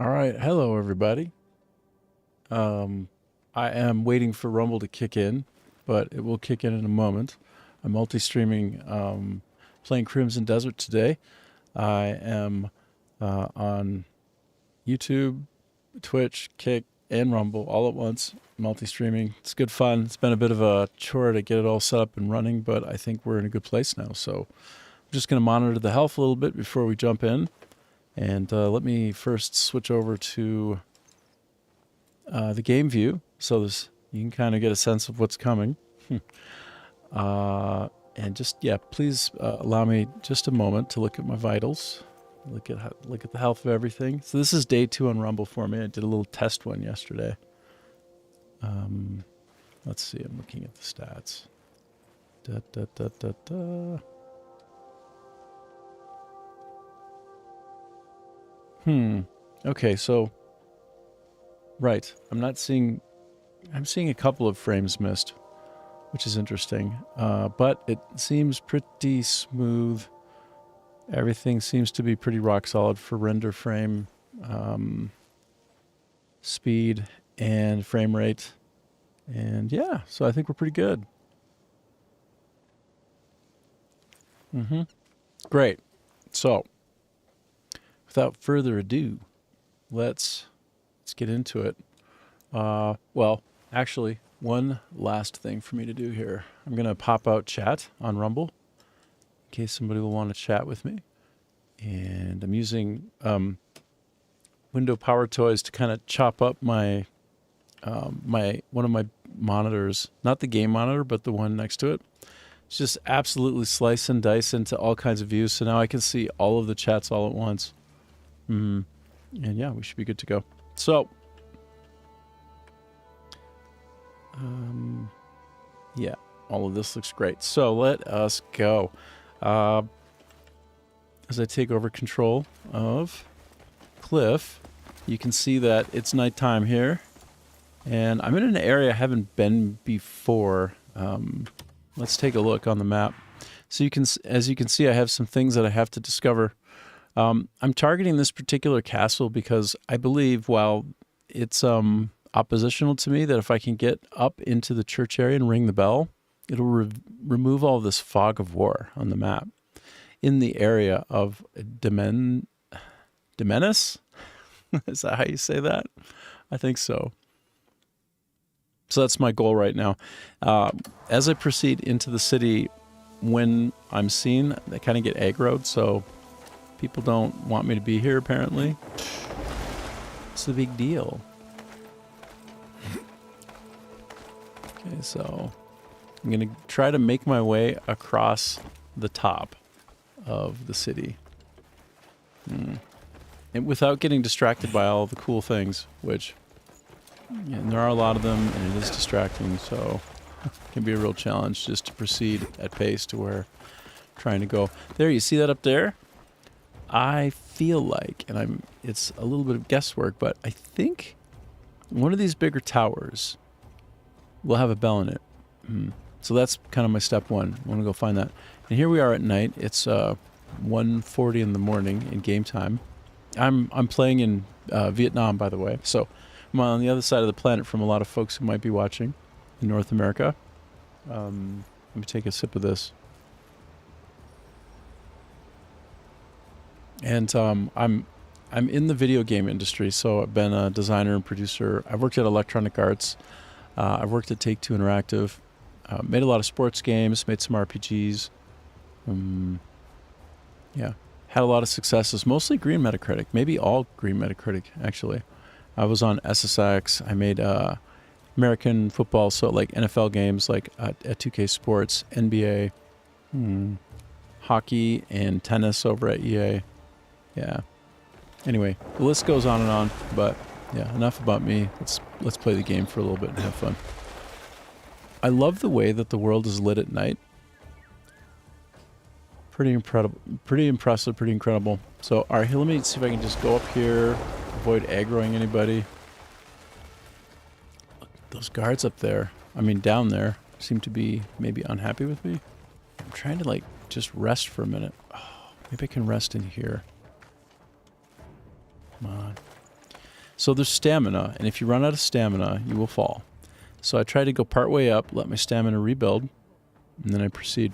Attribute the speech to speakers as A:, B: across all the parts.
A: All right, hello everybody. I am waiting for Rumble to kick in, but it will kick in a moment. I'm multi-streaming, playing Crimson Desert today. I am on YouTube, Twitch, Kick, and Rumble all at once, multi-streaming. It's good fun. It's been a bit of a chore to get it all set up and running, but I think we're in a good place now. So I'm just going to monitor the health a little bit before we jump in. And let me first switch over to the game view so you can kind of get a sense of what's coming. And just, yeah, please allow me just a moment to look at my vitals, look at the health of everything. So this is day 2 on Rumble for me. I did a little test one yesterday. Let's see, I'm looking at the stats. Okay, so right, I'm seeing a couple of frames missed, which is interesting. But it seems pretty smooth. Everything seems to be pretty rock solid for render frame speed and frame rate. And yeah, so I think we're pretty good. Great. So without further ado, let's get into it. Well, actually, one last thing for me to do here. I'm going to pop out chat on Rumble in case somebody will want to chat with me. And I'm using Window Power Toys to kind of chop up my one of my monitors, not the game monitor, but the one next to it. It's just absolutely slice and dice into all kinds of views. So now I can see all of the chats all at once. And yeah, we should be good to go. So, yeah, all of this looks great. So let us go. As I take over control of Cliff, you can see that it's nighttime here. And I'm in an area I haven't been before. Let's take a look on the map. So as you can see, I have some things that I have to discover. I'm targeting this particular castle because I believe, while it's oppositional to me, that if I can get up into the church area and ring the bell, it'll remove all this fog of war on the map. In the area of Demenis? Is that how you say that? I think so. So that's my goal right now. As I proceed into the city, when I'm seen, I kind of get aggroed, so people don't want me to be here, apparently. It's the big deal. Okay, so I'm going to try to make my way across the top of the city. And without getting distracted by all the cool things, which, and there are a lot of them, and it is distracting, so it can be a real challenge just to proceed at pace to where I'm trying to go. There, you see that up there? I feel like, and it's a little bit of guesswork, but I think one of these bigger towers will have a bell in it. So that's kind of my step one. I want to go find that. And here we are at night. It's 1:40 in the morning in game time. I'm playing in Vietnam, by the way. So I'm on the other side of the planet from a lot of folks who might be watching in North America. Let me take a sip of this. And I'm in the video game industry, so I've been a designer and producer. I've worked at Electronic Arts. I've worked at Take-Two Interactive. Made a lot of sports games, made some RPGs. Yeah, had a lot of successes, mostly green Metacritic, maybe all green Metacritic, actually. I was on SSX. I made American football, so like NFL games like at 2K Sports, NBA, hockey, and tennis over at EA. Yeah. Anyway, the list goes on and on, but yeah, enough about me. Let's play the game for a little bit and have fun. I love the way that the world is lit at night. Pretty incredible, pretty impressive, pretty incredible. So, all right, here, let me see if I can just go up here, avoid aggroing anybody. Look, those guards up there, down there, seem to be maybe unhappy with me. I'm trying to, like, just rest for a minute. Oh, maybe I can rest in here. Come on. So there's stamina, and if you run out of stamina, you will fall. So I try to go part way up, let my stamina rebuild, and then I proceed.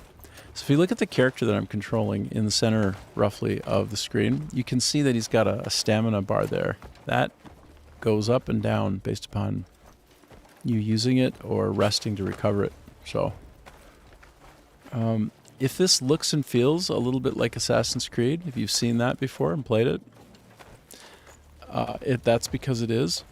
A: So if you look at the character that I'm controlling in the center, roughly, of the screen, you can see that he's got a stamina bar there. That goes up and down based upon you using it or resting to recover it. So if this looks and feels a little bit like Assassin's Creed, if you've seen that before and played it, that's because it is.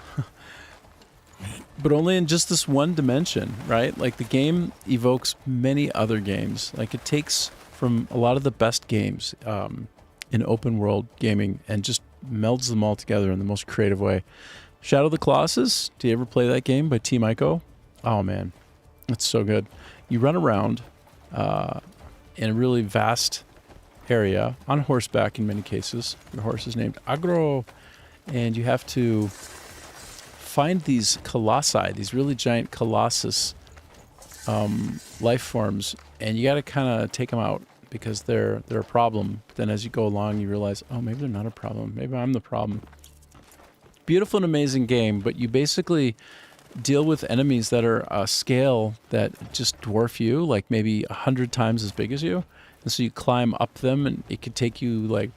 A: But only in just this one dimension, right? Like, the game evokes many other games. Like, it takes from a lot of the best games in open world gaming and just melds them all together in the most creative way. Shadow of the Colossus, do you ever play that game by Team Ico? Oh man, it's so good. You run around in a really vast area, on horseback in many cases. Your horse is named Agro, and you have to find these colossi, these really giant colossus life forms, and you got to kind of take them out because they're a problem. But then as you go along, you realize, oh, maybe they're not a problem. Maybe I'm the problem. Beautiful and amazing game, but you basically deal with enemies that are a scale that just dwarf you, like maybe 100 times as big as you. And so you climb up them, and it could take you like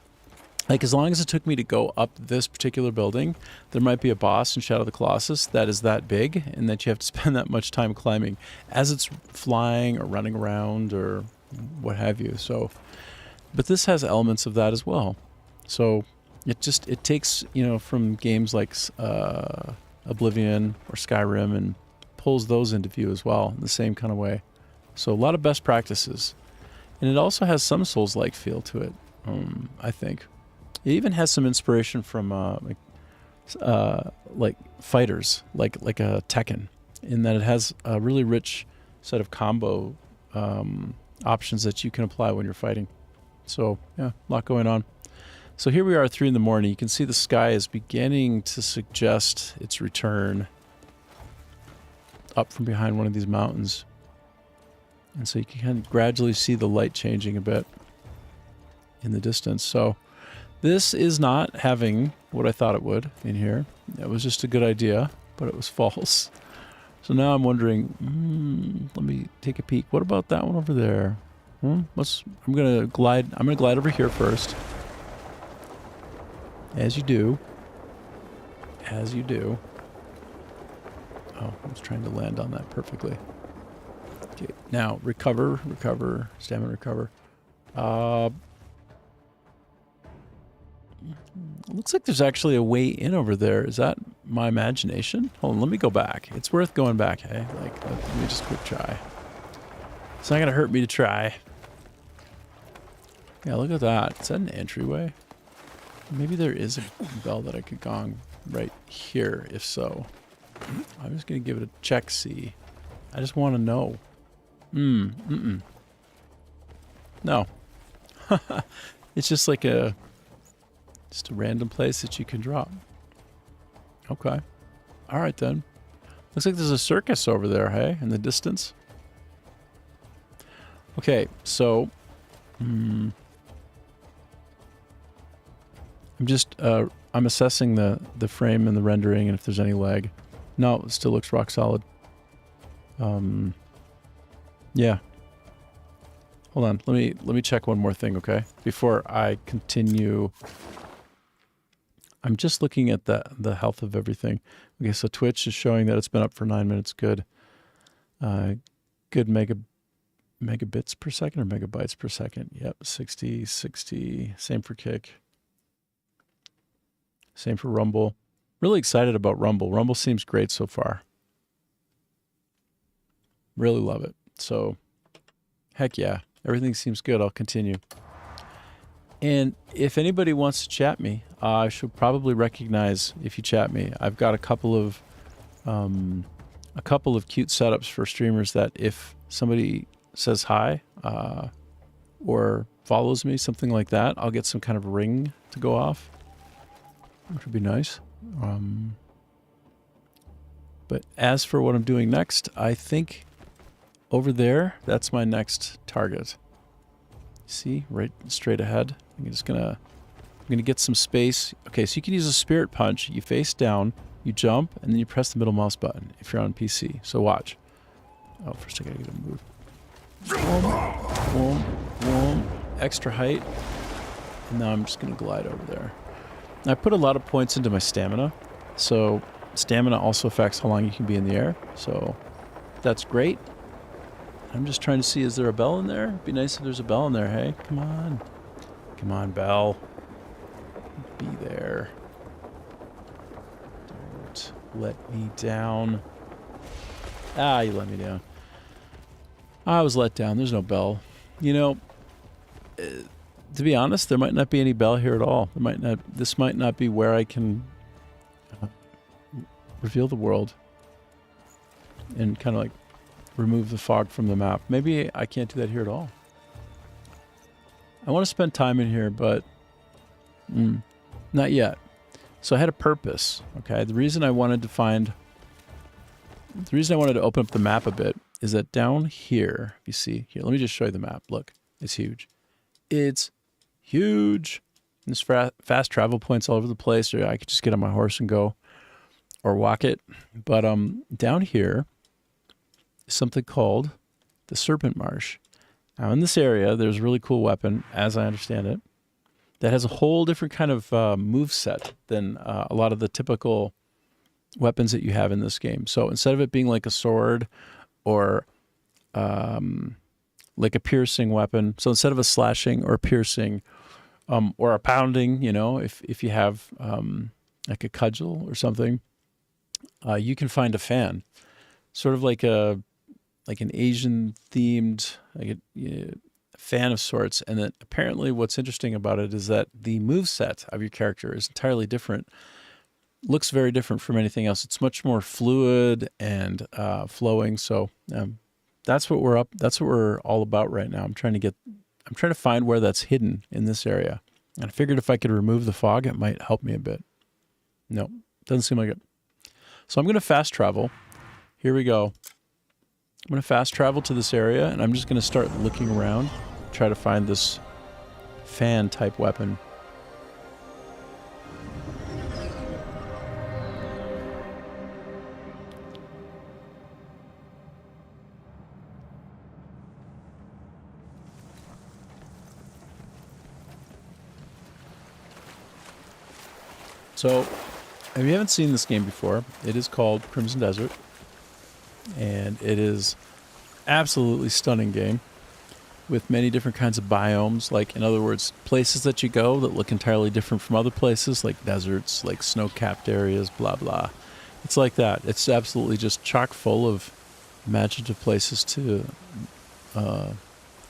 A: as long as it took me to go up this particular building, there might be a boss in Shadow of the Colossus that is that big and that you have to spend that much time climbing as it's flying or running around or what have you. So, but this has elements of that as well. So it takes, from games like Oblivion or Skyrim and pulls those into view as well in the same kind of way. So a lot of best practices. And it also has some Souls-like feel to it, I think. It even has some inspiration from like fighters, like a Tekken, in that it has a really rich set of combo options that you can apply when you're fighting. So yeah, a lot going on. So here we are at 3 in the morning. You can see the sky is beginning to suggest its return up from behind one of these mountains. And so you can kind of gradually see the light changing a bit in the distance. So this is not having what I thought it would in here. It was just a good idea, but it was false. So now I'm wondering, let me take a peek. What about that one over there? I'm gonna glide over here first. As you do. As you do. Oh, I was trying to land on that perfectly. Okay, now recover, stamina recover. Looks like there's actually a way in over there. Is that my imagination? Hold on, let me go back. It's worth going back, hey? Like, let me just quick try. It's not gonna hurt me to try. Yeah, look at that. Is that an entryway? Maybe there is a bell that I could gong right here, if so. I'm just gonna give it a check, see. I just want to know. No. It's just like a random place that you can drop. Okay. All right, then. Looks like there's a circus over there, hey, in the distance. Okay, so I'm just I'm assessing the frame and the rendering and if there's any lag. No, it still looks rock solid. Yeah. Hold on. Let me check one more thing, okay? Before I continue. I'm just looking at the health of everything. Okay, so Twitch is showing that it's been up for 9 minutes. Good. Good megabits per second or megabytes per second. Yep, 60. Same for Kick. Same for Rumble. Really excited about Rumble. Rumble seems great so far. Really love it. So, heck yeah. Everything seems good. I'll continue. And if anybody wants to chat me, I should probably recognize if you chat me. I've got a couple of cute setups for streamers that if somebody says hi or follows me, something like that, I'll get some kind of ring to go off, which would be nice. But as for what I'm doing next, I think over there, that's my next target. See, right straight ahead. I'm just gonna going to get some space. Okay, so you can use a spirit punch. You face down, you jump, and then you press the middle mouse button if you're on PC. So watch. Oh, first I got to get a move. Boom, boom, boom. Extra height. And now I'm just going to glide over there. I put a lot of points into my stamina. So stamina also affects how long you can be in the air. So that's great. I'm just trying to see, is there a bell in there? It'd be nice if there's a bell in there, hey? Come on. Come on, bell. Be there. Don't let me down. Ah, you let me down. I was let down. There's no bell. You know, to be honest, there might not be any bell here at all. This might not be where I can reveal the world and kind of like remove the fog from the map. Maybe I can't do that here at all. I want to spend time in here, but not yet. So I had a purpose, okay? The reason I wanted to open up the map a bit is that down here, you see, here, let me just show you the map. Look, it's huge. It's huge. There's fast travel points all over the place, or I could just get on my horse and go, or walk it. But down here is something called the Serpent Marsh. Now in this area, there's a really cool weapon, as I understand it, that has a whole different kind of move set than a lot of the typical weapons that you have in this game. So instead of it being like a sword or like a piercing weapon, so instead of a slashing or piercing or a pounding, you know, if you have like a cudgel or something, you can find a fan, sort of like an Asian themed like a fan of sorts. And then apparently what's interesting about it is that the moveset of your character is entirely different. Looks very different from anything else. It's much more fluid and flowing. So that's what we're all about right now. I'm trying to find where that's hidden in this area. And I figured if I could remove the fog, it might help me a bit. No, doesn't seem like it. So I'm going to fast travel. Here we go. I'm going to fast travel to this area, and I'm just going to start looking around, try to find this fan-type weapon. So, if you haven't seen this game before, it is called Crimson Desert, and it is absolutely stunning game with many different kinds of biomes, like, in other words, places that you go that look entirely different from other places, like deserts, like snow-capped areas, blah, blah. It's like that. It's absolutely just chock full of imaginative places to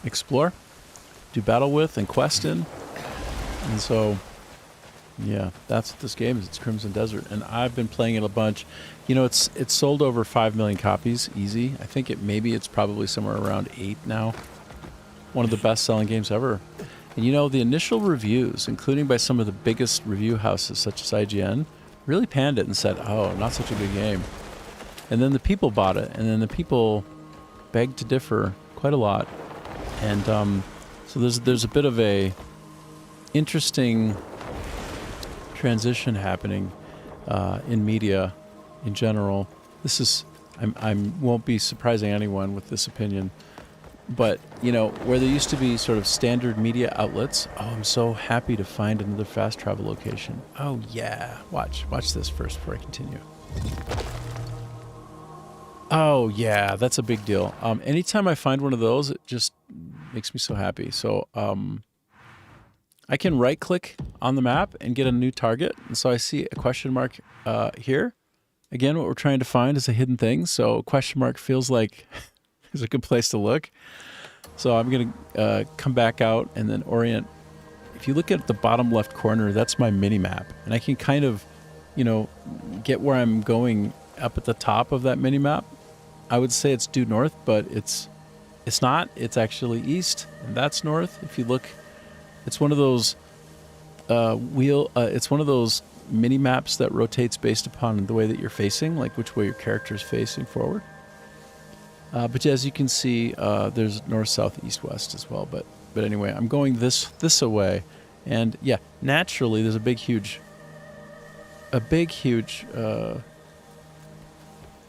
A: explore, do battle with, and quest in. And so, yeah, that's what this game is. It's Crimson Desert, and I've been playing it a bunch. You know, it's sold over 5 million copies, easy. I think it's probably somewhere around 8 now. One of the best-selling games ever. And you know, the initial reviews, including by some of the biggest review houses such as IGN, really panned it and said, oh, not such a good game. And then the people bought it, and then the people begged to differ quite a lot. And so there's a bit of a interesting transition happening in media in general. This is, I won't be surprising anyone with this opinion, but you know, where there used to be sort of standard media outlets, oh, I'm so happy to find another fast travel location. Oh yeah, watch this first before I continue. Oh yeah, that's a big deal. Anytime I find one of those, it just makes me so happy. So I can right click on the map and get a new target. And so I see a question mark here. Again, what we're trying to find is a hidden thing. So question mark feels like it's a good place to look. So I'm going to come back out and then orient. If you look at the bottom left corner, that's my mini map. And I can kind of, you know, get where I'm going up at the top of that mini map. I would say it's due north, but it's not. It's actually east, and that's north. If you look, it's one of those it's one of those mini maps that rotates based upon the way that you're facing, like which way your character is facing forward. But as you can see, there's north, south, east, west as well. But anyway, I'm going this away, And yeah, naturally, there's a big, huge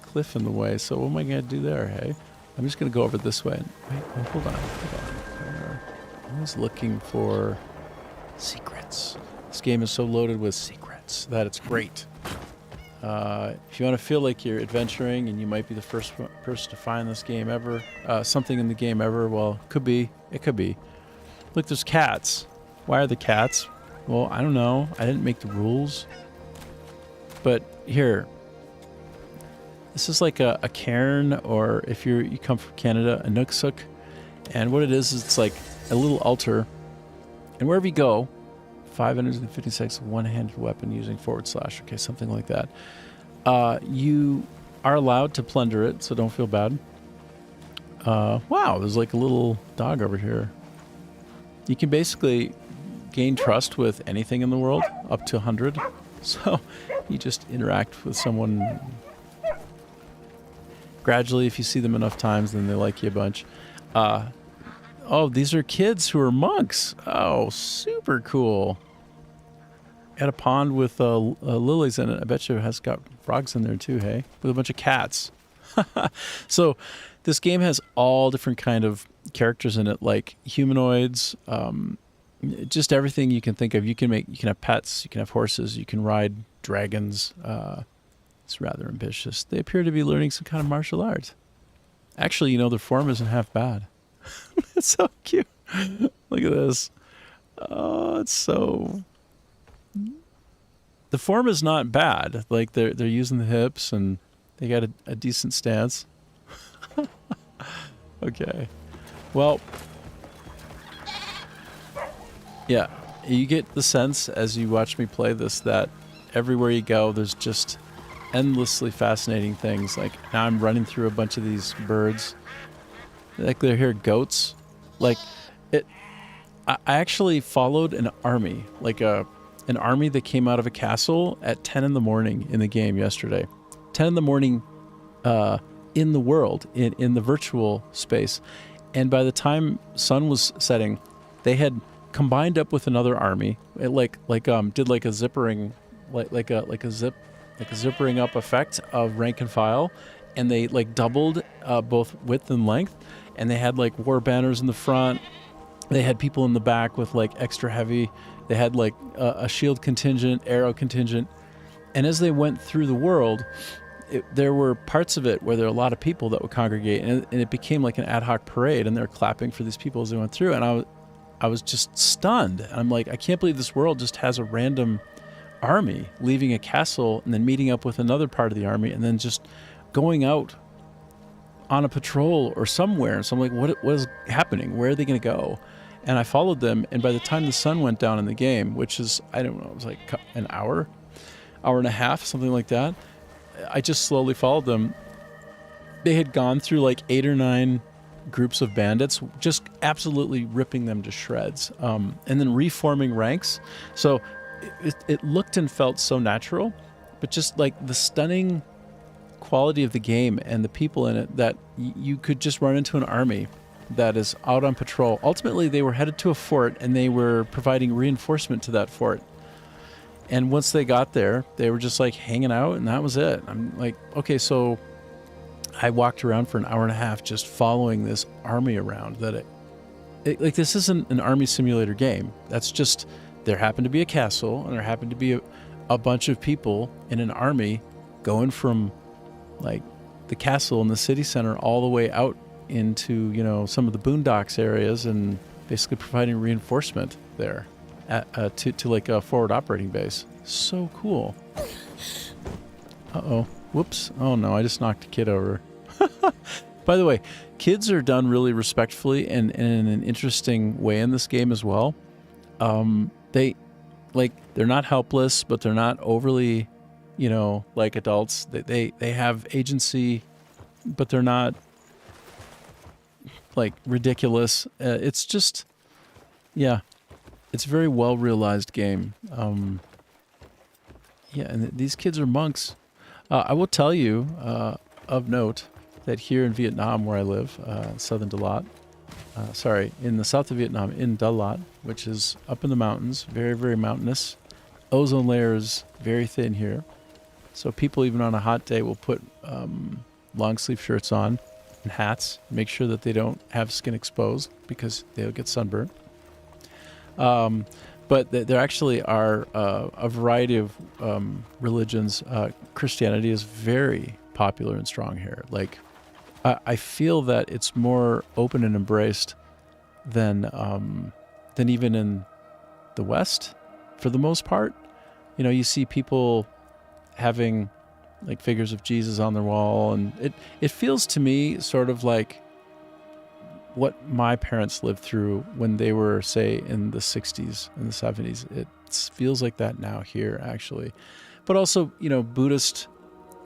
A: cliff in the way. So what am I going to do there, hey? I'm just going to go over this way. Wait, oh, hold on. I'm always looking for secrets. This game is so loaded with secrets that it's great. If you want to feel like you're adventuring and you might be the first person to find this game ever, something in the game ever, well, could be. It could be. Look, there's cats. Why are the cats? Well, I don't know. I didn't make the rules. But here, this is like a cairn, or if you come from Canada, a nooksuk. And what it is it's like a little altar. And wherever you go, 556 one-handed weapon using / okay, something like that. You are allowed to plunder it, so don't feel bad. Wow, there's like a little dog over here. You can basically gain trust with anything in the world, up to 100. So you just interact with someone. Gradually, if you see them enough times, then they like you a bunch. Oh, these are kids who are monks. Oh, super cool. Got a pond with lilies in it. I bet you it has got frogs in there too, hey? With a bunch of cats. So this game has all different kind of characters in it, like humanoids, just everything you can think of. You can have pets, you can have horses, you can ride dragons. It's rather ambitious. They appear to be learning some kind of martial art. Actually, their form isn't half bad. It's so cute. Look at this. Oh, it's so... The form is not bad. Like, they're using the hips, and they got a decent stance. Okay. Well... Yeah, you get the sense as you watch me play this that everywhere you go, there's just endlessly fascinating things. Like, now I'm running through a bunch of these birds. Like, they're here goats. Like, I actually followed an army, like an army that came out of a castle at 10 in the morning in the game yesterday. 10 in the morning in the world, in the virtual space. And by the time sun was setting, they had combined up with another army. It did like a zippering, like a zippering up effect of rank and file, and they like doubled both width and length. And they had like war banners in the front. They had people in the back with like extra heavy. They had like a shield contingent, arrow contingent. And as they went through the world, there were parts of it where there were a lot of people that would congregate, and it became like an ad hoc parade, and they're clapping for these people as they went through. And I was just stunned. I'm like, I can't believe this world just has a random army leaving a castle and then meeting up with another part of the army and then just going out on a patrol or somewhere. So I'm like, what is happening? Where are they going to go? And I followed them, and by the time the sun went down in the game, which is, I don't know, it was like an hour and a half, something like that, I just slowly followed them. They had gone through like 8 or 9 groups of bandits, just absolutely ripping them to shreds, and then reforming ranks. So it looked and felt so natural, but just like the stunning quality of the game and the people in it, that you could just run into an army that is out on patrol. Ultimately, they were headed to a fort, and they were providing reinforcement to that fort. And once they got there, they were just like hanging out, and that was it. I'm like, okay, so I walked around for an hour and a half just following this army around. Like, this isn't an army simulator game. That's just, there happened to be a castle, and there happened to be a bunch of people in an army going from like the castle in the city center all the way out into, some of the boondocks areas, and basically providing reinforcement there to like a forward operating base. So cool. Uh-oh. Whoops. Oh no, I just knocked a kid over. By the way, kids are done really respectfully and in an interesting way in this game as well. They're not helpless, but they're not overly, like adults. They have agency, but they're not like ridiculous. It's just, yeah, it's a very well realized game. Yeah, and these kids are monks. I will tell you, of note, that here in Vietnam, where I live, Southern Dalat, in the south of Vietnam, in Dalat, which is up in the mountains, very, very mountainous. Ozone layer is very thin here. So people, even on a hot day, will put long sleeve shirts on and hats, make sure that they don't have skin exposed because they'll get sunburned. But there actually are a variety of religions. Christianity is very popular and strong here. Like, I feel that it's more open and embraced than even in the West, for the most part. You know, you see people having like figures of Jesus on their wall, and it feels to me sort of like what my parents lived through when they were, say, in the 60s and the 70s. It feels like that now here, actually. But also, you know, Buddhist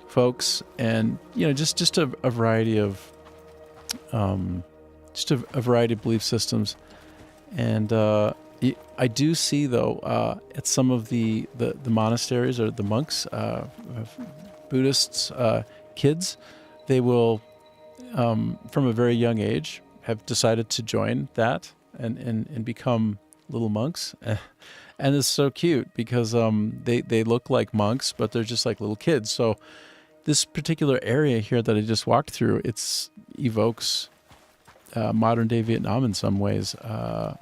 A: folks, and, you know, just a variety of a variety of belief systems. And I do see, though, at some of the monasteries or the monks, Buddhists, kids, they will, from a very young age, have decided to join that and become little monks. And it's so cute because they look like monks, but they're just like little kids. So this particular area here that I just walked through, it evokes modern day Vietnam in some ways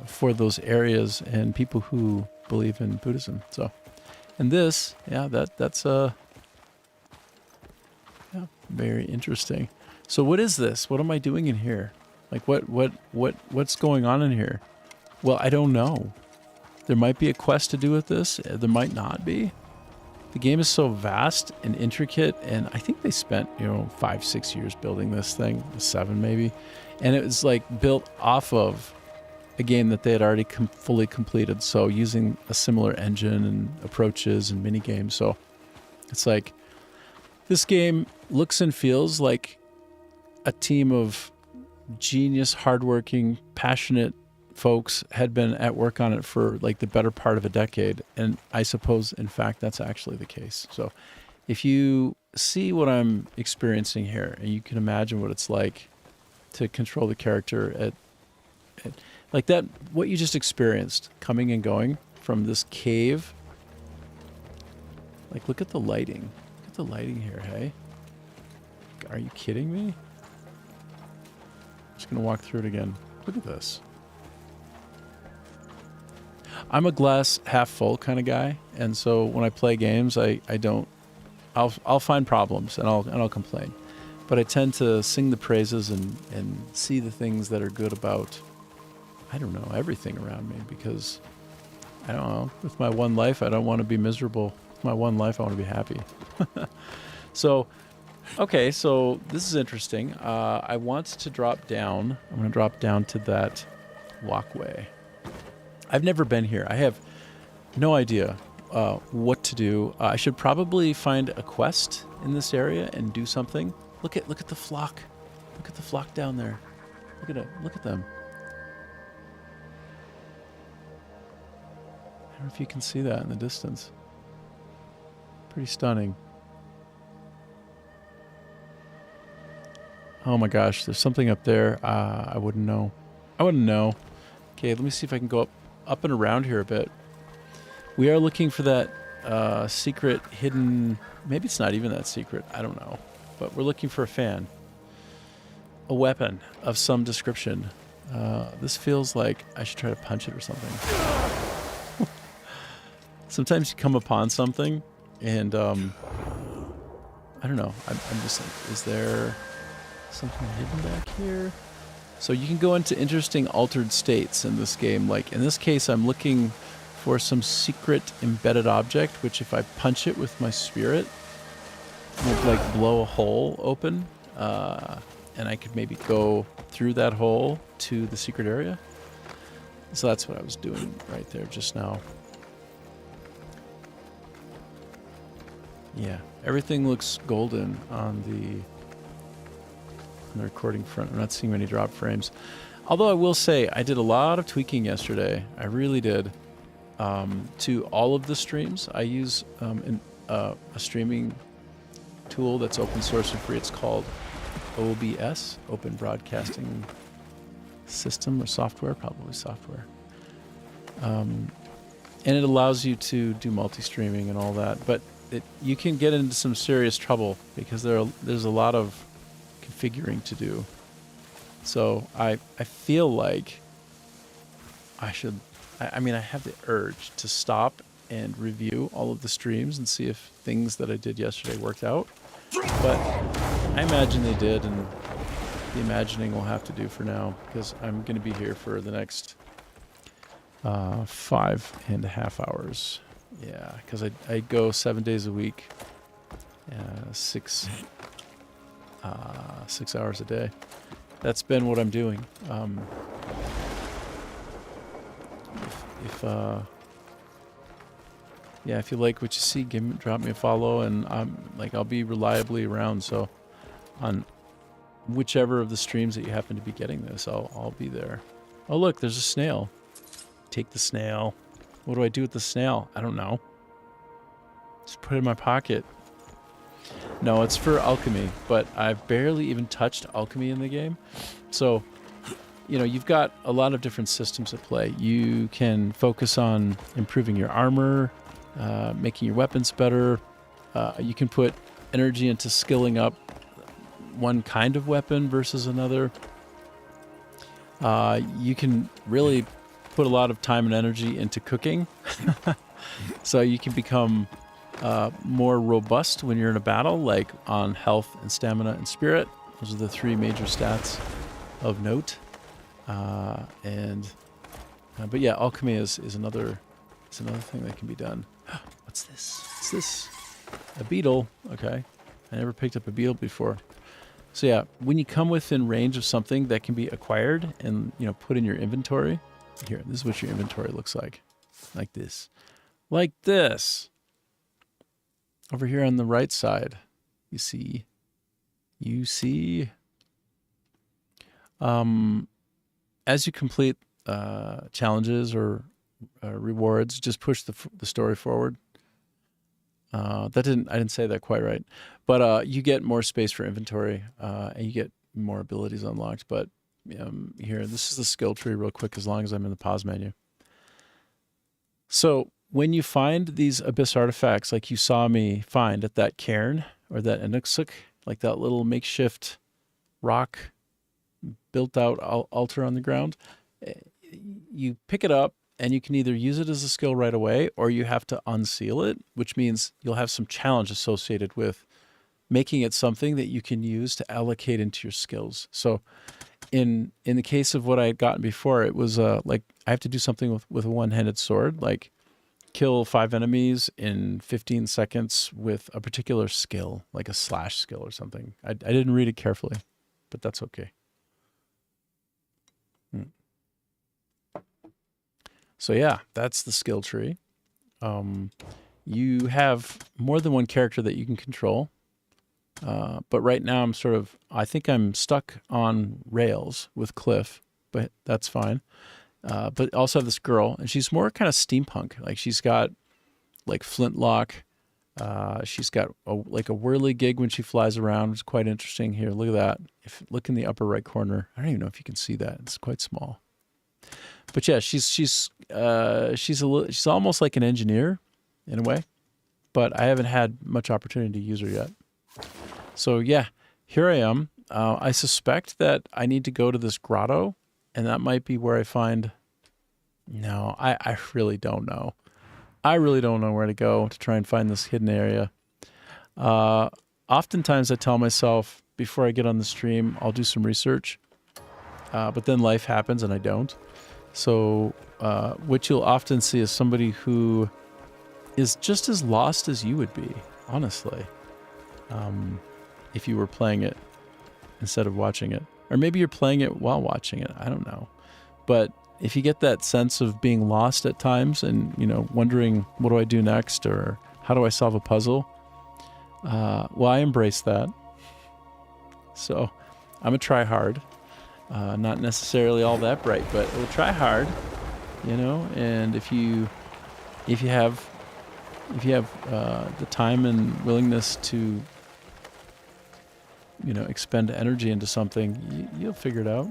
A: for those areas and people who believe in Buddhism. So, and this, that's very interesting. So what is this? What am I doing in here? Like what's going on in here? Well, I don't know. There might be a quest to do with this. There might not be. The game is so vast and intricate, and I think they spent, 5-6 years building this thing, 7 maybe, and it was like built off of a game that they had already fully completed. So using a similar engine and approaches and mini games. So it's like this game looks and feels like a team of genius, hardworking, passionate folks had been at work on it for like the better part of a decade. And I suppose, in fact, that's actually the case. So if you see what I'm experiencing here, and you can imagine what it's like to control the character at like that, what you just experienced coming and going from this cave. Like, look at the lighting. Look at the lighting here, hey? Are you kidding me? Just gonna walk through it again. Look at this. I'm a glass half full kind of guy, and so when I play games, I'll find problems and I'll complain, but I tend to sing the praises and see the things that are good about, I don't know, everything around me, because I don't know, with my one life, I don't want to be miserable. With my one life, I want to be happy. So, okay, so this is interesting. I want to drop down. I'm going to drop down to that walkway. I've never been here. I have no idea what to do. I should probably find a quest in this area and do something. Look at the flock. Look at the flock down there. Look at it. Look at them. I don't know if you can see that in the distance. Pretty stunning. Oh my gosh, there's something up there. I wouldn't know. I wouldn't know. Okay, let me see if I can go up and around here a bit. We are looking for that secret hidden... Maybe it's not even that secret. I don't know. But we're looking for a fan. A weapon of some description. This feels like I should try to punch it or something. Sometimes you come upon something and... I don't know. I'm just like, is there something hidden back here? So you can go into interesting altered states in this game. Like in this case, I'm looking for some secret embedded object, which if I punch it with my spirit, would like blow a hole open. And I could maybe go through that hole to the secret area. So that's what I was doing right there just now. Yeah, everything looks golden on the recording front. I'm not seeing many drop frames. Although I will say, I did a lot of tweaking yesterday. I really did. To all of the streams, I use a streaming tool that's open source and free. It's called OBS, Open Broadcasting system or software, probably software. And it allows you to do multi-streaming and all that, but you can get into some serious trouble because there's a lot of configuring to do. So I feel like I should, I mean, I have the urge to stop and review all of the streams and see if things that I did yesterday worked out. But I imagine they did, and the imagining will have to do for now because I'm going to be here for the next 5.5 hours. Yeah, because I go 7 days a week, 6 hours a day. That's been what I'm doing. If you like what you see, drop me a follow, and I'll be reliably around. So on whichever of the streams that you happen to be getting this, I'll be there. Oh look, there's a snail. Take the snail. What do I do with the snail? I don't know. Just put it in my pocket. No, it's for alchemy, but I've barely even touched alchemy in the game. So, you've got a lot of different systems at play. You can focus on improving your armor, making your weapons better. You can put energy into skilling up one kind of weapon versus another. You can really put a lot of time and energy into cooking. So you can become more robust when you're in a battle, like on health and stamina and spirit. Those are the 3 major stats of note. But yeah, alchemy is another thing that can be done. What's this? What's this? A beetle. Okay. I never picked up a beetle before. So yeah, when you come within range of something that can be acquired and, put in your inventory. Here, this is what your inventory looks like. Like this. Like this. Over here on the right side, you see. As you complete challenges or rewards, just push the story forward. I didn't say that quite right, but you get more space for inventory, and you get more abilities unlocked. But here, this is the skill tree real quick, as long as I'm in the pause menu. So when you find these abyss artifacts, like you saw me find at that cairn or that Inuksuk, like that little makeshift rock built out altar on the ground, you pick it up and you can either use it as a skill right away, or you have to unseal it, which means you'll have some challenge associated with making it something that you can use to allocate into your skills. So in the case of what I had gotten before, it was like I have to do something with a one-handed sword, like kill 5 enemies in 15 seconds with a particular skill, like a slash skill or something. I didn't read it carefully, but that's okay. So yeah, that's the skill tree. You have more than one character that you can control. But right now I think I'm stuck on rails with Cliff, but that's fine. But also have this girl, and she's more kind of steampunk. Like she's got like flintlock. She's got a whirligig when she flies around. It's quite interesting. Here, look at that. Look in the upper right corner. I don't even know if you can see that. It's quite small. But yeah, she's almost like an engineer in a way, but I haven't had much opportunity to use her yet. So yeah, here I am. I suspect that I need to go to this grotto, and that might be where I find... No, I really don't know. I really don't know where to go to try and find this hidden area. Oftentimes I tell myself before I get on the stream, I'll do some research, but then life happens and I don't. So what you'll often see is somebody who is just as lost as you would be, honestly, if you were playing it instead of watching it. Or maybe you're playing it while watching it. I don't know. But if you get that sense of being lost at times and, wondering, what do I do next? Or how do I solve a puzzle? Well, I embrace that. So I'm a try-hard. Not necessarily all that bright, but we'll try hard, and if you have the time and willingness to expend energy into something, you'll figure it out.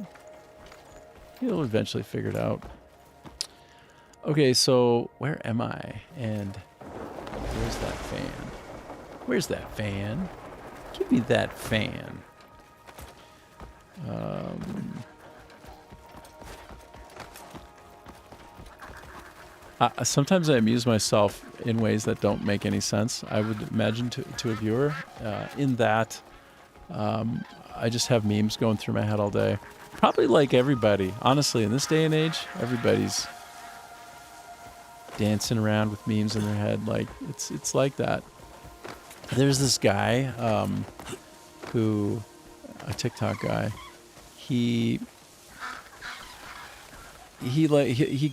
A: You'll eventually figure it out. Okay, so where am I? And where's that fan? Where's that fan? Give me that fan. Sometimes I amuse myself in ways that don't make any sense, I would imagine, to a viewer. In that, I just have memes going through my head all day. Probably like everybody. Honestly, in this day and age, everybody's dancing around with memes in their head. Like, it's like that. There's this guy who, a TikTok guy, he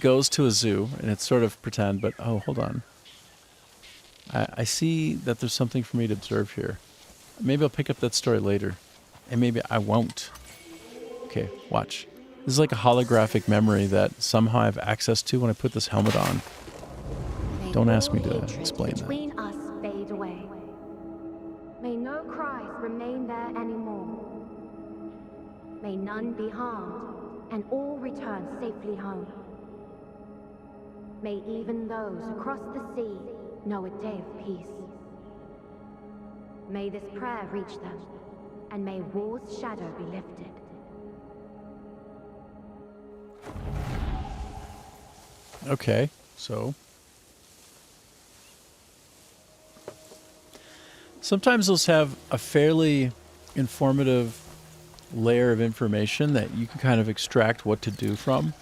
A: goes to a zoo, and it's sort of pretend, but oh, hold on. I see that there's something for me to observe here. Maybe I'll pick up that story later, and maybe I won't. Okay, watch. This is like a holographic memory that somehow I have access to when I put this helmet on. Don't ask me to explain that.
B: Between us fade away. May no cries remain there anymore. May none be harmed, and all return safely home. May even those across the sea know a day of peace. May this prayer reach them, and may war's shadow be lifted.
A: Okay, so sometimes those have a fairly informative layer of information that you can kind of extract what to do from.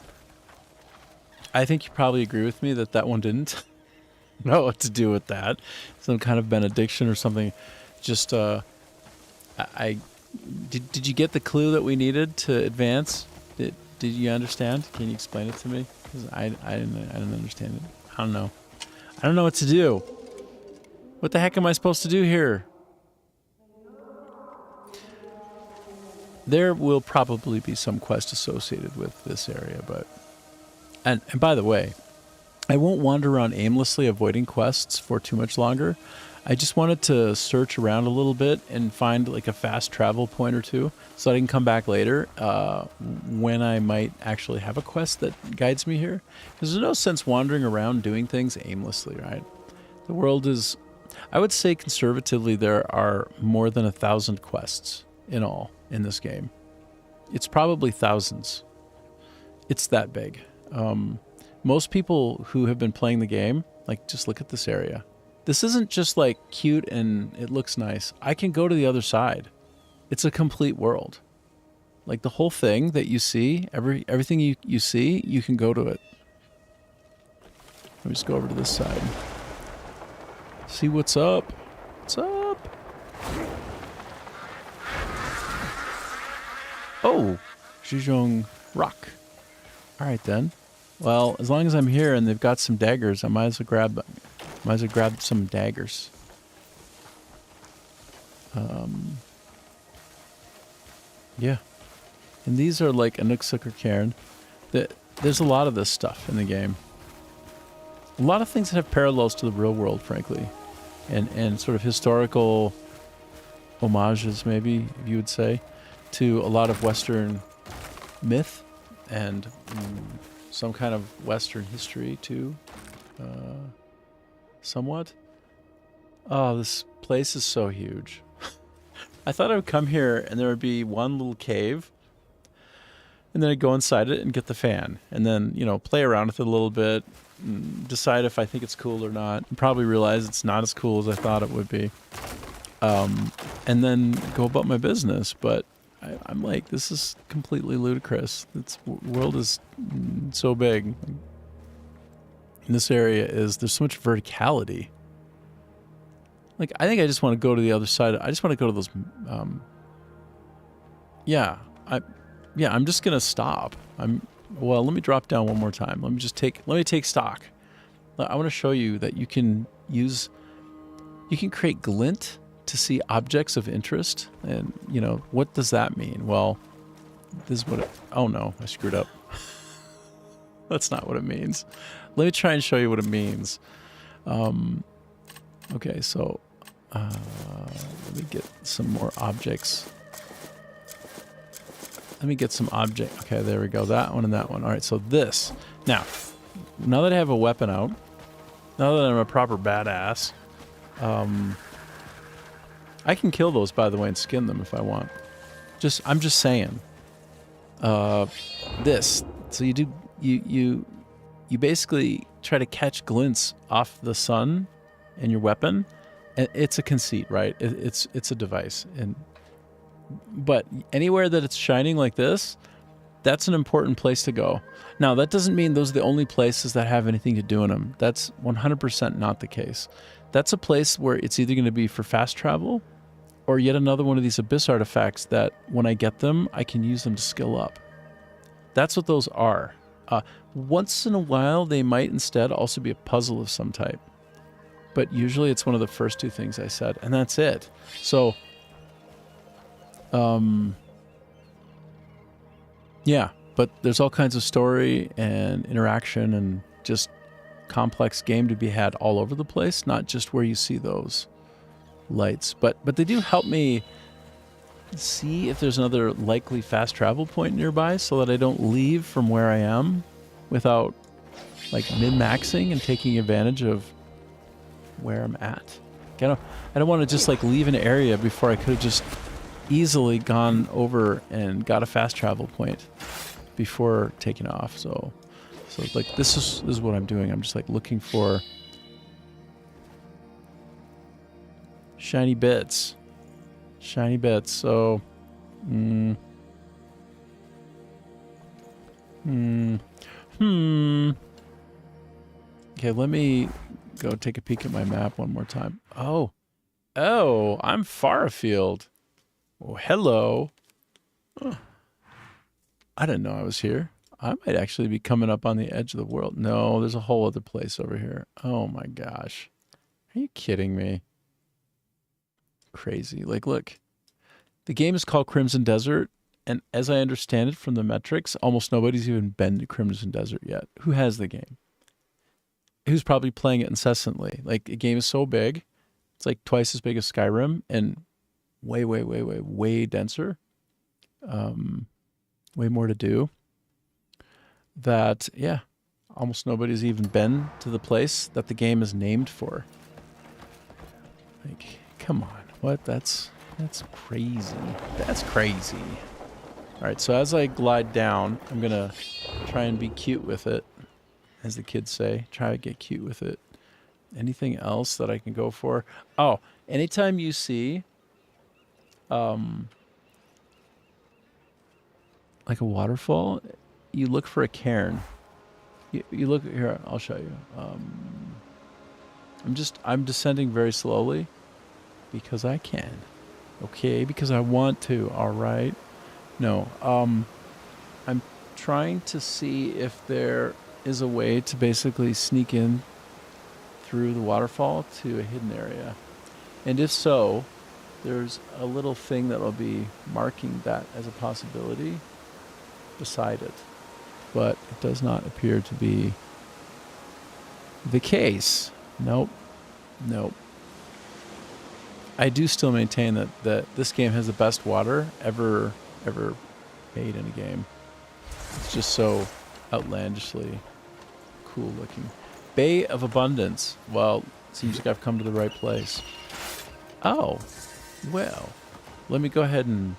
A: I think you probably agree with me that that one didn't know what to do with that. Some kind of benediction or something. Just, did you get the clue that we needed to advance? Did you understand? Can you explain it to me? Because I didn't understand it. I don't know. I don't know what to do. What the heck am I supposed to do here? There will probably be some quest associated with this area, but... And by the way, I won't wander around aimlessly avoiding quests for too much longer. I just wanted to search around a little bit and find like a fast travel point or two so I can come back later when I might actually have a quest that guides me here. Because there's no sense wandering around doing things aimlessly, right? The world is... I would say conservatively there are more than 1,000 quests in all in this game. It's probably thousands. It's that big. Most people who have been playing the game, like, just look at this area. This isn't just like cute and it looks nice. I can go to the other side. It's a complete world. Like the whole thing that you see, everything you see, you can go to it. Let me just go over to this side. See what's up. What's up? Oh, Zhejiang Rock. All right then. Well, as long as I'm here and they've got some daggers, I might as well grab some daggers. Yeah. And these are like Anuk Cairn. There's a lot of this stuff in the game. A lot of things that have parallels to the real world, frankly. And sort of historical homages, maybe, you would say, to a lot of Western myth and some kind of Western history, too. Somewhat. Oh, this place is so huge. I thought I would come here and there would be one little cave, and then I'd go inside it and get the fan, and then, you know, play around with it a little bit, and decide if I think it's cool or not, and probably realize it's not as cool as I thought it would be, and then go about my business. But I'm like, this is completely ludicrous. This world is so big. In this area there's so much verticality. Like, I think I just want to go to the other side. I just want to go to those, I'm just gonna stop. Well, let me drop down one more time. Let me take stock. I want to show you that you can create glint to see objects of interest. And, you know, what does that mean? Well, this is what oh no, I screwed up. That's not what it means. Let me try and show you what it means. Okay, so let me get some more objects. let me get some object. Okay, there we go. That one and that one. All right, so this. Now that I have a weapon out, now that I'm a proper badass, I can kill those, by the way, and skin them if I want. I'm just saying. This. So you basically try to catch glints off the sun in your weapon, and it's a conceit, right? It's a device, but anywhere that it's shining like this, that's an important place to go. Now, that doesn't mean those are the only places that have anything to do in them. That's 100% not the case. That's a place where it's either going to be for fast travel or yet another one of these abyss artifacts that when I get them, I can use them to skill up. That's what those are. Once in a while, they might instead also be a puzzle of some type. But usually it's one of the first two things I said, and that's it. So, yeah, but there's all kinds of story and interaction and just complex game to be had all over the place, not just where you see those lights. But they do help me see if there's another likely fast travel point nearby so that I don't leave from where I am without like min-maxing and taking advantage of where I'm at. I don't want to just like leave an area before I could have just easily gone over and got a fast travel point before taking off. So like this is what I'm doing. I'm just like looking for shiny bits. So okay, let me go take a peek at my map one more time. Oh, I'm far afield. Oh, hello. Oh, I didn't know I was here. I might actually be coming up on the edge of the world. No, there's a whole other place over here. Oh my gosh. Are you kidding me? Crazy. Like, look, the game is called Crimson Desert, and as I understand it from the metrics, almost nobody's even been to Crimson Desert yet. Who has the game? Who's probably playing it incessantly? Like, the game is so big, it's like twice as big as Skyrim, and way denser. Way more to do. That, yeah, almost nobody's even been to the place that the game is named for. Like, come on. What? That's crazy. That's crazy. All right, so as I glide down, I'm going to try and be cute with it, as the kids say. Try to get cute with it. Anything else that I can go for? Oh, anytime you see like a waterfall, you look for a cairn. You look here, I'll show you. I'm descending very slowly because I can. Okay, because I want to, all right? No, I'm trying to see if there is a way to basically sneak in through the waterfall to a hidden area. And if so, there's a little thing that will be marking that as a possibility beside it. But it does not appear to be the case. Nope. I do still maintain that this game has the best water ever made in a game. It's just so outlandishly cool looking. Bay of Abundance. Well, seems like I've come to the right place. Oh, well, let me go ahead and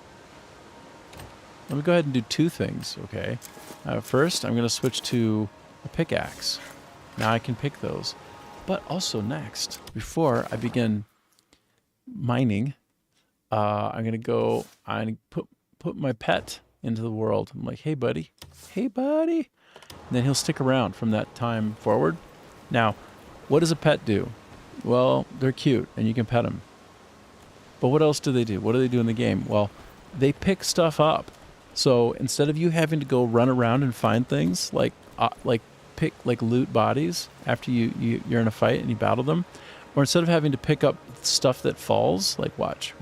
A: do two things, okay? First, I'm going to switch to a pickaxe. Now I can pick those. But also next, before I begin mining, I'm going to go and put my pet into the world. I'm like, hey, buddy. And then he'll stick around from that time forward. Now, what does a pet do? Well, they're cute, and you can pet them. But what else do they do? What do they do in the game? Well, they pick stuff up. So instead of you having to go run around and find things like pick like loot bodies after you're in a fight and you battle them, or instead of having to pick up stuff that falls, like watch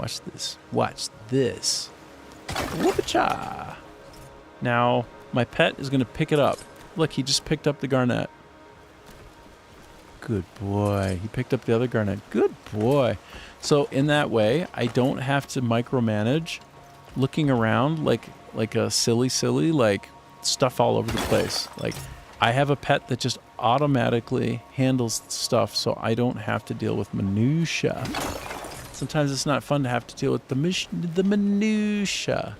A: this. Whoop-a-cha! Now my pet is going to pick it up. Look, he just picked up the garnet. Good boy. He picked up the other garnet. Good boy. So in that way, I don't have to micromanage looking around like like a silly, like stuff all over the place. Like I have a pet that just automatically handles stuff so I don't have to deal with minutia. Sometimes it's not fun to have to deal with the minutia.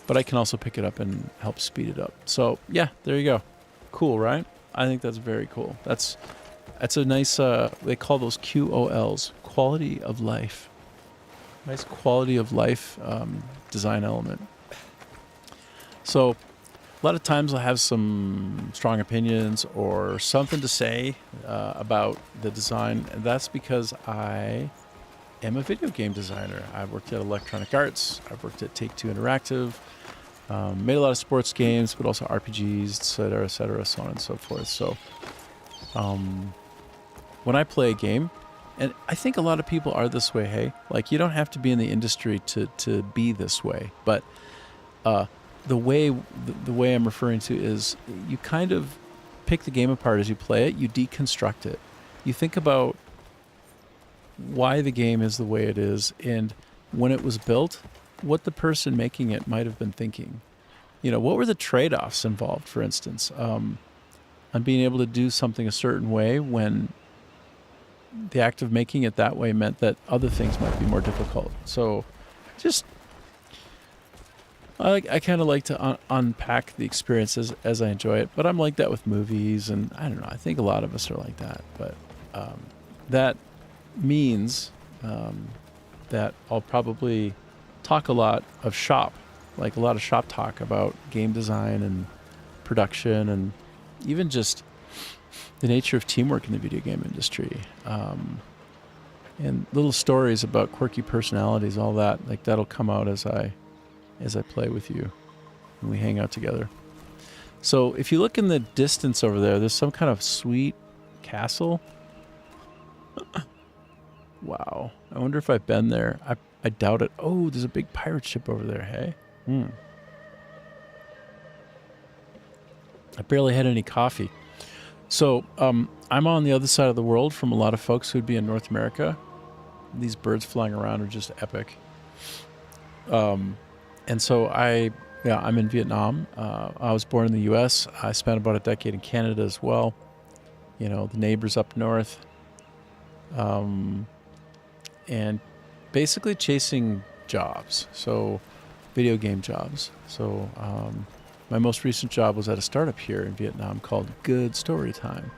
A: But I can also pick it up and help speed it up. So yeah, there you go. Cool, right? I think that's very cool. That's a nice, they call those QOLs, quality of life. Nice quality of life design element. So a lot of times I'll have some strong opinions or something to say about the design. And that's because I am a video game designer. I've worked at Electronic Arts. I've worked at Take-Two Interactive. Made a lot of sports games, but also RPGs, et cetera, so on and so forth. So when I play a game, and I think a lot of people are this way, hey? Like, you don't have to be in the industry to be this way. But the way I'm referring to is you kind of pick the game apart as you play it. You deconstruct it. You think about why the game is the way it is, and when it was built, what the person making it might have been thinking. You know, what were the trade-offs involved, for instance, on being able to do something a certain way when the act of making it that way meant that other things might be more difficult. So just, I kind of like to unpack the experiences as I enjoy it, but I'm like that with movies, and I don't know, I think a lot of us are like that, but that means that I'll probably talk a lot of shop, like a lot of shop talk about game design and production and even just the nature of teamwork in the video game industry, and little stories about quirky personalities, all that. Like that'll come out as I play with you and we hang out together. So if you look in the distance over there, there's some kind of sweet castle. Wow. I wonder if I've been there. I doubt it. Oh, there's a big pirate ship over there, hey? I barely had any coffee. So I'm on the other side of the world from a lot of folks who'd be in North America. These birds flying around are just epic. And so I'm in Vietnam. I was born in the U.S. I spent about a decade in Canada as well. You know, the neighbors up north. And basically chasing jobs. So video game jobs. So my most recent job was at a startup here in Vietnam called Good Story Time.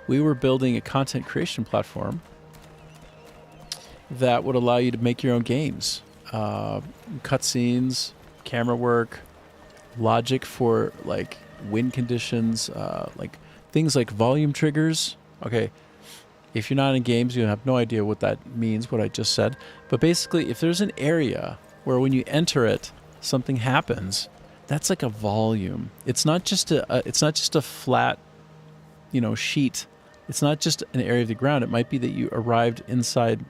A: We were building a content creation platform that would allow you to make your own games. Cutscenes, camera work, logic for like win conditions, like things like volume triggers. Okay, if you're not in games, you have no idea what that means, what I just said. But basically, if there's an area where when you enter it, something happens, that's like a volume. It's not just a flat, sheet. It's not just an area of the ground. It might be that you arrived inside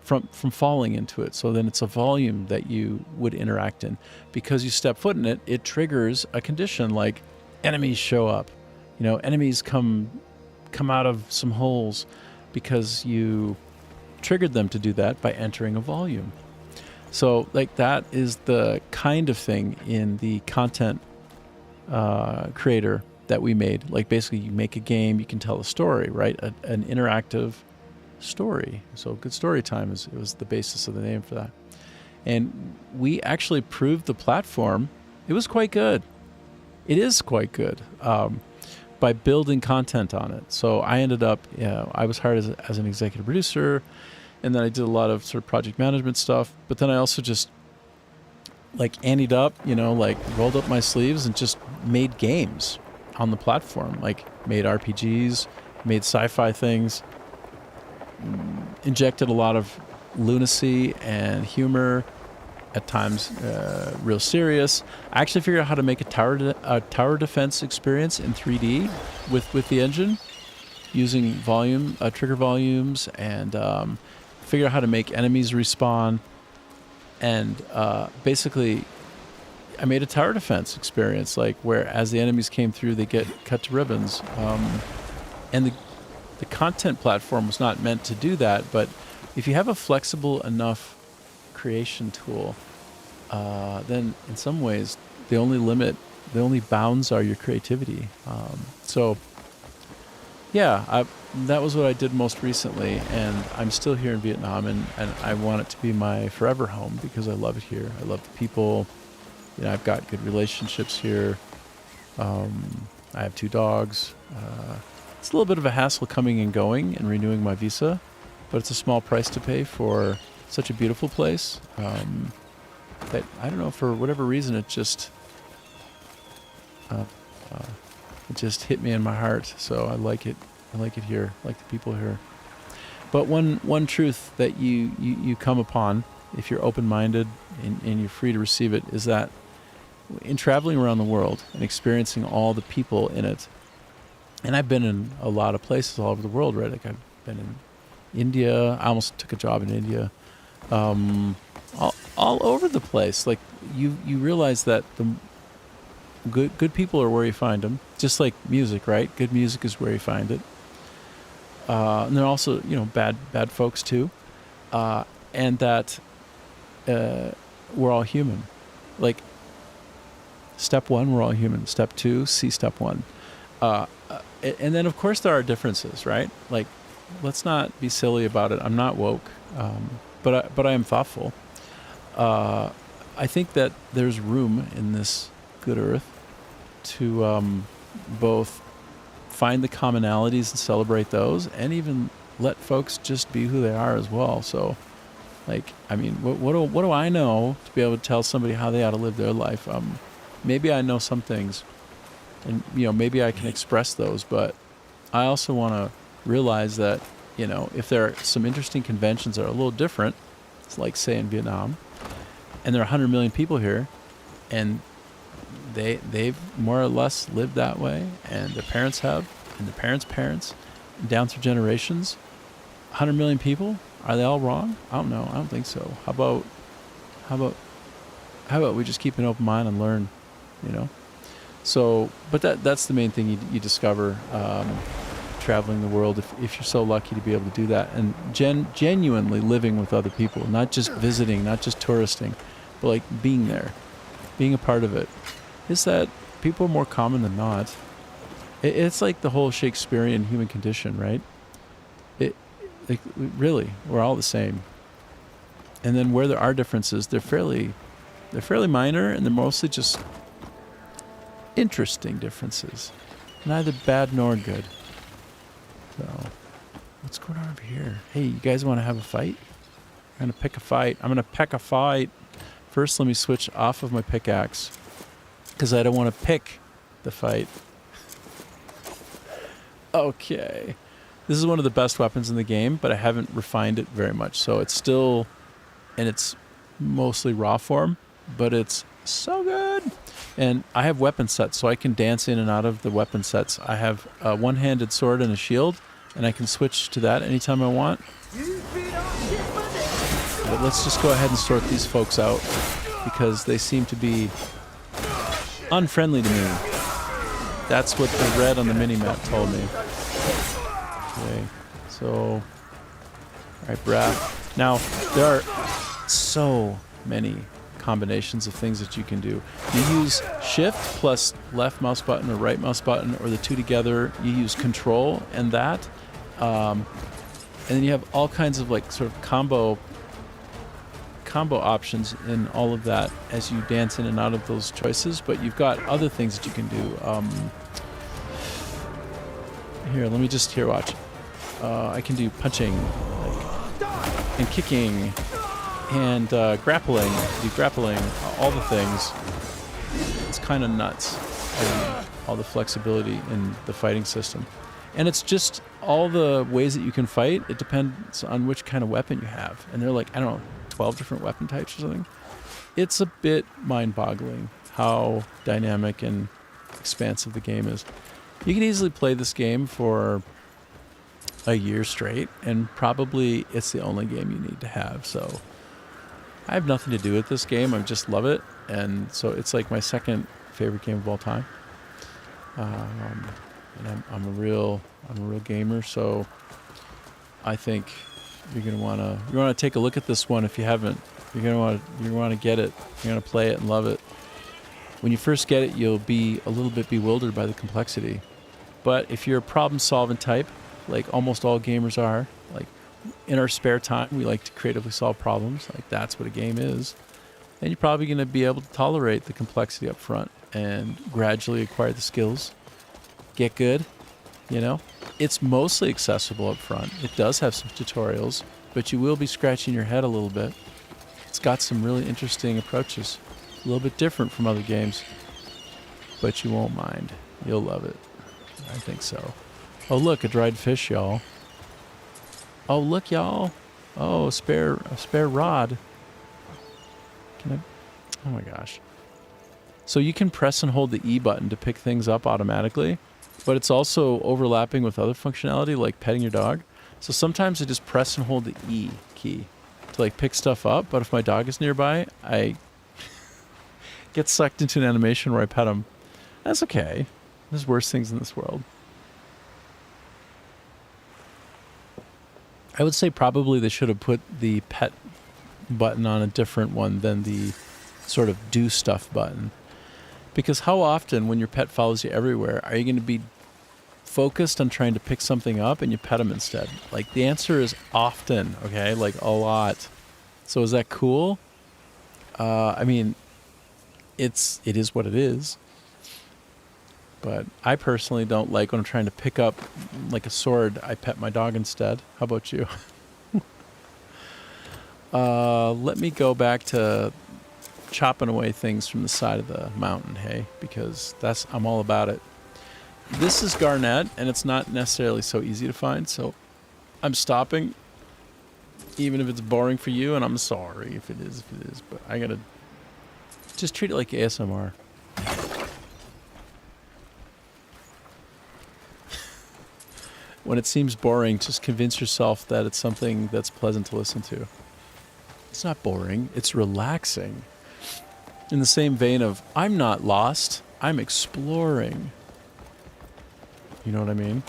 A: from falling into it. So then it's a volume that you would interact in. Because you step foot in it, it triggers a condition like enemies show up. Enemies come out of some holes because you triggered them to do that by entering a volume. So like that is the kind of thing in the content creator that we made. Like basically you make a game, you can tell a story, right? An interactive story. So Good Story Time it was the basis of the name for that. And we actually proved the platform. It was quite good. It is quite good by building content on it. So I ended up, I was hired as an executive producer, and then I did a lot of sort of project management stuff. But then I also just like anteed up, rolled up my sleeves and just made games on the platform, like made RPGs, made sci-fi things, injected a lot of lunacy and humor, at times real serious. I actually figured out how to make a tower defense experience in 3D with the engine, using trigger volumes, and figure out how to make enemies respawn. And basically, I made a tower defense experience, like where as the enemies came through, they get cut to ribbons. And the content platform was not meant to do that, but if you have a flexible enough creation tool, then in some ways the only bounds are your creativity. So yeah, that was what I did most recently, and I'm still here in Vietnam, and I want it to be my forever home because I love it here. I love the people. I've got good relationships here. I have 2 dogs. It's a little bit of a hassle coming and going and renewing my visa, but it's a small price to pay for such a beautiful place. That I don't know, for whatever reason, it just hit me in my heart. So I like it. I like it here. I like the people here. But one truth that you come upon if you're open-minded and you're free to receive it is that in traveling around the world and experiencing all the people in it, and I've been in a lot of places all over the world, right? Like I've been in India. I almost took a job in India. All over the place. Like you realize that the good people are where you find them. Just like music, right? Good music is where you find it. And there are also, bad folks too. And that we're all human. Like, step 1, we're all human. Step 2, see step 1. And then, of course, there are differences, right? Like, let's not be silly about it. I'm not woke, but I am thoughtful. I think that there's room in this good earth to both find the commonalities and celebrate those, and even let folks just be who they are as well. So, like, I mean, what do I know to be able to tell somebody how they ought to live their life? Maybe I know some things, and maybe I can express those, but I also want to realize that if there are some interesting conventions that are a little different, it's like say in Vietnam, and there are 100 million people here, and they've more or less lived that way, and their parents have, and their parents' parents, down through generations. 100 million people, are they all wrong? I don't know. I don't think so. How about we just keep an open mind and learn, So, but that's the main thing you discover traveling the world, if you're so lucky to be able to do that, and genuinely living with other people, not just visiting, not just touristing, but like being there, being a part of it. Is that people are more common than not. It's like the whole Shakespearean human condition, right? Really, we're all the same. And then where there are differences, they're fairly minor, and they're mostly just interesting differences, neither bad nor good. So, what's going on over here? Hey, you guys want to have a fight? I'm gonna pick a fight. First, let me switch off of my pickaxe, because I don't want to pick the fight. Okay. This is one of the best weapons in the game, but I haven't refined it very much. So it's still in its mostly raw form, but it's so good. And I have weapon sets, so I can dance in and out of the weapon sets. I have a one-handed sword and a shield, and I can switch to that anytime I want. But let's just go ahead and sort these folks out, because they seem to be unfriendly to me. That's what the red on the mini-map told me. Okay, so... Alright, Brath. Now, there are so many combinations of things that you can do. You use shift plus left mouse button or right mouse button, or the two together. You use control and that. And then you have all kinds of like sort of combo options in all of that as you dance in and out of those choices, but you've got other things that you can do. Here, let me just watch. I can do punching, and kicking, and grappling. Do grappling, all the things. It's kind of nuts, all the flexibility in the fighting system. And it's just all the ways that you can fight. It depends on which kind of weapon you have. And they're like, I don't know, 12 different weapon types or something. It's a bit mind-boggling how dynamic and expansive the game is. You can easily play this game for a year straight, and probably it's the only game you need to have. So I have nothing to do with this game. I just love it. And so it's like my second favorite game of all time. And I'm a real gamer, so I think you're gonna wanna take a look at this one if you haven't You're gonna want to get it. You're gonna play it and love it. When you first get it, you'll be a little bit bewildered by the complexity. But if you're a problem-solving type, like almost all gamers are, like in our spare time, we like to creatively solve problems. Like that's what a game is. Then you're probably going to be able to tolerate the complexity up front and gradually acquire the skills. Get good, you know. It's mostly accessible up front. It does have some tutorials, but you will be scratching your head a little bit. It's got some really interesting approaches. A little bit different from other games, but you won't mind. You'll love it. I think so. Oh, look, a dried fish, y'all. Oh, look, y'all. Oh, a spare rod. Can I? Oh my gosh. So you can press and hold the E button to pick things up automatically, but it's also overlapping with other functionality like petting your dog. So sometimes I just press and hold the E key to like pick stuff up, but if my dog is nearby, I get sucked into an animation where I pet him. That's okay. There's worse things in this world. I would say probably they should have put the pet button on a different one than the sort of do stuff button. Because how often when your pet follows you everywhere are you going to be focused on trying to pick something up and you pet them instead? Like the answer is often, okay? Like a lot. So is that cool? I mean, it is what it is. But I personally don't like when I'm trying to pick up like a sword, I pet my dog instead. How about you? Let me go back to chopping away things from the side of the mountain, hey? Because I'm all about it. This is garnet, and it's not necessarily so easy to find, so I'm stopping, even if it's boring for you, and I'm sorry if it is, but I gotta just treat it like ASMR. When it seems boring, just convince yourself that it's something that's pleasant to listen to. It's not boring, it's relaxing. In the same vein of, I'm not lost, I'm exploring. You know what I mean?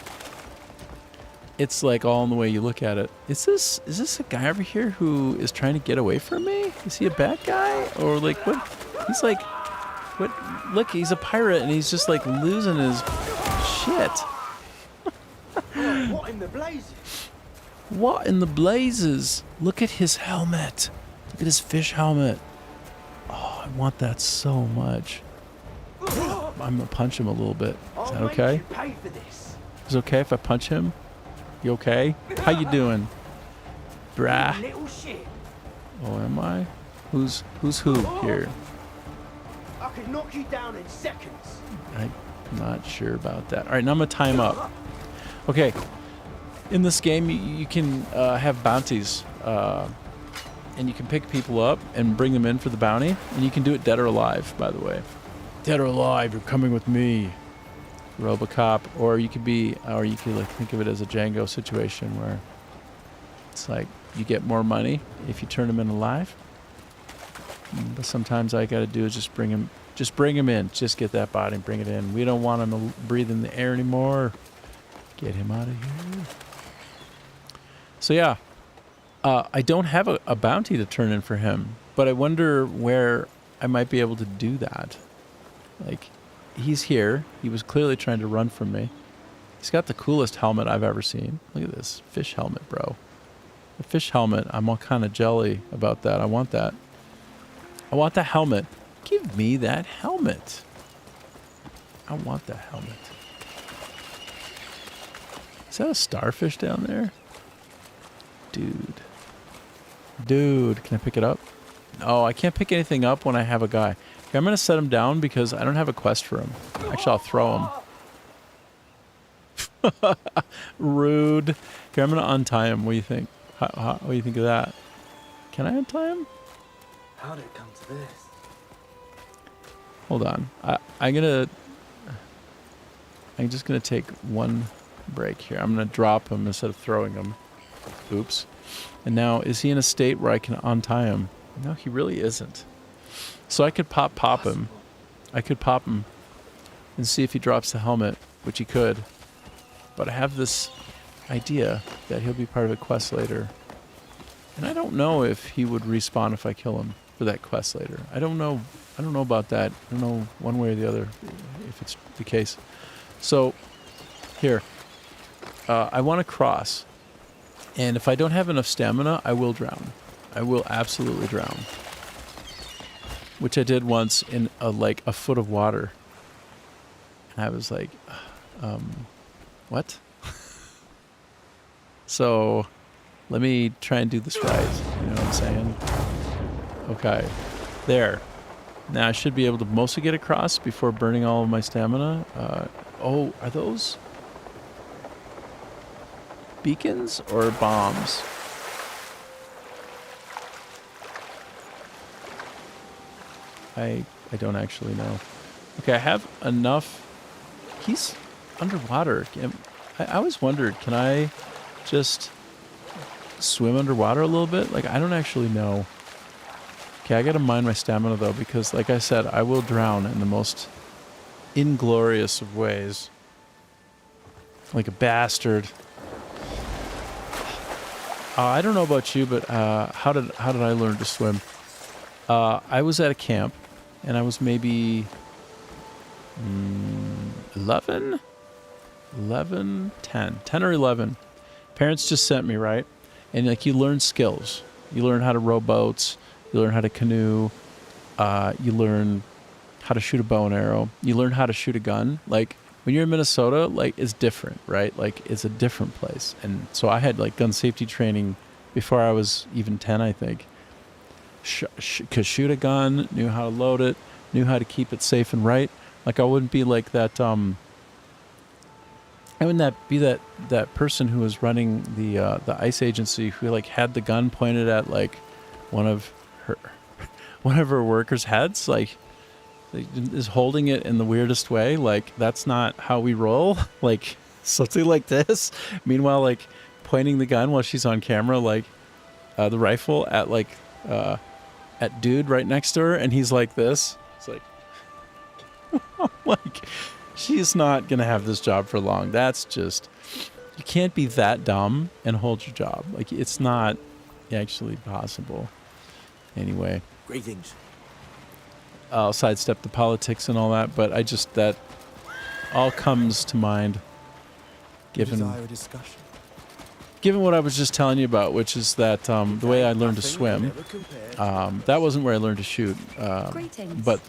A: It's like all in the way you look at it. Is this a guy over here who is trying to get away from me? Is he a bad guy? Or like, what? He's like, what? Look, he's a pirate and he's just like losing his shit.
C: What in the blazes?
A: What in the blazes? Look at his helmet. Look at his fish helmet. Oh, I want that so much. I'm gonna punch him a little bit. Is that okay?
C: You pay for this.
A: Is it okay if I punch him? You okay? How you doing? Brah.
C: Little shit.
A: Oh, am I? Who's who here?
C: I could knock you down in seconds.
A: I'm not sure about that. All right, now I'm gonna tie him up. Okay. In this game, you can have bounties, and you can pick people up and bring them in for the bounty, and you can do it dead or alive, by the way. Dead or alive, you're coming with me, RoboCop. Or you could like think of it as a Django situation where it's like you get more money if you turn them in alive. But sometimes all you got to do is just bring him in, just get that body and bring it in. We don't want him to breathe in the air anymore. Get him out of here. So yeah, I don't have a bounty to turn in for him, but I wonder where I might be able to do that. Like, he's here. He was clearly trying to run from me. He's got the coolest helmet I've ever seen. Look at this fish helmet, bro. The fish helmet, I'm all kind of jelly about that. I want that. I want the helmet. Give me that helmet. I want that helmet. Is that a starfish down there? Dude, can I pick it up? No, I can't pick anything up when I have a guy. Okay, I'm going to set him down because I don't have a quest for him. Actually, I'll throw him. Rude. Okay, I'm going to untie him. What do you think? What do you think of that? Can I untie him?
C: How did it come to this?
A: Hold on. I'm just going to take one break here. I'm going to drop him instead of throwing him. Oops. And now, is he in a state where I can untie him? No, he really isn't. So I could pop him. I could pop him and see if he drops the helmet, which he could. But I have this idea that he'll be part of a quest later. And I don't know if he would respawn if I kill him for that quest later. I don't know. I don't know about that. I don't know one way or the other if it's the case. So, here. I want to cross. And if I don't have enough stamina, I will drown. I will absolutely drown. Which I did once in like a foot of water. And I was like, what? So, let me try and do this right. You know what I'm saying? Okay. There. Now I should be able to mostly get across before burning all of my stamina. Oh, are those beacons or bombs? I don't actually know. Okay, I have enough. He's underwater. I always wondered, can I just swim underwater a little bit? Like, I don't actually know. Okay, I gotta mind my stamina though, because like I said, I will drown in the most inglorious of ways. Like a bastard. I don't know about you, but how did I learn to swim? I was at a camp, and I was maybe 11, 10 or 11. Parents just sent me, right? And like you learn skills. You learn how to row boats. You learn how to canoe. You learn how to shoot a bow and arrow. You learn how to shoot a gun. Like when you're in Minnesota, like it's different, right? Like it's a different place. And so I had like gun safety training before I was even 10, I think. Could shoot a gun, knew how to load it, knew how to keep it safe and right. Like I wouldn't be like that. I wouldn't be that person who was running the ICE agency who like had the gun pointed at like one of her workers' heads, like is holding it in the weirdest way. Like that's not how we roll. Like something like this. Meanwhile, like pointing the gun while she's on camera, like the rifle at like at dude right next to her, and he's like this. It's like, like she's not gonna have this job for long. That's just, you can't be that dumb and hold your job. Like it's not actually possible. Anyway.
C: Greetings.
A: I'll sidestep the politics and all that, but I just, that all comes to mind given what I was just telling you about, which is that the way I learned to swim, that wasn't where I learned to shoot, but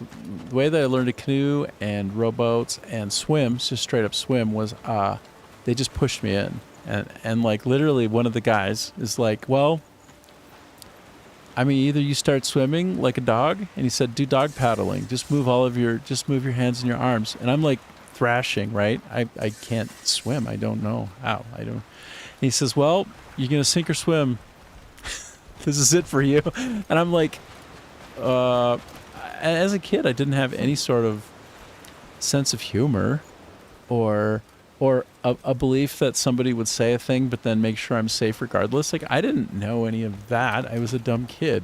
A: the way that I learned to canoe and rowboats and swim, just straight up swim, was they just pushed me in. And like literally one of the guys is like, well, I mean, either you start swimming like a dog, and he said, do dog paddling. Just move your hands and your arms. And I'm like thrashing, right? I can't swim. I don't know how. And he says, well, you're going to sink or swim. This is it for you. And I'm like, as a kid, I didn't have any sort of sense of humor or a belief that somebody would say a thing but then make sure I'm safe regardless. Like, I didn't know any of that. I was a dumb kid.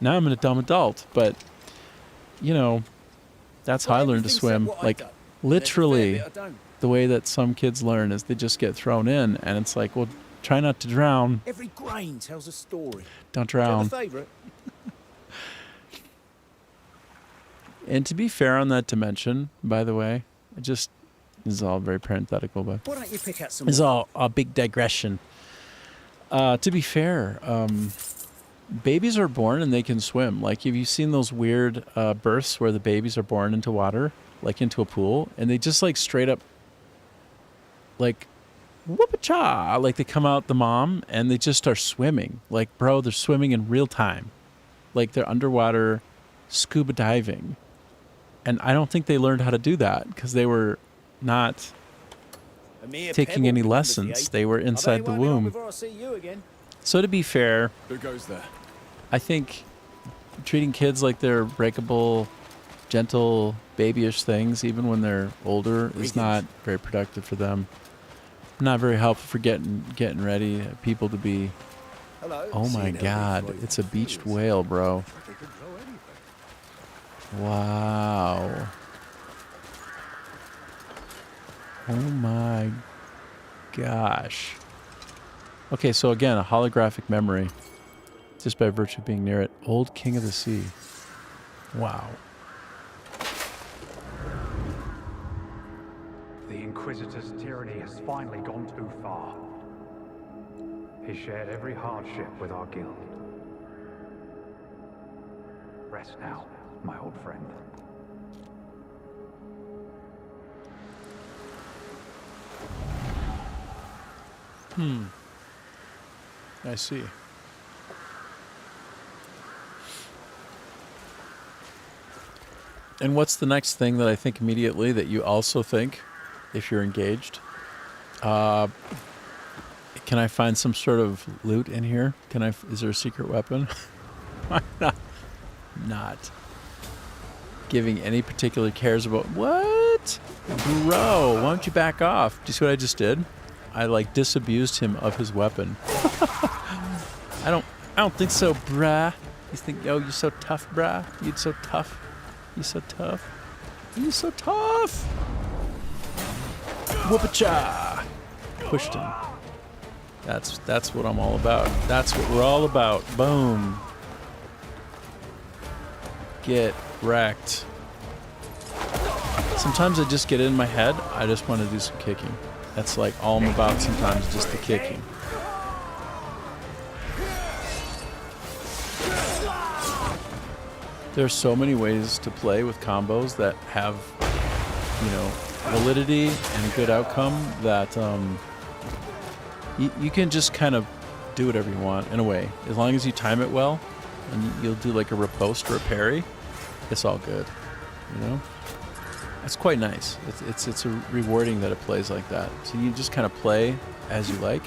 A: Now I'm a dumb adult, but, you know, that's how I learned to swim. Like, literally, the way that some kids learn is they just get thrown in, and it's like, well, try not to drown.
C: Every grain tells a story.
A: Don't drown.
C: Favorite?
A: And to be fair on that dimension, by the way, this is all very parenthetical, but
C: Why don't you pick out some?
A: it's all a big digression. To be fair, babies are born and they can swim. Like, have you seen those weird births where the babies are born into water, like into a pool, and they just like straight up, like, whoop-a-cha, like they come out the mom and they just start swimming. Like, bro, they're swimming in real time. Like they're underwater scuba diving. And I don't think they learned how to do that because they were not taking any lessons. They were inside the womb. So to be fair,
D: Who goes there?
A: I think treating kids like they're breakable, gentle, babyish things, even when they're older, is not very productive for them. Not very helpful for getting ready people to be. Oh my God, it's a beached whale, bro. Wow. Oh my gosh. Okay, so again, a holographic memory. just by virtue of being near it. Old King of the Sea. Wow.
D: The Inquisitor's tyranny has finally gone too far. He shared every hardship with our guild. Rest now, my old friend.
A: I see. And what's the next thing that I think immediately that you also think, if you're engaged? Can I find some sort of loot in here? Is there a secret weapon? I'm not giving any particular cares about what? Bro, why don't you back off? Do you see what I just did? I like disabused him of his weapon. I don't think so, brah. You think, oh, you're so tough, brah? You're so tough. You're so tough. You're so tough. Whoop-a-cha. Pushed him. That's what I'm all about. That's what we're all about. Boom. Get wrecked. Sometimes I just get in my head. I just want to do some kicking. That's like all I'm about sometimes, just the kicking. There are so many ways to play with combos that have, you know, validity and a good outcome that you can just kind of do whatever you want in a way. As long as you time it well and you'll do like a riposte or a parry, it's all good, you know? It's quite nice. It's rewarding that it plays like that. So you just kind of play as you like.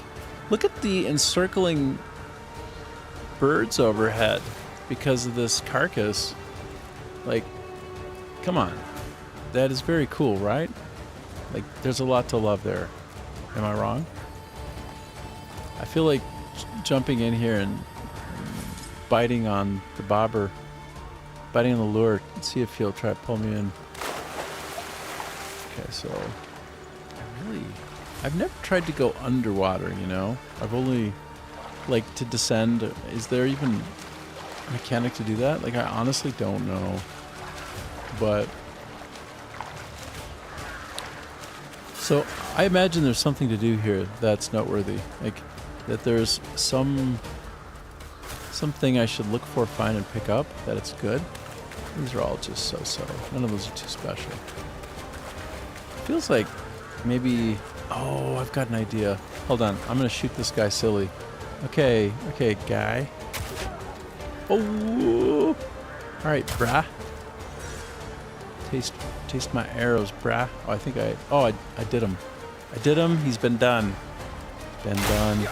A: Look at the encircling birds overhead because of this carcass. Like, come on. That is very cool, right? Like, there's a lot to love there. Am I wrong? I feel like jumping in here and biting on the bobber, biting on the lure, see if he'll try to pull me in. Okay, so I've never tried to go underwater, you know? I've only, like, to descend. Is there even a mechanic to do that? Like, I honestly don't know. But, so I imagine there's something to do here that's noteworthy. Like, that there's something I should look for, find, and pick up, that it's good. These are all just so-so. None of those are too special. Feels like maybe... Oh, I've got an idea. Hold on. I'm going to shoot this guy silly. Okay, guy. Oh! Alright, brah. Taste my arrows, brah. Oh, I think I did him. I did him. He's been done. Been done.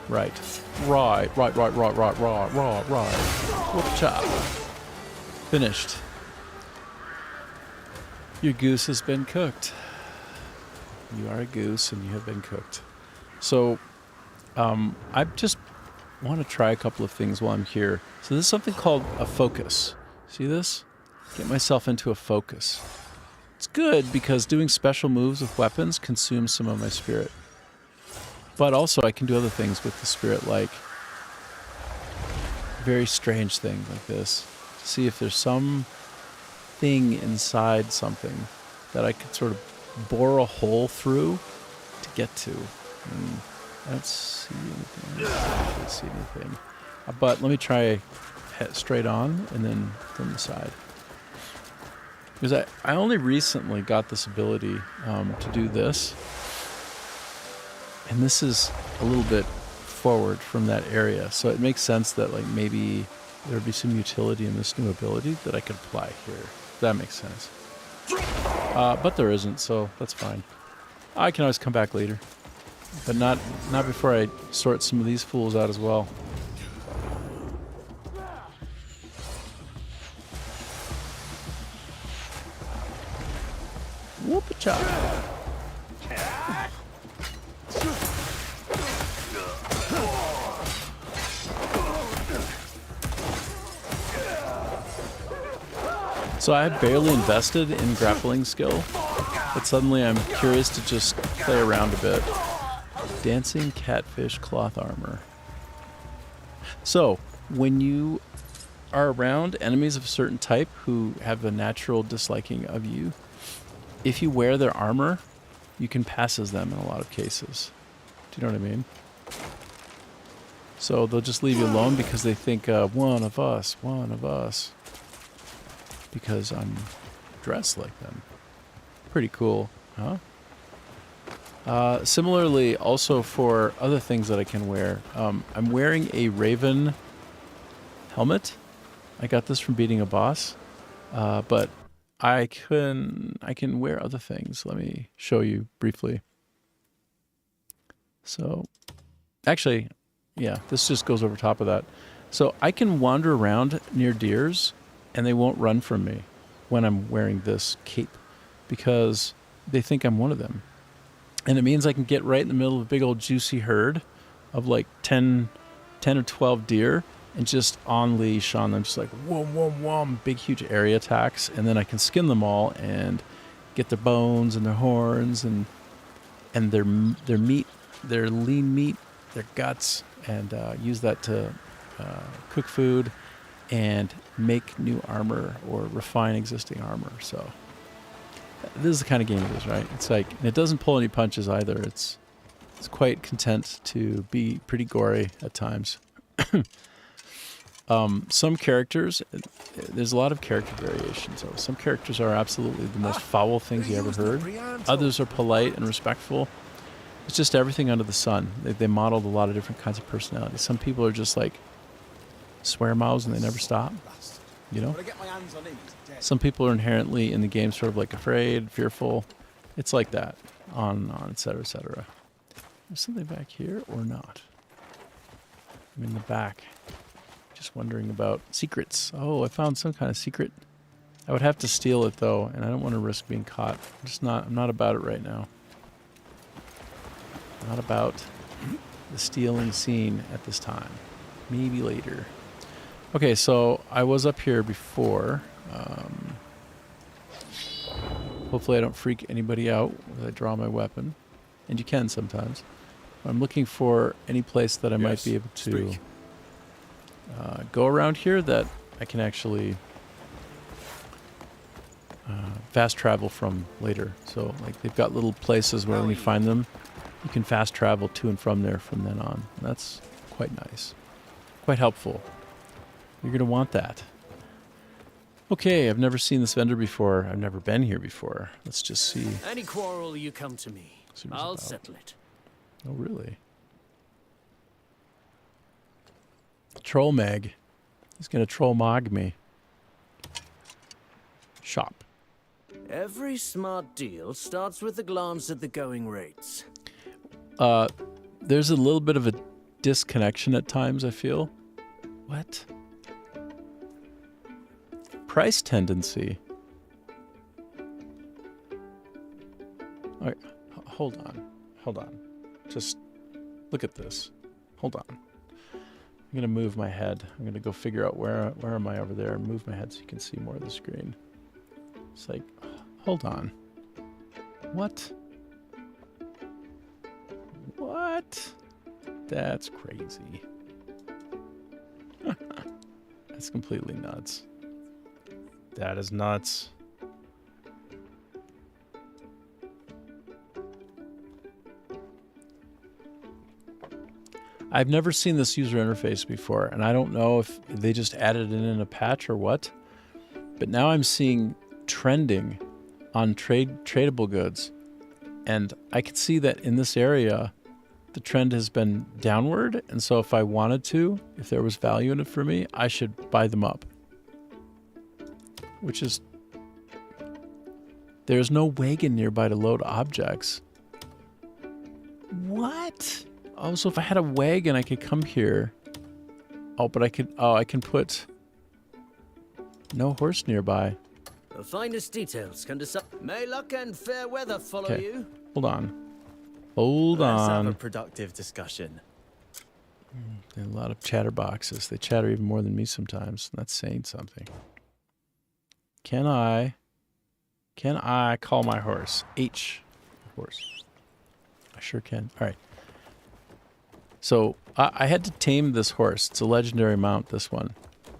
A: Right. Whoop-cha. Finished. Your goose has been cooked. You are a goose and you have been cooked. So, I just want to try a couple of things while I'm here. So this is something called a focus. See this? Get myself into a focus. It's good because doing special moves with weapons consumes some of my spirit. But also I can do other things with the spirit, like very strange thing like this. See if there's some thing inside something that I could sort of bore a hole through to get to. I don't see anything. I don't see anything. But let me try straight on and then from the side. Because I only recently got this ability to do this. And this is a little bit forward from that area. So it makes sense that like maybe there would be some utility in this new ability that I could apply here. That makes sense. But there isn't, so that's fine. I can always come back later. But not before I sort some of these fools out as well. Whoop-a-cha. So I have barely invested in grappling skill. but suddenly I'm curious to just play around a bit. Dancing catfish cloth armor. So, when you are around enemies of a certain type who have a natural disliking of you, if you wear their armor, you can pass as them in a lot of cases. Do you know what I mean? So they'll just leave you alone because they think, one of us, because I'm dressed like them. Pretty cool, huh? Similarly, also for other things that I can wear, I'm wearing a Raven helmet. I got this from beating a boss, but I can wear other things. Let me show you briefly. So, actually, yeah, this just goes over top of that. So I can wander around near deers, and they won't run from me when I'm wearing this cape, because they think I'm one of them. And it means I can get right in the middle of a big old juicy herd of like 10 or 12 deer and just on leash on them, just like whoom, whoom, whoom, big, huge area attacks. And then I can skin them all and get their bones and their horns and their meat, their lean meat, their guts, and use that to cook food and make new armor or refine existing armor. So this is the kind of game it is, right? It's like, and it doesn't pull any punches either. It's quite content to be pretty gory at times. Some characters, there's a lot of character variation. So some characters are absolutely the most foul things you ever heard. Others are polite and respectful. It's just everything under the sun. They modeled a lot of different kinds of personalities. Some people are just like swear mouths and they never stop, you know? Some people are inherently in the game sort of like afraid, fearful. It's like that, on, et cetera, et cetera. There's something back here or not? I'm in the back. Just wondering about secrets. Oh, I found some kind of secret. I would have to steal it though, and I don't want to risk being caught. I'm not about it right now. Not about the stealing scene at this time. Maybe later. Okay, so I was up here before. Hopefully I don't freak anybody out as I draw my weapon. And you can sometimes. I'm looking for any place that I might be able to go around here that I can actually fast travel from later. So like they've got little places where when you find them, you can fast travel to and from there from then on. And that's quite nice. Quite helpful. You're going to want that. Okay, I've never seen this vendor before. I've never been here before. Let's just see.
E: Any quarrel, you come to me. I'll settle it.
A: Oh, really? Troll Mag. He's going to troll mag me. Shop.
E: Every smart deal starts with a glance at the going rates.
A: There's a little bit of a disconnection at times, I feel. What? Price tendency. All right, hold on. Just look at this. Hold on. I'm gonna move my head. I'm gonna go figure out where am I over there and move my head so you can see more of the screen. It's like, hold on. What? That's crazy. That's completely nuts. That is nuts. I've never seen this user interface before, and I don't know if they just added it in a patch or what, but now I'm seeing trending on tradable goods, and I can see that in this area the trend has been downward, and so if I wanted to, if there was value in it for me, I should buy them up. Which is, there's no wagon nearby to load objects. What? Oh, so if I had a wagon, I could come here. Oh, but I can put no horse nearby.
E: The finest details can decide. May luck and fair weather follow you.
A: Hold on. Hold
F: Let's
A: on.
F: have a productive discussion.
A: There are a lot of chatterboxes. They chatter even more than me sometimes. That's saying something. Can I Can I call my horse? H. Horse. I sure can. All right. So I had to tame this horse. It's a legendary mount, this one.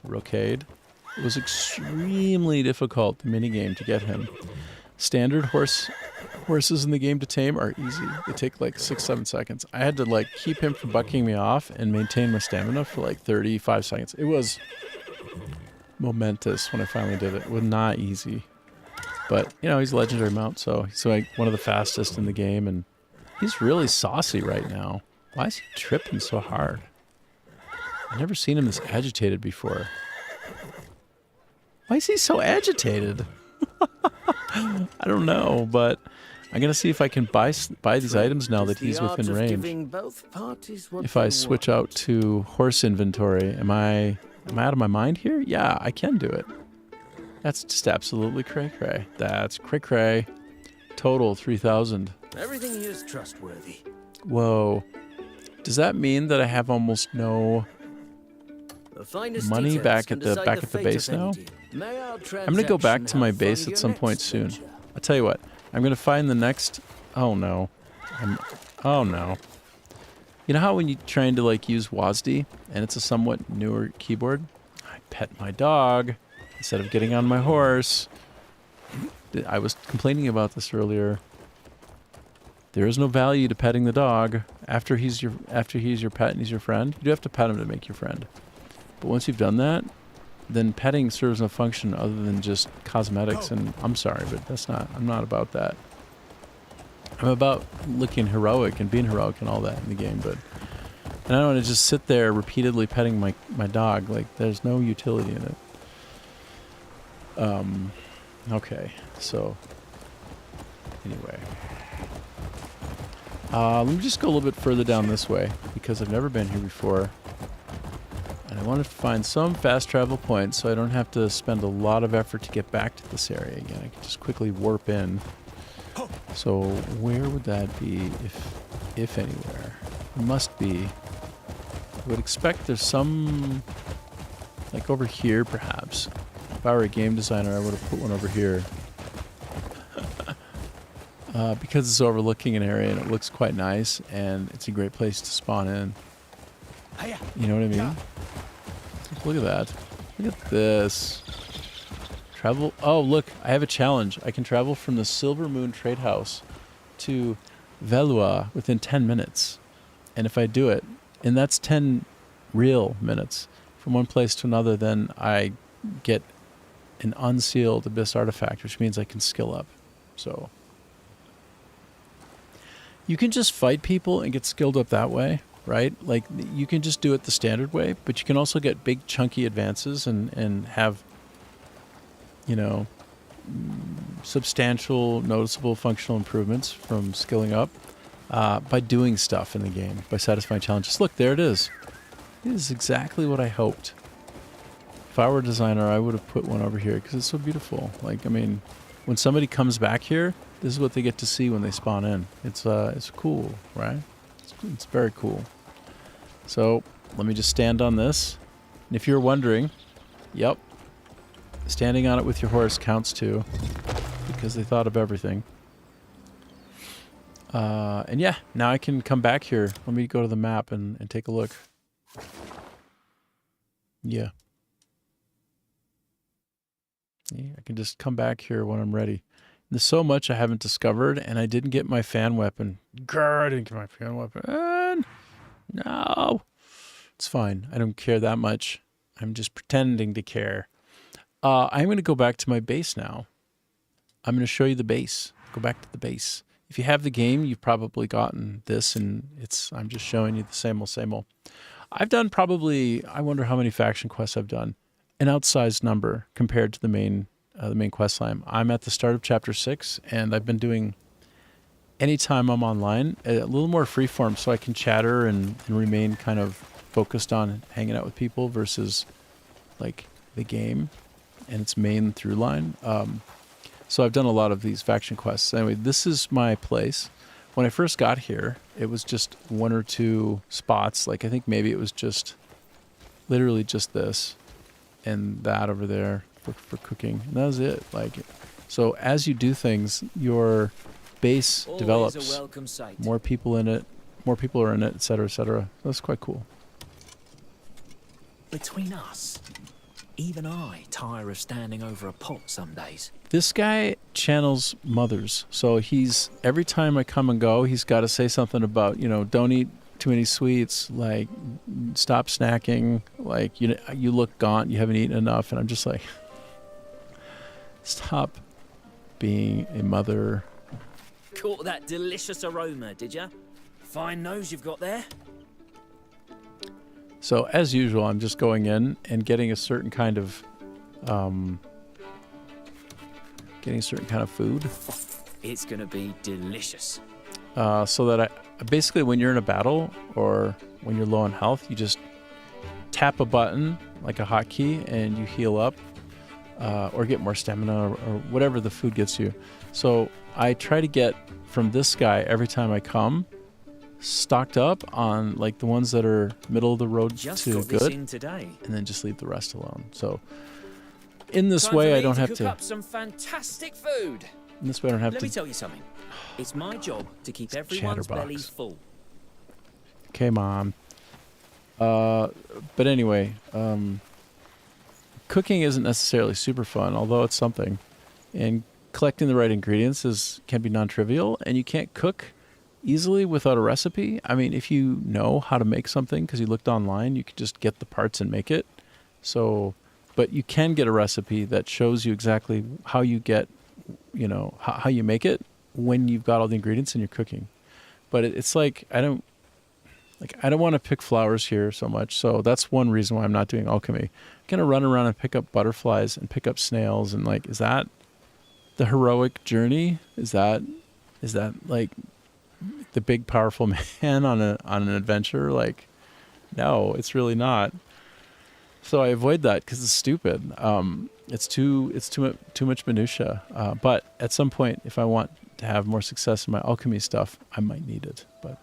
A: Rocade. It was extremely difficult, the minigame, to get him. Standard horses in the game to tame are easy. They take like 6-7 seconds. I had to like keep him from bucking me off and maintain my stamina for like 35 seconds. It was momentous when I finally did it. It was not easy. But, you know, he's a legendary mount, so he's like one of the fastest in the game, and he's really saucy right now. Why is he tripping so hard? I've never seen him this agitated before. Why is he so agitated? I don't know, but I'm going to see if I can buy these items now that he's within range. If I switch out to horse inventory, am I out of my mind here? Yeah, I can do it. That's just absolutely cray-cray. That's cray-cray. Total 3,000.
E: Everything here is trustworthy.
A: Whoa. Does that mean that I have almost no money back at the base now? I'm going to go back to my base at some point soon. I'll tell you what. I'm going to find the next... Oh, no. Oh, no. You know how when you're trying to, like, use WASD, and it's a somewhat newer keyboard? I pet my dog instead of getting on my horse. I was complaining about this earlier. There is no value to petting the dog after he's your pet and he's your friend. You do have to pet him to make your friend. But once you've done that, then petting serves no function other than just cosmetics. And I'm sorry, but I'm not about that. I'm about looking heroic and being heroic and all that in the game, but and I don't want to just sit there repeatedly petting my dog. Like, there's no utility in it. Okay, so anyway. Let me just go a little bit further down this way, because I've never been here before. And I want to find some fast travel points so I don't have to spend a lot of effort to get back to this area again. I can just quickly warp in. So where would that be, if anywhere? It must be. I would expect there's some, like over here perhaps. If I were a game designer, I would have put one over here. Because it's overlooking an area and it looks quite nice, and it's a great place to spawn in. You know what I mean? Look at that. Look at this. Travel. Oh, look, I have a challenge. I can travel from the Silver Moon Trade House to Velua within 10 minutes. And if I do it, and that's 10 real minutes from one place to another, then I get an unsealed Abyss artifact, which means I can skill up. So you can just fight people and get skilled up that way, right? Like, you can just do it the standard way, but you can also get big chunky advances and have, you know, substantial, noticeable functional improvements from skilling up by doing stuff in the game, by satisfying challenges. Look, there it is. It is exactly what I hoped. If I were a designer, I would have put one over here because it's so beautiful. Like, I mean, when somebody comes back here, this is what they get to see when they spawn in. It's cool, right? It's very cool. So let me just stand on this. And if you're wondering, yep, standing on it with your horse counts too, because they thought of everything. And yeah, now I can come back here. Let me go to the map and take a look. Yeah. Yeah, I can just come back here when I'm ready. There's so much I haven't discovered, and I didn't get my fan weapon. Grr, I didn't get my fan weapon. No. It's fine. I don't care that much. I'm just pretending to care. I'm going to go back to my base now. I'm going to show you the base. Go back to the base. If you have the game, you've probably gotten this, and I'm just showing you the same old. I've done probably, I wonder how many faction quests I've done. An outsized number compared to the main quest line. I'm at the start of chapter 6, and I've been doing, anytime I'm online, a little more freeform so I can chatter and remain kind of focused on hanging out with people versus like the game and its main through line. So I've done a lot of these faction quests. Anyway, this is my place. When I first got here, it was just one or two spots. Like, I think maybe it was just literally just this and that over there for cooking. And that was it. Like, So as you do things, your base
E: Always
A: develops.
E: a welcome sight.
A: More people in it, more people are in it, etc., etc. That's quite cool.
E: Between us, even I tire of standing over a pot some days.
A: This guy channels mothers. So he's, every time I come and go, he's got to say something about, don't eat too many sweets, like stop snacking, like you look gaunt, you haven't eaten enough. And I'm just like, stop being a mother.
E: Caught that delicious aroma, did ya? Fine nose you've got there.
A: So as usual, I'm just going in and getting a certain kind of food.
E: It's gonna be delicious.
A: So that I basically, when you're in a battle or when you're low on health, you just tap a button like a hotkey and you heal up, or get more stamina or whatever the food gets you. So I try to get from this guy every time I come, stocked up on like the ones that are middle of the road
E: Just
A: to
E: got this
A: good,
E: in today.
A: and then just leave the rest alone. So in this
E: Time
A: way,
E: for
A: I
E: me
A: don't
E: to
A: have
E: cook
A: to.
E: up some fantastic food.
A: In this way, I don't have
E: Let
A: to.
E: me tell you something. It's my job to keep
A: It's
E: everyone's
A: chatterbox.
E: bellies full.
A: Okay, Mom. But anyway, cooking isn't necessarily super fun, although it's something. And collecting the right ingredients can be non-trivial, and you can't cook easily without a recipe. I mean, if you know how to make something because you looked online, you could just get the parts and make it. So, but you can get a recipe that shows you exactly how you get, how you make it when you've got all the ingredients and you're cooking. But it's like, I don't want to pick flowers here so much. So that's one reason why I'm not doing alchemy. I'm going to run around and pick up butterflies and pick up snails. And like, is that the heroic journey? Is that like the big powerful man on an adventure? Like, no, it's really not. So I avoid that because it's stupid. It's too much minutia. But at some point, if I want to have more success in my alchemy stuff, I might need it. But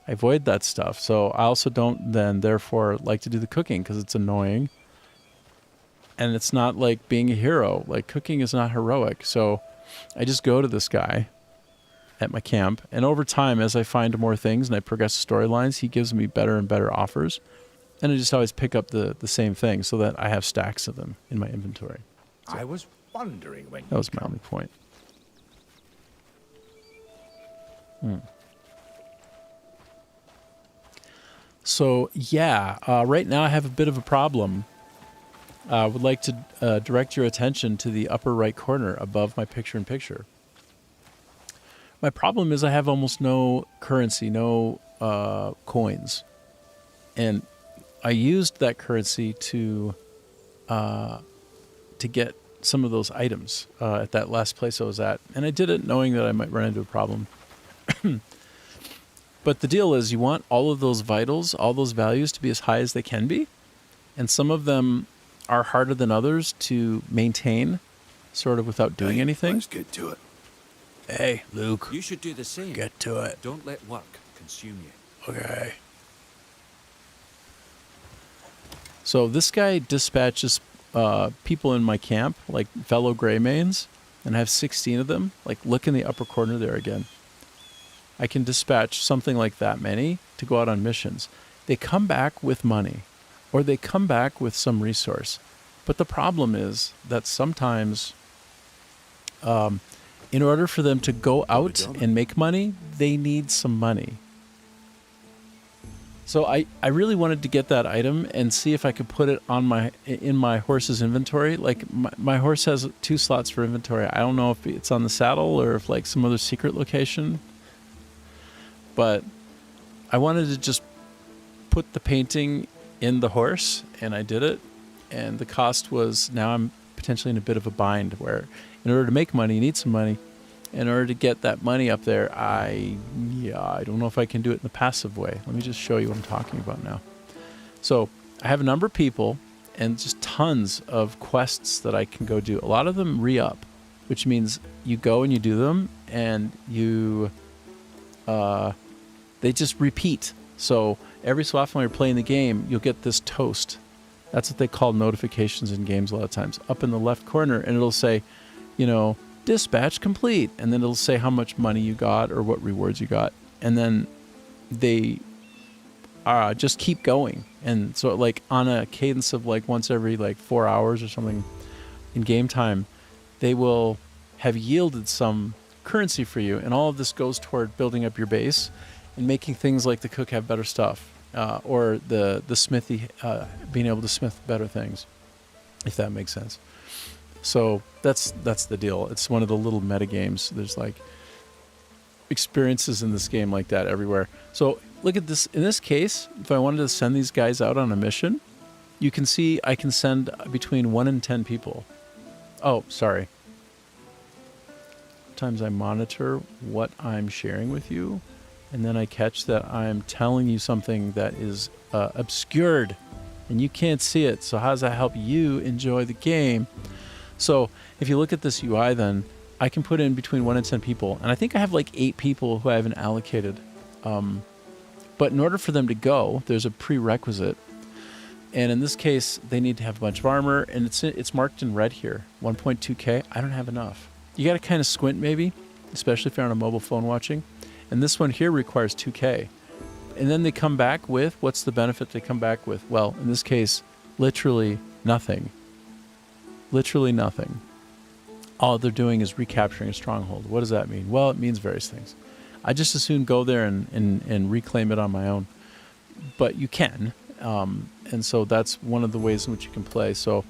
A: I avoid that stuff. So I also don't then therefore like to do the cooking because it's annoying. And it's not like being a hero. Like, cooking is not heroic. So I just go to this guy at my camp, and over time, as I find more things and I progress storylines, he gives me better and better offers. And I just always pick up the same thing so that I have stacks of them in my inventory. So
F: I was wondering when
A: that was my only point. So, yeah, right now I have a bit of a problem. I would like to direct your attention to the upper right corner above my picture-in-picture. My problem is I have almost no currency, no coins. And I used that currency to get some of those items at that last place I was at. And I did it knowing that I might run into a problem. But the deal is, you want all of those vitals, all those values to be as high as they can be. And some of them are harder than others to maintain sort of without doing anything.
F: Let's get to it.
A: Hey, Luke,
E: You should do the same.
A: get to it.
E: Don't let work consume you.
A: Okay. So this guy dispatches people in my camp, like fellow Greymanes, and I have 16 of them. Like, look in the upper corner there again. I can dispatch something like that many to go out on missions. They come back with money, or they come back with some resource. But the problem is that sometimes, in order for them to go out and make money, they need some money. So I really wanted to get that item and see if I could put it on in my horse's inventory. Like, my horse has 2 slots for inventory. I don't know if it's on the saddle or if like some other secret location. But I wanted to just put the painting in the horse, and I did it. And the cost was, now I'm potentially in a bit of a bind where in order to make money, you need some money. In order to get that money up there, I don't know if I can do it in the passive way. Let me just show you what I'm talking about now. So I have a number of people and just tons of quests that I can go do. A lot of them re-up, which means you go and you do them, and they just repeat. So every so often when you're playing the game, you'll get this toast. That's what they call notifications in games a lot of times. Up in the left corner, and it'll say, dispatch complete, and then it'll say how much money you got or what rewards you got, and then they just keep going. And so like on a cadence of like once every like 4 hours or something in game time, they will have yielded some currency for you, and all of this goes toward building up your base and making things like the cook have better stuff, or the smithy being able to smith better things, if that makes sense. So that's the deal. It's one of the little meta games. There's like experiences in this game like that everywhere. So look at this. In this case, if I wanted to send these guys out on a mission, you can see I can send between 1 and 10 people. Oh, sorry. Sometimes I monitor what I'm sharing with you, and then I catch that I'm telling you something that is obscured, and you can't see it. So how does that help you enjoy the game? So if you look at this UI, then I can put in between 1 and 10 people, and I think I have like 8 people who I haven't allocated. But in order for them to go, there's a prerequisite. And in this case, they need to have a bunch of armor, and it's marked in red here, 1.2K. I don't have enough. You got to kind of squint maybe, especially if you're on a mobile phone watching. And this one here requires 2K. And then they come back with, what's the benefit they come back with? Well, in this case, literally nothing. Literally nothing. All they're doing is recapturing a stronghold. What does that mean? Well, it means various things. I just as soon go there and reclaim it on my own. But you can. And so that's one of the ways in which you can play. So,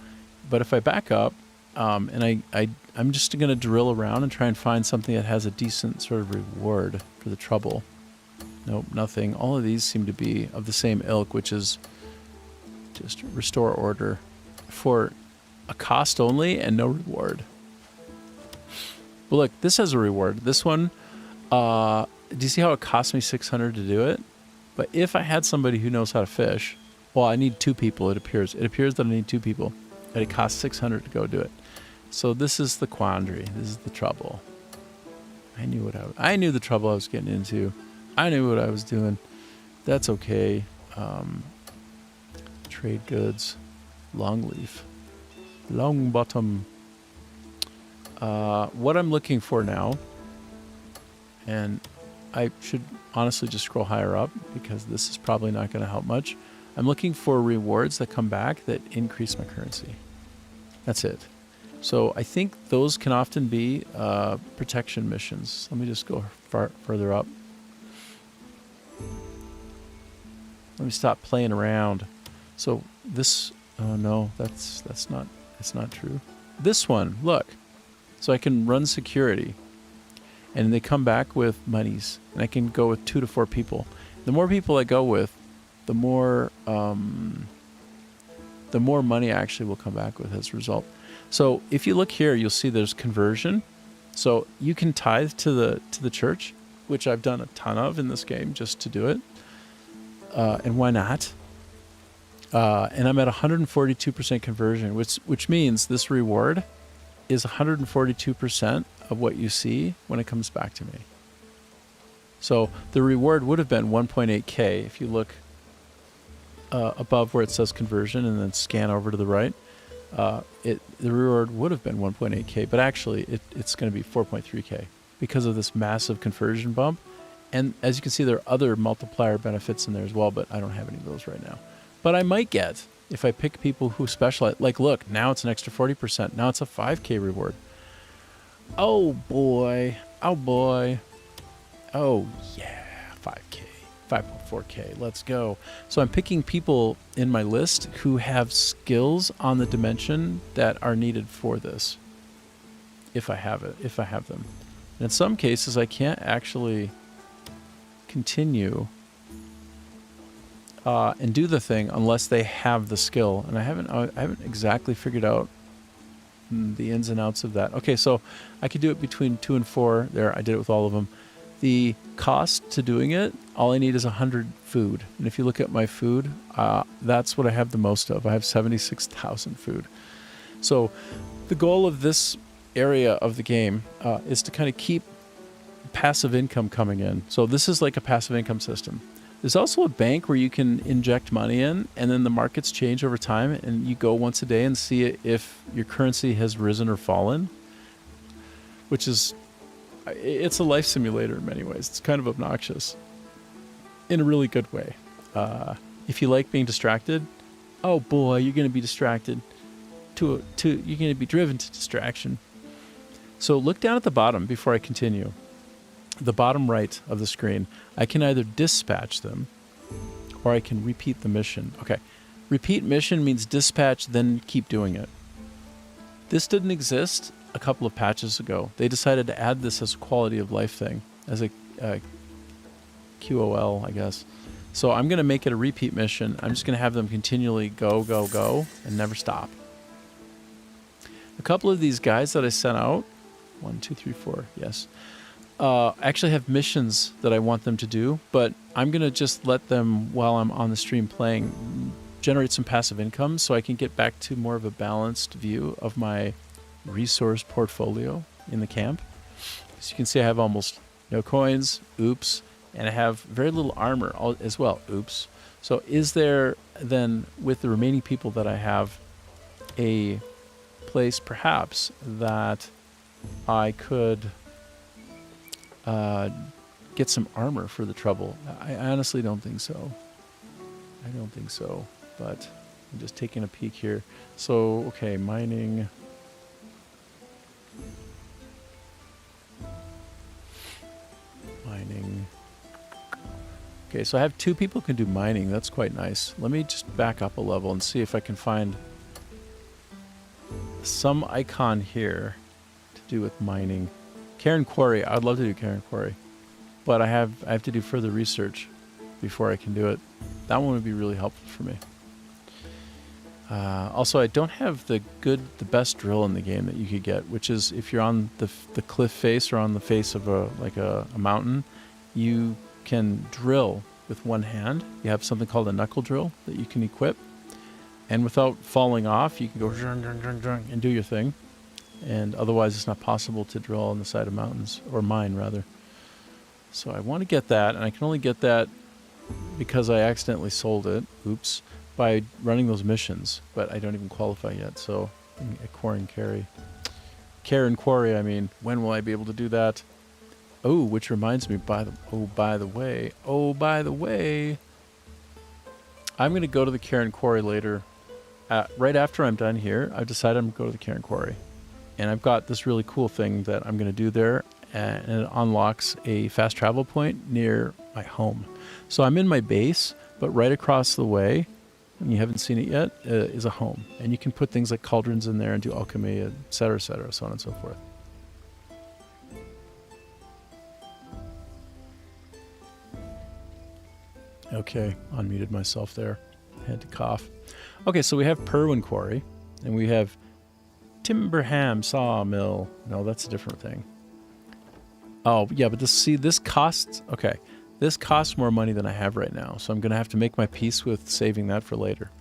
A: but if I back up, and I'm just going to drill around and try and find something that has a decent sort of reward for the trouble. Nope, nothing. All of these seem to be of the same ilk, which is just restore order for a cost only and no reward. But look, this has a reward. This one, do you see how it cost me 600 to do it? But if I had somebody who knows how to fish, well, I need 2 people, it appears. It appears that I need 2 people, and it costs 600 to go do it. So this is the quandary. This is the trouble. I knew the trouble I was getting into. I knew what I was doing. That's okay. Trade goods, long leaf, long bottom. What I'm looking for now, and I should honestly just scroll higher up because this is probably not going to help much. I'm looking for rewards that come back that increase my currency. That's it. So I think those can often be protection missions. Let me just go further up. Let me stop playing around. So this, oh no, that's not true. This one, look. So I can run security, and they come back with monies, and I can go with 2 to 4 people. The more people I go with, the more money I actually will come back with as a result. So if you look here, you'll see there's conversion. So you can tithe to the church, which I've done a ton of in this game just to do it. And why not? And I'm at 142% conversion, which means this reward is 142% of what you see when it comes back to me. So the reward would have been 1.8K if you look above where it says conversion and then scan over to the right. The reward would have been 1.8K, but actually it's going to be 4.3K because of this massive conversion bump. And as you can see, there are other multiplier benefits in there as well, but I don't have any of those right now. But I might get, if I pick people who specialize, like look, now it's an extra 40%. Now it's a 5K reward. Oh boy. Oh boy. Oh yeah, 5K. 5.4K. Let's go. So I'm picking people in my list who have skills on the dimension that are needed for this. If I have them. And in some cases, I can't actually continue and do the thing unless they have the skill. And I haven't exactly figured out the ins and outs of that. Okay, so I could do it between 2 and 4. There, I did it with all of them. The cost to doing it, all I need is 100 food. And if you look at my food, that's what I have the most of. I have 76,000 food. So the goal of this area of the game is to kind of keep passive income coming in. So this is like a passive income system. There's also a bank where you can inject money in, and then the markets change over time, and you go once a day and see if your currency has risen or fallen. which is, it's a life simulator in many ways. It's kind of obnoxious in a really good way. If you like being distracted, oh boy, you're going to be distracted. You're going to be driven to distraction. So look down at the bottom before I continue. The bottom right of the screen, I can either dispatch them or I can repeat the mission. Okay, repeat mission means dispatch, then keep doing it. This didn't exist a couple of patches ago. They decided to add this as a quality of life thing, as a QOL, I guess. So I'm going to make it a repeat mission. I'm just going to have them continually go, go, go, and never stop. A couple of these guys that I sent out, 1, 2, 3, 4, yes, actually have missions that I want them to do, but I'm going to just let them, while I'm on the stream playing, generate some passive income so I can get back to more of a balanced view of my resource portfolio in the camp. As you can see, I have almost no coins, oops, and I have very little armor as well, oops. So is there then, with the remaining people that I have, a place perhaps that I could get some armor for the trouble? I honestly don't think so. I don't think so, but I'm just taking a peek here. So, okay, mining. Okay, so I have 2 people who can do mining. That's quite nice. Let me just back up a level and see if I can find some icon here to do with mining. Cairn Quarry. I'd love to do Cairn Quarry, but I have to do further research before I can do it. That one would be really helpful for me. Also, I don't have the best drill in the game that you could get, which is if you're on the cliff face or on the face of a mountain, you can drill with one hand. You have something called a knuckle drill that you can equip, and without falling off, you can go and do your thing. And otherwise, it's not possible to drill on the side of mountains, or mine rather. So I want to get that, and I can only get that because I accidentally sold it. Oops. By running those missions, but I don't even qualify yet. So a Quarry and Quarry, I mean, when will I be able to do that? Oh, which reminds me, by the way, I'm going to go to the Cairn Quarry later. Right after I'm done here, I've decided I'm going to go to the Cairn Quarry. And I've got this really cool thing that I'm going to do there, and it unlocks a fast travel point near my home. So I'm in my base, but right across the way, and you haven't seen it yet, is a home. And you can put things like cauldrons in there and do alchemy, et cetera, so on and so forth. Okay, unmuted myself there. Had to cough. Okay, so we have Purwin Quarry, and we have Timberham Sawmill. No, that's a different thing. Oh, yeah, but this costs... Okay. This costs more money than I have right now, so I'm going to have to make my peace with saving that for later.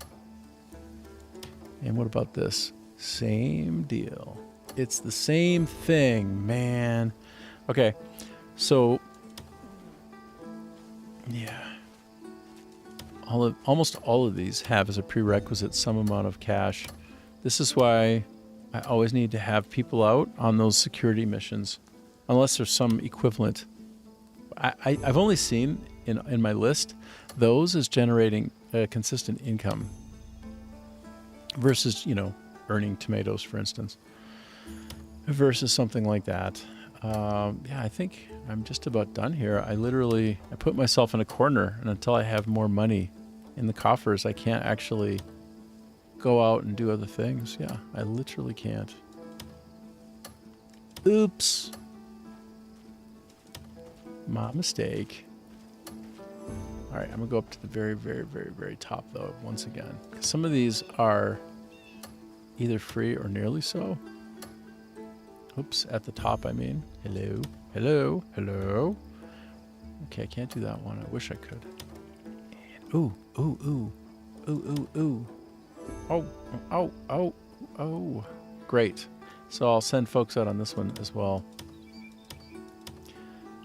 A: And what about this? Same deal. It's the same thing, man. Okay, so... Yeah. Almost all of these have as a prerequisite some amount of cash. This is why I always need to have people out on those security missions, unless there's some equivalent. I've only seen in my list those as generating a consistent income versus, earning tomatoes, for instance, versus something like that. Yeah, I think I'm just about done here. I put myself in a corner, and until I have more money in the coffers, I can't actually go out and do other things. Yeah, I literally can't. Oops. My mistake. All right, I'm going to go up to the very, very, very, very top, though, once again. Some of these are either free or nearly so. Oops, at the top, I mean. Hello, hello, hello. Okay, I can't do that one. I wish I could. And, ooh, ooh, ooh. Ooh, ooh, ooh. Oh, oh, oh, oh. Great. So I'll send folks out on this one as well.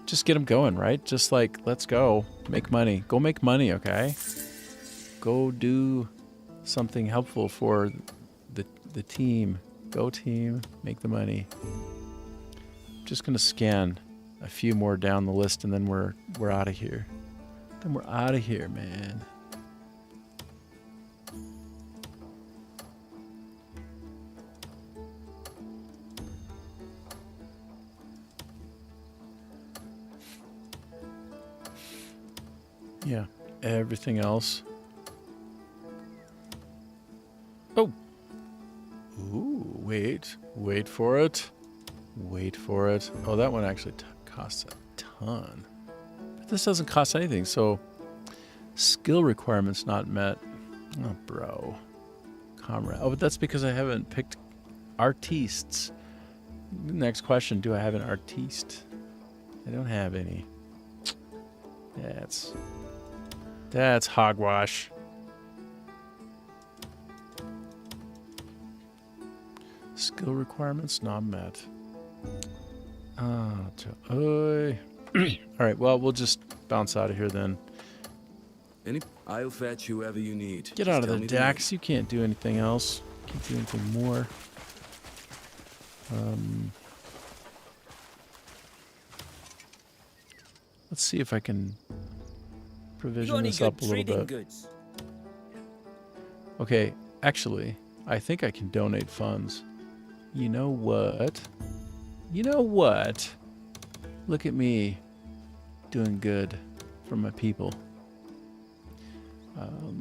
A: Just get them going, right? Just like, let's go. Make money. Go make money, okay? Go do something helpful for the team. Go team. Make the money. just gonna scan a few more down the list, and then we're out of here. Then we're out of here, man. Yeah, everything else. Oh. Ooh, wait for it. Wait for it. Oh, that one actually costs a ton. But this doesn't cost anything, so skill requirements not met. Oh, bro. Comrade. Oh, but that's because I haven't picked artistes. Next question, do I have an artiste? I don't have any. That's hogwash. Skill requirements not met. All right, well, we'll just bounce out of here then.
F: I'll fetch whoever you need.
A: Get out of there, Dax. You can't do anything else. Can't do anything more. Let's see if I can provision this up a little bit. Okay, actually, I think I can donate funds. You know what? You know what? Look at me doing good for my people.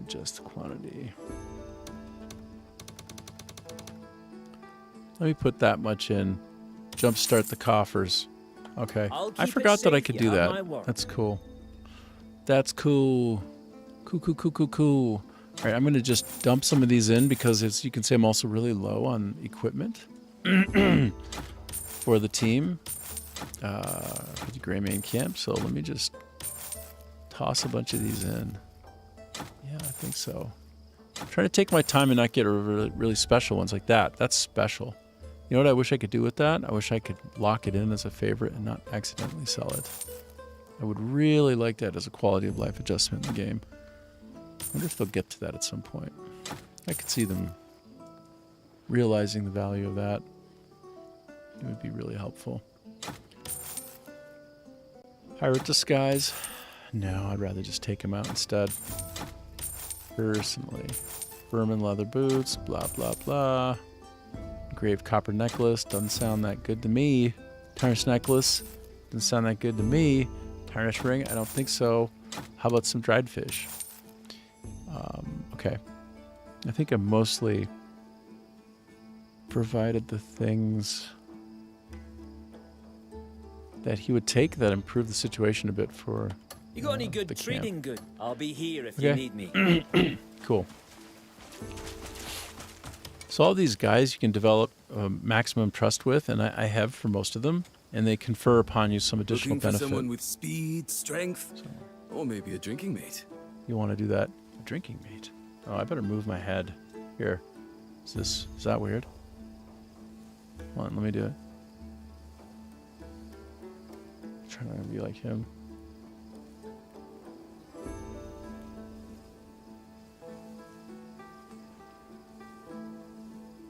A: Just quantity. Let me put that much in. Jumpstart the coffers. Okay. I forgot that I could do that. That's cool. That's cool. Cool. All right, I'm going to just dump some of these in because, as you can see, I'm also really low on equipment for the team, for the Gray Main Camp. So let me just toss a bunch of these in. Yeah, I think so. I'm trying to take my time and not get really, really special ones like that. That's special. You know what I wish I could do with that? I wish I could lock it in as a favorite and not accidentally sell it. I would really like that as a quality of life adjustment in the game. I wonder if they'll get to that at some point. I could see them realizing the value of that. It would be really helpful. Pirate disguise? No, I'd rather just take him out instead. Personally. Vermin leather boots, blah, blah, blah. Engraved copper necklace, doesn't sound that good to me. Tarnished necklace, doesn't sound that good to me. Tarnished ring, I don't think so. How about some dried fish? Okay. I think I mostly provided the things that he would take that improve the situation a bit for
G: You got any good trading good? I'll be here if you need me.
A: Cool. So all these guys you can develop maximum trust with, and I have for most of them, and they confer upon you some additional
F: Looking for
A: benefit.
F: someone with speed, strength, or maybe a drinking mate.
A: You want to do that? A drinking mate. Oh, I better move my head. Here. Is that weird? Hold on, let me do it. I'm trying to be like him.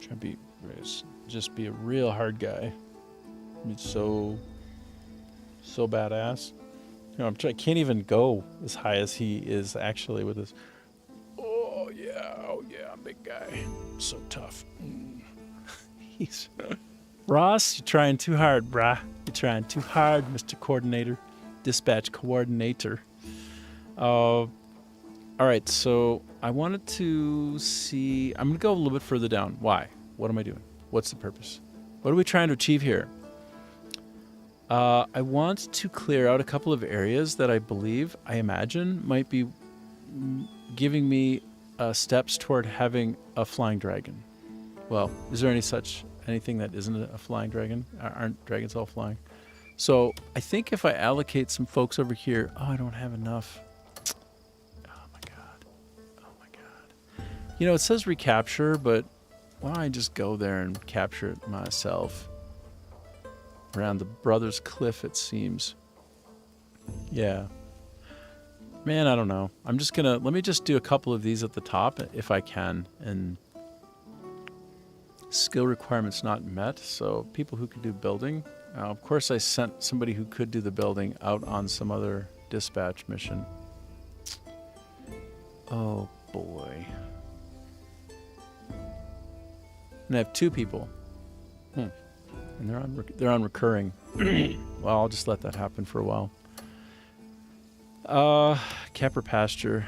A: Trying to just be a real hard guy. He's so badass. You know, I can't even go as high as he is actually with his. Oh yeah, I'm a big guy. So tough. He's Ross. You're trying too hard, brah. You're trying too hard, Mr. Coordinator, Dispatch Coordinator. All right, so I wanted to see. I'm gonna go a little bit further down. Why? What am I doing? What's the purpose? What are we trying to achieve here? I want to clear out a couple of areas that I imagine might be giving me steps toward having a flying dragon. Well, is there anything that isn't a flying dragon? Aren't dragons all flying? So I think if I allocate some folks over here, I don't have enough. Oh my god. You know, it says recapture, but why don't I just go there and capture it myself? Around the Brothers Cliff, it seems. Yeah. Man, I don't know. Let me just do a couple of these at the top if I can, and Skill requirements not met, so people who can do building. Of course, I sent somebody who could do the building out on some other dispatch mission. Oh boy. And I have 2 people. And they're on recurring. Well, I'll just let that happen for a while. Capper pasture.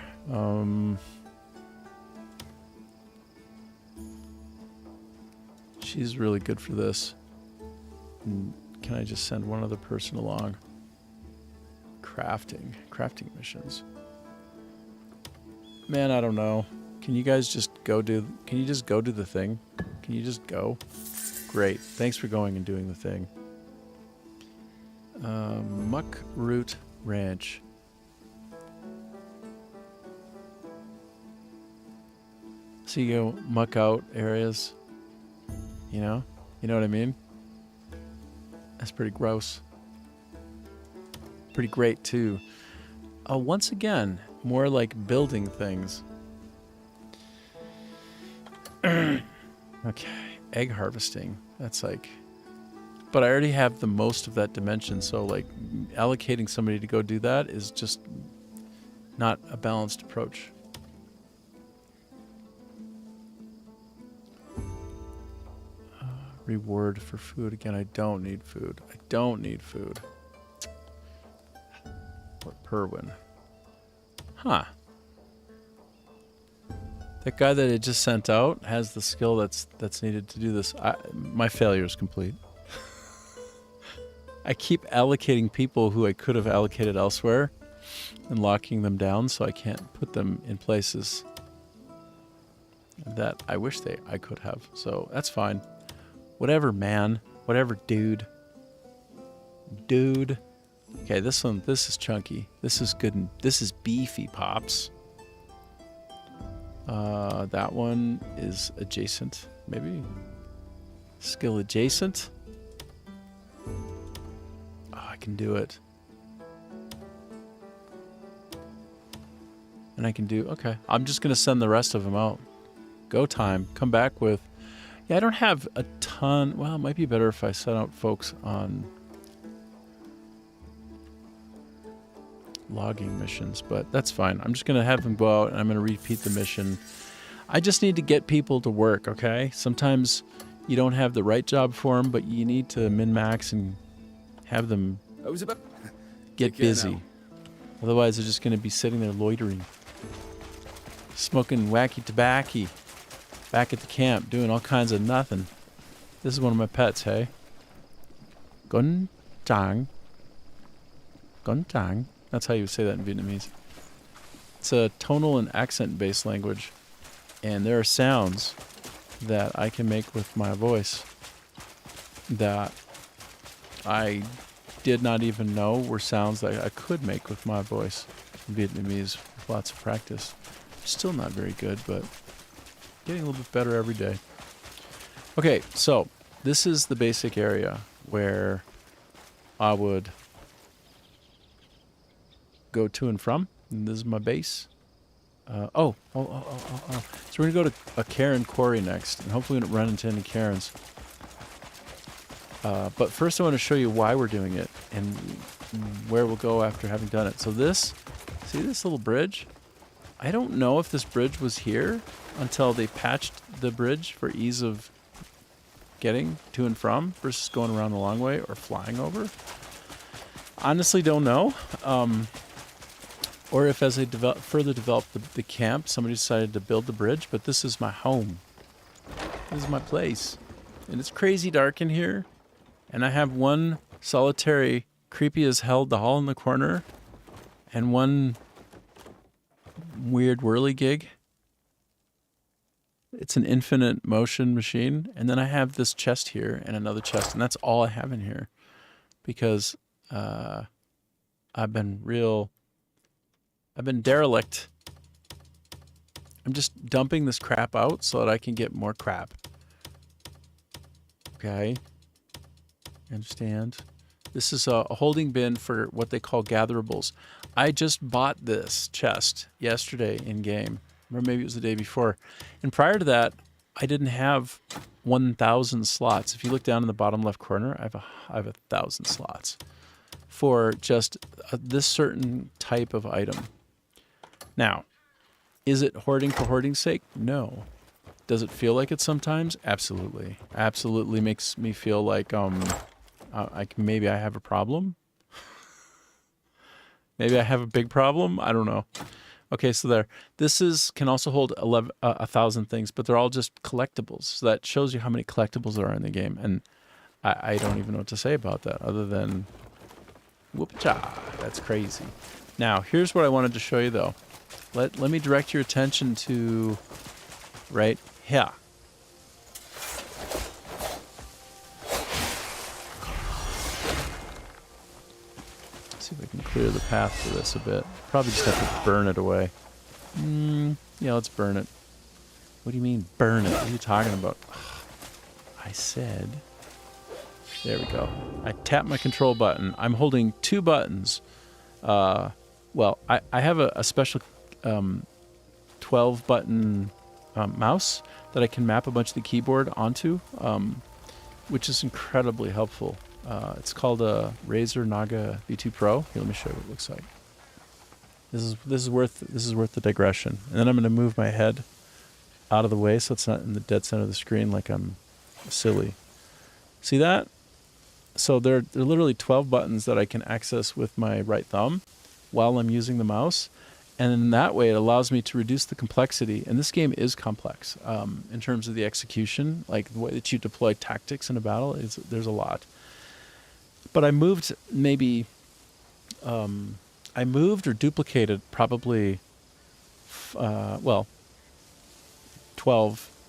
A: She's really good for this. And can I just send one other person along? Crafting missions. Man, I don't know. Can you guys just go do? Can you just go do the thing? Can you just go? Great. Thanks for going and doing the thing. Muck Root Ranch. So you go muck out areas. You know what I mean? That's pretty gross. Pretty great too. Once again, more like building things. Okay, egg harvesting. That's like, but I already have the most of that dimension, so like allocating somebody to go do that is just not a balanced approach. Reward for food. Again, I don't need food. I don't need food. Or Perwin. Huh. That guy that I just sent out has the skill that's needed to do this. My failure is complete. I keep allocating people who I could have allocated elsewhere and locking them down, so I can't put them in places that I wish I could have. So that's fine. Whatever, man. Whatever, dude. Dude. Okay, this is chunky. This is good. This is beefy, pops. That one is adjacent, maybe. Skill adjacent. Oh, I can do it. And I can do, okay. I'm just going to send the rest of them out. Go time. Come back with, yeah, I don't have a ton. Well, it might be better if I sent out folks on logging missions, but that's fine. I'm just going to have them go out and I'm going to repeat the mission. I just need to get people to work, okay? Sometimes you don't have the right job for them, but you need to min-max and have them get busy. Otherwise, they're just going to be sitting there loitering, smoking wacky tobacco back at the camp, doing all kinds of nothing. This is one of my pets, hey? Gun Tang. Gun Tang. That's how you say that in Vietnamese. It's a tonal and accent-based language, and there are sounds that I can make with my voice that I did not even know were sounds that I could make with my voice in Vietnamese with lots of practice. Still not very good, but getting a little bit better every day. Okay, so this is the basic area where I would go to and from. And this is my base. So we're going to go to a Karen quarry next, and hopefully we don't run into any Karens. But first I want to show you why we're doing it and where we'll go after having done it. So see this little bridge? I don't know if this bridge was here until they patched the bridge for ease of getting to and from versus going around the long way or flying over. Honestly don't know. Or if as they further developed the camp, somebody decided to build the bridge, but this is my home. This is my place. And it's crazy dark in here. And I have one solitary, creepy as hell doll in the corner. And one weird whirligig. It's an infinite motion machine. And then I have this chest here and another chest. And that's all I have in here. Because I've been derelict. I'm just dumping this crap out so that I can get more crap. Okay. Understand? This is a holding bin for what they call gatherables. I just bought this chest yesterday in game. Or maybe it was the day before. And prior to that, I didn't have 1,000 slots. If you look down in the bottom left corner, I have 1,000 slots for just this certain type of item. Now, is it hoarding for hoarding's sake? No. Does it feel like it sometimes? Absolutely. Absolutely makes me feel like maybe I have a problem. Maybe I have a big problem. I don't know. Okay, so there. This can also hold 1,000 things, but they're all just collectibles. So that shows you how many collectibles there are in the game. And I don't even know what to say about that other than whoop-cha. That's crazy. Now, here's what I wanted to show you, though. Let me direct your attention to right here. See if I can clear the path for this a bit. Probably just have to burn it away. Yeah, let's burn it. What do you mean, burn it? What are you talking about? I said... There we go. I tap my control button. I'm holding two buttons. Well, I have a special 12-button mouse that I can map a bunch of the keyboard onto, which is incredibly helpful. It's called a Razer Naga V2 Pro. Here, let me show you what it looks like. This is worth the digression. And then I'm going to move my head out of the way so it's not in the dead center of the screen like I'm silly. See that? So there are literally 12 buttons that I can access with my right thumb while I'm using the mouse. And in that way, it allows me to reduce the complexity. And this game is complex in terms of the execution, like the way that you deploy tactics in a battle. There's a lot. But I moved I moved or duplicated probably, 12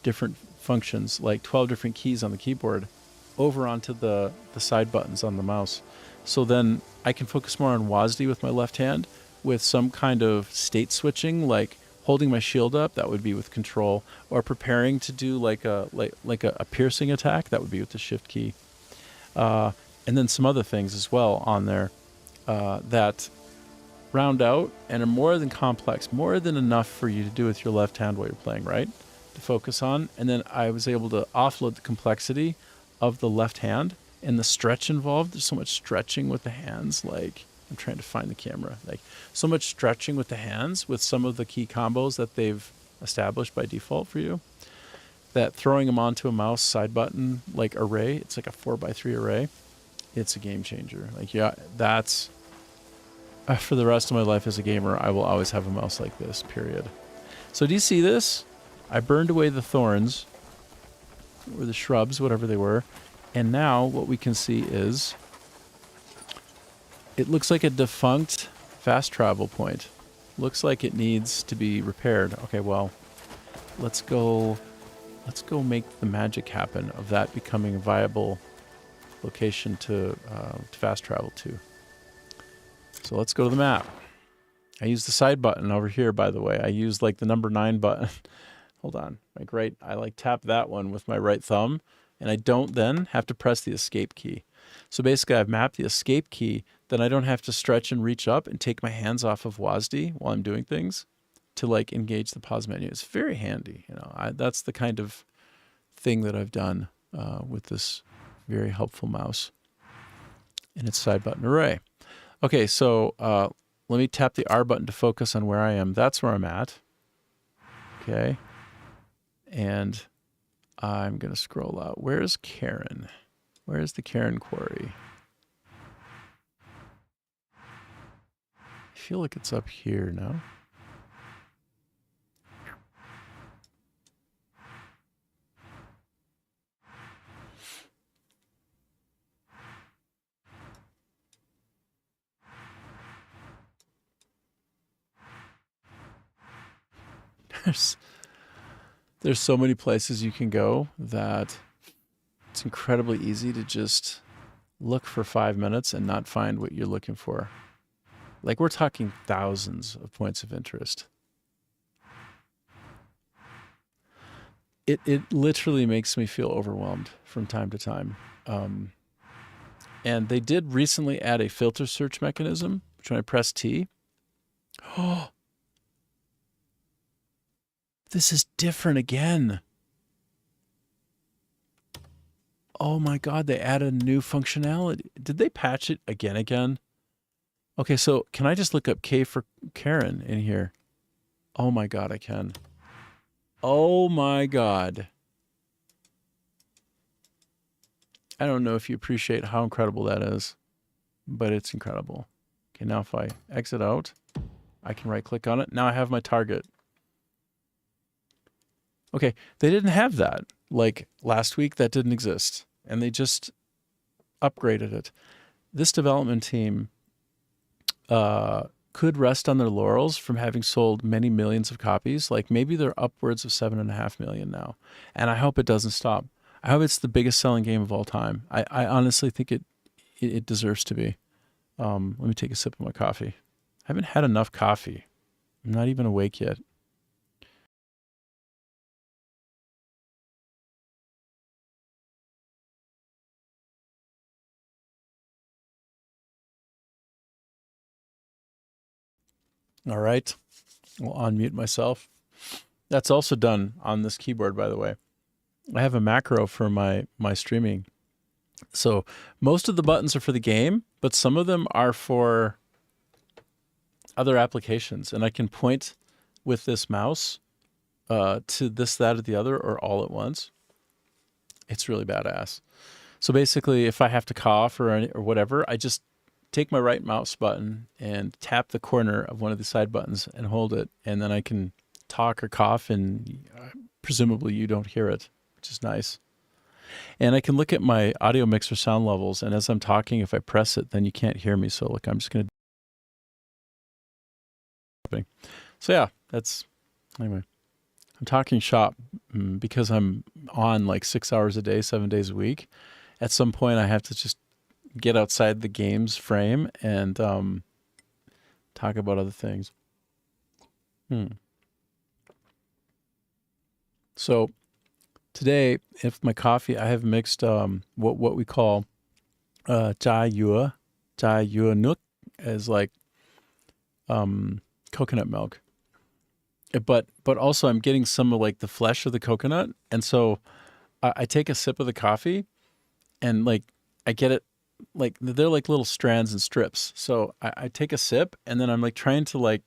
A: different functions, like 12 different keys on the keyboard over onto the side buttons on the mouse. So then I can focus more on WASD with my left hand with some kind of state switching, like holding my shield up, that would be with control, or preparing to do like a piercing attack, that would be with the shift key. And then some other things as well on there that round out and are more than complex, more than enough for you to do with your left hand while you're playing, right? To focus on. And then I was able to offload the complexity of the left hand and the stretch involved. There's so much stretching with the hands, like I'm trying to find the camera, like so much stretching with the hands with some of the key combos that they've established by default for you, that throwing them onto a mouse side button like array, it's like a 4x3 array, it's a game changer. Like, yeah, that's for the rest of my life as a gamer, I will always have a mouse like this, period. So do you see this? I burned away the thorns, or the shrubs, whatever they were, and now what we can see is it looks like a defunct fast travel point. Looks like it needs to be repaired. Okay, well, let's go make the magic happen of that becoming a viable location to fast travel to. So let's go to the map. I use the side button over here, by the way. I use like the number 9 button. Hold on. I like tap that one with my right thumb, and I don't then have to press the escape key. So basically I've mapped the escape key, then I don't have to stretch and reach up and take my hands off of WASD while I'm doing things to like engage the pause menu. It's very handy. You know, that's the kind of thing that I've done with this very helpful mouse and its side button array. Okay, so let me tap the R button to focus on where I am. That's where I'm at. Okay. And I'm going to scroll out. Where's Karen? Where's the Karen quarry? I feel like it's up here now. There's so many places you can go that it's incredibly easy to just look for 5 minutes and not find what you're looking for. Like, we're talking thousands of points of interest. It literally makes me feel overwhelmed from time to time. And they did recently add a filter search mechanism, which when I press T, oh, this is different again. Oh my God, they added new functionality. Did they patch it again? Okay, so can I just look up K for Karen in here? Oh my God, I can. Oh my God. I don't know if you appreciate how incredible that is, but it's incredible. Okay, now if I exit out, I can right click on it. Now I have my target. Okay, they didn't have that. Like last week, that didn't exist. And they just upgraded it. This development team could rest on their laurels from having sold many millions of copies. Like maybe they're upwards of 7.5 million now. And I hope it doesn't stop. I hope it's the biggest selling game of all time. I honestly think it deserves to be. Let me take a sip of my coffee. I haven't had enough coffee. I'm not even awake yet. All right. I'll unmute myself. That's also done on this keyboard, by the way. I have a macro for my streaming. So most of the buttons are for the game, but some of them are for other applications. And I can point with this mouse to this, that, or the other, or all at once. It's really badass. So basically, if I have to cough or whatever, I just take my right mouse button and tap the corner of one of the side buttons and hold it. And then I can talk or cough, and presumably you don't hear it, which is nice. And I can look at my audio mixer sound levels. And as I'm talking, if I press it, then you can't hear me. So look, I'm just going to... So yeah, that's... Anyway, I'm talking shop because I'm on like 6 hours a day, 7 days a week. At some point, I have to just get outside the game's frame and talk about other things. So today, if my coffee, I have mixed what we call chai yua nook, as like coconut milk. But also I'm getting some of like the flesh of the coconut, and so I take a sip of the coffee, and like I get it, like they're like little strands and strips. So I take a sip, and then I'm like trying to like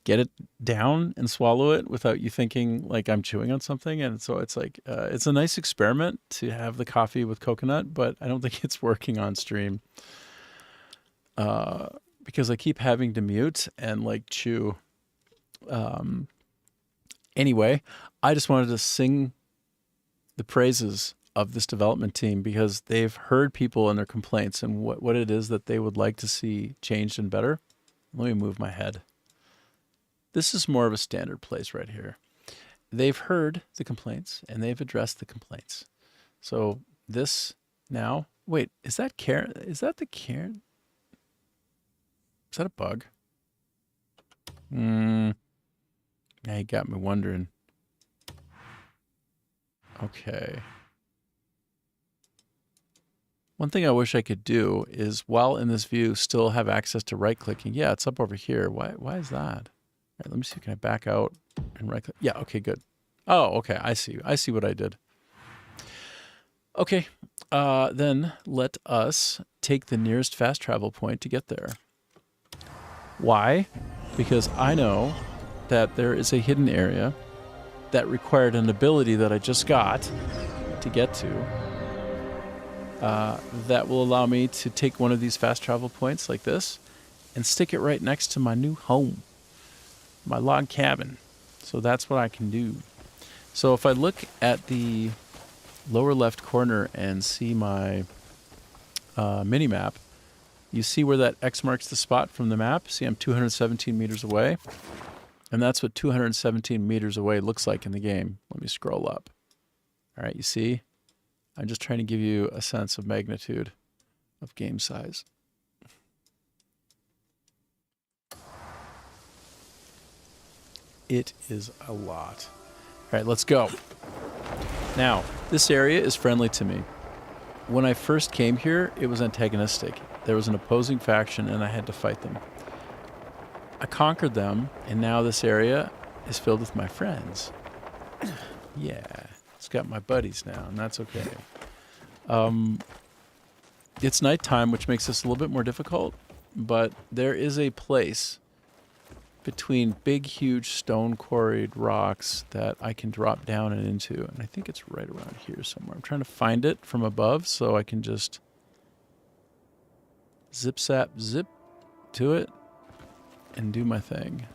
A: get it down and swallow it without you thinking like I'm chewing on something. And so it's like it's a nice experiment to have the coffee with coconut, but I don't think it's working on stream because I keep having to mute and like chew. Anyway, I just wanted to sing the praises of this development team because they've heard people and their complaints and what it is that they would like to see changed and better. Let me move my head. This is more of a standard place right here. They've heard the complaints and they've addressed the complaints. So this now, wait, is that Karen? Is that the Karen? Is that a bug? Now you got me wondering. Okay. One thing I wish I could do is, while in this view, still have access to right-clicking. Yeah, it's up over here. Why is that? All right, let me see. Can I back out and right-click? Yeah, okay, good. Oh, okay, I see. I see what I did. Okay, then let us take the nearest fast travel point to get there. Why? Because I know that there is a hidden area that required an ability that I just got to get to that will allow me to take one of these fast travel points like this and stick it right next to my new home, my log cabin. So that's what I can do. So if I look at the lower left corner and see my mini map, you see where that X marks the spot from the map? See, I'm 217 meters away. And that's what 217 meters away looks like in the game. Let me scroll up. All right, you see? I'm just trying to give you a sense of magnitude of game size. It is a lot. All right, let's go. Now, this area is friendly to me. When I first came here, it was antagonistic. There was an opposing faction, and I had to fight them. I conquered them, and now this area is filled with my friends. Yeah, it's got my buddies now, and that's okay. It's nighttime, which makes this a little bit more difficult, but there is a place between big, huge stone quarried rocks that I can drop down and into, and I think it's right around here somewhere. I'm trying to find it from above so I can just zip to it and do my thing.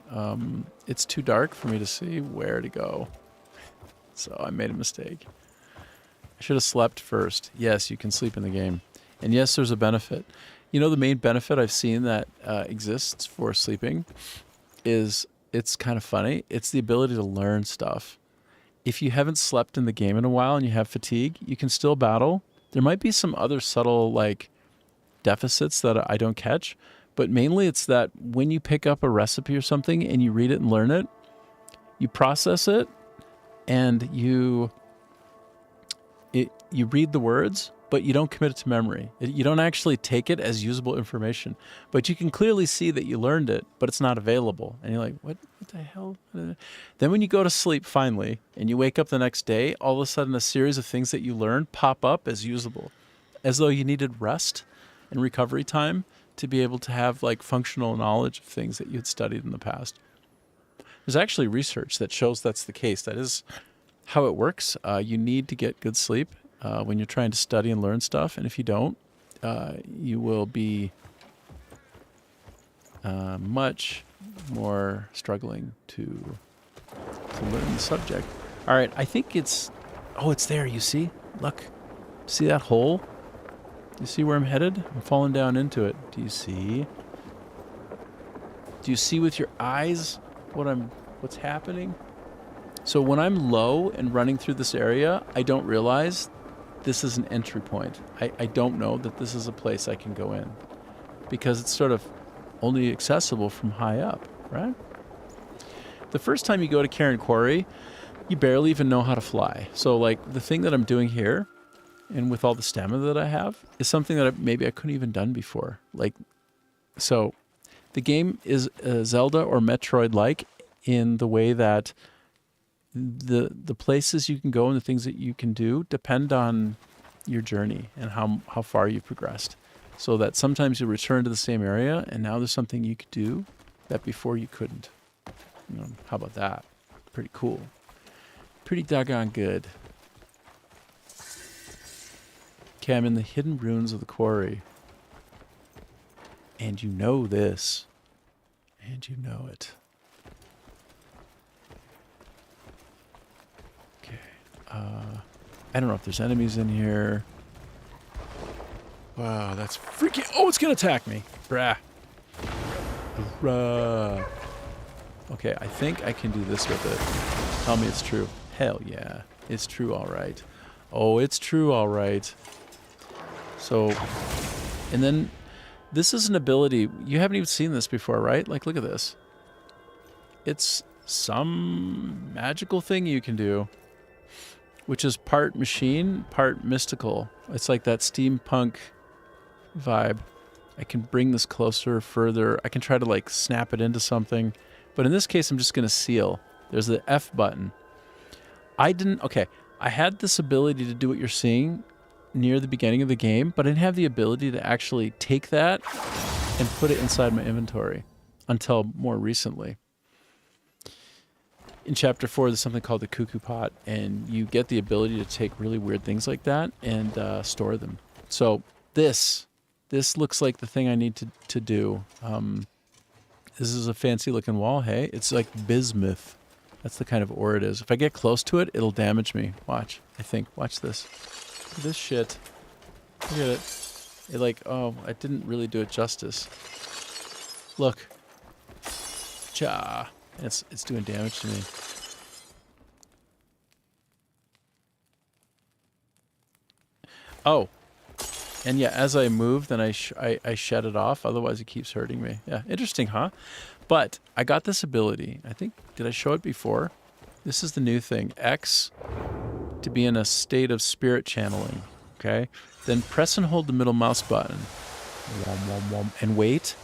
A: It's too dark for me to see where to go, so I made a mistake. I should have slept first. Yes, you can sleep in the game, and yes, there's a benefit. You know, the main benefit I've seen that exists for sleeping is, it's kind of funny. It's the ability to learn stuff. If you haven't slept in the game in a while and you have fatigue, you can still battle. There might be some other subtle like deficits that I don't catch, but mainly it's that when you pick up a recipe or something and you read it and learn it, you process it and you read the words, but you don't commit it to memory. You don't actually take it as usable information, but you can clearly see that you learned it, but it's not available. And you're like, what the hell? Then when you go to sleep finally and you wake up the next day, all of a sudden a series of things that you learned pop up as usable, as though you needed rest and recovery time to be able to have like functional knowledge of things that you had studied in the past. There's actually research that shows that's the case. That is how it works. You need to get good sleep when you're trying to study and learn stuff, and if you don't, you will be much more struggling to learn the subject. All right, I think it's there. You see? Look, see that hole? You see where I'm headed? I'm falling down into it. Do you see? Do you see with your eyes what's happening? So when I'm low and running through this area, I don't realize this is an entry point. I don't know that this is a place I can go in because it's sort of only accessible from high up, right? The first time you go to Karen Quarry, you barely even know how to fly. So like the thing that I'm doing here and with all the stamina that I have is something that maybe I couldn't even done before. So the game is Zelda or Metroid-like in the way that the places you can go and the things that you can do depend on your journey and how far you've progressed. So that sometimes you return to the same area and now there's something you could do that before you couldn't. You know, how about that? Pretty cool. Pretty doggone good. Okay, I'm in the hidden ruins of the quarry. And you know this. And you know it. Okay. I don't know if there's enemies in here. Wow, that's freaking... Oh, it's going to attack me. Brah. Bruh. Okay, I think I can do this with it. Tell me it's true. Hell yeah. It's true all right. Oh, it's true all right. So, and then this is an ability. You haven't even seen this before, right? Like, look at this. It's some magical thing you can do, which is part machine, part mystical. It's like that steampunk vibe. I can bring this closer, further. I can try to like snap it into something. But in this case, I'm just going to seal. There's the F button. Okay, I had this ability to do what you're seeing near the beginning of the game, but I didn't have the ability to actually take that and put it inside my inventory until more recently. In Chapter 4, there's something called the Cuckoo Pot, and you get the ability to take really weird things like that and store them. So this looks like the thing I need to do. This is a fancy-looking wall, hey? It's like bismuth. That's the kind of ore it is. If I get close to it, it'll damage me. Watch, I think. Watch this. Look at this shit. Look at it. I didn't really do it justice. Look. Cha. It's doing damage to me. Oh. And yeah, as I move, then I shut it off. Otherwise, it keeps hurting me. Yeah, interesting, huh? But I got this ability. I think, did I show it before? This is the new thing. X to be in a state of spirit channeling. Okay? Then press and hold the middle mouse button. And wait.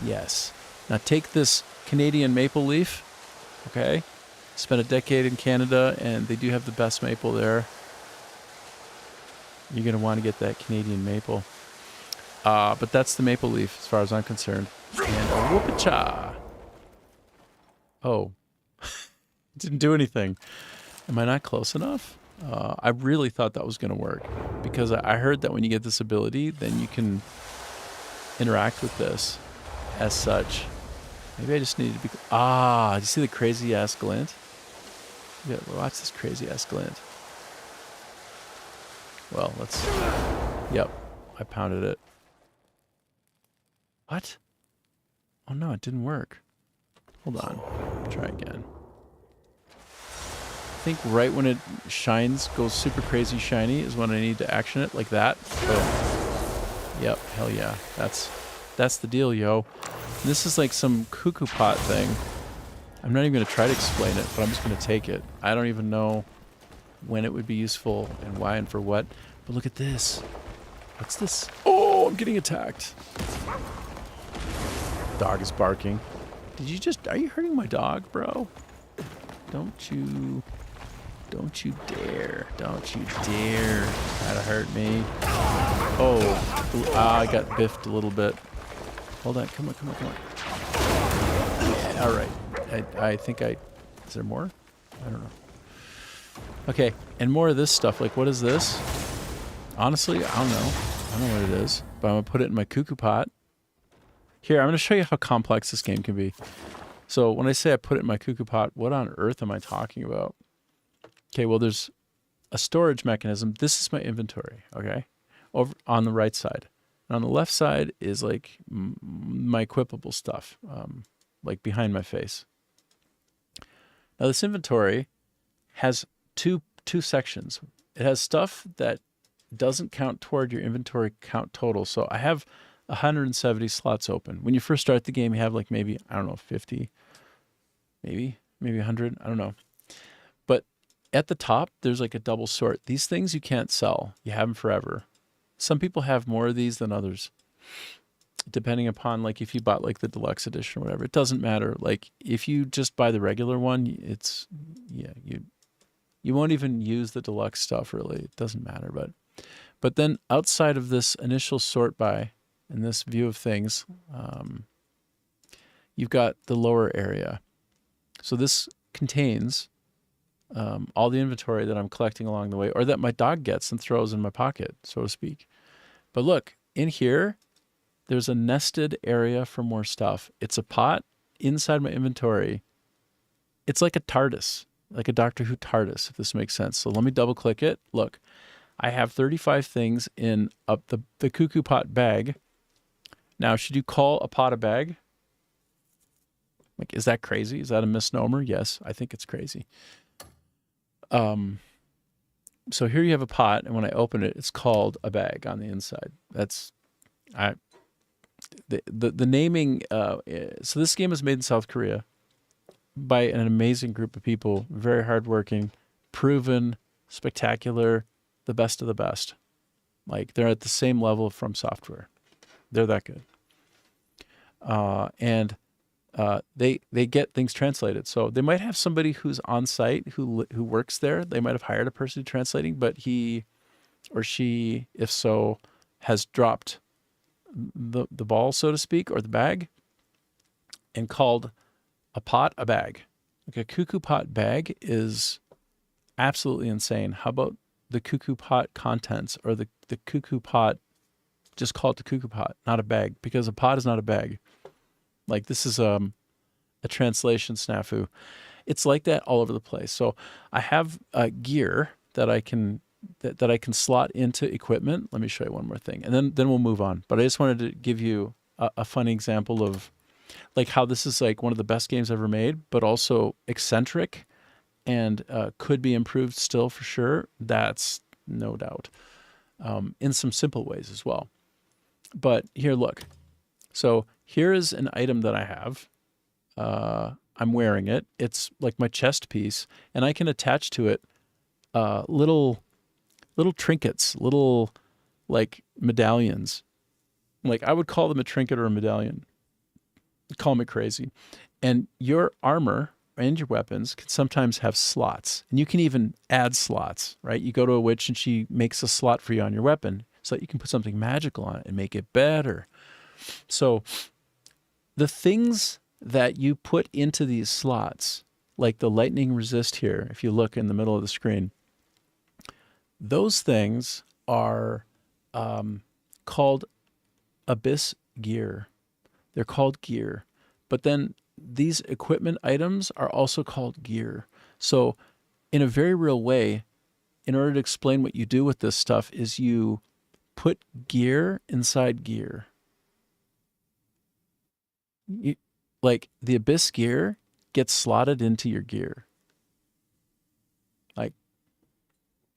A: Yes. Now take this Canadian maple leaf. Okay? Spent a decade in Canada, and they do have the best maple there. you're going to want to get that Canadian maple. But that's the maple leaf as far as I'm concerned. And a whoop-a-cha. Oh. Didn't do anything. Am I not close enough? I really thought that was going to work. Because I heard that when you get this ability, then you can interact with this as such. Maybe I just need to be... Ah, do you see the crazy-ass glint? Yeah, watch this crazy-ass glint. Well, let's... Yep, I pounded it. What? Oh no, it didn't work. Hold on. Try again. I think right when it shines, goes super crazy shiny is when I need to action it like that. Oh. Yep, hell yeah. That's the deal, yo. And this is like some cuckoo pot thing. I'm not even going to try to explain it, but I'm just going to take it. I don't even know when it would be useful and why and for what. But look at this. What's this? Oh, I'm getting attacked. Dog is barking. Are you hurting my dog, bro? Don't you dare try to hurt me. Oh, I got biffed a little bit. Hold on, come on. Yeah, all right. I think is there more? I don't know. Okay, and more of this stuff. Like, what is this? Honestly, I don't know. I don't know what it is, but I'm gonna put it in my cuckoo pot. Here, I'm gonna show you how complex this game can be. So when I say I put it in my cuckoo pot, what on earth am I talking about? Okay, well, there's a storage mechanism. This is my inventory, okay? Over on the right side. And on the left side is like my equipable stuff, like behind my face. Now this inventory has two sections. It has stuff that doesn't count toward your inventory count total. So I have 170 slots open. When you first start the game, you have like maybe, I don't know, 50, maybe 100, I don't know. But at the top, there's like a double sort. These things you can't sell. You have them forever. Some people have more of these than others, depending upon like if you bought like the deluxe edition or whatever. It doesn't matter. Like if you just buy the regular one, it's, yeah, you won't even use the deluxe stuff really. It doesn't matter. But then outside of this initial sort by, in this view of things, you've got the lower area. So this contains all the inventory that I'm collecting along the way, or that my dog gets and throws in my pocket, so to speak. But look, in here, there's a nested area for more stuff. It's a pot inside my inventory. It's like a TARDIS, like a Doctor Who TARDIS, if this makes sense. So let me double click it. Look, I have 35 things in the cuckoo pot bag. Now, should you call a pot a bag? Like, is that crazy? Is that a misnomer? Yes, I think it's crazy. So here you have a pot, and when I open it, it's called a bag on the inside. That's, the naming. So this game was made in South Korea by an amazing group of people, very hardworking, proven, spectacular, the best of the best. Like they're at the same level from software. They're that good. And they get things translated. So they might have somebody who's on site who works there. They might have hired a person translating, but he or she, if so, has dropped the ball, so to speak, or the bag, and called a pot a bag. Like a cuckoo pot bag is absolutely insane. How about the cuckoo pot contents, or the cuckoo pot? Just call it the cuckoo pot, not a bag, because a pot is not a bag. Like this is a translation snafu. It's like that all over the place. So I have gear that I can that I can slot into equipment. Let me show you one more thing, and then we'll move on. But I just wanted to give you a funny example of like how this is like one of the best games ever made, but also eccentric and could be improved still for sure. That's no doubt, in some simple ways as well. But here, look. So here is an item that I have. I'm wearing it. It's like my chest piece, and I can attach to it little trinkets, little like medallions. Like I would call them a trinket or a medallion. Call me crazy. And your armor your weapons can sometimes have slots, and you can even add slots, right? You go to a witch and she makes a slot for you on your weapon so that you can put something magical on it and make it better. So the things that you put into these slots, like the lightning resist here, if you look in the middle of the screen, those things are called abyss gear. They're called gear. But then these equipment items are also called gear. So in a very real way, in order to explain what you do with this stuff is you put gear inside gear. Like the abyss gear gets slotted into your gear. Like,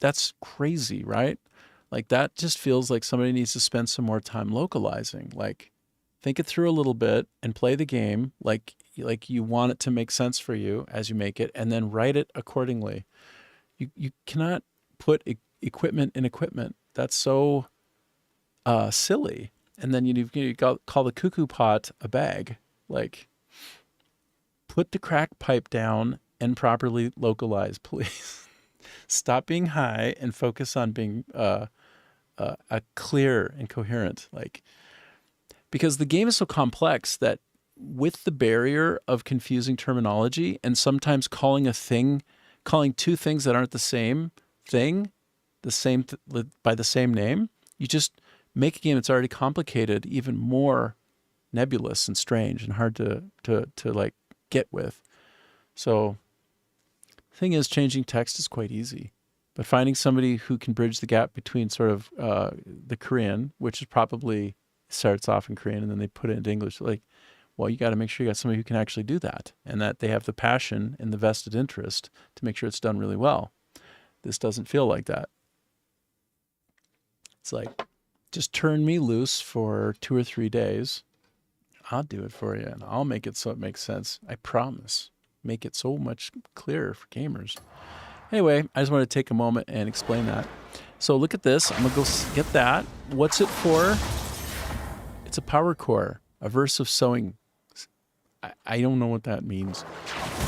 A: that's crazy, right? Like, that just feels like somebody needs to spend some more time localizing. Like, think it through a little bit and play the game like you want it to make sense for you as you make it, and then write it accordingly. You cannot put equipment in equipment. That's so silly. And then you call the cuckoo pot a bag. Like, put the crack pipe down and properly localize, please. Stop being high and focus on being clear and coherent. Like, because the game is so complex that with the barrier of confusing terminology and sometimes calling two things that aren't the same thing, by the same name, you just make a game that's already complicated even more nebulous and strange and hard to like get with. So the thing is, changing text is quite easy, but finding somebody who can bridge the gap between sort of the Korean, which is probably starts off in Korean and then they put it into English, like, well, you got to make sure you got somebody who can actually do that and that they have the passion and the vested interest to make sure it's done really well. This doesn't feel like that. It's like, just turn me loose for 2 or 3 days. I'll do it for you and I'll make it so it makes sense. I promise. Make it so much clearer for gamers. Anyway, I just want to take a moment and explain that. So look at this. I'm going to go get that. What's it for? It's a power core, a verse of sewing. I don't know what that means.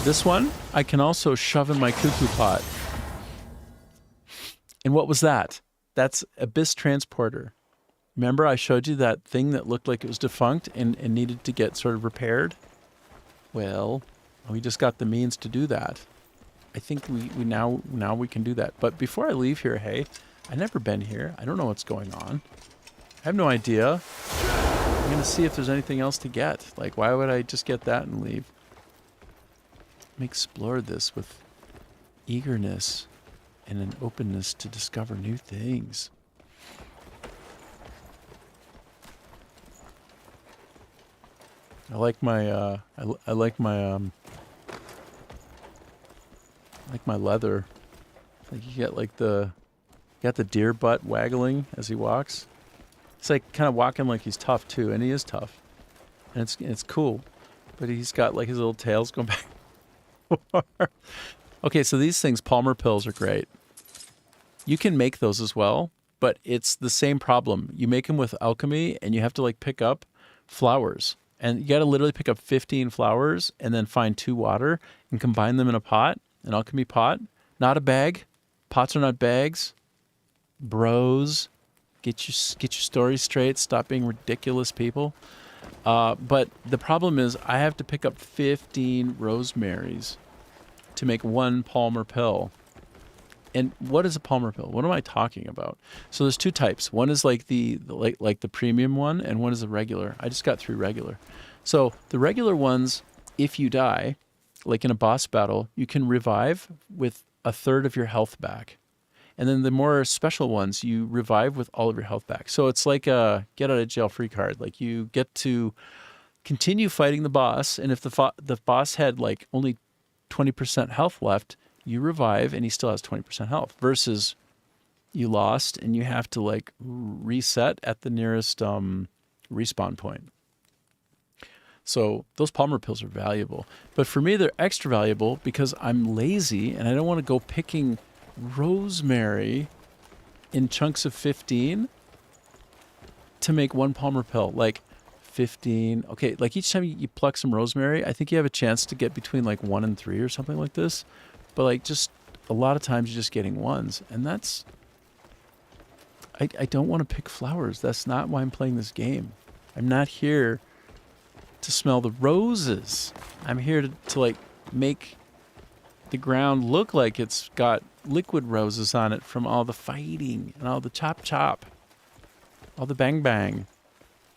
A: This one, I can also shove in my cuckoo pot. And what was that? That's Abyss Transporter. Remember I showed you that thing that looked like it was defunct and needed to get sort of repaired? Well, we just got the means to do that. I think we now we can do that. But before I leave here, hey, I've never been here. I don't know what's going on. I have no idea. I'm going to see if there's anything else to get. Like, why would I just get that and leave? Let me explore this with eagerness and an openness to discover new things. I like my I like my leather. Like, you get like you got the deer butt waggling as he walks. It's like kind of walking like he's tough too, and he is tough, and it's cool. But he's got like his little tails going back and forth. Okay, so these things, Palmer pills, are great. You can make those as well, but it's the same problem. You make them with alchemy, and you have to like pick up flowers, and you got to literally pick up 15 flowers, and then find 2 water and combine them in a pot, an alchemy pot, not a bag. Pots are not bags. Bros. Get your story straight. Stop being ridiculous, people. But the problem is I have to pick up 15 rosemaries to make 1 Palmer pill. And what is a Palmer pill? What am I talking about? So there's 2 types. One is like the premium one, and one is a regular. I just got 3 regular. So the regular ones, if you die, like in a boss battle, you can revive with 1/3 of your health back. And then the more special ones, you revive with all of your health back. So it's like a get out of jail free card. Like, you get to continue fighting the boss, and if the boss had like only 20% health left, you revive and he still has 20% health. Versus you lost and you have to like reset at the nearest respawn point. So those Palmer pills are valuable. But for me, they're extra valuable because I'm lazy and I don't want to go picking rosemary in chunks of 15 to make 1 Palmer pill. Like, 15. Okay, like each time you pluck some rosemary, I think you have a chance to get between like 1 and 3 or something like this. But like just a lot of times you're just getting ones. And that's... I don't want to pick flowers. That's not why I'm playing this game. I'm not here to smell the roses. I'm here to like make the ground look like it's got liquid roses on it from all the fighting and all the chop chop, all the bang bang,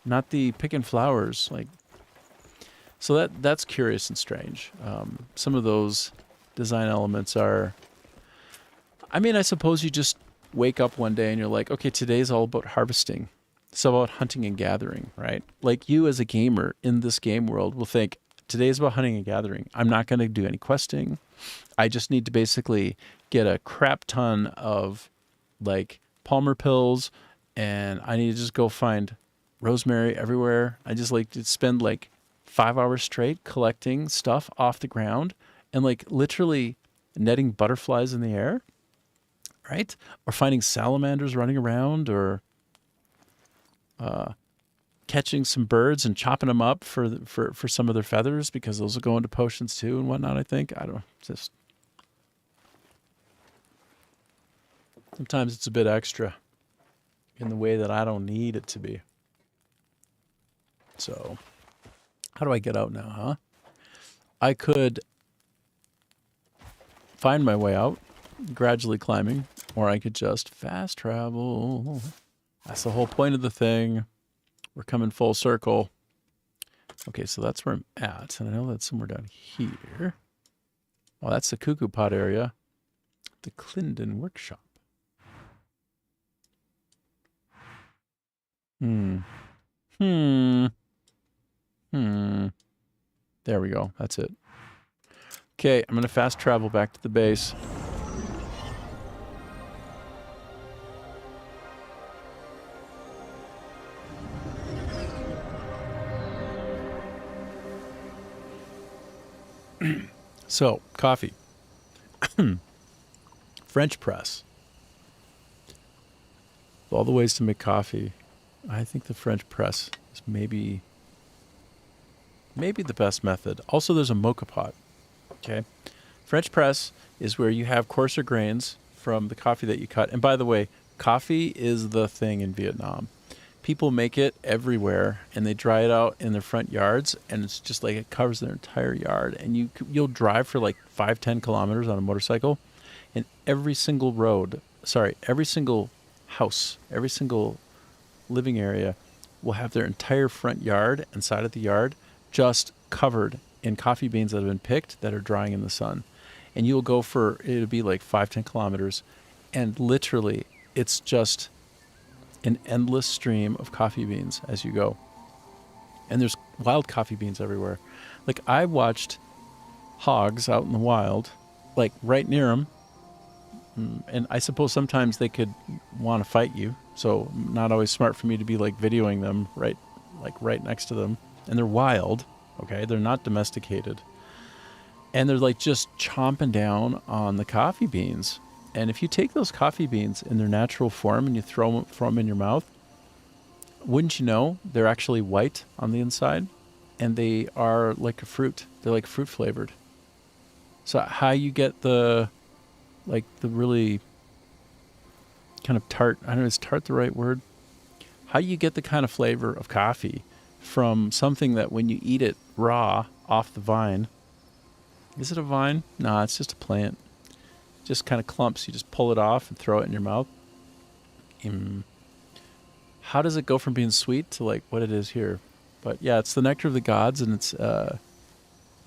A: not the picking flowers. Like, so that's curious and strange. Some of those design elements are, I mean, I suppose you just wake up one day and you're like, okay, today's all about harvesting. It's about hunting and gathering, right? Like you as a gamer in this game world will think, today's about hunting and gathering. I'm not going to do any questing. I just need to basically get a crap ton of like Palmer pills and I need to just go find rosemary everywhere. I just like to spend like 5 hours straight collecting stuff off the ground and like literally netting butterflies in the air, right? Or finding salamanders running around or catching some birds and chopping them up for some of their feathers because those will go into potions too and whatnot, I think. I don't know. Just sometimes it's a bit extra in the way that I don't need it to be. So how do I get out now, huh? I could find my way out, gradually climbing, or I could just fast travel. That's the whole point of the thing. We're coming full circle. Okay, so that's where I'm at. And I know that's somewhere down here. Oh, that's the cuckoo pot area. The Clendon Workshop. There we go. That's it. Okay, I'm going to fast travel back to the base. So, coffee. French press. Of all the ways to make coffee, I think the French press is maybe the best method. Also, there's a mocha pot. Okay. French press is where you have coarser grains from the coffee that you cut. And by the way, coffee is the thing in Vietnam. People make it everywhere, and they dry it out in their front yards, and it's just like it covers their entire yard. And you'll drive for like 5-10 kilometers on a motorcycle, and every single house, every single living area will have their entire front yard and side of the yard just covered in coffee beans that have been picked that are drying in the sun. And you'll go for, it'll be like 5-10 kilometers, and literally it's just an endless stream of coffee beans as you go. And there's wild coffee beans everywhere. Like I watched hogs out in the wild, like right near them. And I suppose sometimes they could want to fight you. So not always smart for me to be like videoing them right next to them. And they're wild. Okay. They're not domesticated. And they're like just chomping down on the coffee beans. And if you take those coffee beans in their natural form and you throw them in your mouth, wouldn't you know, they're actually white on the inside, and they are like a fruit. They're like fruit flavored. So how you get the really kind of tart, I don't know, is tart the right word? How you get the kind of flavor of coffee from something that when you eat it raw off the vine, is it a vine? No, it's just a plant. Just kind of clumps. You just pull it off and throw it in your mouth. How does it go from being sweet to like what it is here? But yeah, it's the nectar of the gods, and it's if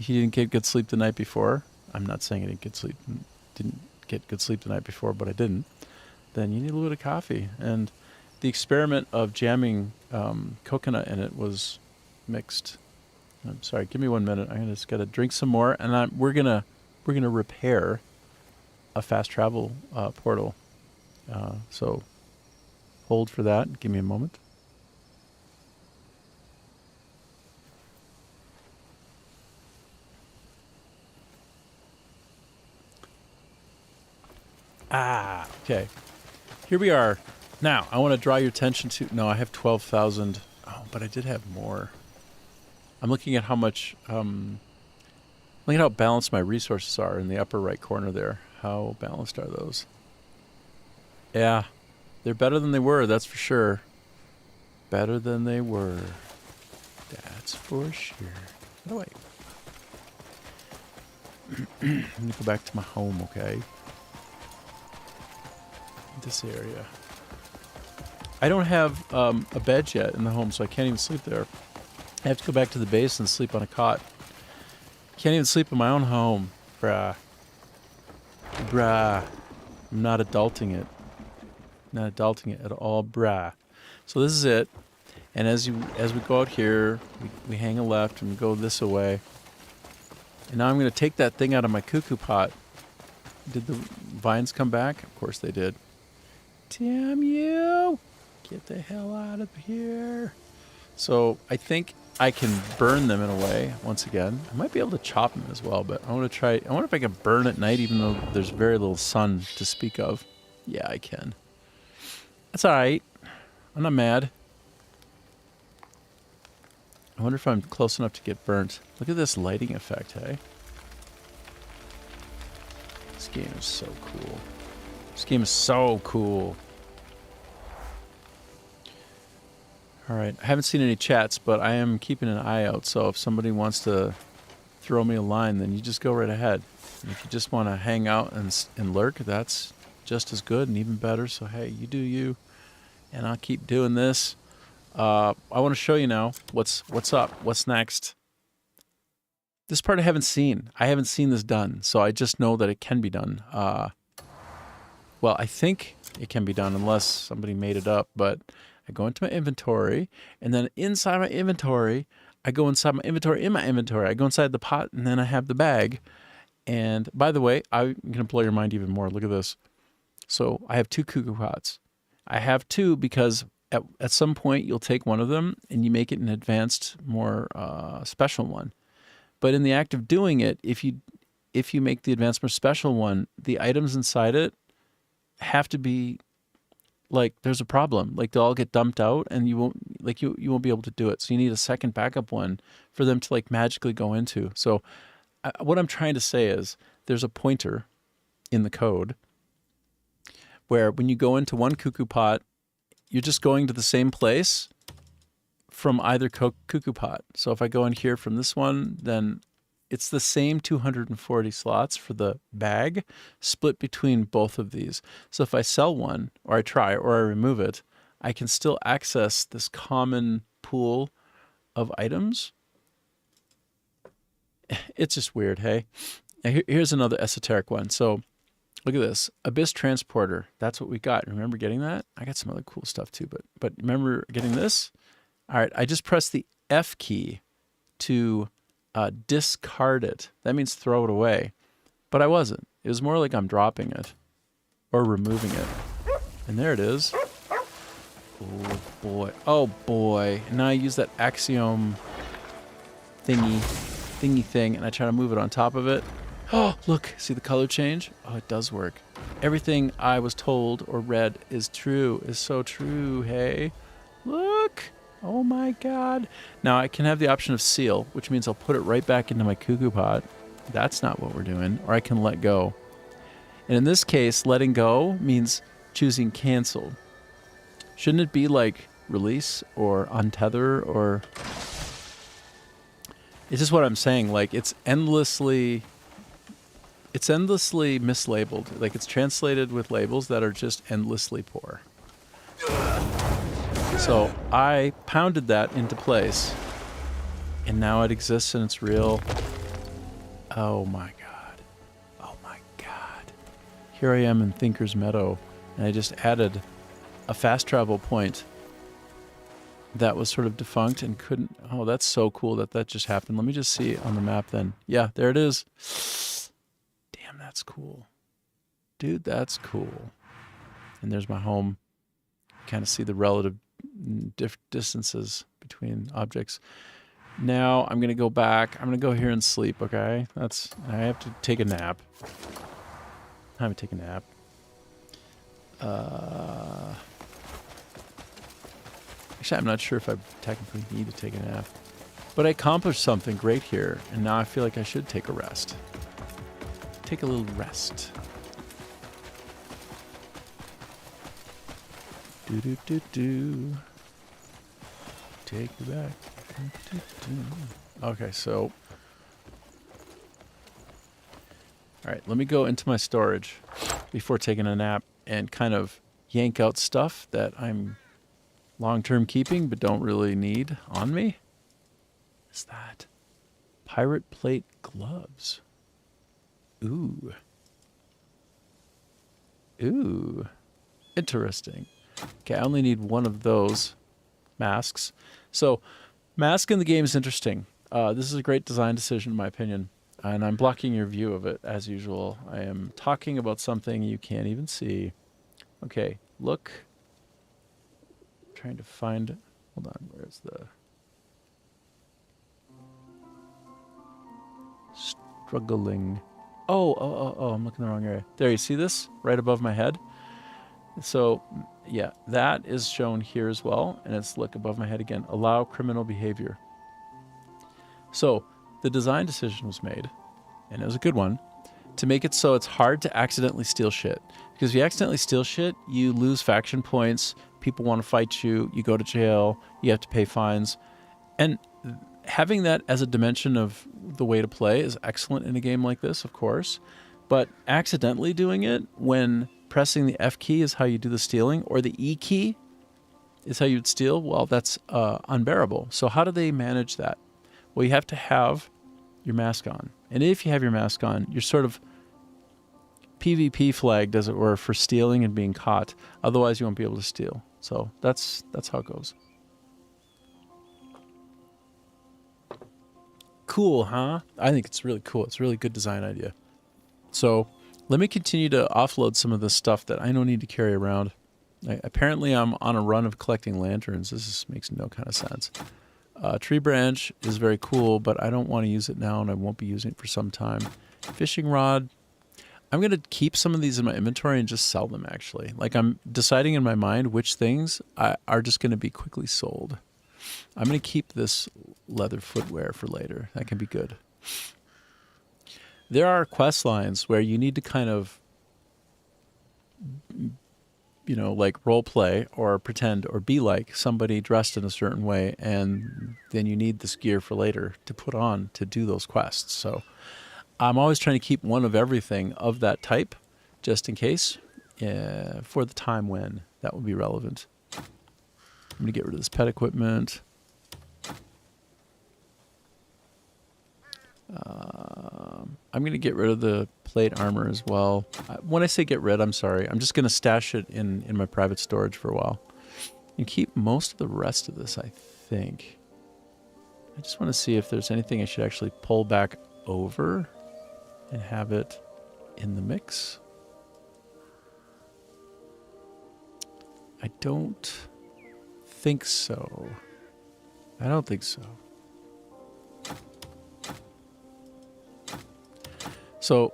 A: you didn't get good sleep the night before, I'm not saying I didn't get good sleep the night before, but I didn't, then you need a little bit of coffee. And the experiment of jamming coconut in it was mixed. I'm sorry, give me 1 minute. I just got to drink some more, and we're gonna repair a fast travel portal. So hold for that. Give me a moment. Okay. Here we are. Now, I want to draw your attention to... No, I have 12,000. Oh, but I did have more. I'm looking at how much, look at how balanced my resources are in the upper right corner there. How balanced are those? Yeah, they're better than they were, that's for sure. Better than they were. That's for sure. How do I... Let me go back to my home, okay? This area. I don't have a bed yet in the home, so I can't even sleep there. I have to go back to the base and sleep on a cot. Can't even sleep in my own home. Bruh. Bruh. I'm not adulting it. Not adulting it at all, bruh. So this is it. And as we go out here, we hang a left and go this way. And now I'm going to take that thing out of my cuckoo pot. Did the vines come back? Of course they did. Damn you! Get the hell out of here. So I think I can burn them in a way, once again. I might be able to chop them as well, but I want to try. I wonder if I can burn at night even though there's very little sun to speak of. Yeah, I can. That's alright. I'm not mad. I wonder if I'm close enough to get burnt. Look at this lighting effect, hey? This game is so cool. This game is so cool. Alright, I haven't seen any chats, but I am keeping an eye out, so if somebody wants to throw me a line, then you just go right ahead. And if you just want to hang out and lurk, that's just as good and even better, so hey, you do you. And I'll keep doing this. I want to show you now what's up, what's next. This part I haven't seen. I haven't seen this done, so I just know that it can be done. Well, I think it can be done unless somebody made it up, but I go into my inventory, and then inside my inventory, I go inside my inventory in my inventory. I go inside the pot, and then I have the bag. And by the way, I'm going to blow your mind even more. Look at this. So I have 2 cuckoo pots. I have 2 because at some point you'll take one of them and you make it an advanced, more special one. But in the act of doing it, if you make the advanced, more special one, the items inside it have to be like there's a problem. Like they'll all get dumped out, and you won't be able to do it. So you need a second backup one for them to like magically go into. So what I'm trying to say is there's a pointer in the code where when you go into one cuckoo pot, you're just going to the same place from either cuckoo pot. So if I go in here from this one, then it's the same 240 slots for the bag split between both of these. So if I sell one, or I try, or I remove it, I can still access this common pool of items. It's just weird, hey? Now here's another esoteric one. So look at this. Abyss Transporter. That's what we got. Remember getting that? I got some other cool stuff too, but remember getting this? All right, I just pressed the F key to discard it. That means throw it away. But I wasn't. It was more like I'm dropping it or removing it. And there it is. Oh boy. Oh boy. And now I use that axiom thingy thing, and I try to move it on top of it. Oh, look. See the color change? Oh, it does work. Everything I was told or read is true. Is so true. Hey, look. Oh my God. Now I can have the option of seal, which means I'll put it right back into my cuckoo pot. That's not what we're doing. Or I can let go. And in this case, letting go means choosing cancel. Shouldn't it be like release or untether or... It's just what I'm saying. Like it's endlessly mislabeled. Like it's translated with labels that are just endlessly poor. So I pounded that into place, and now it exists and it's real. Oh my God. Oh my God. Here I am in Thinker's Meadow, and I just added a fast travel point that was sort of defunct and couldn't... Oh, that's so cool that just happened. Let me just see on the map then. Yeah, there it is. Damn, that's cool. Dude, that's cool. And there's my home. Kind of see the relative distances between objects. Now I'm going to go back. I'm going to go here and sleep, okay? I have to take a nap. I haven't taken a nap. Actually, I'm not sure if I technically need to take a nap. But I accomplished something great here, and now I feel like I should take a rest. Take a little rest. Do do do do. Take it back. Do, do, do. Okay, so. Alright, let me go into my storage before taking a nap and kind of yank out stuff that I'm long-term keeping but don't really need on me. What's that? Pirate plate gloves. Ooh. Ooh. Interesting. Okay, I only need one of those masks. So, mask in the game is interesting. This is a great design decision in my opinion. And I'm blocking your view of it, as usual. I am talking about something you can't even see. Okay, look. I'm trying to find... Hold on, where's the... Struggling. Oh, I'm looking the wrong area. There, you see this? Right above my head? So, yeah, that is shown here as well. And it's, look, above my head again. Allow criminal behavior. So, the design decision was made, and it was a good one, to make it so it's hard to accidentally steal shit. Because if you accidentally steal shit, you lose faction points, people want to fight you, you go to jail, you have to pay fines. And having that as a dimension of the way to play is excellent in a game like this, of course. But accidentally doing it when pressing the F key is how you do the stealing, or the E key is how you'd steal, well, that's unbearable. So how do they manage that? Well, you have to have your mask on. And if you have your mask on, you're sort of PvP flagged, as it were, for stealing and being caught. Otherwise, you won't be able to steal. So that's how it goes. Cool, huh? I think it's really cool. It's a really good design idea. So let me continue to offload some of this stuff that I don't need to carry around. Apparently, I'm on a run of collecting lanterns. This makes no kind of sense. Tree branch is very cool, but I don't want to use it now, and I won't be using it for some time. Fishing rod. I'm going to keep some of these in my inventory and just sell them, actually. Like, I'm deciding in my mind which things are just going to be quickly sold. I'm going to keep this leather footwear for later. That can be good. There are quest lines where you need to kind of, you know, like role play or pretend or be like somebody dressed in a certain way, and then you need this gear for later to put on to do those quests. So I'm always trying to keep one of everything of that type, just in case, for the time when that will be relevant. I'm going to get rid of this pet equipment. I'm going to get rid of the plate armor as well. When I say get rid, I'm sorry. I'm just going to stash it in my private storage for a while. And keep most of the rest of this, I think. I just want to see if there's anything I should actually pull back over and have it in the mix. I don't think so. I don't think so. So,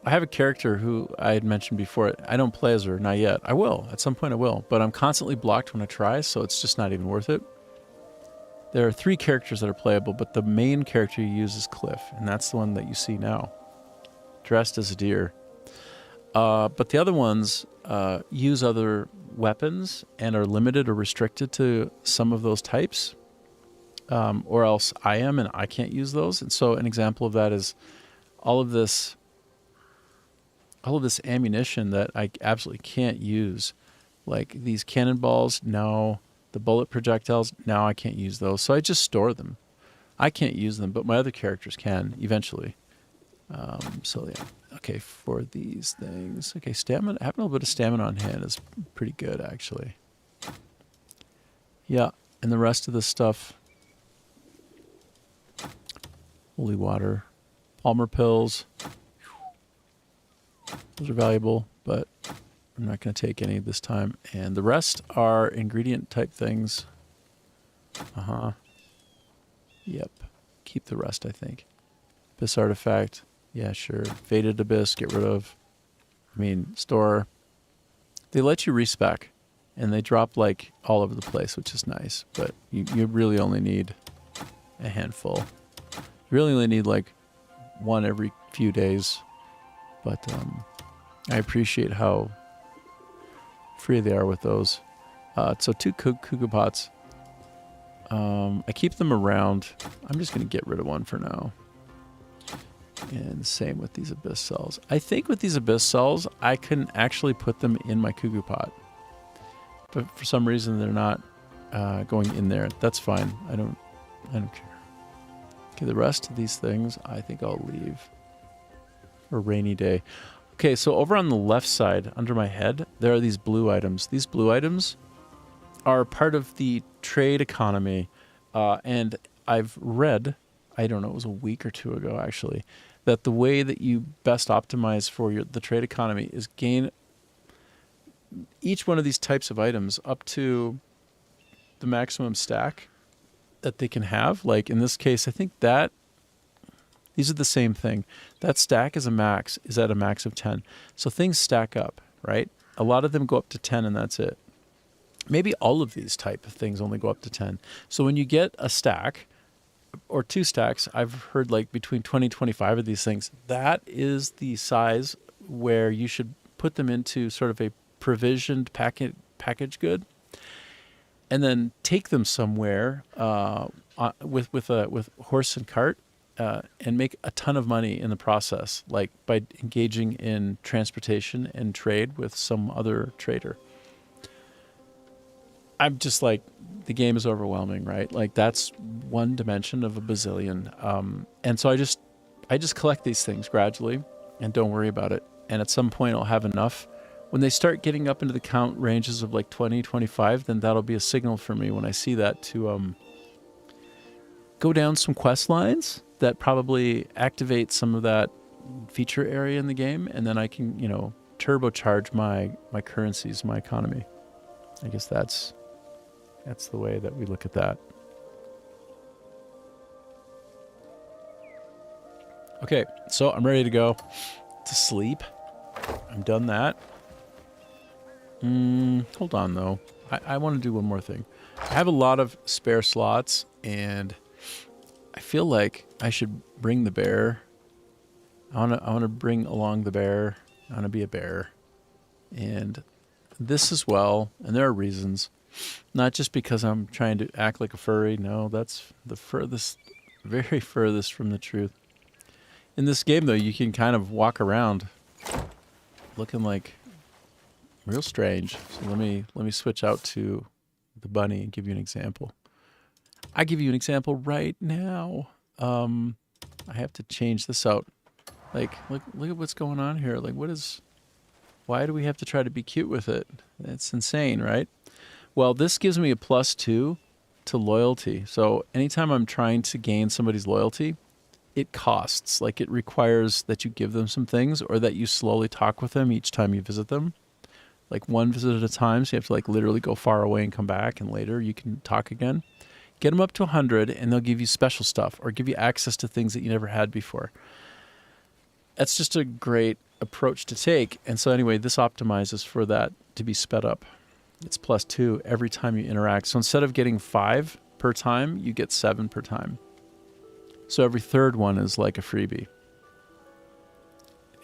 A: I have a character who I had mentioned before. I don't play as her, not yet. I will. At some point I will. But I'm constantly blocked when I try, so it's just not even worth it. There are 3 characters that are playable, but the main character you use is Cliff, and that's the one that you see now, dressed as a deer. But the other ones use other weapons and are limited or restricted to some of those types, or else I am, and I can't use those. And so an example of that is all of this ammunition that I absolutely can't use, like these cannonballs, no. The bullet projectiles, now I can't use those. So I just store them. I can't use them, but my other characters can eventually. So yeah. Okay, for these things. Okay, stamina. Having a little bit of stamina on hand is pretty good, actually. Yeah, and the rest of the stuff. Holy water. Palmer pills. Those are valuable, but I'm not going to take any this time. And the rest are ingredient type things. Yep. Keep the rest, I think. Abyss artifact. Yeah, sure. Faded abyss, get rid of. I mean, store. They let you respec, and they drop like all over the place, which is nice. But you really only need a handful. You really only need like one every few days. But I appreciate how free they are with those. So 2 cuckoo pots. I keep them around. I'm just going to get rid of one for now. And same with these abyss cells. I think with these abyss cells, I can actually put them in my cuckoo pot. But for some reason, they're not going in there. That's fine. I don't care. Okay, the rest of these things, I think I'll leave for a rainy day. Okay, so over on the left side, under my head, there are these blue items. These blue items are part of the trade economy. And I've read, I don't know, it was a week or 2 ago actually, that the way that you best optimize for the trade economy is gain each one of these types of items up to the maximum stack that they can have. Like in this case, I think that these are the same thing. That stack is at a max of 10. So things stack up, right? A lot of them go up to 10 and that's it. Maybe all of these type of things only go up to 10. So when you get a stack or 2 stacks, I've heard like between 20 and 25 of these things, that is the size where you should put them into sort of a provisioned package good, and then take them somewhere with horse and cart, and make a ton of money in the process, like by engaging in transportation and trade with some other trader. I'm just like, the game is overwhelming, right? Like that's one dimension of a bazillion. And so I just collect these things gradually and don't worry about it. And at some point I'll have enough. When they start getting up into the count ranges of like 20, 25, then that'll be a signal for me when I see that to go down some quest lines that probably activate some of that feature area in the game. And then I can, turbocharge my currencies, my economy. I guess that's the way that we look at that. Okay, so I'm ready to go to sleep. I'm done that. Hold on, though. I want to do one more thing. I have a lot of spare slots, and I feel like I should bring the bear. I want to bring along the bear. I want to be a bear. And this as well, and there are reasons. Not just because I'm trying to act like a furry. No, that's the very furthest from the truth. In this game, though, you can kind of walk around looking like real strange. So let me switch out to the bunny and give you an example. I give you an example right now. I have to change this out. Like, look at what's going on here. Like, why do we have to try to be cute with it? It's insane, right? Well, this gives me a +2 to loyalty. So anytime I'm trying to gain somebody's loyalty, it costs. Like it requires that you give them some things or that you slowly talk with them each time you visit them. Like one visit at a time. So you have to like literally go far away and come back, and later you can talk again. Get them up to 100 and they'll give you special stuff or give you access to things that you never had before. That's just a great approach to take. And so anyway, this optimizes for that to be sped up. It's +2 every time you interact. So instead of getting 5 per time, you get 7 per time. So every third one is like a freebie.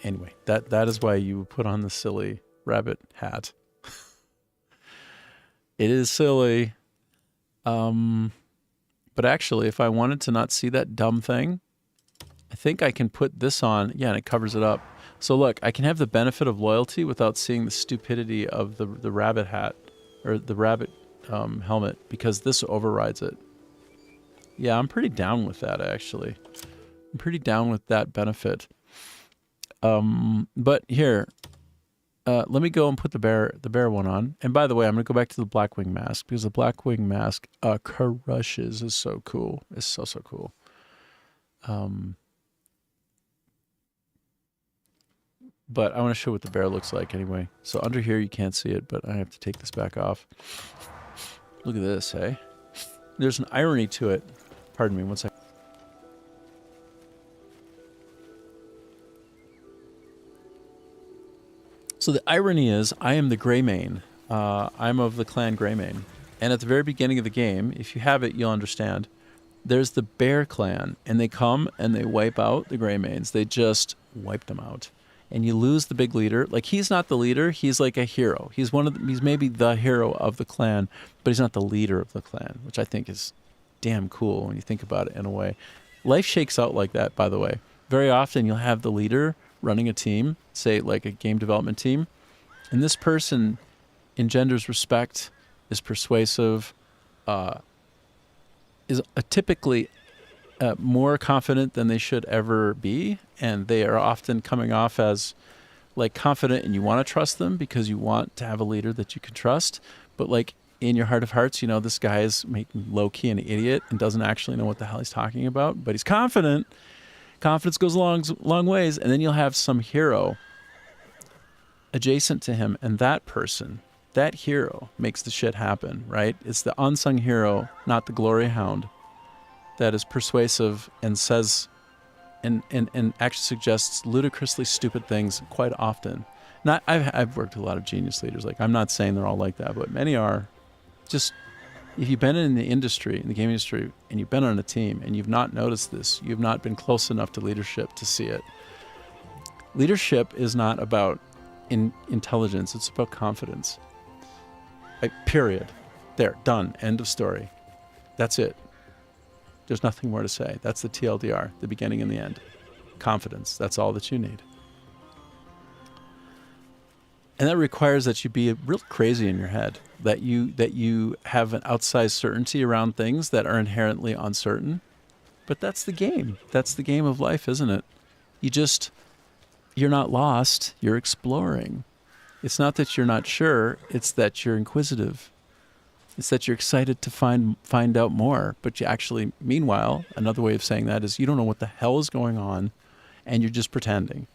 A: Anyway, that is why you put on the silly rabbit hat. It is silly. But actually, if I wanted to not see that dumb thing, I think I can put this on. Yeah, and it covers it up. So look, I can have the benefit of loyalty without seeing the stupidity of the rabbit hat or the rabbit helmet, because this overrides it. Yeah, I'm pretty down with that, actually. I'm pretty down with that benefit. But here, let me go and put the bear one on. And by the way, I'm going to go back to the Blackwing mask, because the Blackwing mask crushes. Is so cool. It's so cool. But I want to show what the bear looks like anyway. So under here, you can't see it, but I have to take this back off. Look at this, hey? There's an irony to it. Pardon me, one second. So the irony is, I am the Greymane. I'm of the clan Greymane. And at the very beginning of the game, if you have it, you'll understand. there's the Bear Clan, and they come and they wipe out the Greymanes. They just wipe them out. And you lose the big leader. Like, he's not the leader. He's like a hero. He's he's maybe the hero of the clan, but he's not the leader of the clan, which I think is damn cool when you think about it in a way. Life shakes out like that, by the way. Very often you'll have the leader running a team, say like a game development team, and this person engenders respect, is persuasive, is typically more confident than they should ever be, and they are often coming off as like confident, and you want to trust them because you want to have a leader that you can trust. But like in your heart of hearts, you know this guy is making low-key an idiot and doesn't actually know what the hell he's talking about, but he's confident. Confidence goes a long ways, and then you'll have some hero adjacent to him, and that person, that hero, makes the shit happen, right? It's the unsung hero, not the glory hound, that is persuasive and says and actually suggests ludicrously stupid things quite often. Not, I've worked with a lot of genius leaders. Like, I'm not saying they're all like that, but many are. Just, if you've been in the industry, in the game industry, and you've been on a team and you've not noticed this, you've not been close enough to leadership to see it. Leadership is not about intelligence. It's about confidence. Like, period. There, done. End of story. That's it. There's nothing more to say. That's the TLDR, the beginning and the end. Confidence. That's all that you need. And that requires that you be real crazy in your head, that you have an outsized certainty around things that are inherently uncertain. But that's the game. That's the game of life, isn't it? You're not lost. You're exploring. It's not that you're not sure. It's that you're inquisitive. It's that you're excited to find out more. But you actually, meanwhile, another way of saying that is you don't know what the hell is going on, and you're just pretending.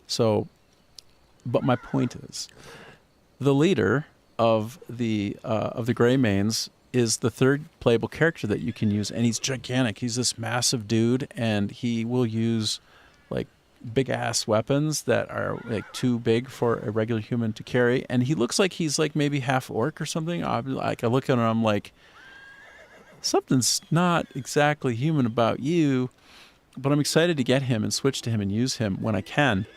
A: So, but my point is, the leader of the Greymanes is the third playable character that you can use, and he's gigantic. He's this massive dude, and he will use like big ass weapons that are like too big for a regular human to carry, and he looks like he's like maybe half orc or something. I look at him, I'm like, something's not exactly human about you, but I'm excited to get him and switch to him and use him when I can.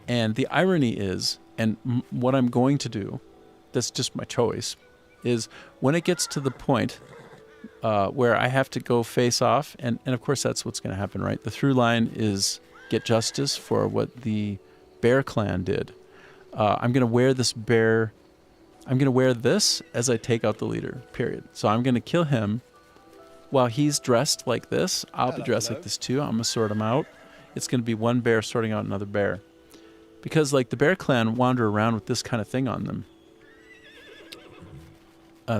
A: And the irony is, and what I'm going to do, that's just my choice, is when it gets to the point where I have to go face off, and of course that's what's going to happen, right? The through line is get justice for what the Bear Clan did. I'm going to wear this bear. I'm going to wear this as I take out the leader, period. So I'm going to kill him while he's dressed like this. I'll be dressed like this too. I'm going to sort him out. It's going to be one bear sorting out another bear. Because like the Bear Clan wander around with this kind of thing on them.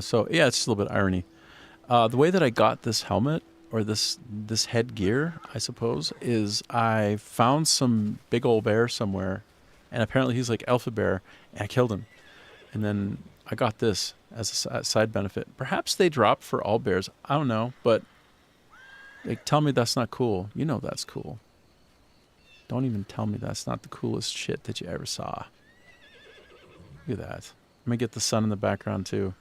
A: So yeah, it's just a little bit of irony. The way that I got this helmet, or this headgear, I suppose, is I found some big old bear somewhere, and apparently he's like alpha bear, and I killed him. And then I got this as a side benefit. Perhaps they drop for all bears. I don't know, but like, tell me that's not cool. You know that's cool. Don't even tell me that's not the coolest shit that you ever saw. Look at that. Let me get the sun in the background too.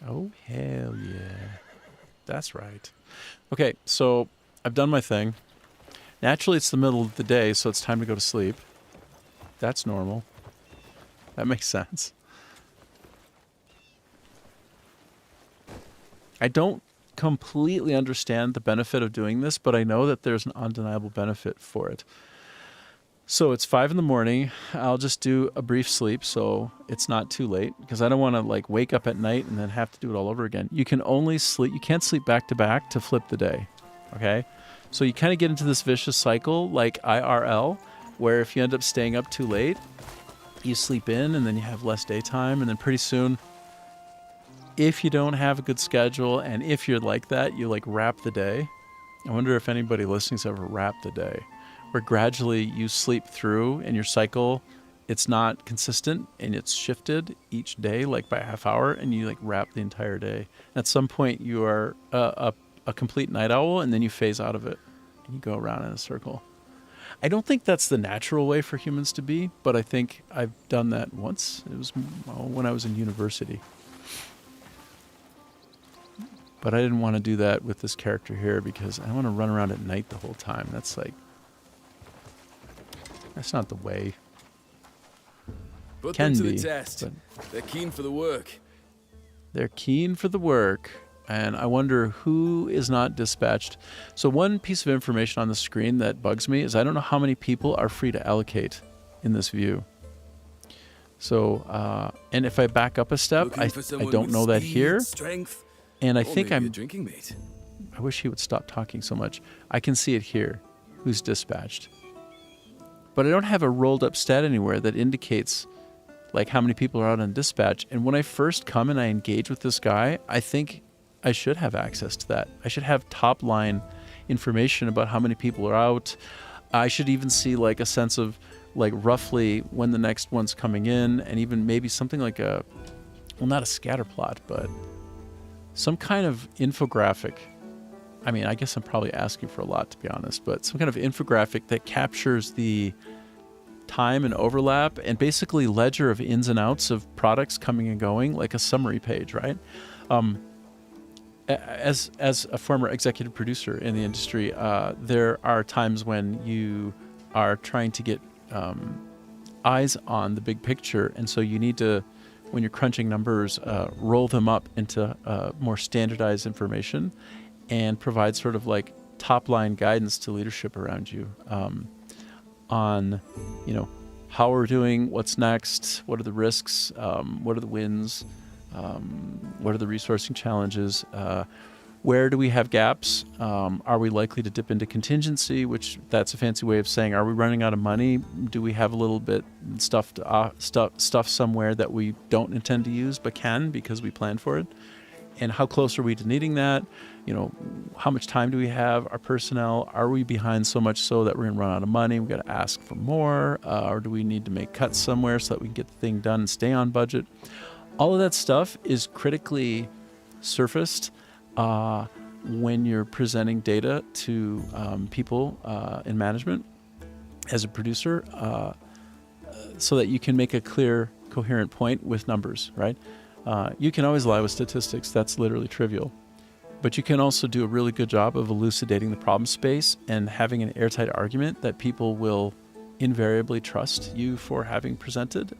A: Oh, hell yeah. That's right. Okay, so I've done my thing. Naturally, it's the middle of the day, so it's time to go to sleep. That's normal. That makes sense. I don't completely understand the benefit of doing this, but I know that there's an undeniable benefit for it. So it's 5 a.m. I'll just do a brief sleep so it's not too late, because I don't want to like wake up at night and then have to do it all over again. You can only sleep, you can't sleep back to back to flip the day. Okay? So you kind of get into this vicious cycle like IRL, where if you end up staying up too late, you sleep in and then you have less daytime, and then pretty soon, if you don't have a good schedule and if you're like that, you like wrap the day. I wonder if anybody listening's ever wrapped the day, where gradually you sleep through and your cycle, it's not consistent and it's shifted each day like by a half hour, and you like wrap the entire day. At some point you are a complete night owl, and then you phase out of it and you go around in a circle. I don't think that's the natural way for humans to be, but I think I've done that once. It was when I was in university. But I didn't want to do that with this character here because I don't want to run around at night the whole time. That's not the way.
F: Put
A: Can
F: them to
A: be,
F: the test.
A: but
F: They're keen for the work.
A: they're keen for the work. And I wonder who is not dispatched. So one piece of information on the screen that bugs me is I don't know how many people are free to allocate in this view. So, and if I back up a step, I don't know that here.
F: Strength,
A: And I
F: or
A: think
F: maybe a drinking mate.
A: I wish he would stop talking so much. I can see it here, who's dispatched. But I don't have a rolled up stat anywhere that indicates like how many people are out on dispatch. And when I first come and I engage with this guy, I think I should have access to that. I should have top line information about how many people are out. I should even see like a sense of like roughly when the next one's coming in, and even maybe something like not a scatter plot, but some kind of infographic. I mean, I guess I'm probably asking for a lot, to be honest, but some kind of infographic that captures the time and overlap and basically ledger of ins and outs of products coming and going, like a summary page, right? As a former executive producer in the industry, there are times when you are trying to get eyes on the big picture, and so you need to, when you're crunching numbers, roll them up into more standardized information and provide sort of like top-line guidance to leadership around you on, how we're doing, what's next, what are the risks, what are the wins, what are the resourcing challenges, where do we have gaps, are we likely to dip into contingency, which that's a fancy way of saying, are we running out of money, do we have a little bit stuff somewhere that we don't intend to use but can because we planned for it, and how close are we to needing that, how much time do we have, our personnel, are we behind so much so that we're going to run out of money, we got to ask for more, or do we need to make cuts somewhere so that we can get the thing done and stay on budget. All of that stuff is critically surfaced when you're presenting data to people in management as a producer, so that you can make a clear, coherent point with numbers, right? You can always lie with statistics. That's literally trivial. But you can also do a really good job of elucidating the problem space and having an airtight argument that people will invariably trust you for having presented,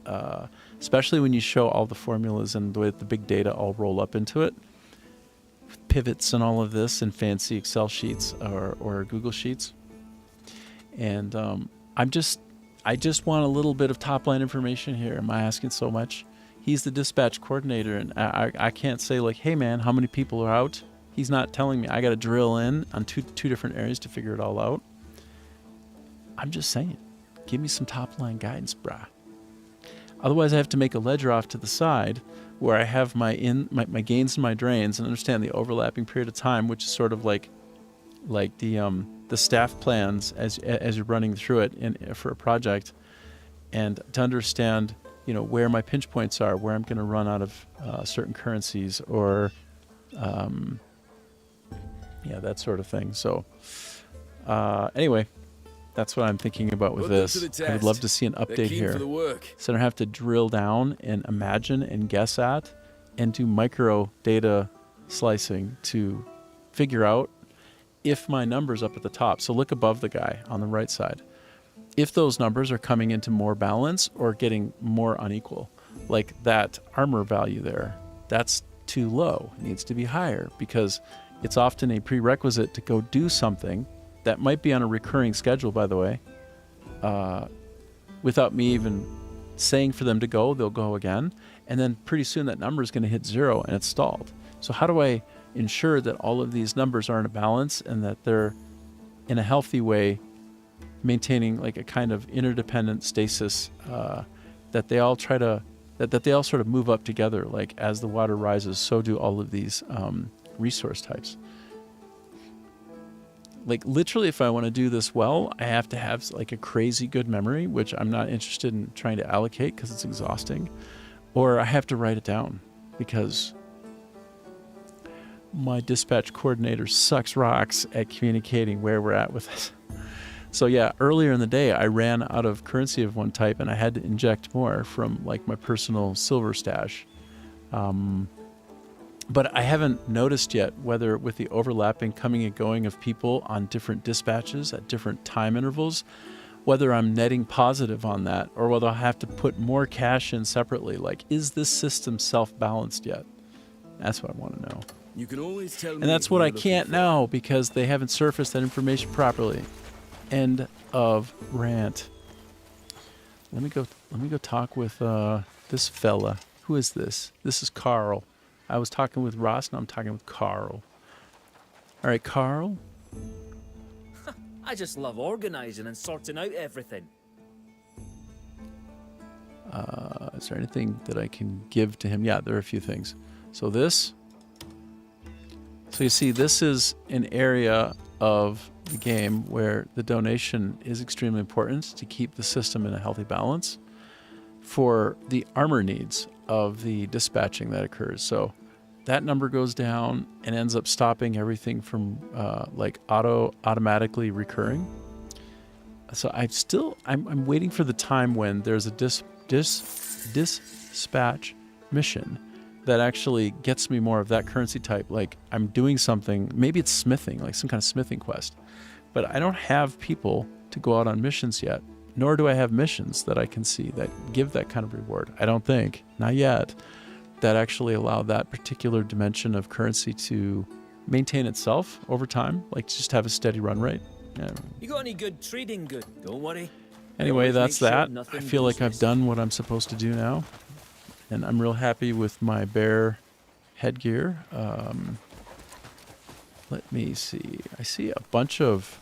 A: especially when you show all the formulas and the way that the big data all roll up into it, with pivots and all of this in fancy Excel sheets or Google Sheets. And I just want a little bit of top-line information here. Am I asking so much? He's the dispatch coordinator, and I can't say like, hey man, how many people are out? He's not telling me. I got to drill in on two different areas to figure it all out. I'm just saying, give me some top-line guidance, brah. Otherwise, I have to make a ledger off to the side where I have my gains and my drains and understand the overlapping period of time, which is sort of like the staff plans as you're running through it for a project, and to understand where my pinch points are, where I'm going to run out of certain currencies, or that sort of thing. So anyway, that's what I'm thinking about with this. I would love to see an update here, so I don't have to drill down and imagine and guess at and do micro data slicing to figure out if my numbers up at the top. So look above the guy on the right side. If those numbers are coming into more balance or getting more unequal, like that armor value there, that's too low. It needs to be higher, because it's often a prerequisite to go do something that might be on a recurring schedule, by the way, without me even saying for them to go, they'll go again. And then pretty soon that number is going to hit 0 and it's stalled. So how do I ensure that all of these numbers are in a balance and that they're in a healthy way, maintaining like a kind of interdependent stasis, that they all try to, that they all sort of move up together, like as the water rises, so do all of these resource types. Like literally, if I want to do this well, I have to have like a crazy good memory, which I'm not interested in trying to allocate because it's exhausting, or I have to write it down because my dispatch coordinator sucks rocks at communicating where we're at with it. So yeah, earlier in the day, I ran out of currency of one type and I had to inject more from like my personal silver stash. But I haven't noticed yet whether with the overlapping coming and going of people on different dispatches at different time intervals, whether I'm netting positive on that or whether I'll have to put more cash in separately. Like, is this system self-balanced yet? That's what I want to know.
F: You can always tell me.
A: And that's what I can't know because they haven't surfaced that information properly. End of rant. Let me go talk with this fella. Who is this? This is Carl. I was talking with Ross, now I'm talking with Carl. All right, Carl.
G: I just love organizing and sorting out everything.
A: Is there anything that I can give to him? Yeah, there are a few things. So this. So you see, this is an area of the game where the donation is extremely important to keep the system in a healthy balance for the armor needs of the dispatching that occurs. So that number goes down and ends up stopping everything from like automatically recurring. So I'm waiting for the time when there's a dispatch mission that actually gets me more of that currency type. Like I'm doing something, maybe it's smithing, like some kind of smithing quest, but I don't have people to go out on missions yet, nor do I have missions that I can see that give that kind of reward. I don't think, not yet, that actually allow that particular dimension of currency to maintain itself over time, like just have a steady run rate. Yeah.
G: You got any good trading good? Don't worry.
A: Anyway,
G: Always
A: that's
G: make sure
A: that. I
G: nothing
A: feel like I've
G: useless.
A: done what I'm supposed to do now, and I'm real happy with my bear headgear. Let me see. I see a bunch of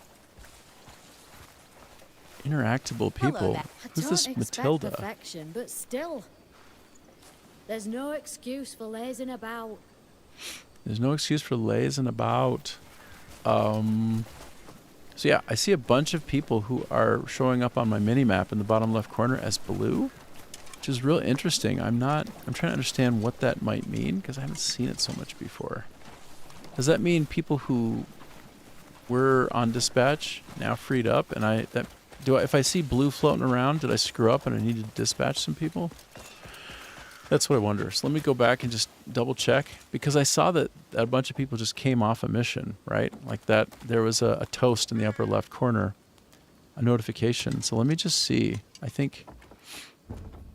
A: interactable people. Who's this Matilda?
H: Perfection, but still, there's no excuse for lazing about.
A: There's no excuse for lazing about. So yeah, I see a bunch of people who are showing up on my mini map in the bottom left corner as blue, which is real interesting. I'm trying to understand what that might mean because I haven't seen it so much before. Does that mean people who were on dispatch now freed up, and if I see blue floating around, did I screw up and I need to dispatch some people? That's what I wonder. So let me go back and just double check, because I saw that a bunch of people just came off a mission, right? Like that, there was a toast in the upper left corner, a notification. So let me just see. I think.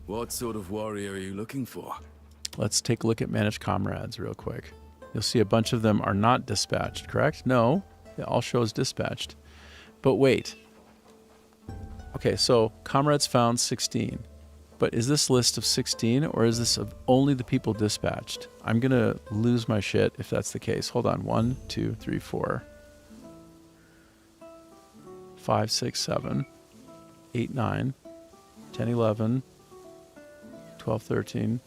F: What sort of warrior are you looking for?
A: Let's take a look at managed comrades real quick. You'll see a bunch of them are not dispatched, correct? No, it all shows dispatched. But wait. Okay, so comrades found 16. But is this list of 16 or is this of only the people dispatched? I'm going to lose my shit if that's the case. Hold on. 1, 2, 3, 4, 5, 6, 7, 8, 9, 10, 11, 12, 13,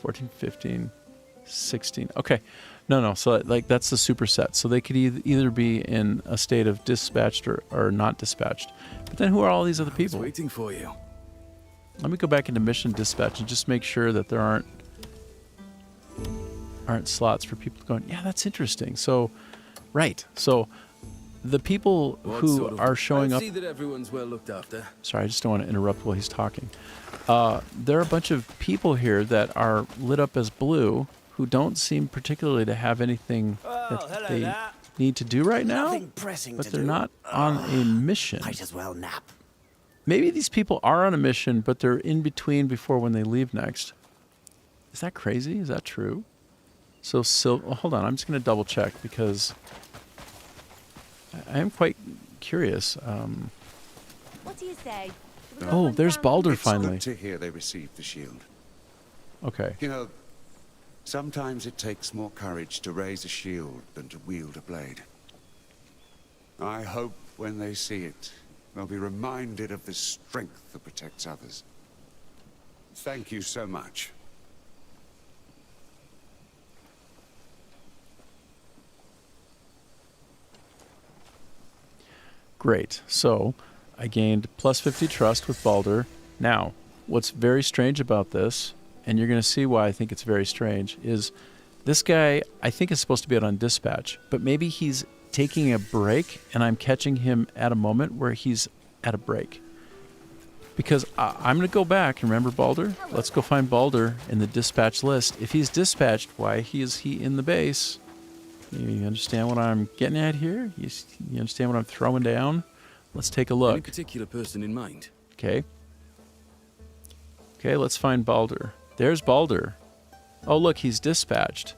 A: 14, 15, 16. Okay. No. So like that's the superset. So they could either be in a state of dispatched or not dispatched. But then who are all these other people?
F: Waiting for you.
A: Let me go back into mission dispatch and just make sure that there aren't slots for people going, yeah, that's interesting. So, right. So the people who are showing up.
F: I see that everyone's well looked after.
A: Sorry, I just don't want to interrupt while he's talking. There are a bunch of people here that are lit up as blue who don't seem particularly to have anything that they need to do right now.
E: Nothing pressing
A: but
E: to
A: they're
E: do.
A: not on a mission.
E: Might as well nap.
A: Maybe these people are on a mission, but they're in between before when they leave next. Is that crazy? Is that true? So, hold on. I'm just going to double check because I am quite curious.
B: What do you say?
A: Oh, there's Balder
I: It's
A: finally.
I: good to hear they received the shield.
A: Okay.
I: You know, sometimes it takes more courage to raise a shield than to wield a blade. I hope when they see it, they'll be reminded of the strength that protects others. Thank you so much.
A: Great. So I gained plus 50 trust with Balder. Now, what's very strange about this, and you're going to see why I think it's very strange, is this guy, I think, is supposed to be out on dispatch, but maybe he's taking a break, and I'm catching him at a moment where he's at a break. Because I'm going to go back. Remember Balder? Let's go find Balder in the dispatch list. If he's dispatched, why is he in the base? You understand what I'm getting at here? You understand what I'm throwing down? Let's take a
F: Any
A: look.
F: particular person in mind?
A: Okay. Okay, let's find Balder. There's Balder. Oh, look, he's dispatched.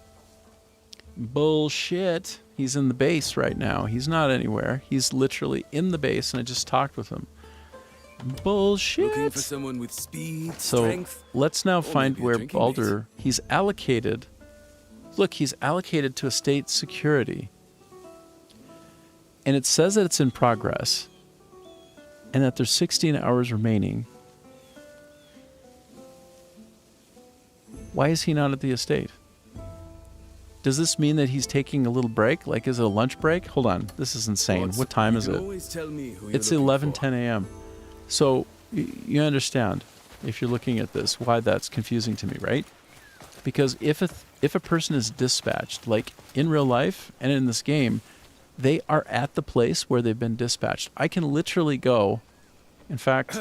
A: Bullshit. He's in the base right now. He's not anywhere. He's literally in the base, and I just talked with him. Bullshit.
F: Looking for someone with speed,
A: So
F: strength.
A: let's now find
F: maybe a
A: where
F: drinking
A: Balder. He's allocated. Look, he's allocated to estate security. And it says that it's in progress. And that there's 16 hours remaining. Why is he not at the estate? Does this mean that he's taking a little break? Like, is it a lunch break? Hold on. This is insane. What time is it?
F: Always tell me who you're
A: It's
F: looking
A: 11:10 a.m. So you understand, if you're looking at this, why that's confusing to me, right? Because if a person is dispatched, like in real life and in this game, they are at the place where they've been dispatched. I can literally go. In fact,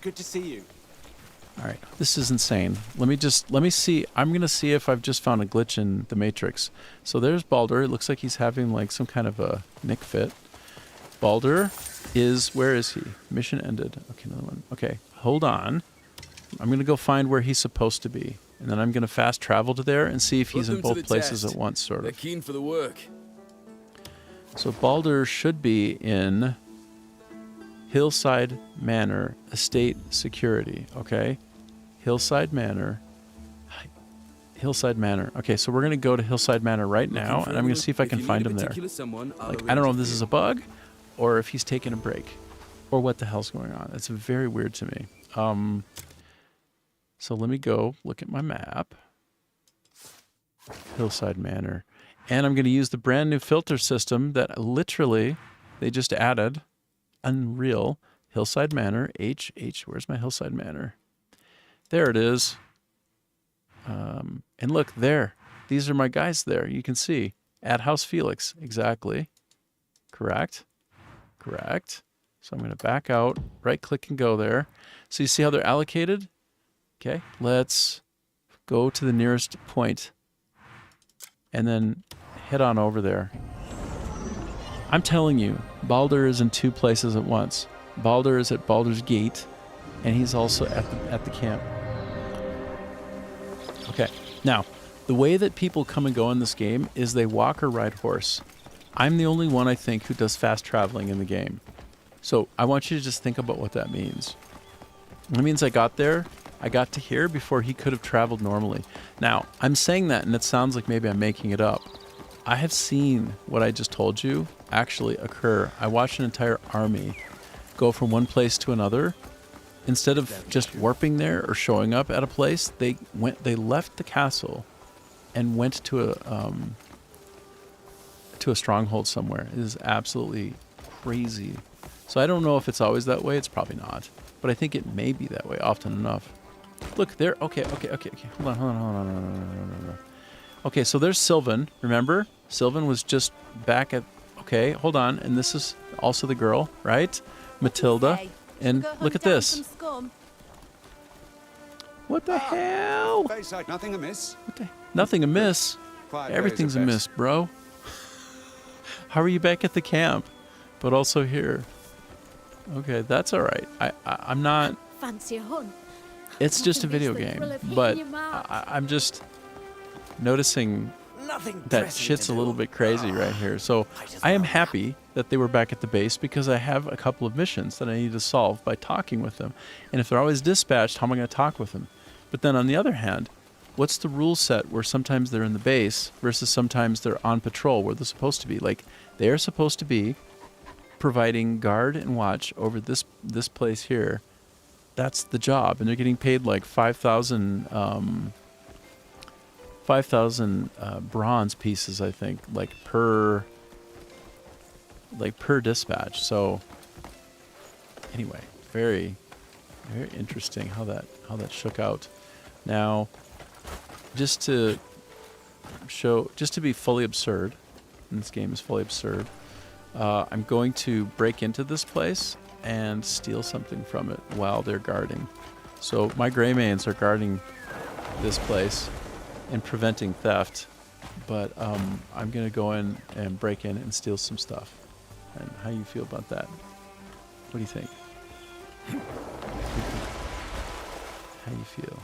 C: Good to see you.
A: all right, this is insane. Let me see. I'm going to see if I've just found a glitch in the Matrix. So there's Balder. It looks like he's having like some kind of a Nick fit. Balder is, where is he? Mission ended. Okay, another one. Okay, hold on. I'm going to go find where he's supposed to be. And then I'm going to fast travel to there and see if he's
F: Put
A: in
F: them to
A: both
F: the
A: places
F: test.
A: at once, sort
F: They're
A: of.
F: keen for the work.
A: So Balder should be in Hillside Manor, Estate Security, okay? Hillside Manor. Hillside Manor. Okay, so we're going to go to Hillside Manor right now, and I'm going to see if I can find him there. Like, I don't know if this is a bug, or if he's taking a break, or what the hell's going on. It's very weird to me. So let me go look at my map. Hillside Manor. And I'm going to use the brand new filter system that literally they just added. Unreal. Hillside Manor. Where's my Hillside Manor? There it is. And look, there. These are my guys there. You can see. At House Felix. Exactly. Correct. Correct. So I'm going to back out. Right-click and go there. So you see how they're allocated? Okay. Let's go to the nearest point. And then head on over there. I'm telling you, Balder is in two places at once. Balder is at Baldur's Gate, and he's also at the camp. Okay, now, the way that people come and go in this game is they walk or ride horse. I'm the only one, I think, who does fast traveling in the game. So I want you to just think about what that means. It means I got there, I got to here before he could have traveled normally. Now, I'm saying that, and it sounds like maybe I'm making it up. I have seen what I just told you actually occur. I watched an entire army go from one place to another. Instead of just warping there or showing up at a place, they left the castle and went to a stronghold somewhere. It is absolutely crazy. So I don't know if it's always that way. It's probably not. But I think it may be that way often enough. Look, there. Okay. Hold on. Okay, so there's Sylvan. Remember? Sylvan was just back at... Okay, hold on. And this is also the girl, right? Matilda. And look at this. What the hell?
I: Bayside, nothing amiss.
A: Nothing amiss.
I: 5 days
A: Everything's
I: at
A: amiss,
I: best.
A: bro. How are you back at the camp? But also here. Okay, that's all right. I'm not...
H: Fancy a hunt.
A: It's just a
H: Nothing
A: video
H: beats the
A: game.
H: thrill of hitting
A: But
H: your mark.
A: I'm just noticing
C: Nothing
A: that
C: pressing
A: shit's
C: to
A: a
C: do.
A: little bit crazy right here. So I am happy that they were back at the base because I have a couple of missions that I need to solve by talking with them. And if they're always dispatched, how am I going to talk with them? But then on the other hand, what's the rule set where sometimes they're in the base versus sometimes they're on patrol where they're supposed to be? Like, they are supposed to be providing guard and watch over this place here. That's the job. And they're getting paid like 5,000 bronze pieces, I think, like per dispatch. So anyway, very interesting how that shook out. Now, just to be fully absurd, and this game is fully absurd, I'm going to break into this place and steal something from it while they're guarding. So my Greymanes are guarding this place and preventing theft, but I'm going to go in and break in and steal some stuff. And how you feel about that? What do you think? How you feel?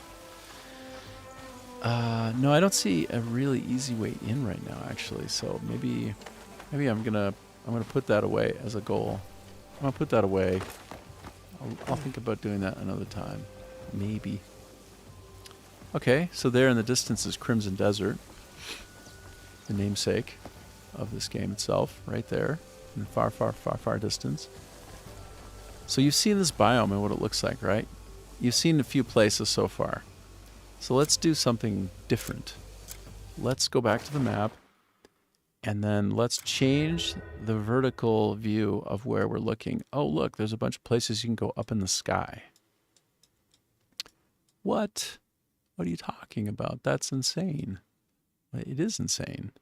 A: No, I don't see a really easy way in right now, actually. So maybe I'm gonna put that away as a goal. I'm gonna put that away. I'll think about doing that another time, maybe. Okay, so there in the distance is Crimson Desert, the namesake of this game itself, right there in the far, far, far, far distance. So you've seen this biome and what it looks like, right? You've seen a few places so far. So let's do something different. Let's go back to the map, and then let's change the vertical view of where we're looking. Oh, look, there's a bunch of places you can go up in the sky. What? What are you talking about? That's insane. It is insane,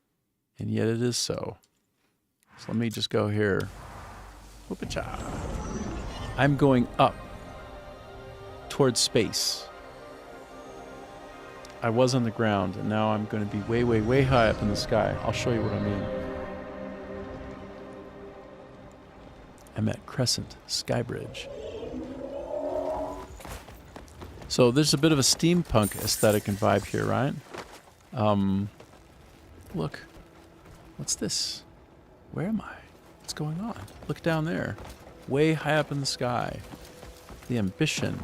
A: and yet it is so. So let me just go here. Whoop-a-cha. I'm going up towards space. I was on the ground, and now I'm going to be way, way, way high up in the sky. I'll show you what I mean. I'm at Crescent Skybridge. So there's a bit of a steampunk aesthetic and vibe here, right? Look. What's this? Where am I? What's going on? Look down there. Way high up in the sky. The ambition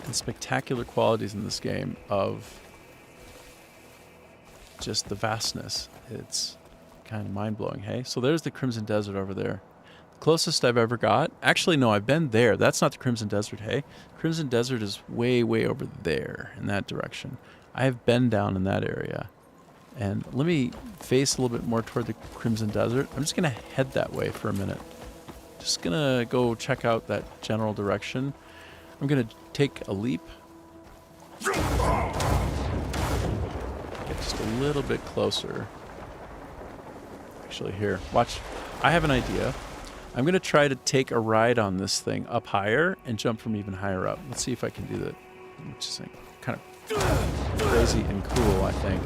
A: and spectacular qualities in this game of just the vastness. It's kind of mind-blowing, hey? So there's the Crimson Desert over there. The closest I've ever got. Actually, no, I've been there. That's not the Crimson Desert, hey? Crimson Desert is way, way over there in that direction. I have been down in that area. And let me face a little bit more toward the Crimson Desert. I'm just going to head that way for a minute. Just going to go check out that general direction. I'm going to take a leap. Get just a little bit closer. Actually, here, watch. I have an idea. I'm going to try to take a ride on this thing up higher and jump from even higher up. Let's see if I can do that. Which is kind of crazy and cool, I think.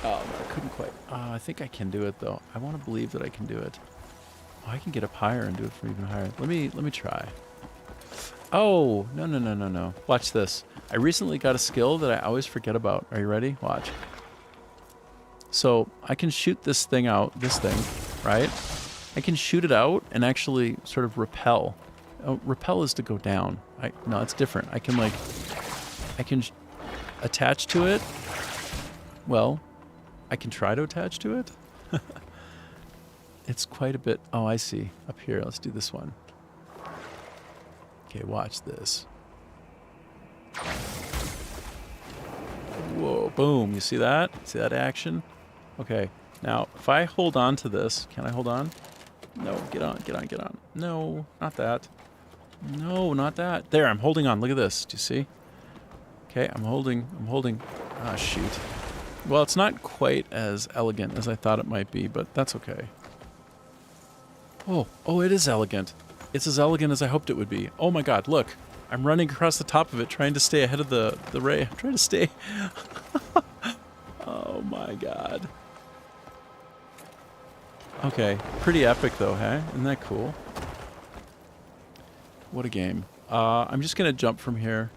A: Oh, no, I couldn't quite. I think I can do it, though. I want to believe that I can do it. Oh, I can get up higher and do it from even higher. Let me try. Oh, no. Watch this. I recently got a skill that I always forget about. Are you ready? Watch. So I can shoot this thing out, right? I can shoot it out and actually sort of repel. Oh, repel is to go down. No, it's different. I can attach to it. Well, I can try to attach to it. It's quite a bit. Oh, I see. Up here, let's do this one. Okay, watch this. Whoa, boom. You see that? See that action? Okay, now, if I hold on to this, can I hold on? No, get on. No, not that. No, not that. There, I'm holding on. Look at this. Do you see? Okay, I'm holding. Ah, shoot. Well, it's not quite as elegant as I thought it might be, but that's okay. Oh, it is elegant. It's as elegant as I hoped it would be. Oh my god, look. I'm running across the top of it, trying to stay ahead of the ray. I'm trying to stay. Oh my god. Okay, pretty epic though, hey? Isn't that cool? What a game. I'm just going to jump from here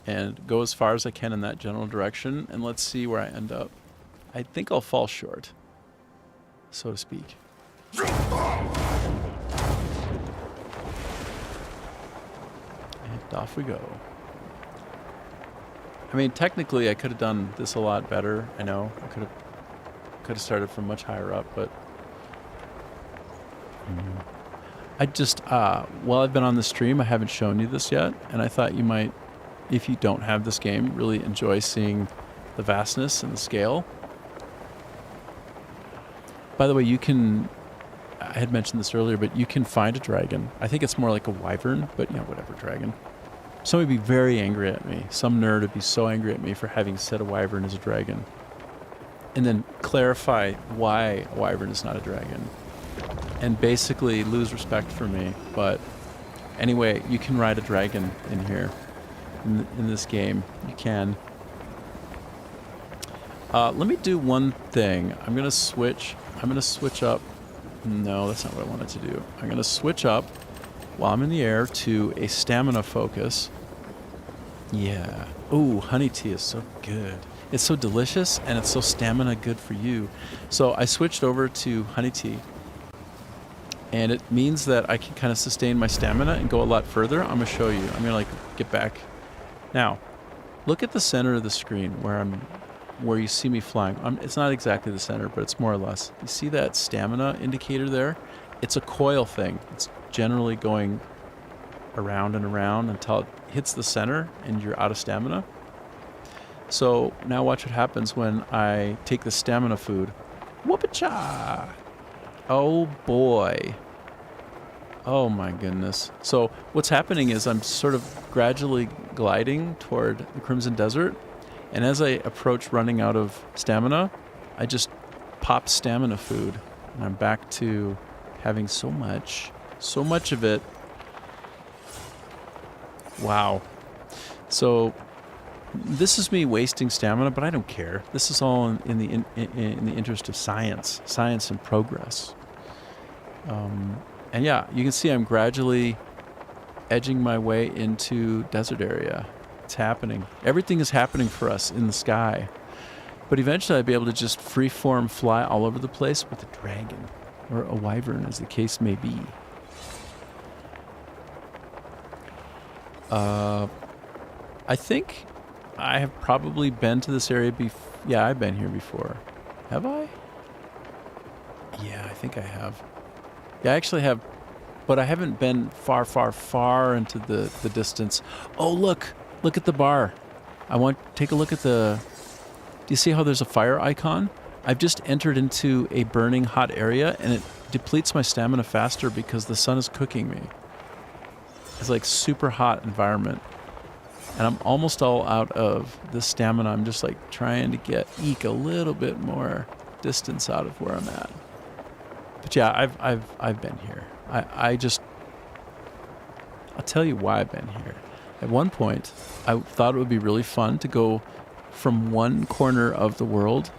A: and go as far as I can in that general direction, and let's see where I end up. I think I'll fall short, so to speak. And off we go. I mean, technically, I could have done this a lot better. I know I could have started from much higher up, but I just while I've been on the stream, I haven't shown you this yet, and I thought you might, if you don't have this game, really enjoy seeing the vastness and the scale. By the way, you can. I had mentioned this earlier, but you can find a dragon. I think it's more like a wyvern, but whatever, dragon. Somebody would be very angry at me. Some nerd would be so angry at me for having said a wyvern is a dragon. And then clarify why a wyvern is not a dragon. and basically lose respect for me. But anyway, you can ride a dragon in here, in this game. You can. Let me do one thing. I'm gonna switch up. No, that's not what I wanted to do. I'm gonna switch up while I'm in the air to a stamina focus. Yeah. Ooh, honey tea is so good. It's so delicious, and it's so stamina good for you. So I switched over to honey tea, and it means that I can kind of sustain my stamina and go a lot further. I'm gonna show you. I'm gonna like get back. Now, look at the center of the screen where you see me flying. It's not exactly the center, but it's more or less. You see that stamina indicator there? It's a coil thing. It's generally going around and around until it hits the center and you're out of stamina. So now watch what happens when I take the stamina food. Whoop-a-cha! Oh boy. Oh my goodness. So what's happening is I'm sort of gradually gliding toward the Crimson Desert, and as I approach running out of stamina, I just pop stamina food, and I'm back to having so much of it. Wow. So this is me wasting stamina, but I don't care. This is all in the interest of science and progress. And yeah, you can see I'm gradually edging my way into desert area. It's happening. Everything is happening for us in the sky. But eventually I'd be able to just freeform fly all over the place with a dragon or a wyvern, as the case may be. I think I have probably been to this area before. Yeah, I've been here before. Have I? Yeah, I think I have. Yeah, I actually have, but I haven't been far into the distance. Oh, look at the bar. I want to take a look at the, do you see how there's a fire icon? I've just entered into a burning hot area, and it depletes my stamina faster because the sun is cooking me. It's like super hot environment. And I'm almost all out of the stamina. I'm just like trying to eke a little bit more distance out of where I'm at. But yeah, I've been here. I'll tell you why I've been here. At one point, I thought it would be really fun to go from one corner of the world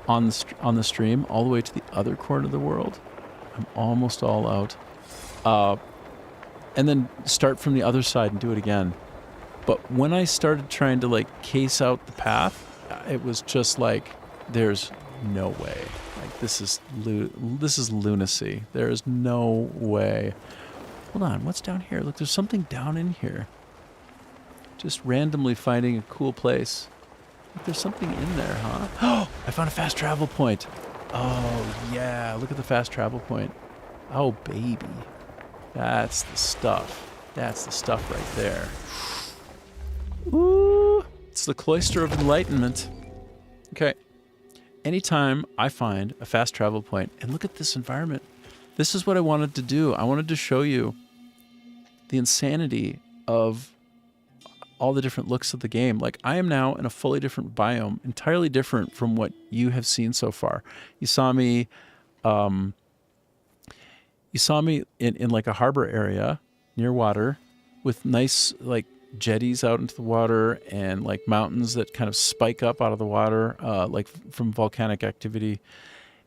A: on the stream all the way to the other corner of the world. I'm almost all out. And then start from the other side and do it again. But when I started trying to like case out the path, it was just like, there's no way. Like this is lunacy. There is no way. Hold on, what's down here? Look, there's something down in here. Just randomly finding a cool place. Look, there's something in there, huh? Oh, I found a fast travel point. Oh yeah, look at the fast travel point. Oh baby, that's the stuff. That's the stuff right there. Ooh, it's the cloister of enlightenment. Okay. Anytime I find a fast travel point, and look at this environment. This is what I wanted to do. I wanted to show you the insanity of all the different looks of the game. Like, I am now in a fully different biome, entirely different from what you have seen so far. You saw me in like a harbor area near water with nice like jetties out into the water and like mountains that kind of spike up out of the water, like from volcanic activity.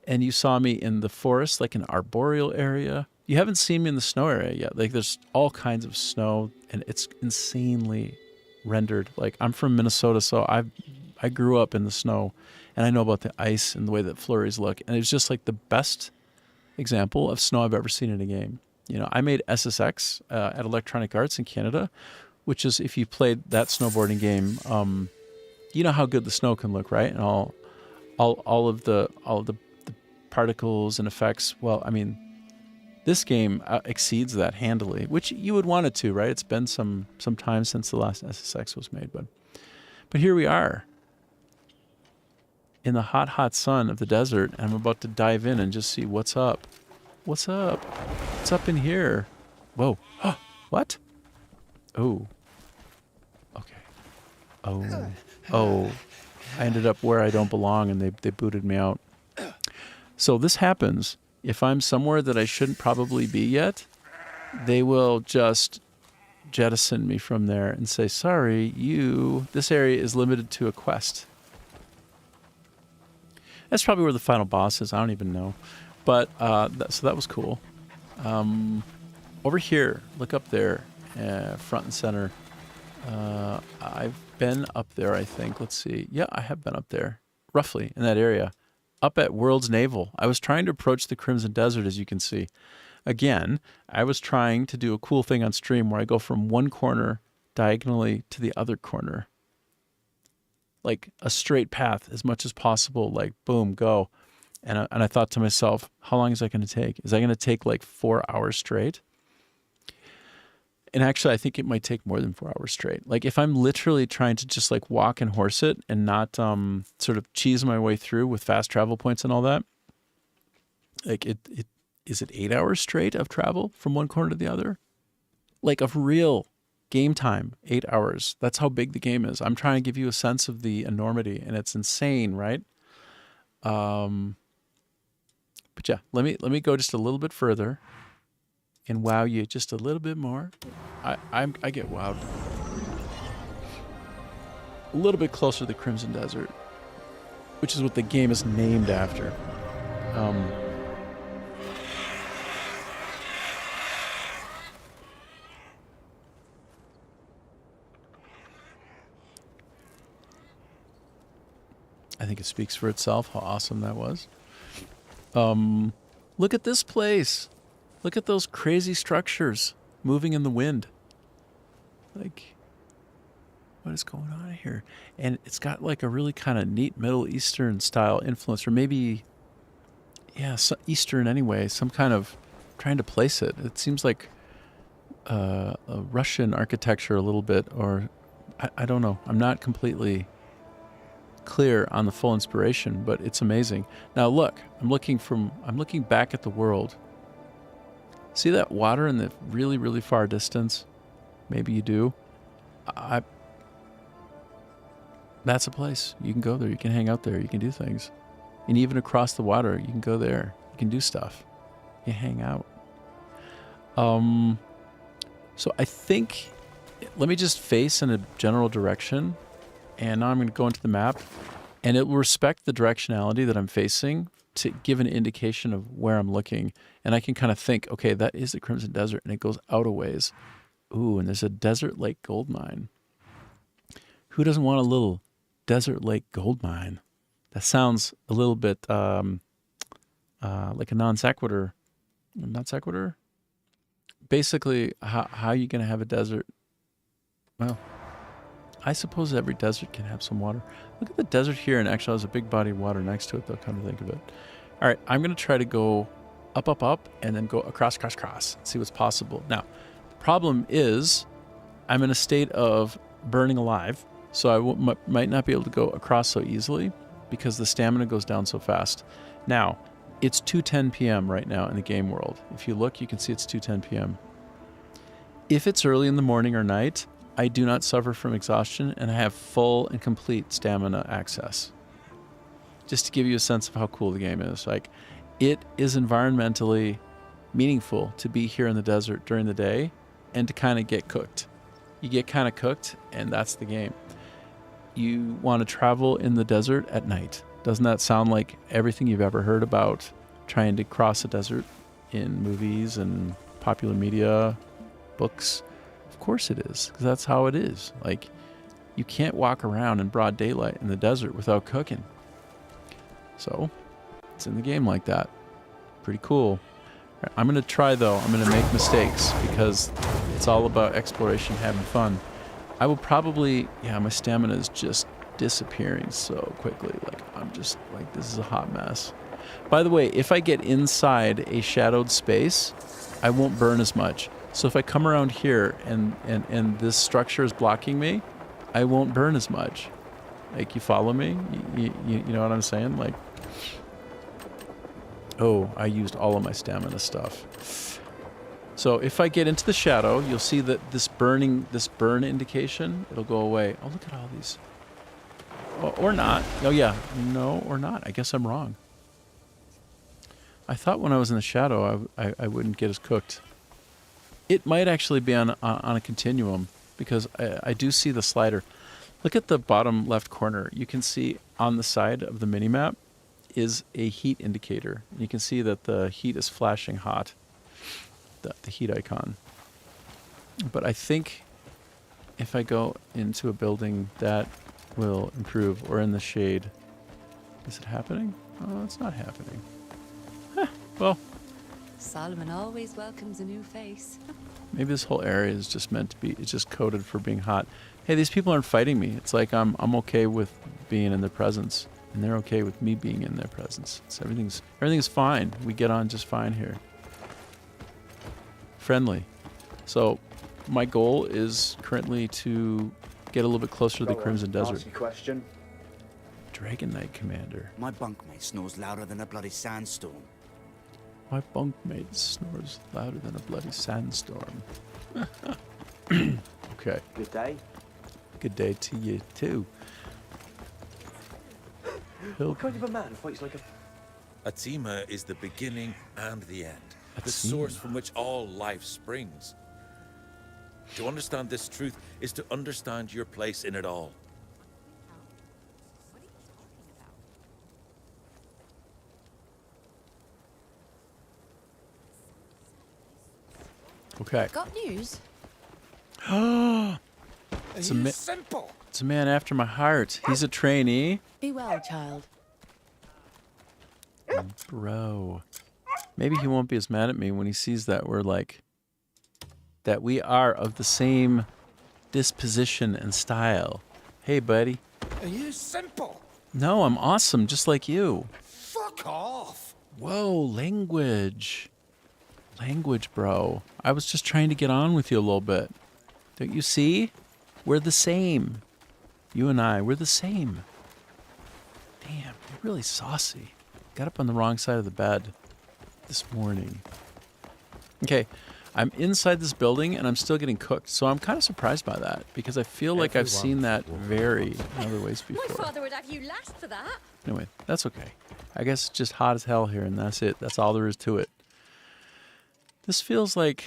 A: And you saw me in the forest, like an arboreal area. You haven't seen me in the snow area yet. Like there's all kinds of snow, and it's insanely rendered. Like I'm from Minnesota, so I grew up in the snow, and I know about the ice and the way that flurries look. And it's just like the best example of snow I've ever seen in a game. You know, I made SSX at Electronic Arts in Canada, which is, if you played that snowboarding game, you know how good the snow can look, right? And all of the particles and effects. Well, I mean, this game exceeds that handily, which you would want it to, right? It's been some time since the last SSX was made, but here we are in the hot sun of the desert, and I'm about to dive in and just see what's up. What's up? What's up in here? Whoa. What? Oh. Okay. Oh. I ended up where I don't belong, and they booted me out. So this happens if I'm somewhere that I shouldn't probably be yet, they will just jettison me from there and say, sorry, this area is limited to a quest. That's probably where the final boss is. I don't even know. But, so that was cool. Over here, look up there, front and center. I've been up there, I think. Let's see. Yeah, I have been up there, roughly, in that area. Up at World's Navel. I was trying to approach the Crimson Desert, as you can see. Again, I was trying to do a cool thing on stream where I go from one corner diagonally to the other corner. Like a straight path as much as possible, like boom, go. And I thought to myself, how long is that going to take? Is that going to take like 4 hours straight? And actually, I think it might take more than 4 hours straight. Like if I'm literally trying to just like walk and horse it and not sort of cheese my way through with fast travel points and all that, like is it 8 hours straight of travel from one corner to the other? Like of real game time, 8 hours. That's how big the game is. I'm trying to give you a sense of the enormity, and it's insane, right? But yeah, let me go just a little bit further and wow you just a little bit more. I get wowed. A little bit closer to the Crimson Desert, which is what the game is named after. I think it speaks for itself how awesome that was. Look at this place. Look at those crazy structures moving in the wind. Like, what is going on here? And it's got like a really kind of neat Middle Eastern style influence, or maybe, yeah, Eastern anyway, some kind of trying to place it. It seems like a Russian architecture a little bit, or I don't know. I'm not completely clear on the full inspiration, but it's amazing. Now look, I'm looking back at the world. See that water in the really, really far distance? Maybe you do. That's a place. You can go there. You can hang out there. You can do things. And even across the water, you can go there. You can do stuff. You hang out. So I think, let me just face in a general direction. And now I'm going to go into the map, and it will respect the directionality that I'm facing to give an indication of where I'm looking. And I can kind of think, okay, that is the Crimson Desert, and it goes out a ways. Ooh, and there's a Desert Lake gold mine. Who doesn't want a little Desert Lake gold mine? That sounds a little bit like a non sequitur. Non sequitur? Basically, how are you going to have a desert? Well, I suppose every desert can have some water. Look at the desert here, and actually there's a big body of water next to it, though, come to think of it. All right, I'm going to try to go up, up, up, and then go across, cross, cross, see what's possible. Now, the problem is I'm in a state of burning alive, so I might not be able to go across so easily because the stamina goes down so fast. Now, it's 2:10 p.m. right now in the game world. If you look, you can see it's 2:10 p.m. If it's early in the morning or night, I do not suffer from exhaustion, and I have full and complete stamina access. Just to give you a sense of how cool the game is. Like, it is environmentally meaningful to be here in the desert during the day and to kind of get cooked. You get kind of cooked, and that's the game. You want to travel in the desert at night. Doesn't that sound like everything you've ever heard about trying to cross a desert in movies and popular media, books? Of course it is, because that's how it is. Like, you can't walk around in broad daylight in the desert without cooking. So, it's in the game like that. Pretty cool. Right, I'm going to try, though. I'm going to make mistakes, because it's all about exploration, having fun. I will probably, yeah, my stamina is just disappearing so quickly. Like, I'm just, like, this is a hot mess. By the way, if I get inside a shadowed space, I won't burn as much. So if I come around here and this structure is blocking me, I won't burn as much. Like, you follow me? You know what I'm saying? Like, oh, I used all of my stamina stuff. So if I get into the shadow, you'll see that this burn indication, it'll go away. Oh, look at all these. Oh, or not. Oh, yeah. No, or not. I guess I'm wrong. I thought when I was in the shadow, I wouldn't get as cooked. It might actually be on a continuum because I do see the slider. Look at the bottom left corner. You can see on the side of the minimap is a heat indicator. You can see that the heat is flashing hot, the heat icon. But I think if I go into a building, that will improve, or in the shade. Is it happening? Oh, it's not happening. Huh, well,
J: Solomon always welcomes a new face.
A: maybe this whole area is just meant to be, it's just coded for being hot. Hey, these people aren't fighting me. It's like I'm okay with being in their presence, and they're okay with me being in their presence. So everything's fine. We get on just fine here. Friendly. So my goal is currently to get a little bit closer to the Crimson Desert.
C: Ask a question.
A: Dragon Knight Commander.
K: My bunkmate snores louder than a bloody sandstorm.
A: My bunkmate snores louder than a bloody sandstorm. Okay.
C: Good day.
A: Good day to you, too.
C: What kind of a man fights like a...
L: Atima is the beginning and the end. The
A: Atima.
L: source from which all life springs. To understand this truth is to understand your place in it all.
A: Okay.
J: Got news?
A: It's a man after my heart. He's a trainee.
J: Be well, child.
A: Bro. Maybe he won't be as mad at me when he sees that we're like... that we are of the same disposition and style. Hey, buddy.
L: Are you simple?
A: No, I'm awesome, just like you.
L: Fuck off!
A: Whoa, language. Language, bro. I was just trying to get on with you a little bit. Don't you see? We're the same. You and I, we're the same. Damn, you're really saucy. Got up on the wrong side of the bed this morning. Okay, I'm inside this building and I'm still getting cooked, so I'm kind of surprised by that because I feel like I've seen that vary in other ways before.
J: My father would have you last for that.
A: Anyway, that's okay. I guess it's just hot as hell here and that's it. That's all there is to it. This feels like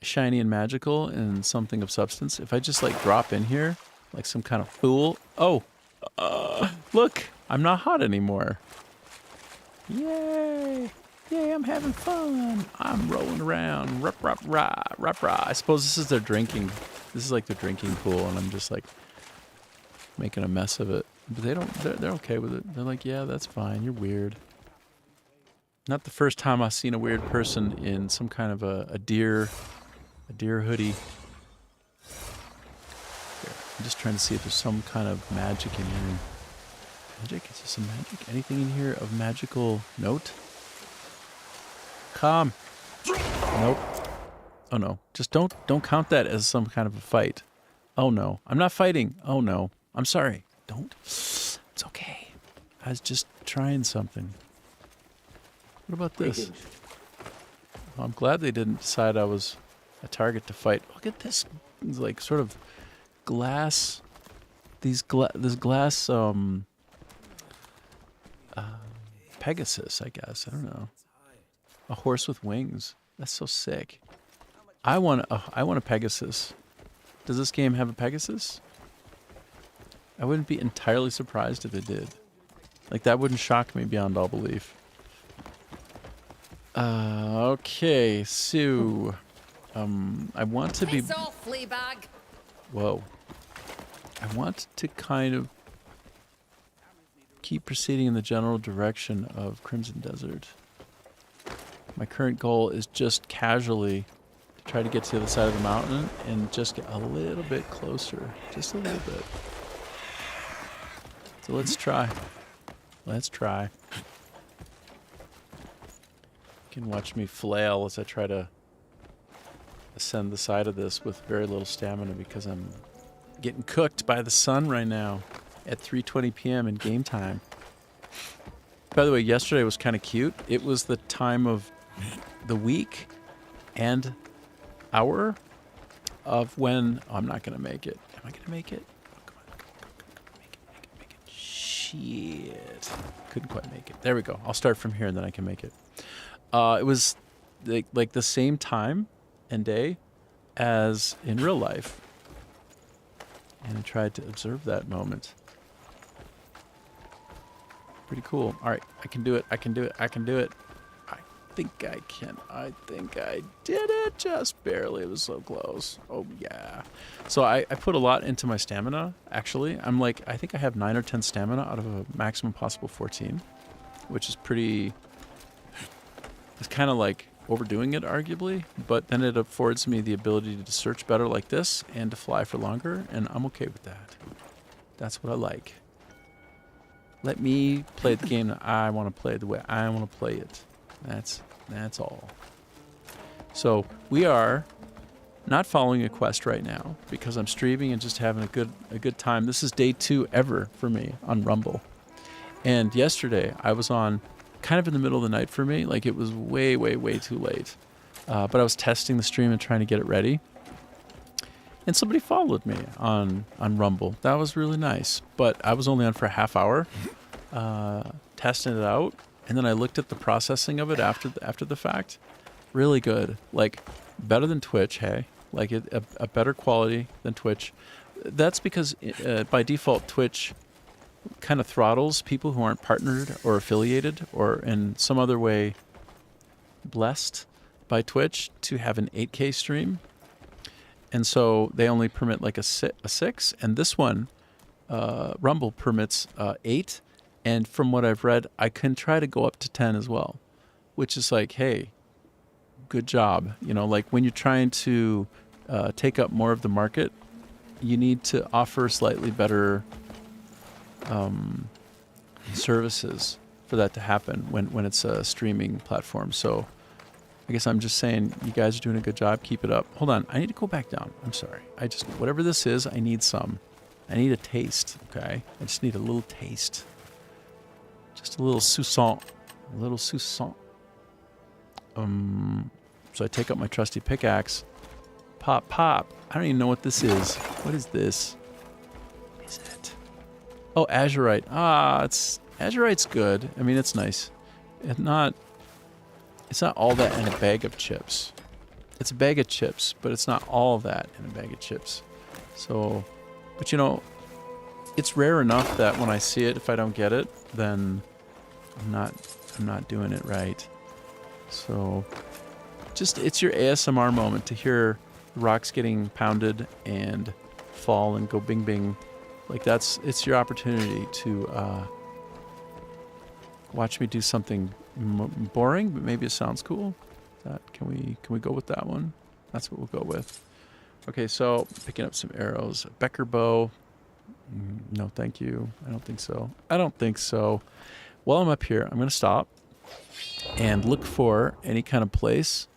A: shiny and magical and something of substance. If I just like drop in here like some kind of fool. Oh, look, I'm not hot anymore. Yay. Yay, I'm having fun. I'm rolling around. Rup, rup, rah, rup, rah. I suppose this is their drinking. This is like their drinking pool and I'm just like making a mess of it. But they're okay with it. They're like, yeah, that's fine. You're weird. Not the first time I've seen a weird person in some kind of a deer hoodie. Here, I'm just trying to see if there's some kind of magic in here. Magic? Is there some magic? Anything in here of magical note? Come. Nope. Oh no. Just don't count that as some kind of a fight. Oh no. I'm not fighting. Oh no. I'm sorry. Don't. It's okay. I was just trying something. What about this? Well, I'm glad they didn't decide I was a target to fight. Look at this, like sort of glass. This glass Pegasus, I guess. I don't know. A horse with wings. That's so sick. I want a Pegasus. Does this game have a Pegasus? I wouldn't be entirely surprised if it did. Like that wouldn't shock me beyond all belief. Okay, so, I want to be...
J: Piss off, Fleabag!
A: Whoa. I want to kind of keep proceeding in the general direction of Crimson Desert. My current goal is just casually to try to get to the other side of the mountain and just get a little bit closer. Just a little bit. So let's try. Let's try. You can watch me flail as I try to ascend the side of this with very little stamina because I'm getting cooked by the sun right now at 3:20 p.m. in game time. By the way, yesterday was kind of cute. It was the time of the week and hour of when... Oh, I'm not going to make it. Am I going to make it? Oh, come on. Make it. Shit. Couldn't quite make it. There we go. I'll start from here and then I can make it. It was like the same time and day as in real life. And I tried to observe that moment. Pretty cool. All right, I can do it. I can do it. I can do it. I think I can. I think I did it just barely. It was so close. Oh, yeah. So I put a lot into my stamina, actually. I'm like, I think I have 9 or 10 stamina out of a maximum possible 14, which is pretty... It's kind of like overdoing it, arguably, but then it affords me the ability to search better like this and to fly for longer, and I'm okay with that. That's what I like. Let me play the game that I want to play the way I want to play it. That's all. So we are not following a quest right now because I'm streaming and just having a good time. This is day 2 ever for me on Rumble. And yesterday I was on kind of in the middle of the night for me. Like it was way, way, way too late. But I was testing the stream and trying to get it ready. And somebody followed me on Rumble. That was really nice. But I was only on for a half hour, testing it out. And then I looked at the processing of it after the fact. Really good. Like, better than Twitch, hey? Like, a better quality than Twitch. That's because, by default, Twitch kind of throttles people who aren't partnered or affiliated or in some other way blessed by Twitch to have an 8K stream. And so they only permit like a 6, and this one, Rumble, permits 8. And from what I've read, I can try to go up to 10 as well, which is like, hey, good job. You know, like when you're trying to take up more of the market, you need to offer slightly better services for that to happen when it's a streaming platform. So I guess I'm just saying you guys are doing a good job. Keep it up. Hold on. I need to go back down. I'm sorry. Whatever this is, I need some. I need a taste, okay? I just need a little taste. Just a little sousson. A little sousson. So I take up my trusty pickaxe. Pop, pop. I don't even know what this is. What is this? What is it? Oh, azurite. Azurite's good. I mean, it's nice. It's not all that in a bag of chips. It's a bag of chips, but it's not all that in a bag of chips. So, but you know, it's rare enough that when I see it, if I don't get it, then I'm not doing it right. So, it's your ASMR moment to hear rocks getting pounded and fall and go bing bing. Like it's your opportunity to watch me do something boring, but maybe it sounds cool. Can we go with that one? That's what we'll go with. Okay, so picking up some arrows. Becker bow. No, thank you. I don't think so. While I'm up here, I'm going to stop and look for any kind of place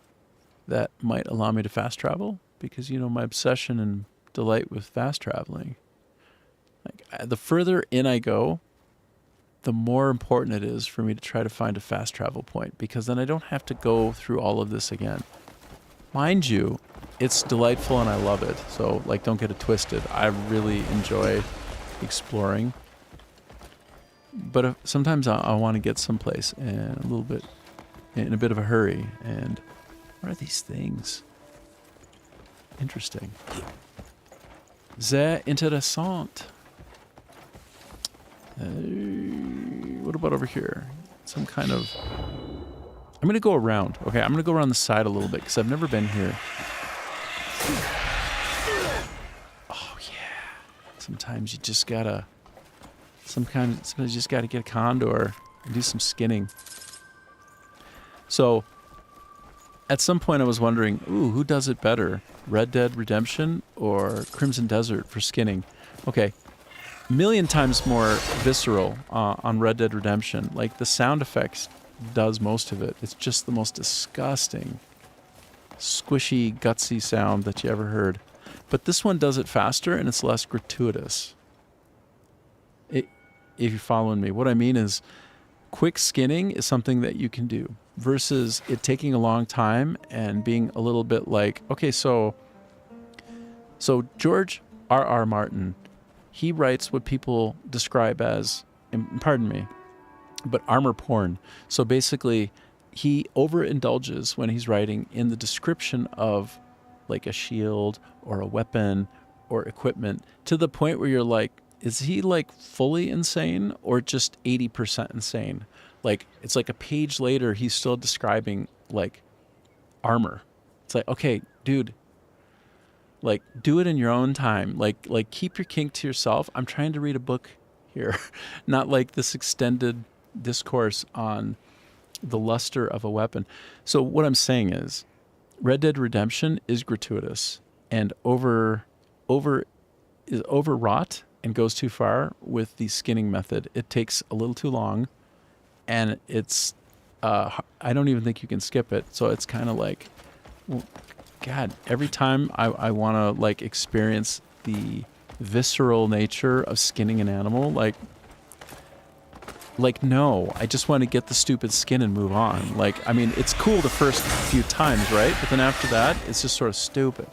A: that might allow me to fast travel, because you know my obsession and delight with fast traveling. Like the further in I go, the more important it is for me to try to find a fast travel point, because then I don't have to go through all of this again. Mind you, it's delightful and I love it. So, like, don't get it twisted. I really enjoy exploring. But sometimes I want to get someplace in a bit of a hurry. And what are these things? Interesting. Sehr interessant. What about over here? Some kind of... I'm going to go around. Okay, I'm going to go around the side a little bit because I've never been here. Oh, yeah. Sometimes you just gotta... Sometimes you just gotta get a condor and do some skinning. So, at some point I was wondering, who does it better? Red Dead Redemption or Crimson Desert for skinning? Okay. A million times more visceral on Red Dead Redemption. Like, the sound effects does most of it. It's just the most disgusting, squishy, gutsy sound that you ever heard. But this one does it faster and it's less gratuitous. If you're following me. What I mean is, quick skinning is something that you can do versus it taking a long time and being a little bit like, okay, so George R.R. Martin, he writes what people describe as pardon me, but armor porn. So basically, he overindulges when he's writing in the description of like a shield or a weapon or equipment to the point where you're like, is he like fully insane or just 80% insane? Like, it's like a page later, he's still describing like armor. It's like, okay, dude, like do it in your own time. Like keep your kink to yourself. I'm trying to read a book here, not like this extended discourse on the luster of a weapon. So what I'm saying is Red Dead Redemption is gratuitous and is overwrought and goes too far with the skinning method. It takes a little too long, and it's I don't even think you can skip it. So it's kind of like, well, God, every time I want to like experience the visceral nature of skinning an animal, like no, I just want to get the stupid skin and move on. Like, I mean, it's cool the first few times, right? But then after that, it's just sort of stupid.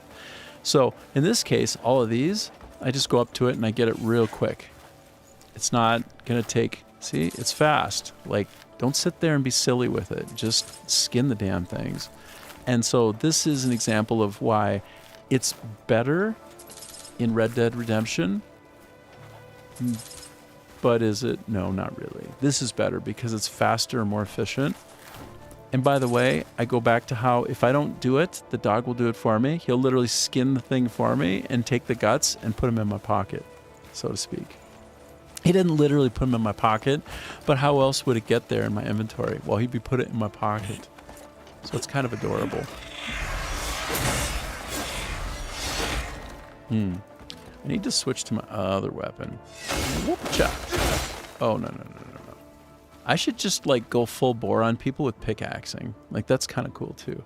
A: So in this case, all of these, I just go up to it and I get it real quick. It's not going to take, see, it's fast. Like, don't sit there and be silly with it. Just skin the damn things. And so this is an example of why it's better in Red Dead Redemption. But is it? No, not really. This is better because it's faster and more efficient. And by the way, I go back to how if I don't do it, the dog will do it for me. He'll literally skin the thing for me and take the guts and put them in my pocket, so to speak. He didn't literally put them in my pocket, but how else would it get there in my inventory? Well, he'd be put it in my pocket. So it's kind of adorable. I need to switch to my other weapon. Whoop-cha. Oh, no. I should just, like, go full bore on people with pickaxing. Like, that's kind of cool, too.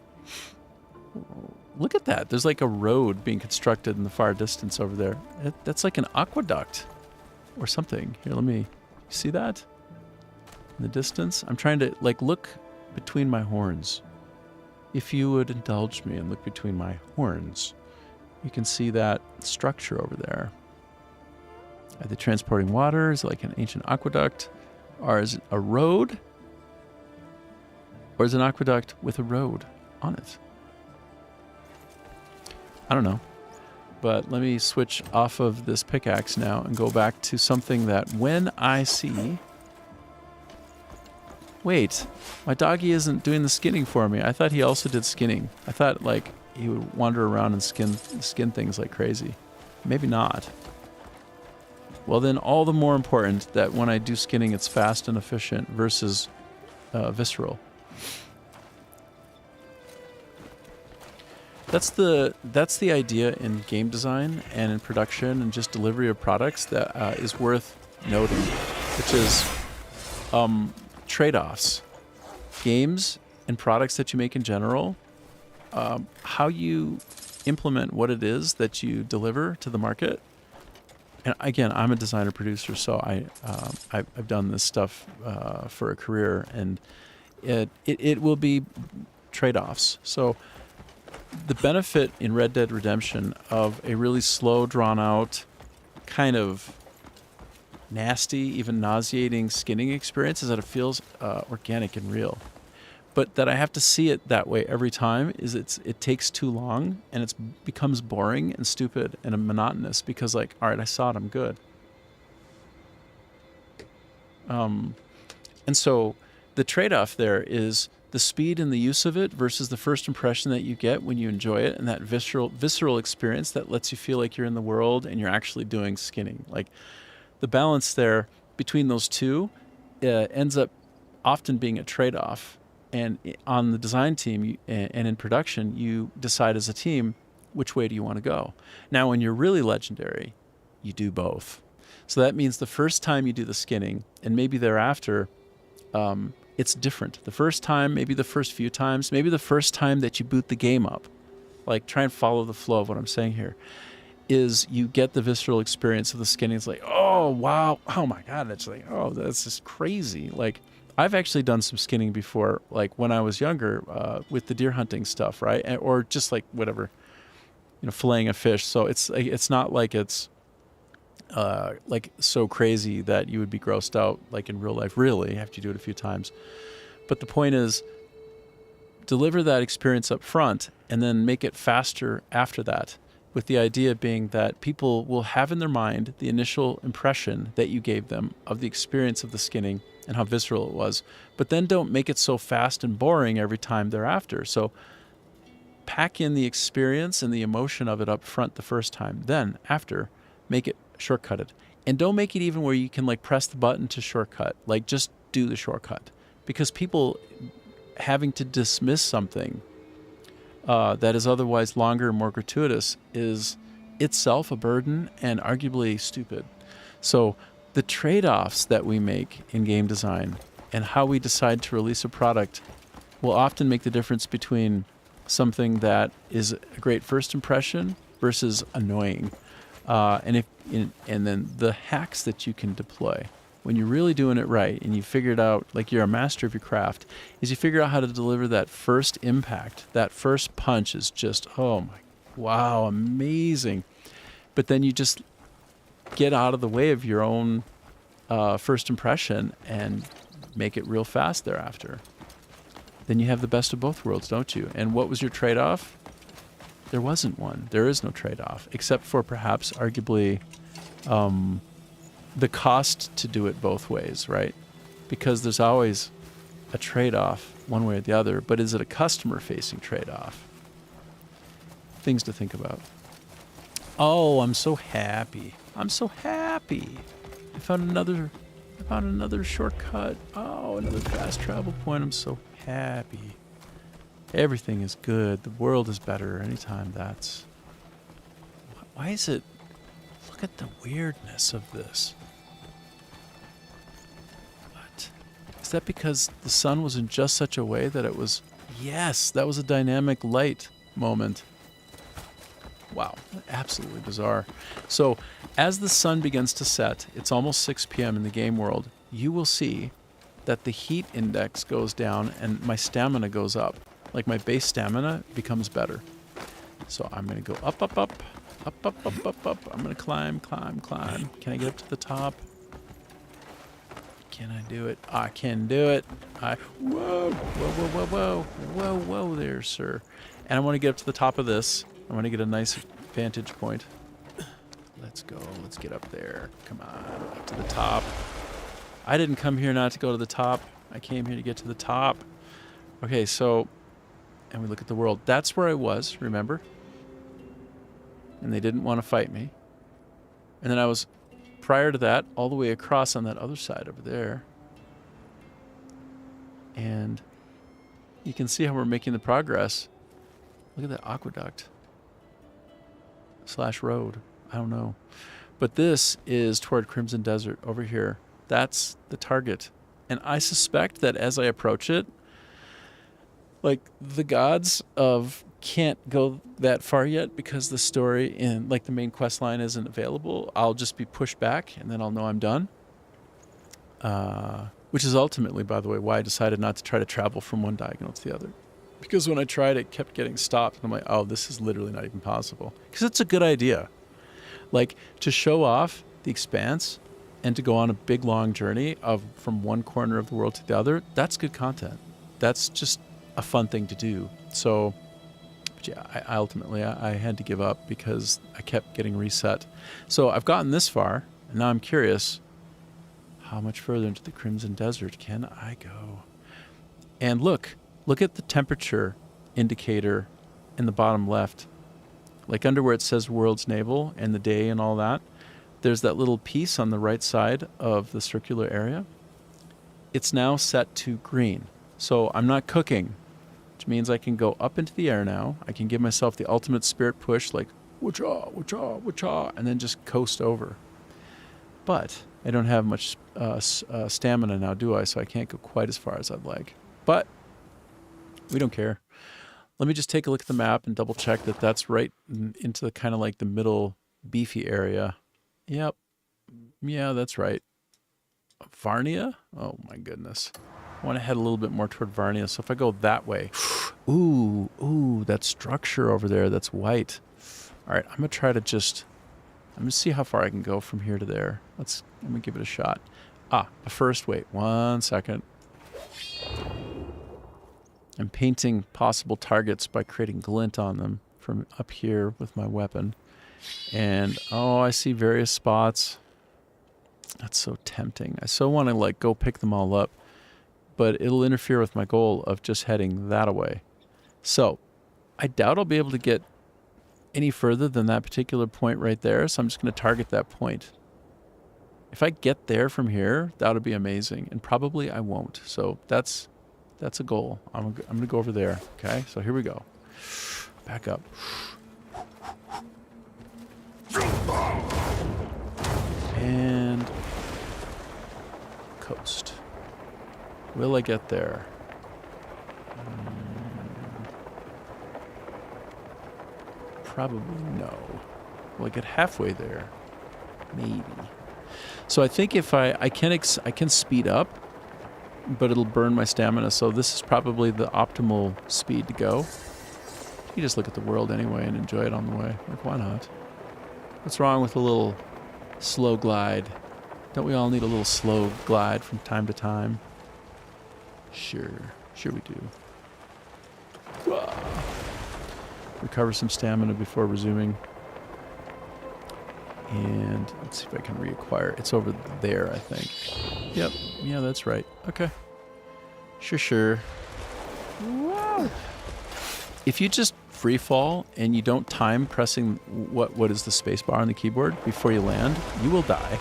A: Look at that. There's, like, a road being constructed in the far distance over there. That's like an aqueduct or something. Here, let me... You see that? In the distance? I'm trying to, like, look between my horns. If you would indulge me and look between my horns, you can see that structure over there. Are they transporting water? Is it like an ancient aqueduct? Or is it a road? Or is it an aqueduct with a road on it? I don't know. But let me switch off of this pickaxe now and go back to something that when I see... Wait, my doggy isn't doing the skinning for me. I thought he also did skinning. I thought, like, he would wander around and skin things like crazy. Maybe not. Well, then all the more important that when I do skinning, it's fast and efficient versus visceral. That's the idea in game design and in production and just delivery of products that is worth noting, which is trade-offs. Games and products that you make in general, how you implement what it is that you deliver to the market. And again, I'm a designer producer, so I've done this stuff for a career, and it will be trade-offs. So the benefit in Red Dead Redemption of a really slow, drawn-out, kind of nasty, even nauseating skinning experience is that it feels organic and real. But that I have to see it that way every time is it takes too long and it becomes boring and stupid and monotonous because, like, all right, I saw it, I'm good. And so the trade-off there is the speed and the use of it versus the first impression that you get when you enjoy it and that visceral experience that lets you feel like you're in the world and you're actually doing skinning. Like, the balance there between those two ends up often being a trade-off. And on the design team and in production, you decide as a team, which way do you want to go? Now, when you're really legendary, you do both. So that means the first time you do the skinning, and maybe thereafter, it's different. The first time, maybe the first few times, maybe the first time that you boot the game up, like try and follow the flow of what I'm saying here, is you get the visceral experience of the skinning. It's like, oh, wow, oh my God, that's like, oh, that's just crazy. Like, I've actually done some skinning before, like when I was younger, with the deer hunting stuff, right? Or just like whatever, filleting a fish. So it's not like it's like so crazy that you would be grossed out like in real life, really, after you do it a few times. But the point is, deliver that experience up front and then make it faster after that, with the idea being that people will have in their mind the initial impression that you gave them of the experience of the skinning and how visceral it was, but then don't make it so fast and boring every time thereafter. So pack in the experience and the emotion of it up front the first time. Then, after, make it shortcutted. And don't make it even where you can like press the button to shortcut. Like, just do the shortcut. Because people having to dismiss something that is otherwise longer and more gratuitous is itself a burden and arguably stupid. So the trade-offs that we make in game design and how we decide to release a product will often make the difference between something that is a great first impression versus annoying. And then the hacks that you can deploy when you're really doing it right and you figure it out, like you're a master of your craft, is you figure out how to deliver that first impact. That first punch is just, oh my, wow, amazing. But then you just get out of the way of your own first impression and make it real fast thereafter. Then you have the best of both worlds, don't you? And what was your trade-off? There wasn't one. There is no trade-off, except for perhaps arguably the cost to do it both ways, right? Because there's always a trade-off one way or the other, but is it a customer-facing trade-off? Things to think about. Oh, I'm so happy. I'm so happy. I found another shortcut. Oh, another fast travel point. I'm so happy. Everything is good. The world is better anytime that's... Why is it... Look at the weirdness of this. What? Is that because the sun was in just such a way that it was... Yes, that was a dynamic light moment. Wow, absolutely bizarre. So, as the sun begins to set, it's almost 6 p.m. in the game world, you will see that the heat index goes down and my stamina goes up. Like my base stamina becomes better. So I'm going to go up, up, up, up, up, up, up, up. I'm going to climb, climb, climb. Can I get up to the top? Can I do it? I can do it. Whoa, whoa, whoa, whoa, whoa, whoa, whoa there, sir. And I want to get up to the top of this. I want to get a nice vantage point. Let's go. Let's get up there. Come on, up to the top. I didn't come here not to go to the top. I came here to get to the top. Okay, so, and we look at the world. That's where I was, remember? And they didn't want to fight me. And then I was, prior to that, all the way across on that other side over there. And you can see how we're making the progress. Look at that aqueduct. / road. I don't know. But this is toward Crimson Desert over here. That's the target. And I suspect that as I approach it, like the gods of can't go that far yet because the story in like the main quest line isn't available. I'll just be pushed back and then I'll know I'm done. Which is ultimately, by the way, why I decided not to try to travel from one diagonal to the other. Because when I tried, it kept getting stopped. And I'm like, oh, this is literally not even possible. Because it's a good idea. Like, to show off the expanse and to go on a big, long journey from one corner of the world to the other, that's good content. That's just a fun thing to do. So, but yeah, I ultimately had to give up because I kept getting reset. So I've gotten this far, and now I'm curious, how much further into the Crimson Desert can I go? And look at the temperature indicator in the bottom left. Like under where it says World's Naval and the day and all that, there's that little piece on the right side of the circular area. It's now set to green. So I'm not cooking, which means I can go up into the air now. I can give myself the ultimate spirit push, like, wacha, wacha, wacha, and then just coast over. But I don't have much stamina now, do I? So I can't go quite as far as I'd like. But we don't care. Let me just take a look at the map and double check that that's right into the kind of like the middle beefy area. Yep. Yeah, that's right. Varnia? Oh my goodness. I want to head a little bit more toward Varnia. So if I go that way, ooh, that structure over there that's white. All right, I'm going to try to just, Let me see how far I can go from here to there. Let me give it a shot. But first, wait 1 second. I'm painting possible targets by creating glint on them from up here with my weapon. And, I see various spots. That's so tempting. I so want to, like, go pick them all up. But it'll interfere with my goal of just heading that away. So, I doubt I'll be able to get any further than that particular point right there. So I'm just going to target that point. If I get there from here, that would be amazing. And probably I won't. So that's a goal. I'm going to go over there. Okay, so here we go. Back up. And coast. Will I get there? Probably no. Will I get halfway there? Maybe. So I think if I can speed up, but it'll burn my stamina. So this is probably the optimal speed to go. You just look at the world anyway and enjoy it on the way. Like, why not? What's wrong with a little slow glide? Don't we all need a little slow glide from time to time? Sure we do. Whoa. Recover some stamina before resuming. And let's see if I can reacquire. It's over there, I think. Yep. Yeah, that's right. Okay. Sure. Wow. If you just free fall and you don't time pressing what is the space bar on the keyboard before you land, you will die.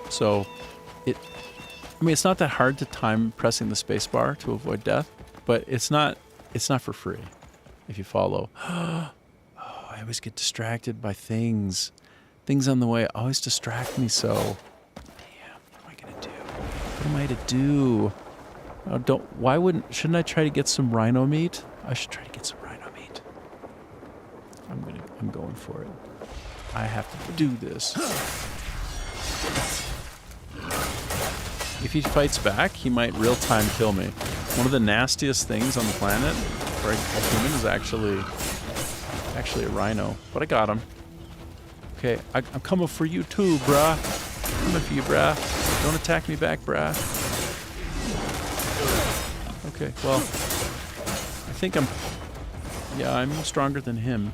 A: So it's not that hard to time pressing the space bar to avoid death, but it's not for free if you follow. I always get distracted by things. Things on the way always distract me so. Damn, what am I going to do? What am I to do? Shouldn't I try to get some rhino meat? I should try to get some rhino meat. I'm going for it. I have to do this. If he fights back, he might real-time kill me. One of the nastiest things on the planet for a human is actually a rhino. But I got him. Okay, I'm coming for you too, brah. Coming for you, brah. Don't attack me back, brah. Okay, well, I think I'm stronger than him.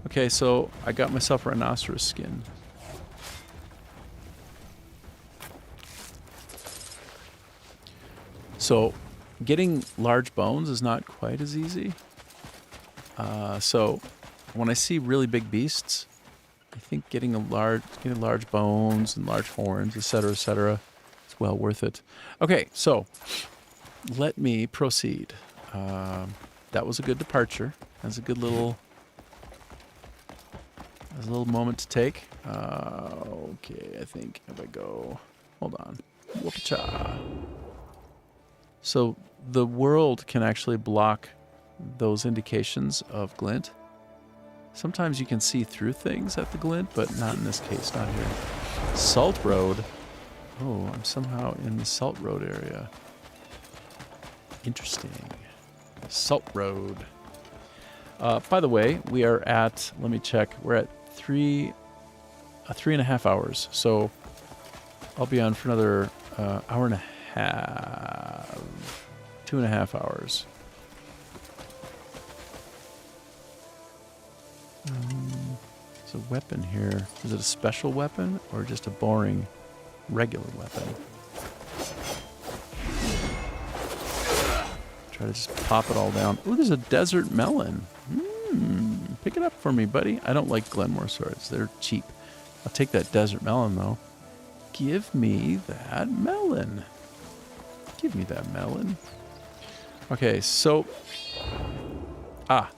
A: Okay, so I got myself a rhinoceros skin. So getting large bones is not quite as easy. So when I see really big beasts, I think getting large bones and large horns, etc., is well worth it. Okay, so let me proceed. That was a good departure. That's a good little moment to take. Okay, I think if I go, hold on, whoop-cha. So the world can actually block those indications of glint. Sometimes you can see through things at the glint, but not in this case, not here. Salt Road. Oh, I'm somehow in the Salt Road area. Interesting. Salt Road. By the way, we are at, let me check, we're at 3.5 hours. So I'll be on for another hour and a half, 2.5 hours. There's a weapon here. Is it a special weapon or just a boring regular weapon? Try to just pop it all down. Oh, there's a desert melon. Pick it up for me, buddy. I don't like Glenmore swords. They're cheap. I'll take that desert melon, though. Give me that melon. Give me that melon. Okay, so...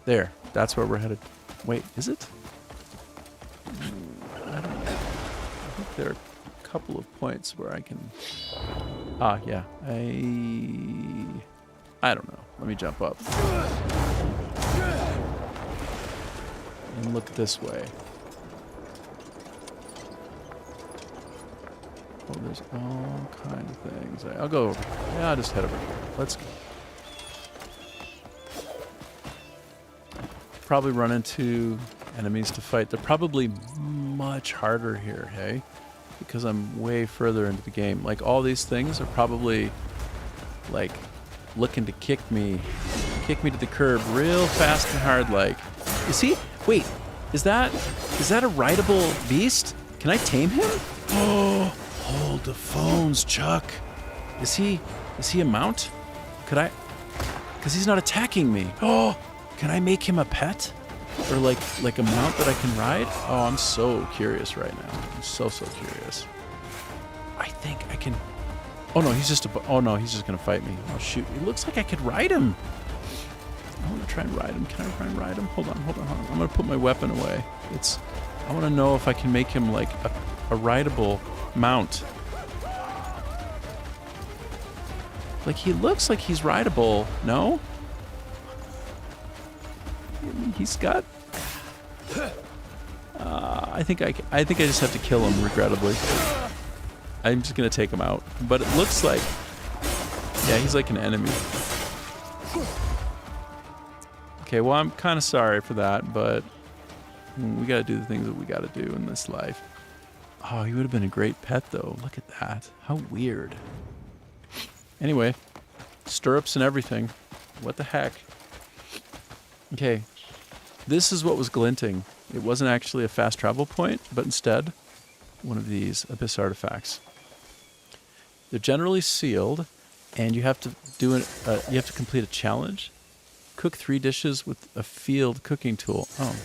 A: there. That's where we're headed. Wait, is it? I don't know. I think there are a couple of points where I can... yeah. I don't know. Let me jump up. And look this way. Oh, there's all kinds of things. I'll go over. Yeah, I'll just head over here. Let's go. Probably run into enemies to fight. They're probably much harder here, hey? Because I'm way further into the game. Like, all these things are probably, like, looking to kick me to the curb real fast and hard, like. Is he? Wait, is that a rideable beast? Can I tame him? Oh, hold the phones, Chuck. Is he a mount? Could I? Because he's not attacking me. Oh, can I make him a pet? Or like a mount that I can ride? Oh, I'm so curious right now. I'm so curious. I think I can. Oh no, he's just gonna fight me. Oh shoot, it looks like I could ride him. I want to try and ride him. Can I try and ride him? Hold on. I'm gonna put my weapon away. I want to know if I can make him like a rideable mount. Like, he looks like he's rideable. No? He's got. I think I just have to kill him, regrettably. I'm just gonna take him out. But it looks like, yeah, he's like an enemy. Okay, well, I'm kind of sorry for that, but we gotta do the things that we gotta do in this life. Oh, he would have been a great pet, though. Look at that. How weird. Anyway, stirrups and everything. What the heck? Okay, this is what was glinting. It wasn't actually a fast travel point, but instead one of these abyss artifacts. They're generally sealed, and you have to complete a challenge. Cook 3 dishes with a field cooking tool. Oh,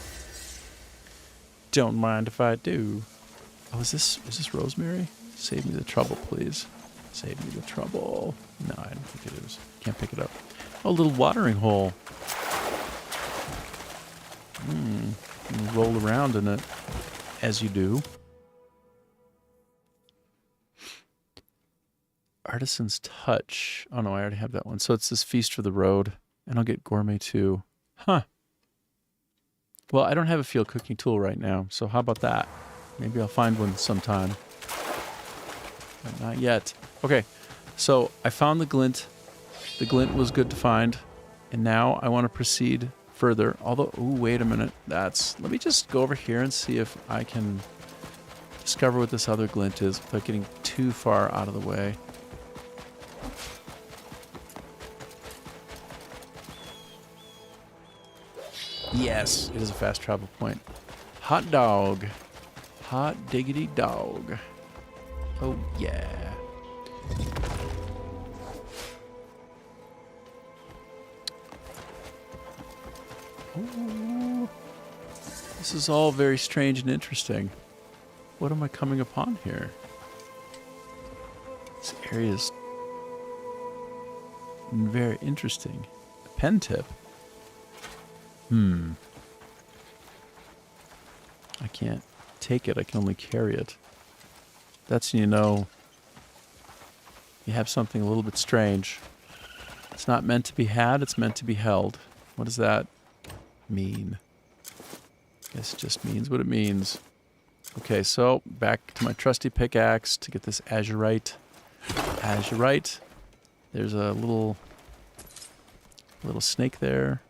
A: don't mind if I do. Oh, is this rosemary? Save me the trouble, please. Save me the trouble. No, I don't think it is. Can't pick it up. Oh, a little watering hole. Roll around in it, as you do. Artisan's Touch. Oh no, I already have that one. So it's this Feast for the Road, and I'll get Gourmet too. Huh. Well, I don't have a field cooking tool right now, so how about that? Maybe I'll find one sometime. But not yet. Okay, so I found the glint. The glint was good to find, and now I want to proceed further. Although, ooh, wait a minute. Let me just go over here and see if I can discover what this other glint is without getting too far out of the way. Yes, it is a fast travel point. Hot dog. Hot diggity dog. Oh, yeah. Ooh. This is all very strange and interesting. What am I coming upon here? This area is very interesting. A pen tip. I can't take it. I can only carry it. That's, you know, you have something a little bit strange. It's not meant to be had, it's meant to be held. What does that mean? I guess it just means what it means. Okay, so back to my trusty pickaxe to get this azurite. Azurite. There's a little snake there,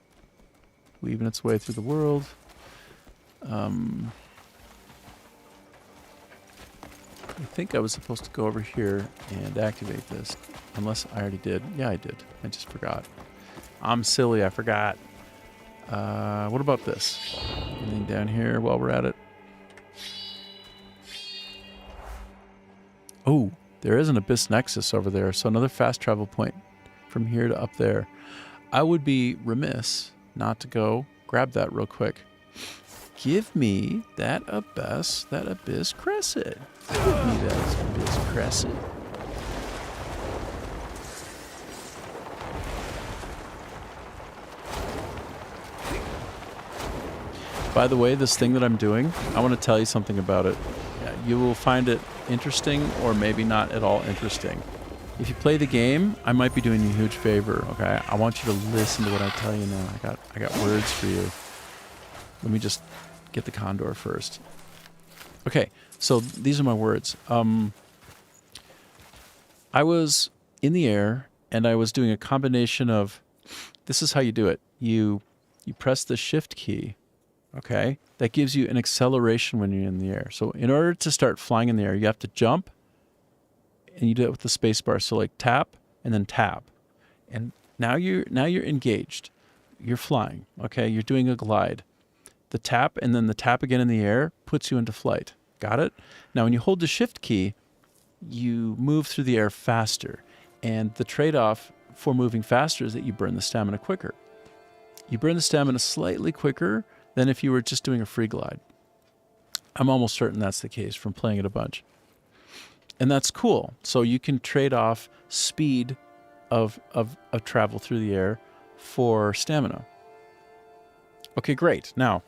A: weaving its way through the world. I think I was supposed to go over here and activate this, unless I already did. Yeah, I did. I just forgot. I'm silly, I forgot. What about this? Anything down here while we're at it? Oh, there is an Abyss Nexus over there, so another fast travel point from here to up there. I would be remiss not to go grab that real quick. Give me that Abyss Crescent. Give me that Abyss Crescent. By the way, this thing that I'm doing, I want to tell you something about it. You will find it interesting or maybe not at all interesting. If you play the game, I might be doing you a huge favor, okay? I want you to listen to what I tell you now. I got words for you. Let me just get the condor first. Okay, so these are my words. I was in the air, and I was doing a combination of... This is how you do it. You press the shift key, okay, that gives you an acceleration when you're in the air. So in order to start flying in the air, you have to jump, and you do it with the space bar. So like tap and then tap. And now you're engaged. You're flying, okay? You're doing a glide. The tap and then the tap again in the air puts you into flight. Got it? Now when you hold the shift key, you move through the air faster. And the trade-off for moving faster is that you burn the stamina quicker. You burn the stamina slightly quicker than if you were just doing a free glide. I'm almost certain that's the case from playing it a bunch. And that's cool. So you can trade off speed of travel through the air for stamina. Okay, great. Now,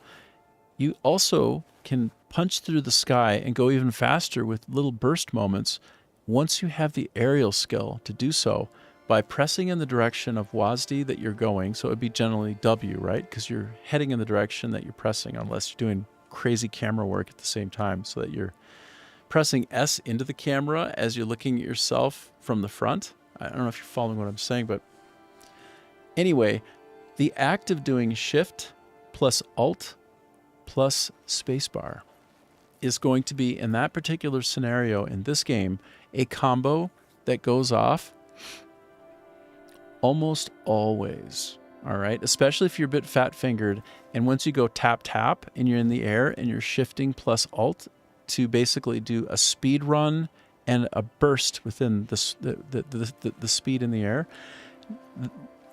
A: you also can punch through the sky and go even faster with little burst moments once you have the aerial skill to do so by pressing in the direction of WASD that you're going. So it would be generally W, right? Because you're heading in the direction that you're pressing, unless you're doing crazy camera work at the same time, so that you're pressing S into the camera as you're looking at yourself from the front. I don't know if you're following what I'm saying, but anyway, the act of doing Shift plus Alt plus spacebar is going to be, in that particular scenario in this game, a combo that goes off almost always, all right? Especially if you're a bit fat-fingered, and once you go tap-tap and you're in the air and you're shifting plus Alt to basically do a speed run and a burst within the speed in the air,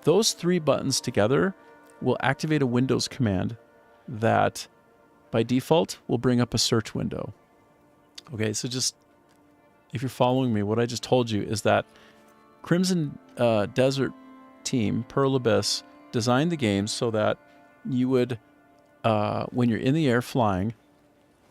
A: those three buttons together will activate a Windows command that by default will bring up a search window. Okay, so just if you're following me, what I just told you is that Crimson Desert team, Pearl Abyss, designed the game so that you would, when you're in the air flying,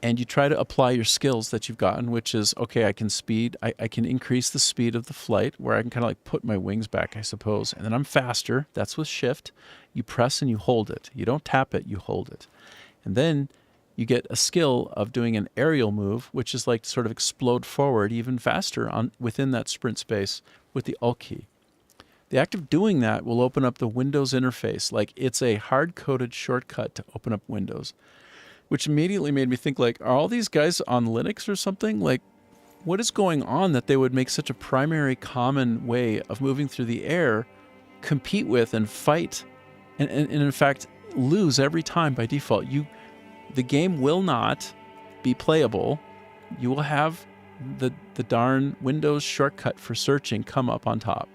A: and you try to apply your skills that you've gotten, which is, okay, I can increase the speed of the flight, where I can kind of like put my wings back, I suppose. And then I'm faster. That's with Shift. You press and you hold it. You don't tap it, you hold it. And then you get a skill of doing an aerial move, which is like to sort of explode forward even faster within that sprint space with the Alt key. The act of doing that will open up the Windows interface. Like, it's a hard-coded shortcut to open up Windows, which immediately made me think, like, are all these guys on Linux or something? Like, what is going on that they would make such a primary common way of moving through the air compete with and fight and in fact lose every time by default? The game will not be playable. You will have the darn Windows shortcut for searching come up on top.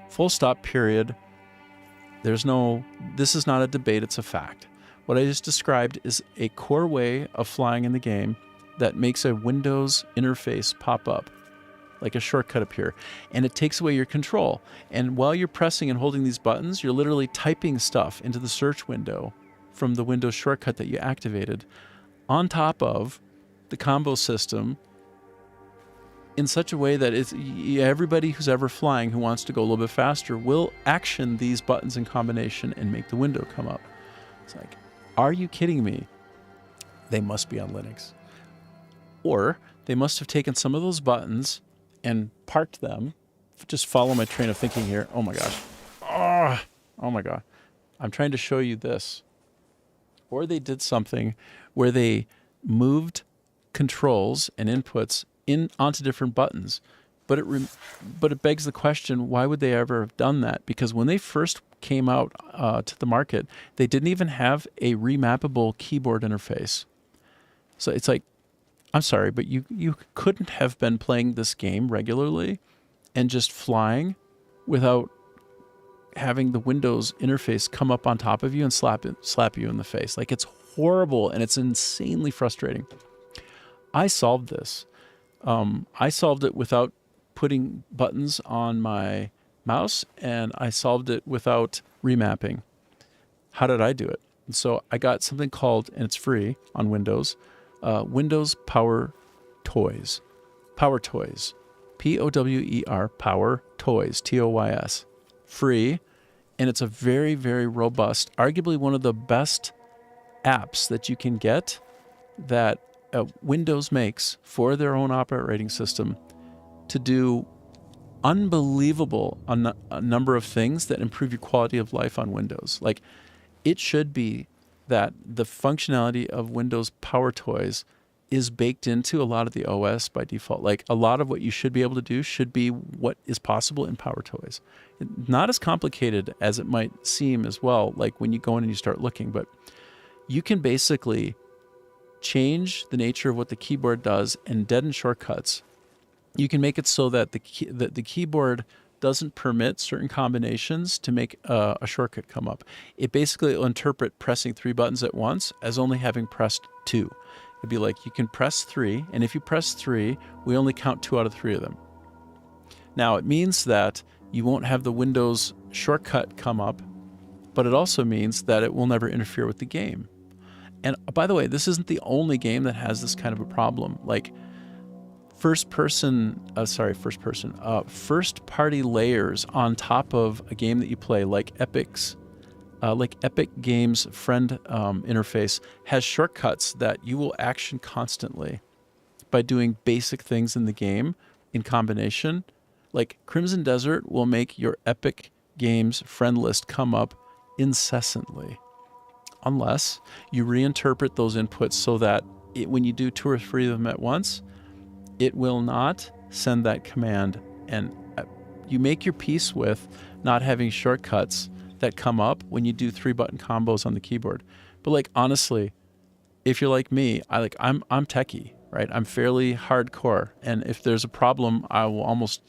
A: Full stop, period. This is not a debate, it's a fact. What I just described is a core way of flying in the game that makes a Windows interface pop up, like a shortcut appear, and it takes away your control. And while you're pressing and holding these buttons, you're literally typing stuff into the search window from the Windows shortcut that you activated on top of the combo system in such a way that everybody who's ever flying who wants to go a little bit faster will action these buttons in combination and make the window come up. It's like, are you kidding me? They must be on Linux. Or they must have taken some of those buttons and parked them. Just follow my train of thinking here. Oh my gosh. Oh my God. I'm trying to show you this. Or they did something where they moved controls and inputs onto different buttons. But it begs the question, why would they ever have done that? Because when they first came out to the market, they didn't even have a remappable keyboard interface. So it's like, I'm sorry, but you couldn't have been playing this game regularly and just flying without having the Windows interface come up on top of you and slap you in the face. Like, it's horrible and it's insanely frustrating. I solved this. I solved it without putting buttons on my mouse, and I solved it without remapping. How did I do it? And so I got something called, and it's free on Windows, Windows Power Toys. Power Toys. P-O-W-E-R, Power Toys, T-O-Y-S. Free, and it's a very, very robust, arguably one of the best apps that you can get that Windows makes for their own operating system to do unbelievable a number of things that improve your quality of life on Windows. Like, it should be that the functionality of Windows Power Toys is baked into a lot of the OS by default. Like a lot of what you should be able to do should be what is possible in Power Toys. Not as complicated as it might seem as well, like when you go in and you start looking, but you can basically change the nature of what the keyboard does and deaden shortcuts. You can make it so that the keyboard doesn't permit certain combinations to make a shortcut come up. It basically will interpret pressing 3 buttons at once as only having pressed 2. It'd be like, you can press 3, and if you press 3, we only count 2 out of 3 of them. Now, it means that you won't have the Windows shortcut come up, but it also means that it will never interfere with the game. And by the way, this isn't the only game that has this kind of a problem. Like, first-party layers on top of a game that you play, like Epic Games friend interface, has shortcuts that you will action constantly by doing basic things in the game in combination. Like Crimson Desert will make your Epic Games friend list come up incessantly, unless you reinterpret those inputs so that when you do 2 or 3 of them at once, it will not send that command, and you make your peace with not having shortcuts that come up when you do 3-button combos on the keyboard. But like, honestly, if you're like me, I'm techie, right? I'm fairly hardcore, and if there's a problem, I will almost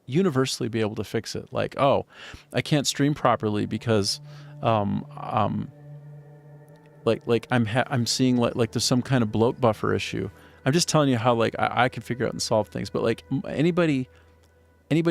A: universally be able to fix it. Like, oh, I can't stream properly because I'm seeing like there's some kind of bloat buffer issue. I'm just telling you how like I can figure out and solve things. But like anybody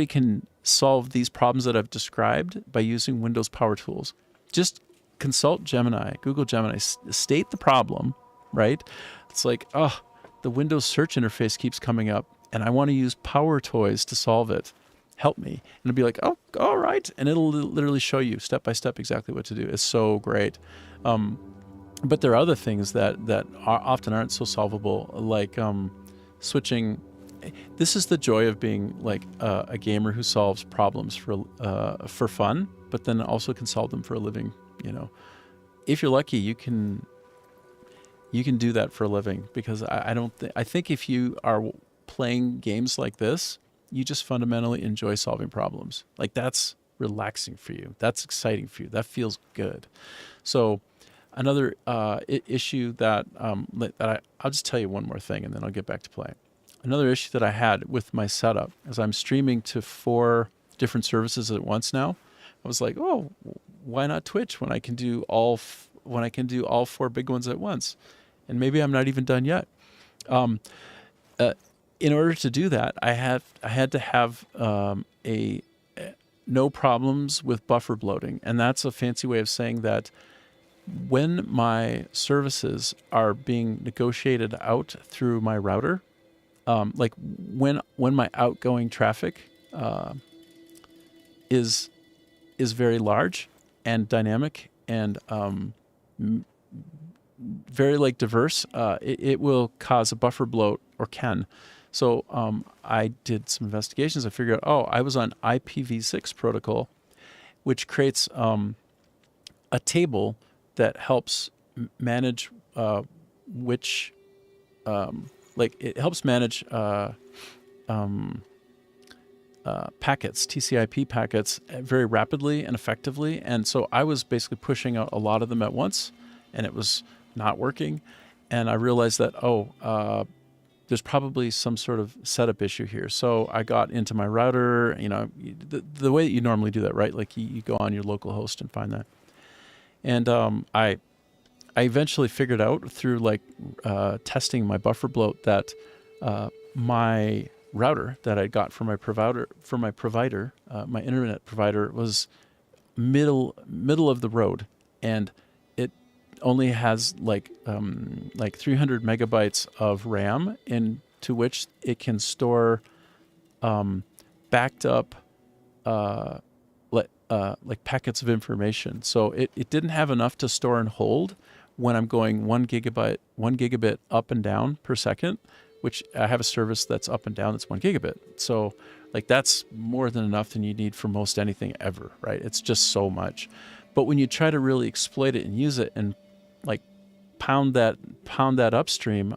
A: can solve these problems that I've described by using Windows Power Tools. Just consult Gemini, Google Gemini, state the problem, right? It's like, oh, the Windows search interface keeps coming up and I want to use Power Toys to solve it. Help me. And it'll be like, oh, all right. And it'll literally show you step by step exactly what to do. It's so great. But there are other things that often aren't so solvable, like switching. This is the joy of being like a gamer who solves problems for fun, but then also can solve them for a living. You know, if you're lucky, you can do that for a living, because I think if you are playing games like this, you just fundamentally enjoy solving problems. Like, that's relaxing for you. That's exciting for you. That feels good. So another issue that I'll just tell you one more thing and then I'll get back to play. Another issue that I had with my setup is I'm streaming to 4 different services at once now. I was like, oh, why not Twitch when I can do all 4 big ones at once? And maybe I'm not even done yet. In order to do that, I had to have no problems with buffer bloating, and that's a fancy way of saying that when my services are being negotiated out through my router, like when my outgoing traffic is very large and dynamic and very like diverse, it will cause a buffer bloat, or can. So I did some investigations. I figured out, I was on IPv6 protocol, which creates a table that helps manage it helps manage packets, TCP packets, very rapidly and effectively. And so I was basically pushing out a lot of them at once, and it was not working. And I realized that, there's probably some sort of setup issue here. So I got into my router, the way that you normally do that, right? Like you go on your local host and find that. And I eventually figured out through testing my buffer bloat that my router that I got from my provider, my internet provider, was middle of the road, and it only has like 300 megabytes of RAM into which it can store backed up like packets of information. So it didn't have enough to store and hold when I'm going 1 gigabit up and down per second, which I have a service that's up and down that's 1 gigabit. So like that's more than enough than you need for most anything ever, right? It's just so much. But when you try to really exploit it and use it and pound that upstream,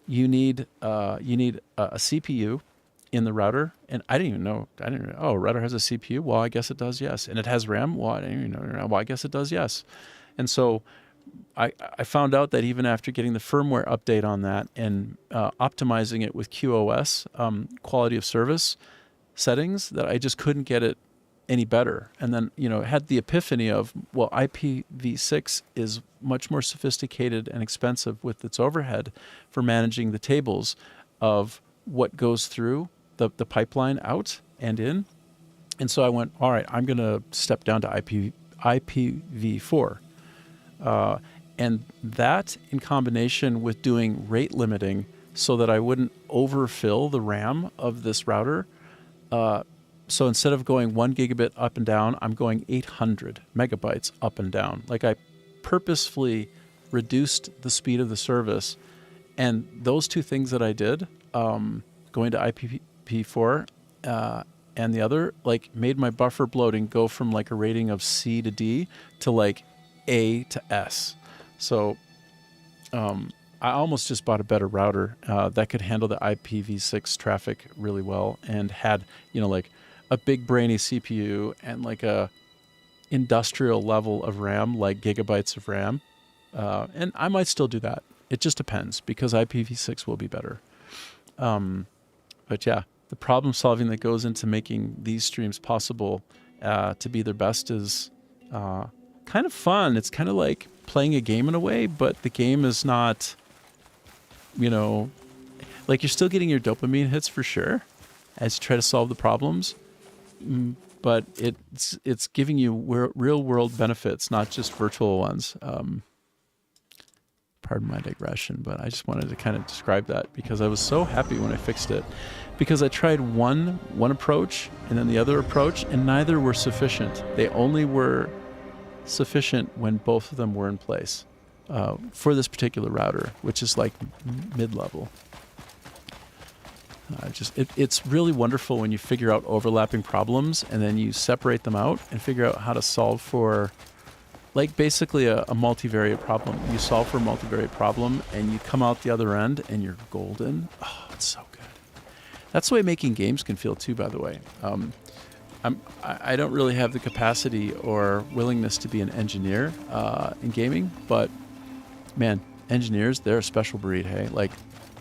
A: you need a CPU in the router, and I didn't even know. Oh, router has a CPU. Well, I guess it does. Yes, and it has RAM. Well, I didn't even know. Well, I guess it does. Yes, and so I found out that even after getting the firmware update on that and optimizing it with QoS quality of service settings, that I just couldn't get it any better. And then, had the epiphany of, well, IPv6 is much more sophisticated and expensive with its overhead for managing the tables of what goes through the pipeline out and in. And so I went, all right, I'm going to step down to IPv4. And that, in combination with doing rate limiting so that I wouldn't overfill the RAM of this router. So instead of going 1 gigabit up and down, I'm going 800 megabytes up and down. Like, I purposefully reduced the speed of the service. And those two things that I did, going to IPv4 and the other, like, made my buffer bloating go from like a rating of C to D to like A to S. So I almost just bought a better router that could handle the IPv6 traffic really well, and had, like a big brainy CPU and like a industrial level of RAM, like gigabytes of RAM. And I might still do that. It just depends, because IPv6 will be better. But yeah, the problem solving that goes into making these streams possible to be their best is kind of fun. It's kind of like playing a game in a way, but the game is not, like, you're still getting your dopamine hits for sure as you try to solve the problems, but it's giving you real world benefits, not just virtual ones. Pardon my digression, but I just wanted to kind of describe that because I was so happy when I fixed it, because I tried one approach and then the other approach, and neither were sufficient. They only were sufficient when both of them were in place for this particular router, which is like mid-level. It's really wonderful when you figure out overlapping problems and then you separate them out and figure out how to solve for, like, basically a multivariate problem. You solve for a multivariate problem and you come out the other end and you're golden. Oh, it's so good. That's the way making games can feel too, by the way. I don't really have the capacity or willingness to be an engineer in gaming, but man, engineers, they're a special breed, hey? Like,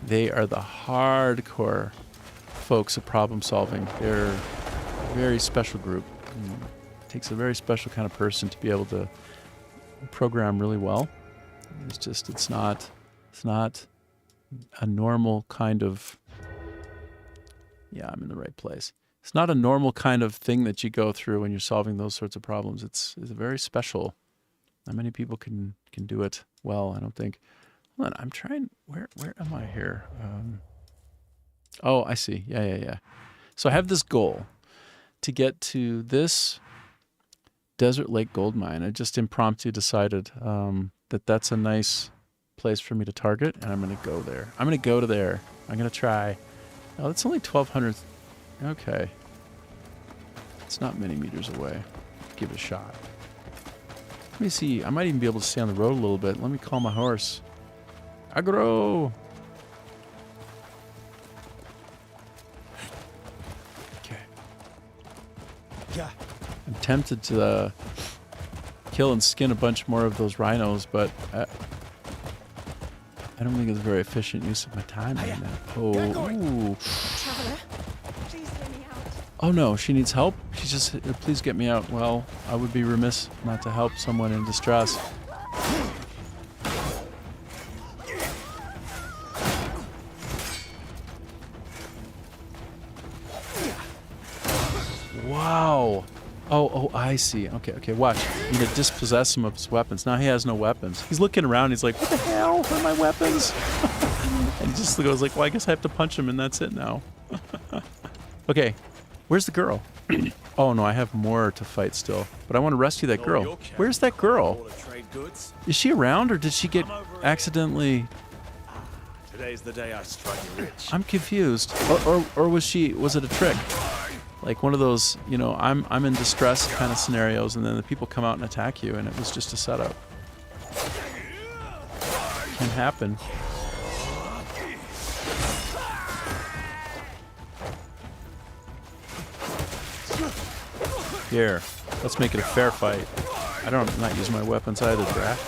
A: they are the hardcore folks at problem solving. They're a very special group. It takes a very special kind of person to be able to program really well. It's not a normal kind of, yeah, I'm in the right place. It's not a normal kind of thing that you go through when you're solving those sorts of problems. It's very special. Not many people can do it well, I don't think. Hold on, I'm trying. Where am I here? Oh, I see. Yeah. So I have this goal to get to this Desert Lake gold mine. I just impromptu decided that that's a nice place for me to target, and I'm going to go there. I'm going to go to there. I'm going to try. Oh, that's only 1,200. Okay. It's not many meters away. Give it a shot. Let me see. I might even be able to stay on the road a little bit. Let me call my horse. Agro! Okay.
C: Yeah.
A: I'm tempted to kill and skin a bunch more of those rhinos, but I don't think it's a very efficient use of my time right now. Oh, ooh.
H: Traveler, please let me out.
A: Oh no, she needs help? She just, please get me out. Well, I would be remiss not to help someone in distress. Wow. Oh, I see. Okay, watch. I'm going to dispossess him of his weapons. Now he has no weapons. He's looking around. He's like, what the hell? Where are my weapons? And he just goes like, well, I guess I have to punch him and that's it now. Okay, where's the girl? Oh, no, I have more to fight still. But I want to rescue that girl. Where's that girl? Is she around, or did she get accidentally...
C: Today's the day I strike you rich.
A: I'm confused. Or was it a trick? Like one of those, I'm in distress kind of scenarios, and then the people come out and attack you, and it was just a setup. can happen. Here, let's make it a fair fight. I'm not using my weapons either, brat.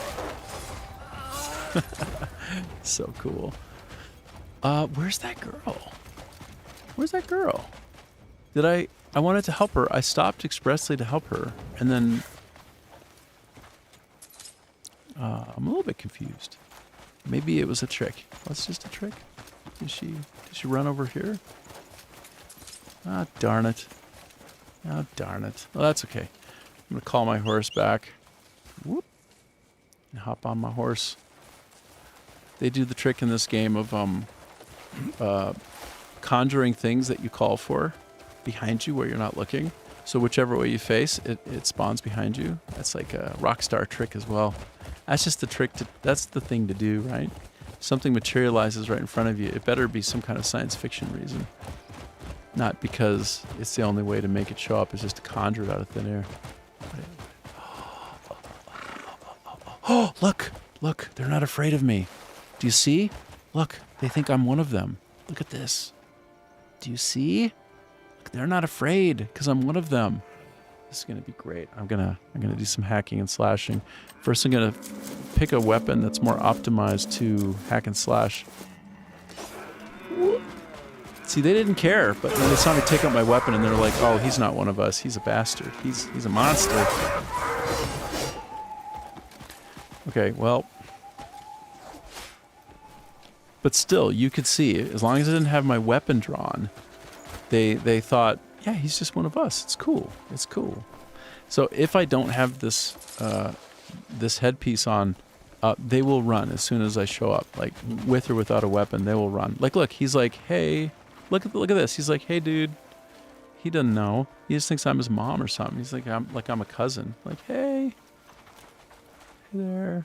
A: So cool. Where's that girl? Where's that girl? I wanted to help her. I stopped expressly to help her, and then I'm a little bit confused. Maybe it was a trick. What's just a trick? Did she run over here? Ah, darn it. Oh, darn it. Well, that's okay. I'm going to call my horse back. Whoop. And hop on my horse. They do the trick in this game of conjuring things that you call for behind you where you're not looking. So whichever way you face, it spawns behind you. That's like a Rockstar trick as well. That's just the trick that's the thing to do, right? Something materializes right in front of you. It better be some kind of science fiction reason. Not because it's the only way to make it show up, is just to conjure it out of thin air. Oh, look, they're not afraid of me. Do you see? Look, they think I'm one of them. Look at this. Do you see? Look, they're not afraid because I'm one of them. This is gonna be great. I'm gonna do some hacking and slashing. First, I'm gonna pick a weapon that's more optimized to hack and slash. See, they didn't care, but then they saw me take out my weapon and they're like, "Oh, he's not one of us. He's a bastard. He's a monster." Okay, well, but still, you could see, as long as I didn't have my weapon drawn, they thought, yeah, he's just one of us. It's cool. It's cool. So if I don't have this this headpiece on, they will run as soon as I show up. Like, with or without a weapon, they will run. Like, look, he's like, hey, look at this. He's like, hey, dude. He doesn't know. He just thinks I'm his mom or something. He's like, I'm a cousin. Like, hey. Hey there.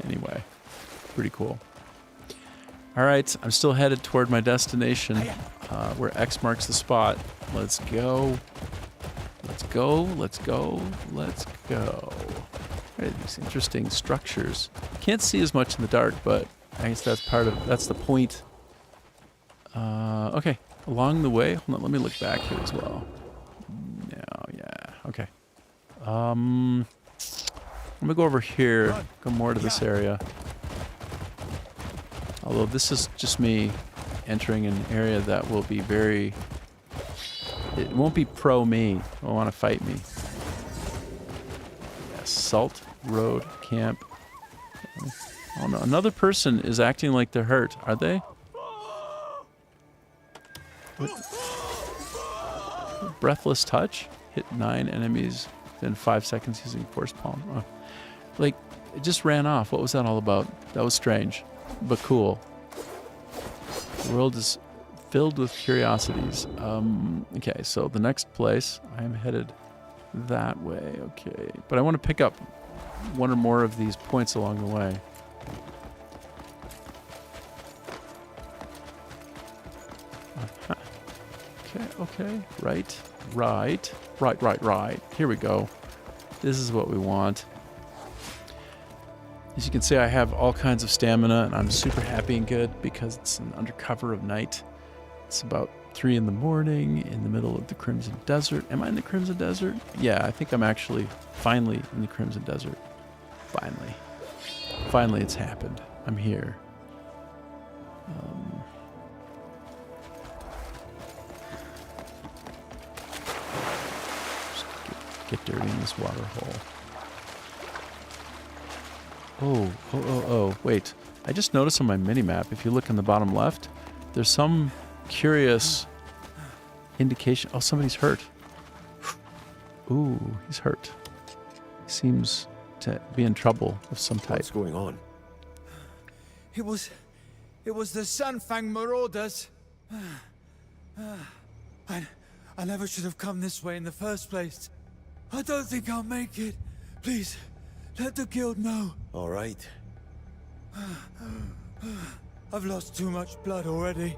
A: Anyway, pretty cool. All right, I'm still headed toward my destination, where X marks the spot. Let's go. Let's go. Let's go. Let's go. Right, these interesting structures. Can't see as much in the dark, but I guess that's the point. Okay, along the way, hold on, let me look back here as well. No, yeah, okay. I'm gonna go over here, go more to this area. Although this is just me entering an area that will be very... It won't be pro-me. It won't want to fight me. Yeah, Salt Road Camp. Oh no, another person is acting like they're hurt. Are they? What? Breathless touch? Hit 9 enemies within 5 seconds using force palm. Oh. Like, it just ran off. What was that all about? That was strange, but cool. The world is filled with curiosities. Okay, so the next place, I am headed that way. Okay, but I want to pick up one or more of these points along the way. Okay. Right. Here we go. This is what we want. As you can see, I have all kinds of stamina, and I'm super happy and good because it's an undercover of night. It's about 3 in the morning in the middle of the Crimson Desert. Am I in the Crimson Desert? Yeah, I think I'm actually finally in the Crimson Desert. Finally it's happened. I'm here. Just get dirty in this water hole. Oh, wait. I just noticed on my mini-map, if you look in the bottom left, there's some curious indication. Oh, somebody's hurt. Ooh, he's hurt. He seems to be in trouble of some type.
M: What's going on?
N: It was the Sunfang Marauders. I never should have come this way in the first place. I don't think I'll make it. Please, let the guild know.
M: All right.
N: I've lost too much blood already.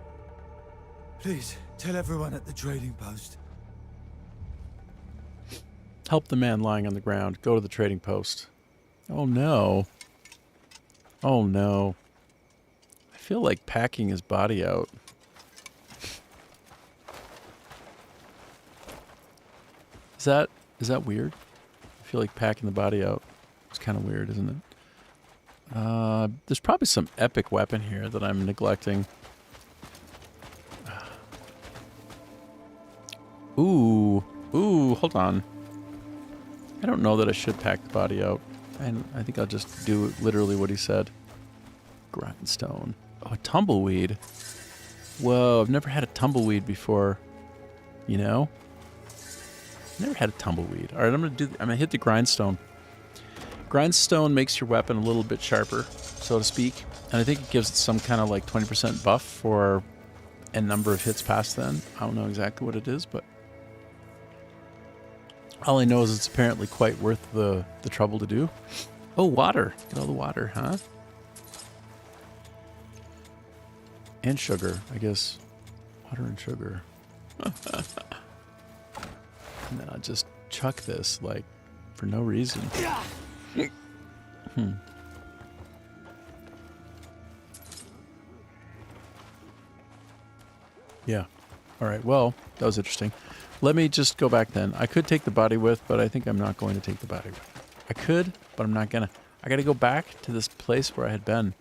N: Please, tell everyone at the trading post.
A: Help the man lying on the ground. Go to the trading post. Oh no. Oh no. I feel like packing his body out. Is that weird? I feel like packing the body out. It's kind of weird, isn't it? There's probably some epic weapon here that I'm neglecting. Ooh, hold on. I don't know that I should pack the body out. I think I'll just do literally what he said. Grindstone. Oh, a tumbleweed. Whoa, I've never had a tumbleweed before. You know? Never had a tumbleweed. All right, I'm gonna hit the grindstone. Grindstone makes your weapon a little bit sharper, so to speak, and I think it gives it some kind of like 20% buff for a number of hits past then. I don't know exactly what it is, but all I know is it's apparently quite worth the trouble to do. Oh, water. Get all the water, huh? And sugar, I guess. Water and sugar. And then I'll just chuck this, like, for no reason. Yeah. All right, well, that was interesting. Let me just go back then. I could take the body with, but I think I'm not going to take the body with. I could, but I'm not gonna. I gotta go back to this place where I had been.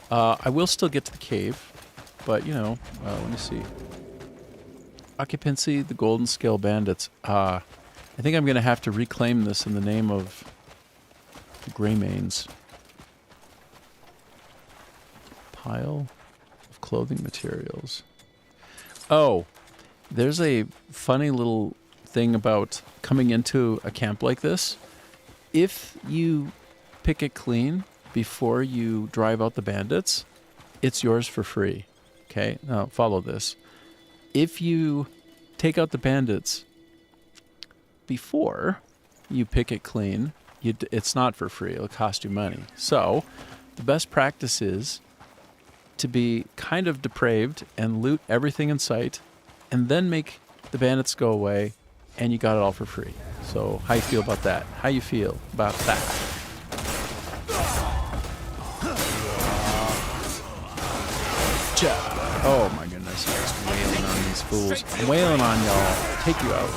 A: I will still get to the cave, but, you know, let me see. Occupancy, the Golden Scale Bandits. I think I'm going to have to reclaim this in the name of the Greymanes. Pile of clothing materials. Oh, there's a funny little thing about coming into a camp like this. If you pick it clean before you drive out the bandits, it's yours for free. Okay, now follow this. If you take out the bandits before you pick it clean, it's not for free. It'll cost you money. So the best practice is to be kind of depraved and loot everything in sight and then make the bandits go away and you got it all for free. So how you feel about that? How you feel about that? Oh my goodness, I'm just wailing on these fools. I'm wailing on y'all. Take you out.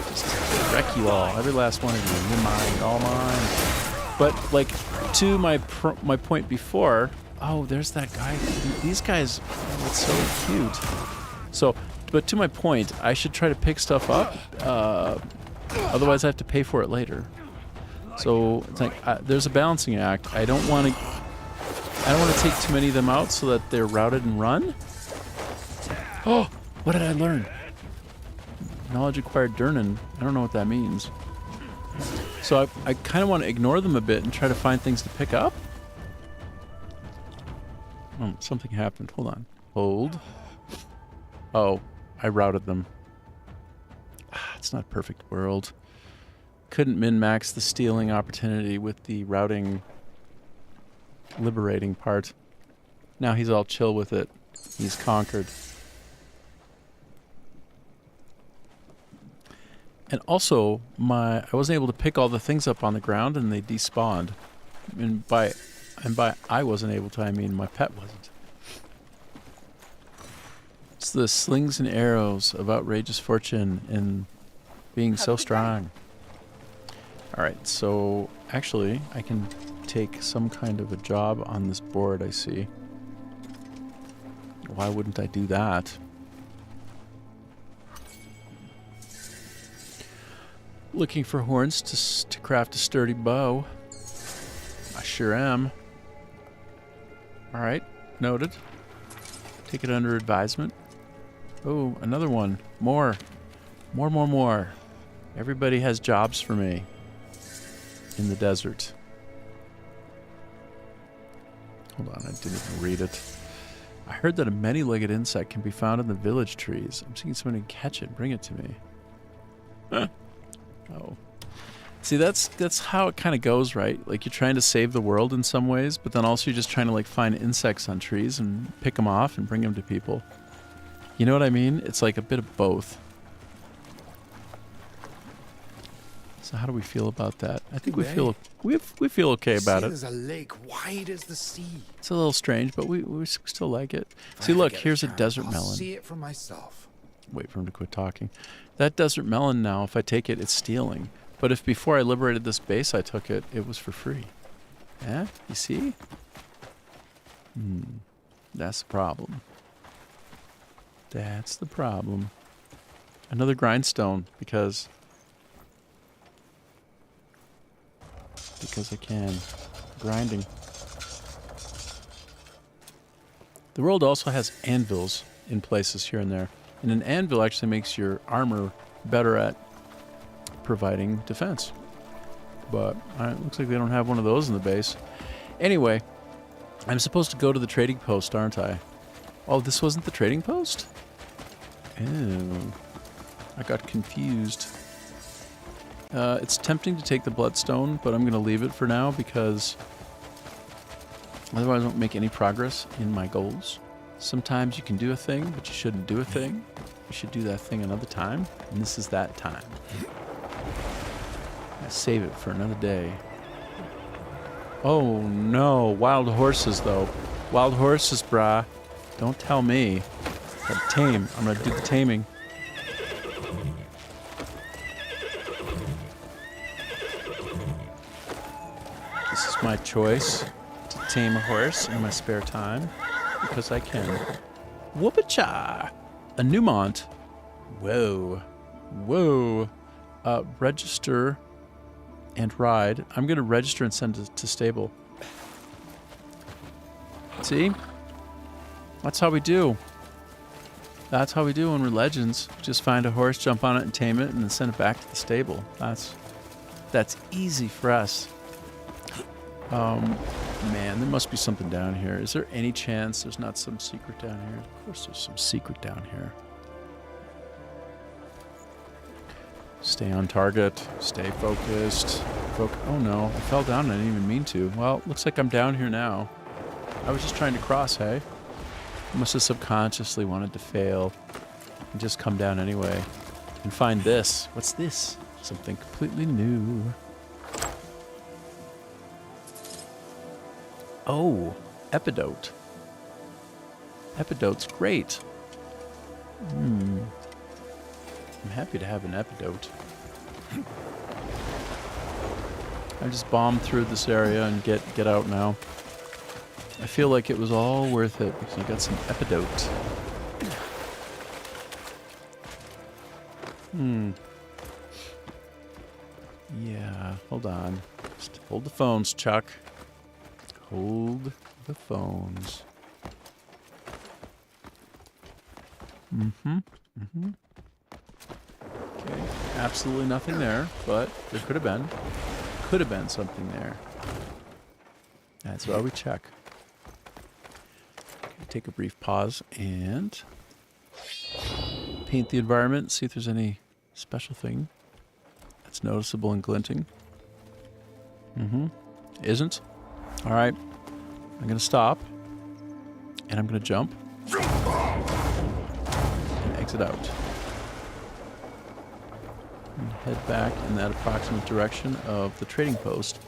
A: Just wreck you all. Every last one of you. You're mine. You're all mine. But, like, to my point before, oh, there's that guy. These guys, oh, it's so cute. So, but to my point, I should try to pick stuff up. Otherwise, I have to pay for it later. So, it's like, there's a balancing act. I don't want to take too many of them out so that they're routed and run. Oh, what did I learn? Knowledge acquired Durnan. I don't know what that means. So I kind of want to ignore them a bit and try to find things to pick up. Oh, something happened. Hold on. Hold. Oh, I routed them. It's not a perfect world. Couldn't min-max the stealing opportunity with the routing liberating part. Now he's all chill with it. He's conquered. And also, I wasn't able to pick all the things up on the ground, and they despawned. And by I wasn't able to, I mean my pet wasn't. It's the slings and arrows of outrageous fortune and being so strong. All right, so actually, I can take some kind of a job on this board. I see. Why wouldn't I do that? Looking for horns to craft a sturdy bow. I sure am. Alright, noted. Take it under advisement. Oh, another one. More. More. Everybody has jobs for me. In the desert. Hold on, I didn't even read it. I heard that a many-legged insect can be found in the village trees. I'm seeing someone can catch it and bring it to me. Huh. Oh. See, that's how it kind of goes, right? Like, you're trying to save the world in some ways, but then also you're just trying to, like, find insects on trees and pick them off and bring them to people. You know what I mean? It's like a bit of both. So how do we feel about that? I think we feel okay about it.
M: There's a lake wide as the sea.
A: It's a little strange, but we still like it. See, look, here's a desert
M: I'll
A: melon.
M: see it for myself.
A: Wait for him to quit talking. That desert melon now, if I take it, it's stealing. But if before I liberated this base I took it, it was for free. Yeah? You see? That's the problem. That's the problem. Another grindstone, because I can. Grinding. The world also has anvils in places here and there. And an anvil actually makes your armor better at providing defense. But it looks like they don't have one of those in the base. Anyway, I'm supposed to go to the trading post, aren't I? Oh, this wasn't the trading post? Oh. I got confused. It's tempting to take the bloodstone, but I'm going to leave it for now because otherwise I won't make any progress in my goals. Sometimes you can do a thing, but you shouldn't do a thing. You should do that thing another time, and this is that time. I save it for another day. Oh no, wild horses though. Wild horses, brah. Don't tell me. Gotta tame. I'm gonna do the taming. This is my choice to tame a horse in my spare time because I can. Whoop-a-cha! A Newmont. Whoa. Whoa. Register and ride. I'm going to register and send it to stable. See? That's how we do. That's how we do when we're legends. Just find a horse, jump on it, and tame it, and then send it back to the stable. That's easy for us. Man, there must be something down here. Is there any chance there's not some secret down here? Of course there's some secret down here. Stay on target. Stay focused. Oh no, I fell down and I didn't even mean to. Well, looks like I'm down here now. I was just trying to cross, hey? I must have subconsciously wanted to fail and just come down anyway. And find this. What's this? Something completely new. Oh, Epidote. Epidote's great. I'm happy to have an Epidote. I just bombed through this area and get out now. I feel like it was all worth it because you got some Epidote. Yeah, hold on. Just hold the phones, Chuck. Hold the phones. Okay, absolutely nothing there, but there could have been. Could have been something there. That's why we check. Okay, take a brief pause and paint the environment, see if there's any special thing that's noticeable and glinting. Isn't? All right, I'm gonna stop, and I'm gonna jump, and exit out, and head back in that approximate direction of the trading post.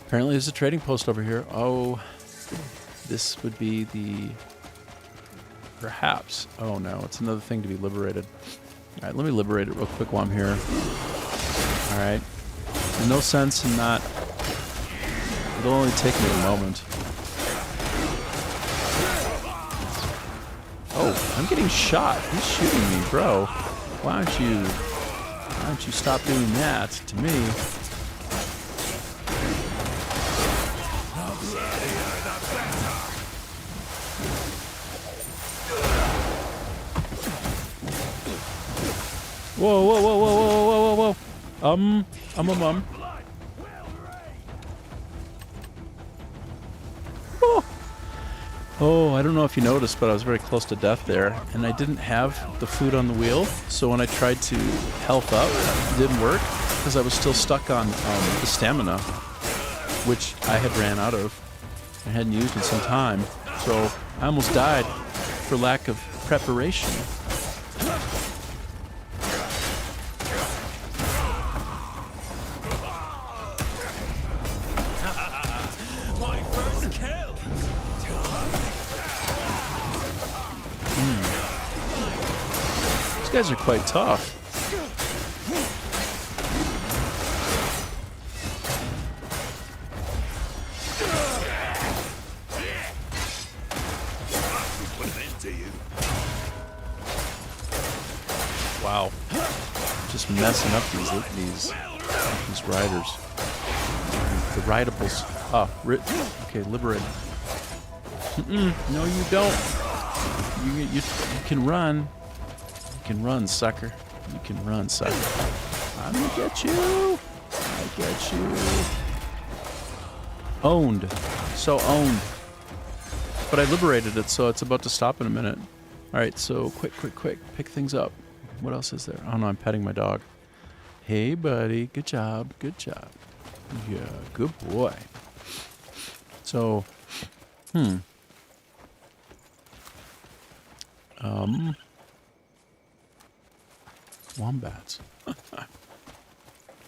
A: Apparently there's a trading post over here. Oh, this would be the, perhaps, oh no, it's another thing to be liberated. All right, let me liberate it real quick while I'm here. All right, and no sense in not. It'll only take me a moment. Oh, I'm getting shot. Who's shooting me, bro? Why don't you stop doing that to me? Whoa, whoa, whoa, whoa, whoa, whoa, whoa, whoa. Oh, I don't know if you noticed, but I was very close to death there, and I didn't have the food on the wheel, so when I tried to health up, it didn't work, because I was still stuck on the stamina, which I had ran out of. I hadn't used in some time, so I almost died for lack of preparation. guys are quite tough. Wow. Just messing up these riders. The ridables. Ah, okay, liberated. No, you don't. You can run. You can run, sucker. You can run, sucker. I'm gonna get you. I get you. Owned. So owned. But I liberated it, so it's about to stop in a minute. Alright, so quick. Pick things up. What else is there? Oh no, I'm petting my dog. Hey, buddy. Good job. Good job. Yeah, good boy. So, wombats.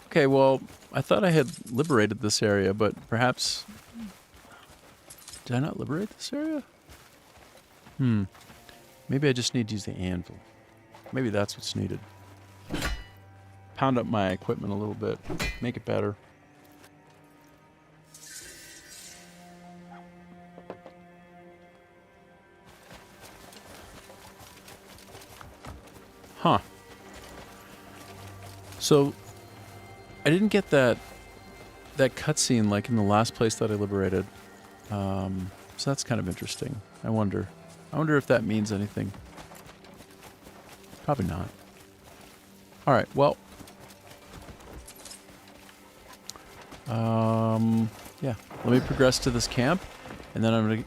A: Okay, well, I thought I had liberated this area, but perhaps... Did I not liberate this area? Maybe I just need to use the anvil. Maybe that's what's needed. Pound up my equipment a little bit. Make it better. Huh. So, I didn't get that cutscene like in the last place that I liberated. So that's kind of interesting. I wonder if that means anything. Probably not. All right. Well. Yeah. Let me progress to this camp, and then I'm gonna.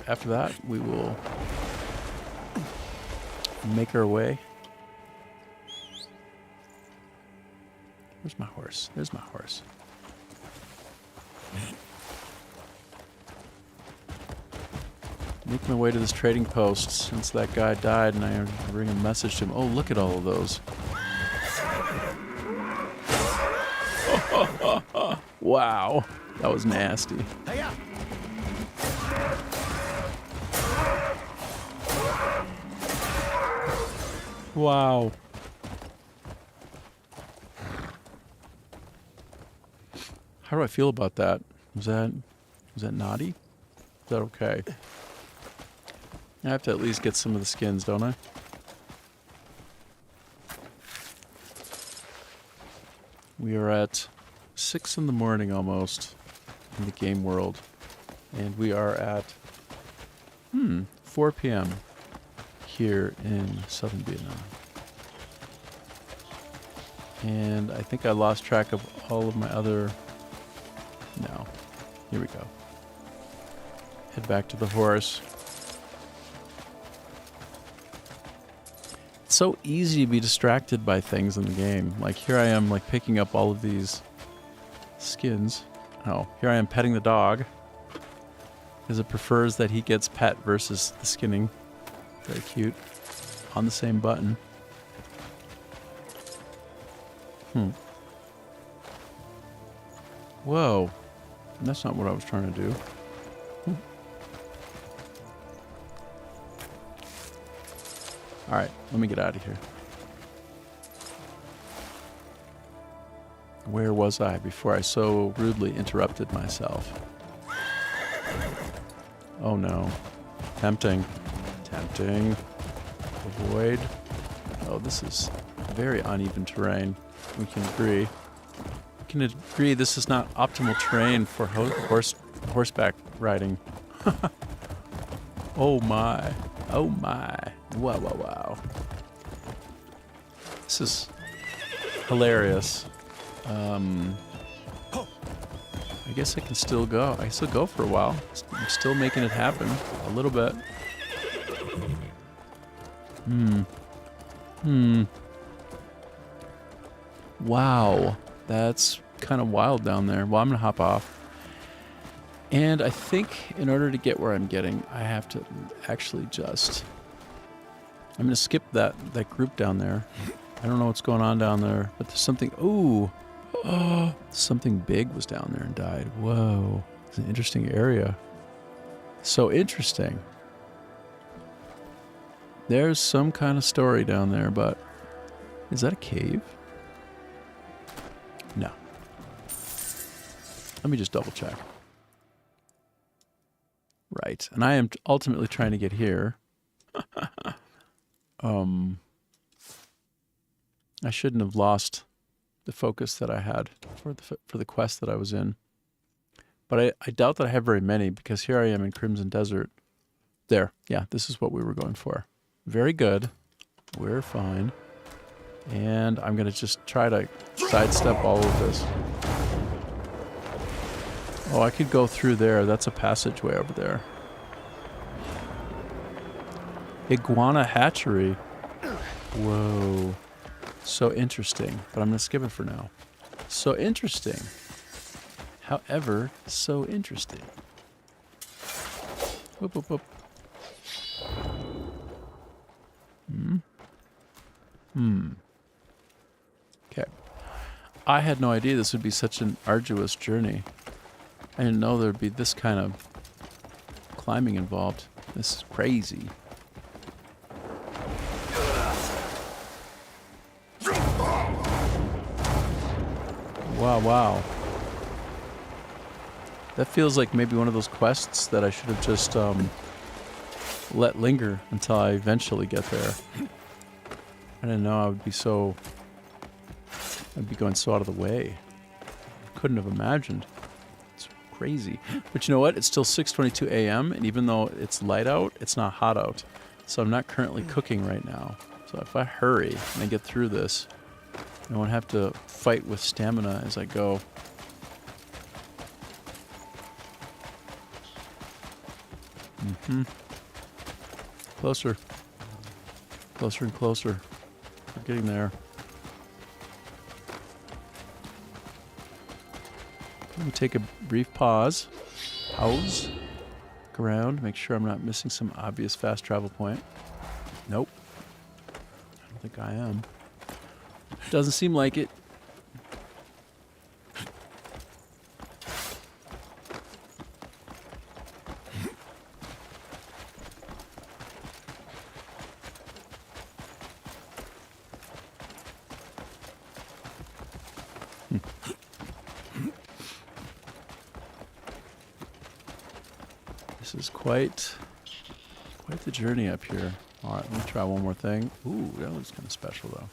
A: After that, we will make our way. Where's my horse? There's my horse. Make my way to this trading post since that guy died, and I bring a message to him. Oh, look at all of those. Wow. That was nasty. Wow. How do I feel about that? Was that naughty? Is that okay? I have to at least get some of the skins, don't I? We are at 6 in the morning almost in the game world. And we are at 4 p.m. here in southern Vietnam. And I think I lost track of all of my other... No. Here we go. Head back to the horse. It's so easy to be distracted by things in the game. Like here I am like picking up all of these skins. Oh, here I am petting the dog. Because it prefers that he gets pet versus the skinning. Very cute. On the same button. Whoa. That's not what I was trying to do. Alright, let me get out of here. Where was I before I so rudely interrupted myself? Oh no. Tempting. Tempting. Avoid. Oh, this is very uneven terrain. We can agree. We can agree this is not optimal terrain for horseback riding. Oh my. Oh my. Wow, wow, wow. This is hilarious. I guess I can still go. I can still go for a while. I'm still making it happen. A little bit. Wow. That's kind of wild down there. Well, I'm going to hop off. And I think in order to get where I'm getting, I have to actually just... I'm going to skip that group down there. I don't know what's going on down there, but there's something... Ooh! Oh, something big was down there and died. Whoa. It's an interesting area. So interesting. There's some kind of story down there, but is that a cave? No. Let me just double check. Right. And I am ultimately trying to get here. I shouldn't have lost the focus that I had for the quest that I was in. But I doubt that I have very many, because here I am in Crimson Desert. There. Yeah, this is what we were going for. Very good. We're fine. And I'm going to just try to sidestep all of this. Oh, I could go through there. That's a passageway over there. Iguana hatchery. Whoa. So interesting. But I'm going to skip it for now. So interesting. However, so interesting. Whoop, whoop, whoop. Okay. I had no idea this would be such an arduous journey. I didn't know there'd be this kind of climbing involved. This is crazy. Wow, wow. That feels like maybe one of those quests that I should have just let linger until I eventually get there. I didn't know I'd be going so out of the way. Couldn't have imagined. It's crazy. But you know what? It's still 6:22 a.m. and even though it's light out, it's not hot out. So I'm not currently cooking right now. So if I hurry and I get through this, I won't have to fight with stamina as I go. Closer. Closer and closer. We're getting there. Let me take a brief pause. Pause. Look around. Make sure I'm not missing some obvious fast travel point. Nope. I don't think I am. Doesn't seem like it. This is quite the journey up here. All right, let me try one more thing. Ooh, that looks kind of special though.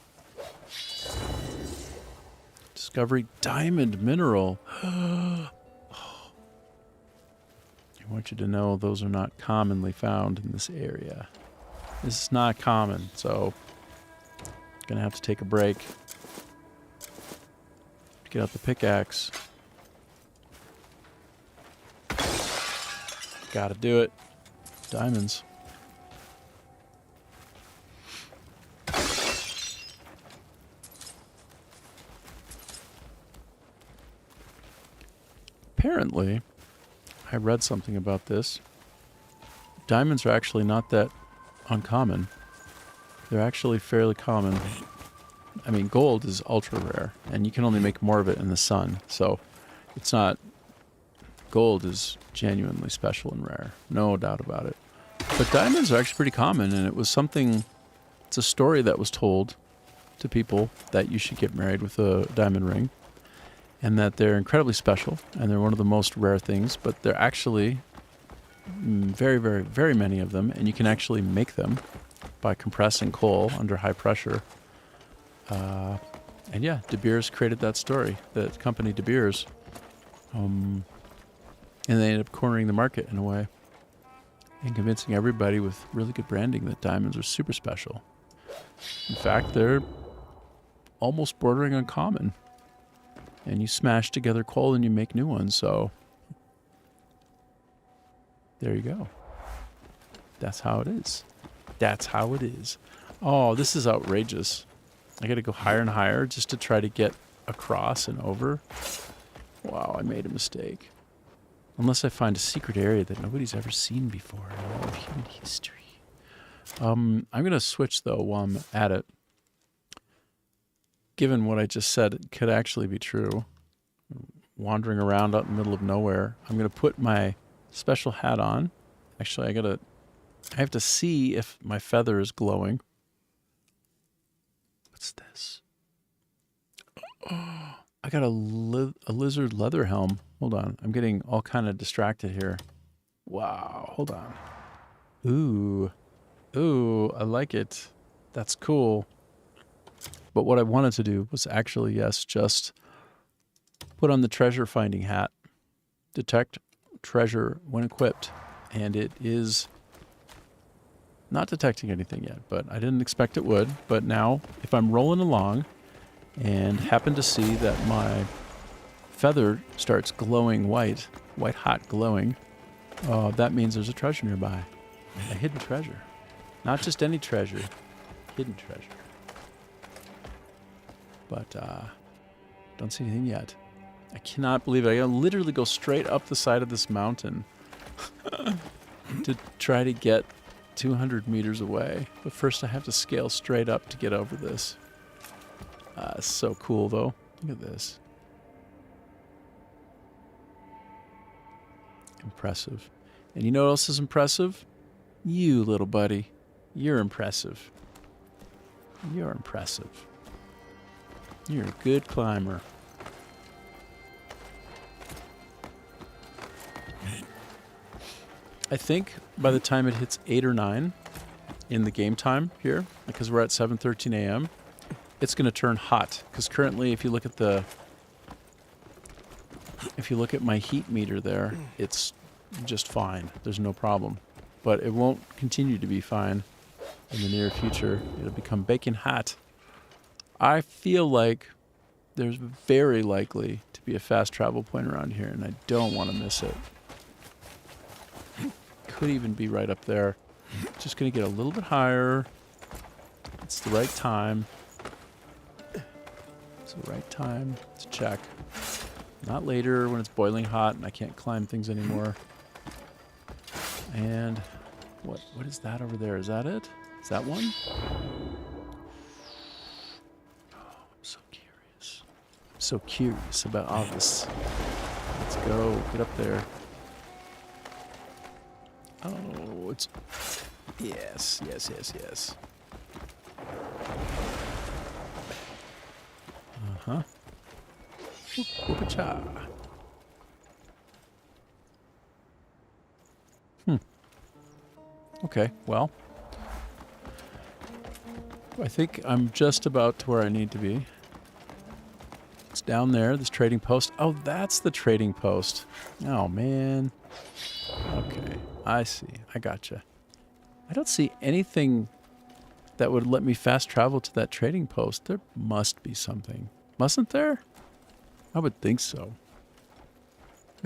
A: Discovery diamond mineral. I want you to know those are not commonly found in this area. This is not common, so gonna have to take a break. Get out the pickaxe. Gotta do it. Diamonds. Apparently, I read something about this. Diamonds are actually not that uncommon. They're actually fairly common. I mean, gold is ultra rare, and you can only make more of it in the sun. So, it's not... Gold is genuinely special and rare. No doubt about it. But diamonds are actually pretty common, and it was something... It's a story that was told to people that you should get married with a diamond ring, and that they're incredibly special, and they're one of the most rare things, but they're actually very, very, very many of them, and you can actually make them by compressing coal under high pressure. And yeah, De Beers created that story, the company De Beers. And they ended up cornering the market in a way and convincing everybody with really good branding that diamonds are super special. In fact, they're almost bordering on common. And you smash together coal and you make new ones, so there you go. That's how it is. That's how it is. Oh, this is outrageous. I gotta go higher and higher just to try to get across and over. Wow, I made a mistake. Unless I find a secret area that nobody's ever seen before in all of human history. I'm gonna switch though while I'm at it. Given what I just said, it could actually be true. Wandering around out in the middle of nowhere. I'm gonna put my special hat on. Actually, I gotta I have to see if my feather is glowing. What's this? Oh, I got a lizard leather helm. Hold on. I'm getting all kind of distracted here. Wow. Hold on. Ooh. Ooh, I like it. That's cool. But what I wanted to do was actually, yes, just put on the treasure finding hat. Detect treasure when equipped. And it is not detecting anything yet, but I didn't expect it would. But now, if I'm rolling along and happen to see that my feather starts glowing white hot glowing, that means there's a treasure nearby. A hidden treasure. Not just any treasure, hidden treasure. But don't see anything yet. I cannot believe it. I gotta literally go straight up the side of this mountain to try to get 200 meters away. But first I have to scale straight up to get over this. It's so cool though. Look at this. Impressive. And you know what else is impressive? You, little buddy. You're impressive. You're impressive. You're a good climber. I think by the time it hits 8 or 9 in the game time here, because we're at 7:13 a.m., it's going to turn hot. Because currently, if you look at my heat meter there, it's just fine. There's no problem. But it won't continue to be fine in the near future. It'll become baking hot. I feel like there's very likely to be a fast travel point around here, and I don't want to miss it. Could even be right up there. Just going to get a little bit higher. It's the right time. It's the right time to check. Not later when it's boiling hot and I can't climb things anymore. And what is that over there? Is that it? Is that one? Oh, I'm so curious. I'm so curious about all this. Let's go. Get up there. Oh, it's... Yes, yes, yes, yes. Uh-huh. Whoop-a-cha. Okay, well. I think I'm just about to where I need to be. It's down there, this trading post. Oh, that's the trading post. Oh, man. Okay, I see. I gotcha. I don't see anything that would let me fast travel to that trading post. There must be something. Mustn't there? I would think so.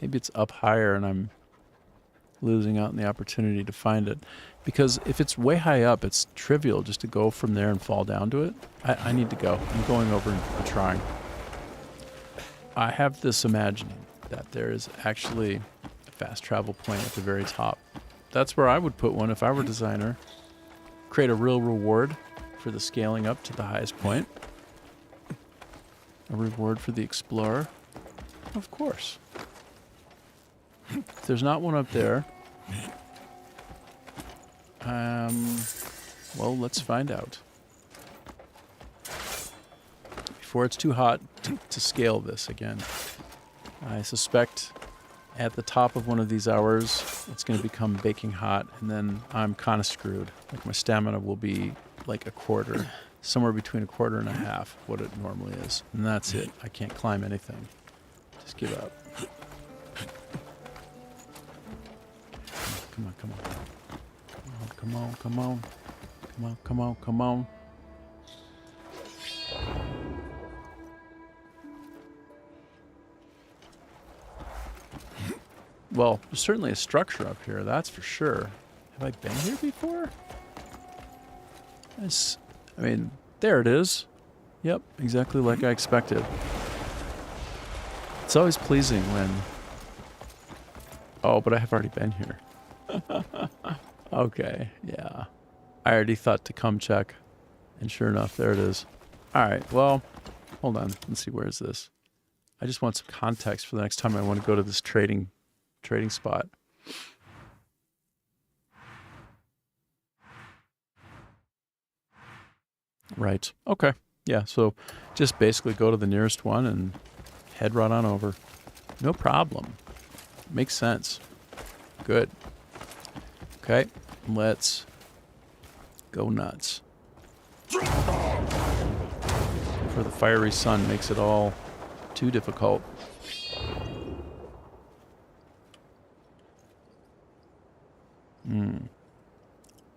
A: Maybe it's up higher and I'm losing out on the opportunity to find it. Because if it's way high up, it's trivial just to go from there and fall down to it. I need to go. I'm going over and trying. I have this imagining that there is actually a fast travel point at the very top. That's where I would put one if I were designer. Create a real reward for the scaling up to the highest point. A reward for the explorer. Of course. If there's not one up there, well, let's find out. Before it's too hot to scale this again. I suspect at the top of one of these hours, it's going to become baking hot, and then I'm kind of screwed. Like my stamina will be like a quarter, somewhere between a quarter and a half what it normally is. And that's it. I can't climb anything. Just give up. Come on, come on. Come on, come on. Come on, come on, come on. Well, there's certainly a structure up here, that's for sure. Have I been here before? I mean, there it is. Yep, exactly like I expected. It's always pleasing when... Oh, but I have already been here. Okay, yeah. I already thought to come check. And sure enough, there it is. Alright, well, hold on. Let's see, where is this? I just want some context for the next time I want to go to this trading spot. Right. Okay. Yeah, so just basically go to the nearest one and head right on over. No problem. Makes sense. Good. Okay, let's go nuts. For the fiery sun makes it all too difficult.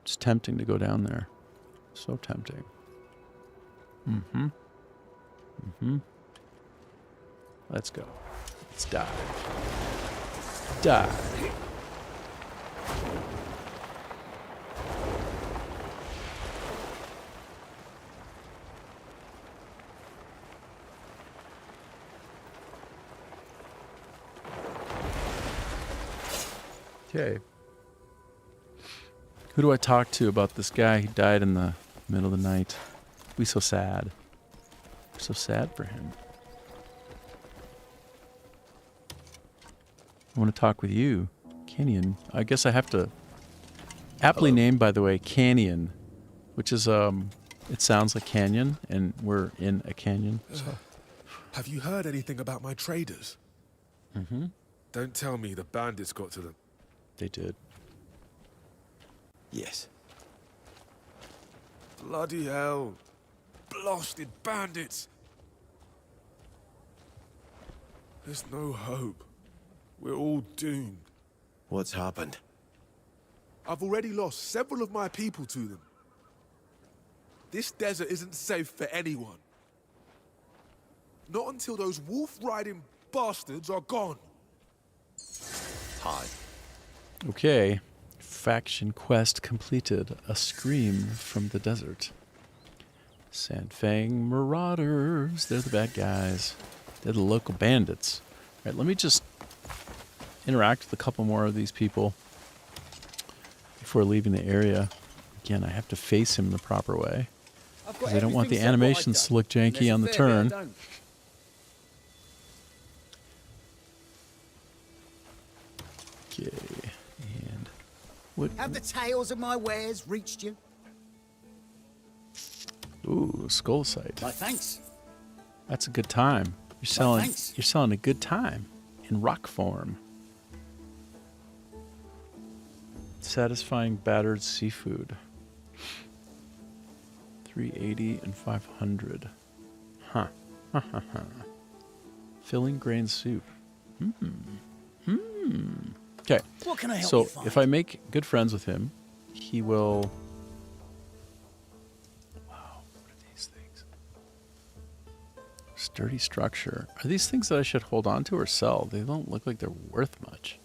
A: It's tempting to go down there. So tempting. Let's go. Let's dive. Dive. Okay. Who do I talk to about this guy who died in the middle of the night? We so sad. We're so sad for him. I want to talk with you, Canyon. I guess I have to... Aptly named, by the way, Canyon, which is, it sounds like canyon, and we're in a canyon, so...
M: Have you heard anything about my traders?
A: Mm-hmm.
M: Don't tell me the bandits got to them.
A: They did.
M: Yes. Bloody hell. Blasted bandits. There's no hope. We're all doomed.
C: What's happened?
M: I've already lost several of my people to them. This desert isn't safe for anyone. Not until those wolf-riding bastards are gone.
C: Hi.
A: Okay. Faction quest completed. A scream from the desert. Sandfang Marauders. They're the bad guys. They're the local bandits. All right, let me just interact with a couple more of these people before leaving the area. Again, I have to face him the proper way, because I don't want the animations to look janky on the turn. Okay, and what?
K: Have the tales of my wares reached you?
A: Ooh, skull sight.
K: My thanks.
A: That's a good time. You're selling a good time in rock form. Satisfying battered seafood. 380 and 500. Huh. Filling grain soup. Okay.
K: What can I help
A: so
K: you find?
A: if I make good friends with him, he will... Wow, what are these things? Sturdy structure. Are these things that I should hold on to or sell? They don't look like they're worth much.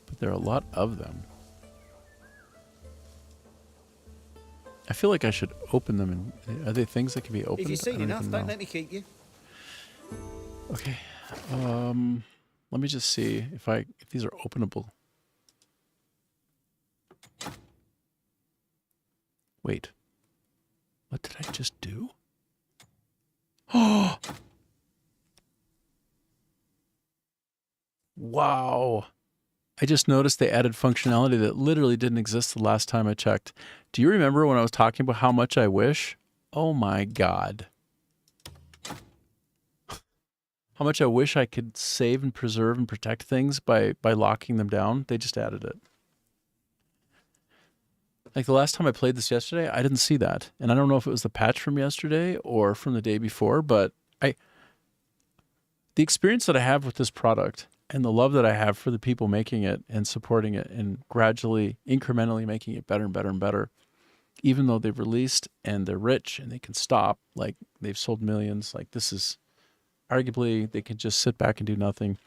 A: But there are a lot of them. I feel like I should open them. And are they things that can be opened?
K: If you've seen enough, don't let me keep you.
A: Okay. Let me just see if these are openable. Wait. What did I just do? Oh! Wow. I just noticed they added functionality that literally didn't exist the last time I checked. Do you remember when I was talking about how much I wish? Oh my God. How much I wish I could save and preserve and protect things by locking them down. They just added it. Like the last time I played this yesterday, I didn't see that. And I don't know if it was the patch from yesterday or from the day before, but the experience that I have with this product and the love that I have for the people making it and supporting it and gradually, incrementally making it better and better and better, even though they've released and they're rich and they can stop, like they've sold millions, like this is arguably they can just sit back and do nothing.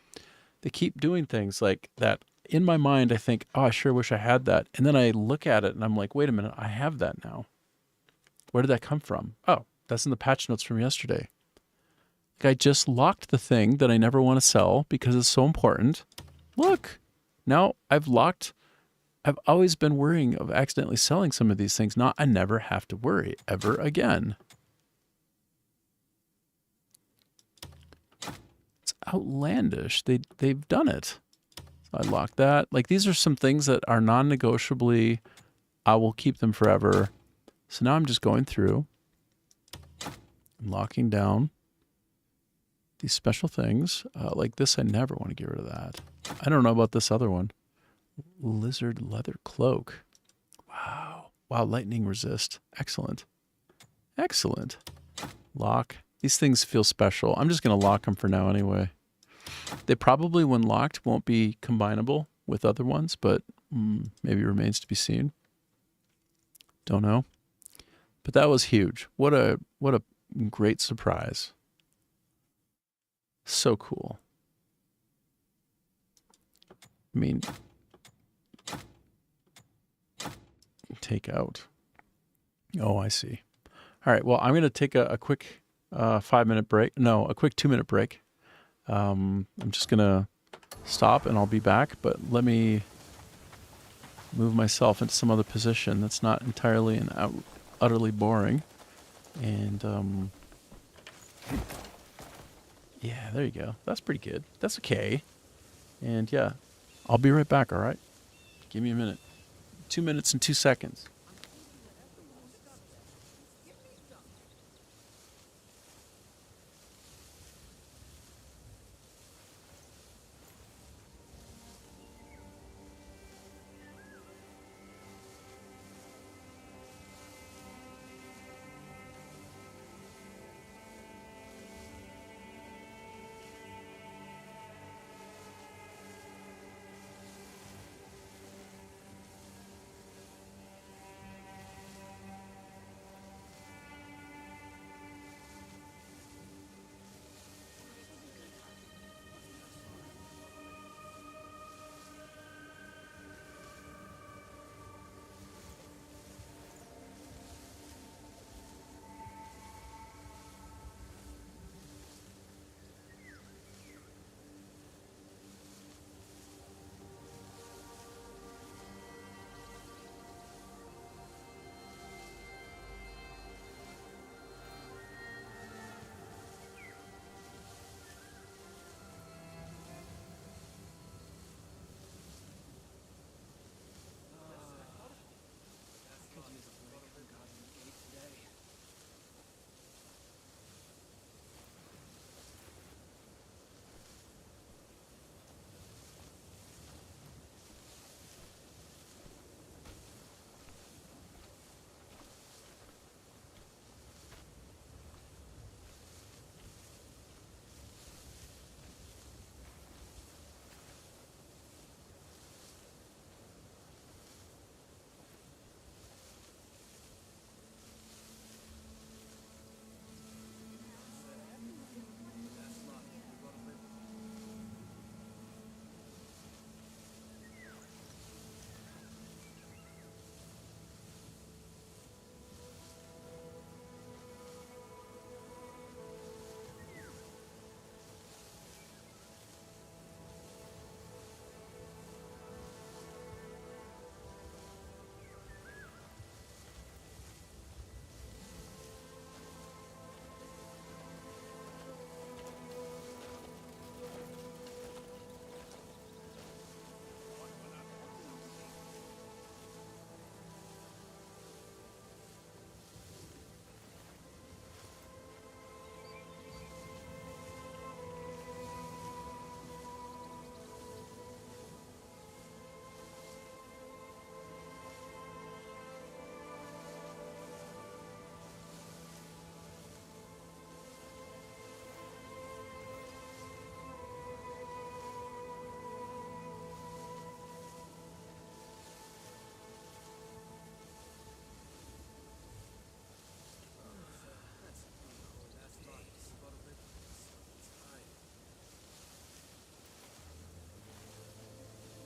A: They keep doing things like that. In my mind, I think, oh, I sure wish I had that. And then I look at it and I'm like, wait a minute, I have that now. Where did that come from? Oh, that's in the patch notes from yesterday. Like I just locked the thing that I never want to sell because it's so important. Look, now I've always been worrying of accidentally selling some of these things. Now I never have to worry ever again. It's outlandish. They've done it. So I lock that. Like these are some things that are non-negotiably, I will keep them forever. So now I'm just going through locking down these special things. Like this, I never want to get rid of that. I don't know about this other one. Lizard leather cloak. Wow. Wow, lightning resist. Excellent. Excellent. Lock. These things feel special. I'm just going to lock them for now anyway. They probably, when locked, won't be combinable with other ones, but maybe remains to be seen. Don't know. But that was huge. What a great surprise. So cool. I mean, take out. Oh, I see. All right. Well, I'm going to take a quick 5-minute break. No, a quick 2-minute break. I'm just going to stop and I'll be back. But let me move myself into some other position that's not entirely and utterly boring. And yeah, there you go. That's pretty good. That's okay. And yeah, I'll be right back, all right? Give me a minute. 2 minutes and 2 seconds.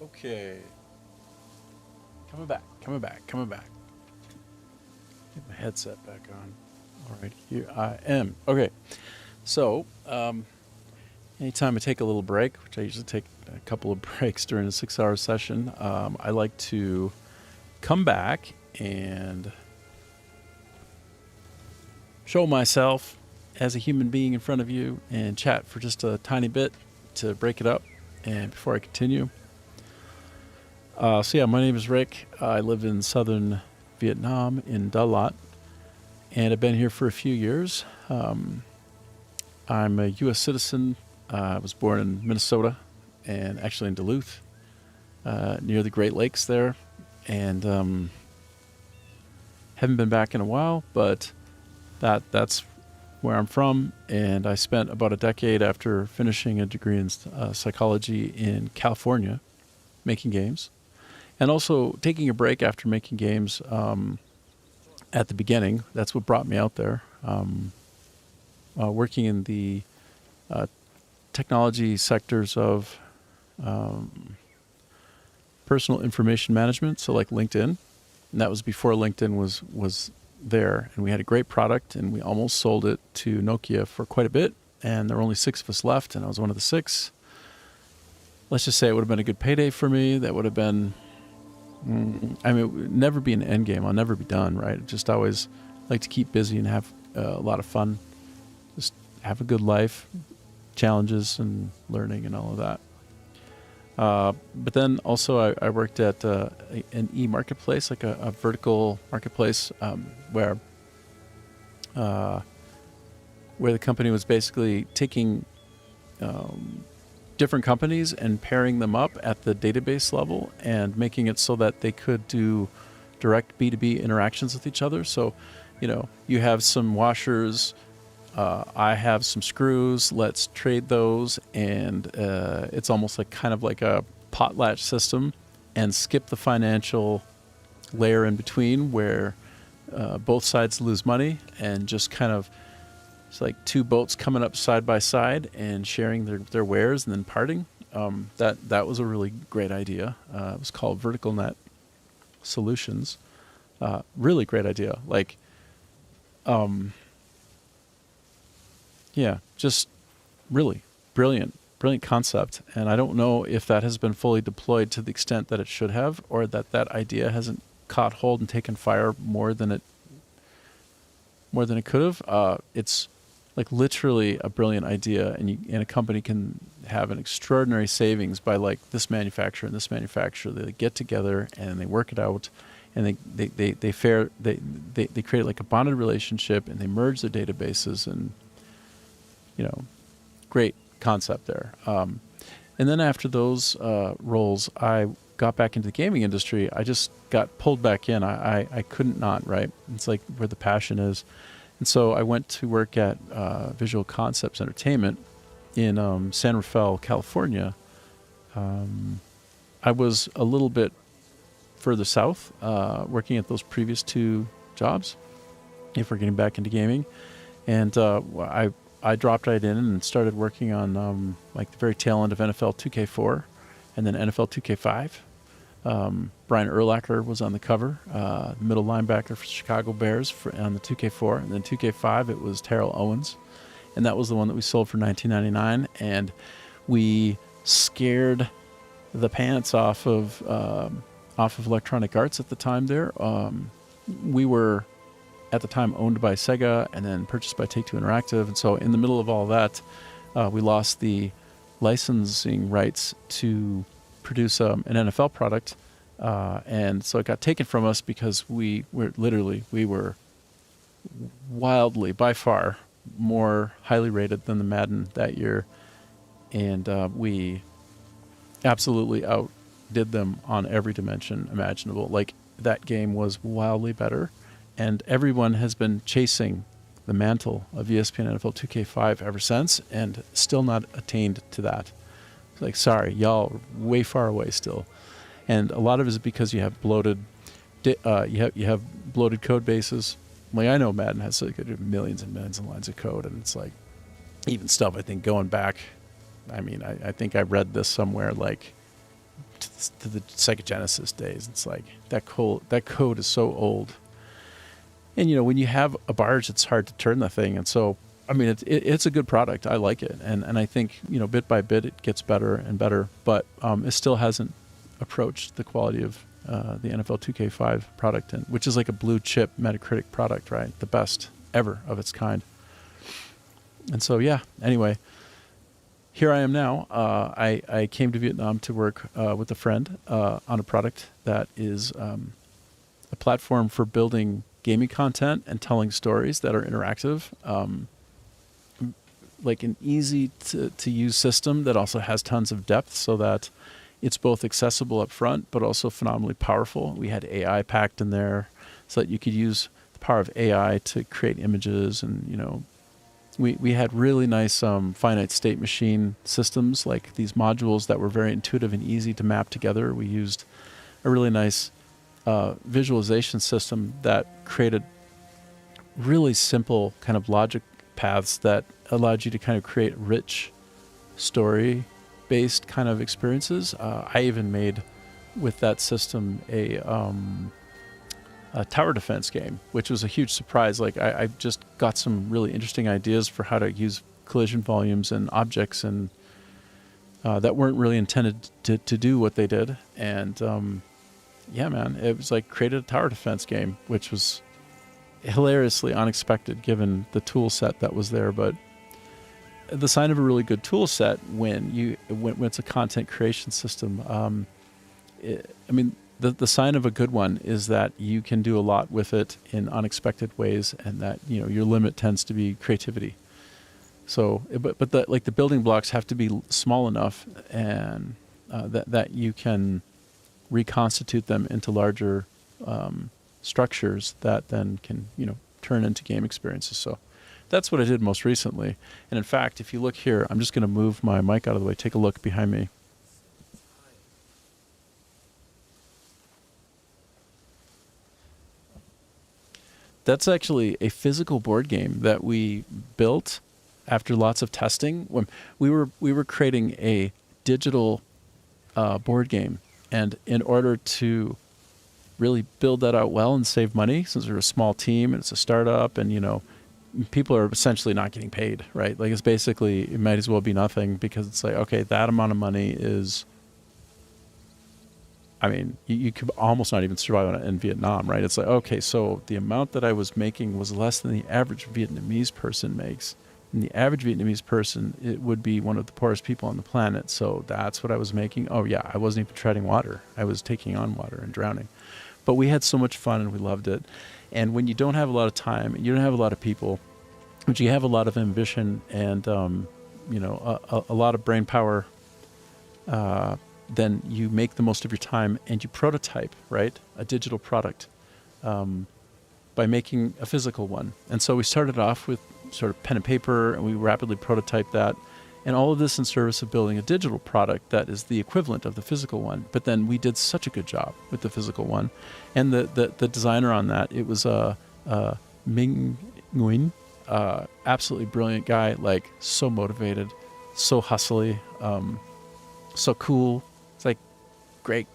A: Okay. Coming back. Get my headset back on. All right, here I am. Okay, so anytime I take a little break, which I usually take a couple of breaks during a 6-hour session, I like to come back and show myself as a human being in front of you and chat for just a tiny bit to break it up and before I continue. So yeah, my name is Rick. I live in southern Vietnam in Da Lat. and I've been here for a few years. I'm a U.S. citizen. I was born in Minnesota, and actually in Duluth, near the Great Lakes there, and haven't been back in a while, but that's where I'm from. And I spent about a decade after finishing a degree in psychology in California, making games, and also taking a break after making games at the beginning. That's what brought me out there. Working in the technology sectors of personal information management, so like LinkedIn. And that was before LinkedIn was there. And we had a great product, and we almost sold it to Nokia for quite a bit. And there were only 6 of us left, and I was one of the 6. Let's just say it would have been a good payday for me. That would have been, I mean, it would never be an end game. I'll never be done, right? Just always like to keep busy and have a lot of fun. Just have a good life, challenges and learning and all of that. But then also I worked at an e-marketplace, like a vertical marketplace, where the company was basically taking different companies and pairing them up at the database level and making it so that they could do direct B2B interactions with each other. So, you have some washers, I have some screws, let's trade those, and it's almost like kind of like a potlatch system, and skip the financial layer in between where both sides lose money, and just kind of, it's like 2 boats coming up side by side and sharing their wares and then parting. That was a really great idea. It was called Vertical Net Solutions. Really great idea. Like, yeah, just really brilliant concept. And I don't know if that has been fully deployed to the extent that it should have, or that idea hasn't caught hold and taken fire more than it could have. It's like literally a brilliant idea, and a company can have an extraordinary savings by like this manufacturer and this manufacturer. They get together and they work it out, and they create like a bonded relationship, and they merge their databases, and great concept there. And then after those roles, I got back into the gaming industry. I just got pulled back in. I couldn't not, right? It's like where the passion is. And so I went to work at Visual Concepts Entertainment in San Rafael, California. I was a little bit further south, working at those previous 2 jobs, if we're getting back into gaming. And I dropped right in and started working on like the very tail end of NFL 2K4 and then NFL 2K5. Brian Urlacher was on the cover, middle linebacker for Chicago Bears on the 2K4. And then 2K5, it was Terrell Owens. And that was the one that we sold for $19.99. And we scared the pants off of Electronic Arts at the time there. We were at the time owned by Sega and then purchased by Take-Two Interactive. And so in the middle of all that, we lost the licensing rights to produce an NFL product. And so it got taken from us because we were wildly, by far, more highly rated than the Madden that year. And we absolutely outdid them on every dimension imaginable. Like, that game was wildly better. And everyone has been chasing the mantle of ESPN NFL 2K5 ever since, and still not attained to that. It's like, sorry, y'all are way far away still. And a lot of it is because you have bloated, you have bloated code bases. Like, I know Madden has like millions and millions of lines of code, and it's like, even stuff I think going back. I mean, I think I read this somewhere, like to the Sega Genesis days. It's like that code is so old. And, when you have a barge, it's hard to turn the thing. And so, I mean, it's a good product. I like it. And I think, bit by bit, it gets better and better. But it still hasn't approached the quality of the NFL 2K5 product, which is like a blue chip Metacritic product, right? The best ever of its kind. And so, yeah, anyway, here I am now. I came to Vietnam to work with a friend on a product that is a platform for building gaming content and telling stories that are interactive. Like an easy to use system that also has tons of depth, so that it's both accessible up front but also phenomenally powerful. We had AI packed in there so that you could use the power of AI to create images, and we had really nice finite state machine systems, like these modules that were very intuitive and easy to map together. We used a really nice visualization system that created really simple kind of logic paths that allowed you to kind of create rich story-based kind of experiences. I even made with that system a tower defense game, which was a huge surprise. Like I just got some really interesting ideas for how to use collision volumes and objects, and that weren't really intended to do what they did. And yeah, man, it was like created a tower defense game, which was hilariously unexpected given the tool set that was there. But the sign of a really good tool set when it's a content creation system, the sign of a good one is that you can do a lot with it in unexpected ways, and that your limit tends to be creativity. So, but the building blocks have to be small enough, and that you can reconstitute them into larger structures that then can turn into game experiences. So that's what I did most recently. And in fact, if you look here, I'm just going to move my mic out of the way. Take a look behind me. That's actually a physical board game that we built after lots of testing. When we were creating a digital board game, and in order to really build that out well and save money, since we're a small team and it's a startup, and people are essentially not getting paid, right? Like it's basically, it might as well be nothing, because it's like, okay, that amount of money is, you could almost not even survive on it in Vietnam, right? It's like, okay, so the amount that I was making was less than the average Vietnamese person makes. And the average Vietnamese person, it would be one of the poorest people on the planet. So that's what I was making. Oh yeah, I wasn't even treading water. I was taking on water and drowning. But we had so much fun and we loved it. And when you don't have a lot of time, you don't have a lot of people, but you have a lot of ambition and a lot of brain power, then you make the most of your time and you prototype, right, a digital product by making a physical one. And so we started off with sort of pen and paper, and we rapidly prototyped that, and all of this in service of building a digital product that is the equivalent of the physical one. But then we did such a good job with the physical one, and the designer on that, it was Ming Nguyen, absolutely brilliant guy, like so motivated, so hustly, so cool. It's like great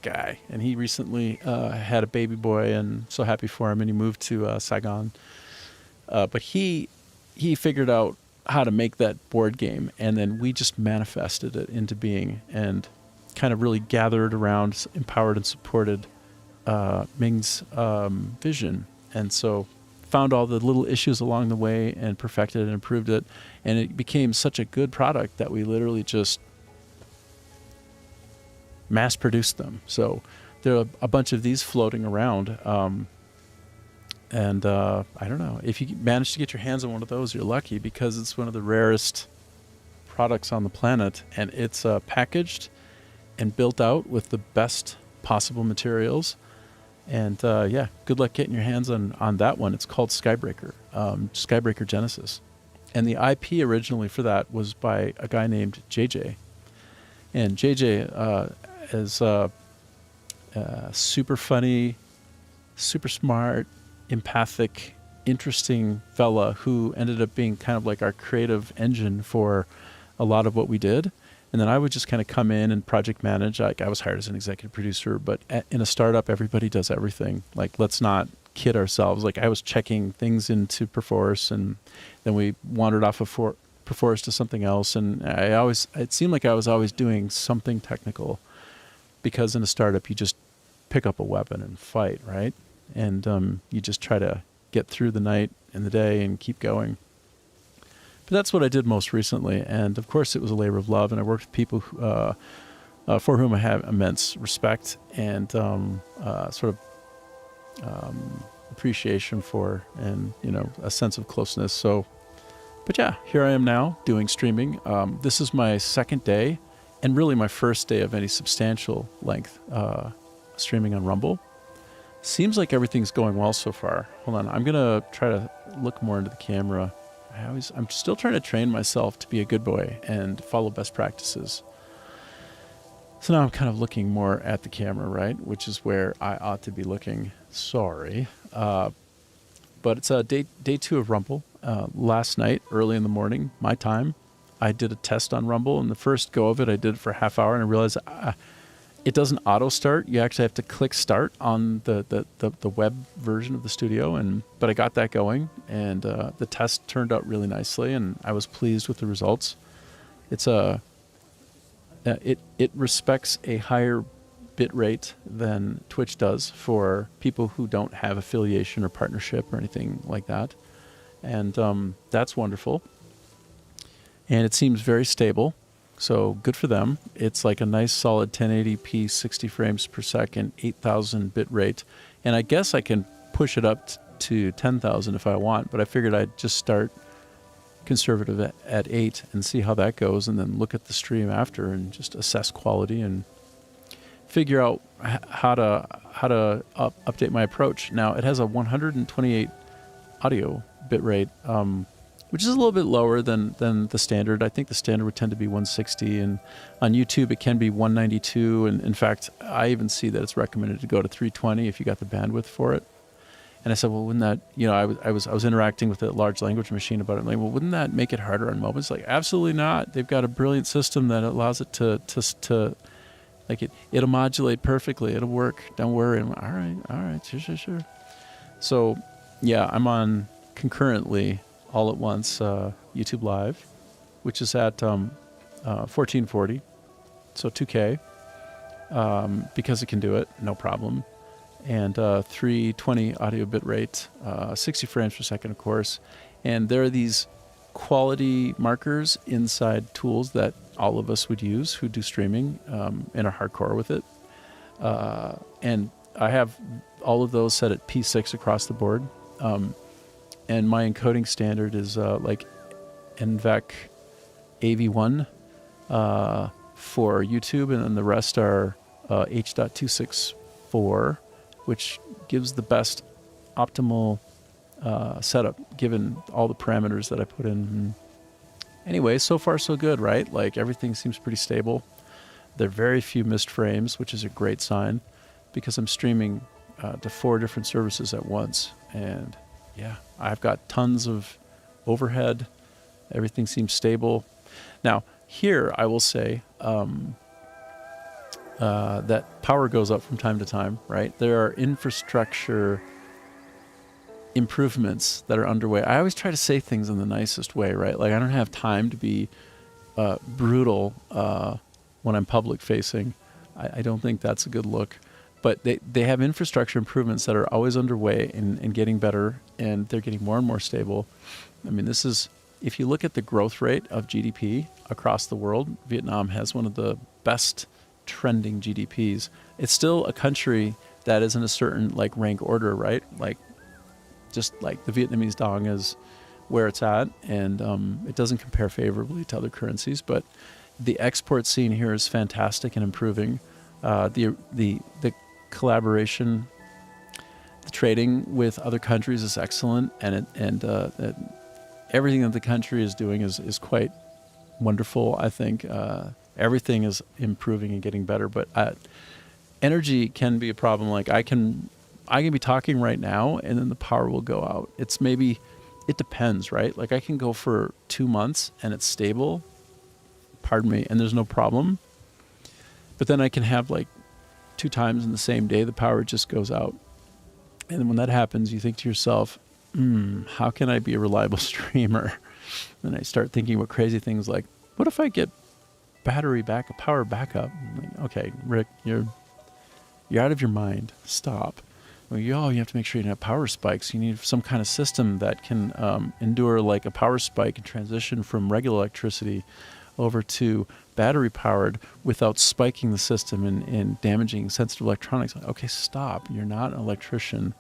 A: guy. And he recently had a baby boy, and so happy for him, and he moved to Saigon. But he figured out how to make that board game, and then we just manifested it into being, and kind of really gathered around, empowered and supported Ming's vision. And so found all the little issues along the way and perfected and improved it, and it became such a good product that we literally just mass produced them. So there are a bunch of these floating around. And I don't know, if you manage to get your hands on one of those, you're lucky, because it's one of the rarest products on the planet, and it's packaged and built out with the best possible materials. And yeah, good luck getting your hands on that one. It's called Skybreaker, Skybreaker Genesis. And the IP originally for that was by a guy named JJ. And JJ is super funny, super smart, empathic, interesting fella who ended up being kind of like our creative engine for a lot of what we did. And then I would just kind of come in and project manage. Like I was hired as an executive producer, but in a startup, everybody does everything. Like, let's not kid ourselves. Like I was checking things into Perforce, and then we wandered off of Perforce to something else. And it seemed like I was always doing something technical, because in a startup, you just pick up a weapon and fight, right? And you just try to get through the night and the day and keep going. But that's what I did most recently. And of course, it was a labor of love. And I worked with people who, for whom I have immense respect and appreciation for, and a sense of closeness. So, but yeah, here I am now doing streaming. This is my second day, and really my first day of any substantial length streaming on Rumble. Seems like everything's going well so far. Hold on, I'm gonna try to look more into the camera. I'm still trying to train myself to be a good boy and follow best practices. So now I'm kind of looking more at the camera, right? Which is where I ought to be looking. Sorry. But it's day 2 of Rumble. Last night, early in the morning, my time, I did a test on Rumble. And the first go of it, I did it for a half hour. And I realized it doesn't auto-start. You actually have to click start on the web version of the studio. But I got that going. And the test turned out really nicely. And I was pleased with the results. It's it respects a higher bit rate than Twitch does for people who don't have affiliation or partnership or anything like that. And that's wonderful. And it seems very stable, so good for them. It's like a nice solid 1080p 60 frames per second, 8,000 bit rate. And I guess I can push it up to 10,000 if I want, but I figured I'd just start conservative at 8 and see how that goes, and then look at the stream after and just assess quality and figure out how to update my approach. Now it has a 128 audio bitrate, which is a little bit lower than the standard. I think the standard would tend to be 160, and on YouTube it can be 192, and in fact I even see that it's recommended to go to 320 if you got the bandwidth for it. And I said, well, wouldn't that, I was interacting with a large language machine about it. Like, well, wouldn't that make it harder on mobile? It's like, absolutely not. They've got a brilliant system that allows it to it'll modulate perfectly. It'll work. Don't worry. I'm like, all right, sure. So, yeah, I'm on concurrently, all at once, YouTube Live, which is at 1440, so 2K, because it can do it, no problem. And 320 audio bit rate, 60 frames per second, of course. And there are these quality markers inside tools that all of us would use who do streaming and are hardcore with it. And I have all of those set at P6 across the board. And my encoding standard is like NVEC AV1 for YouTube, and then the rest are H.264, which gives the best optimal setup given all the parameters that I put in. Anyway, so far so good, right? Like everything seems pretty stable. There are very few missed frames, which is a great sign because I'm streaming to 4 different services at once. And yeah, I've got tons of overhead. Everything seems stable. Now, here I will say, that power goes up from time to time, right? There are infrastructure improvements that are underway. I always try to say things in the nicest way, right? Like I don't have time to be brutal when I'm public facing. I don't think that's a good look. But they have infrastructure improvements that are always underway and getting better, and they're getting more and more stable. I mean, this is, if you look at the growth rate of GDP across the world, Vietnam has one of the best trending GDPs. It's still a country that is in a certain like rank order, right? Like just like the Vietnamese dong is where it's at, and it doesn't compare favorably to other currencies, but the export scene here is fantastic and improving. The collaboration, the trading with other countries is excellent, and everything that the country is doing is quite wonderful. I think everything is improving and getting better, but energy can be a problem. Like I can be talking right now and then the power will go out. It depends, right? Like I can go for 2 months and it's stable, pardon me, and there's no problem. But then I can have like 2 times in the same day, the power just goes out. And then when that happens, you think to yourself, how can I be a reliable streamer? And I start thinking about crazy things like, what if I get power backup? I'm like, okay, Rick, you're out of your mind. Stop. Well, you have to make sure you don't have power spikes. You need some kind of system that can endure like a power spike and transition from regular electricity over to battery powered without spiking the system and damaging sensitive electronics. Like, okay, stop. You're not an electrician.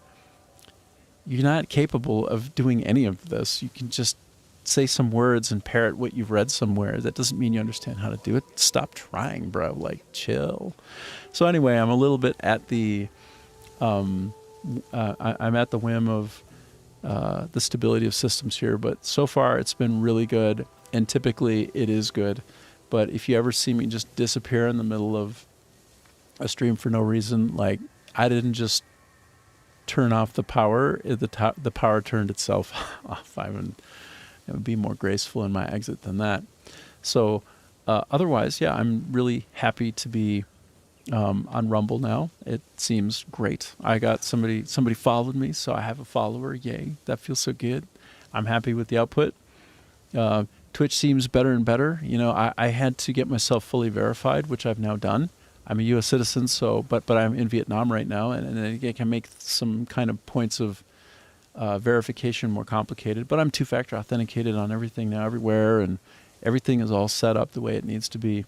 A: you're not capable of doing any of this. You can just say some words and parrot what you've read somewhere. That doesn't mean you understand how to do it. Stop trying, bro. Like, chill. So anyway, I'm a little bit at the, I'm at the whim of the stability of systems here, but so far it's been really good, and typically it is good. But if you ever see me just disappear in the middle of a stream for no reason, like, I didn't just turn off the power, the power turned itself off. It would be more graceful in my exit than that. So otherwise, yeah, I'm really happy to be on Rumble now. It seems great. I got somebody followed me, so I have a follower. Yay, that feels so good. I'm happy with the output. Twitch seems better and better. You know, I had to get myself fully verified, which I've now done. I'm a U.S. citizen, so but I'm in Vietnam right now, and I can make some kind of points of verification more complicated. But I'm two-factor authenticated on everything now, everywhere, and everything is all set up the way it needs to be.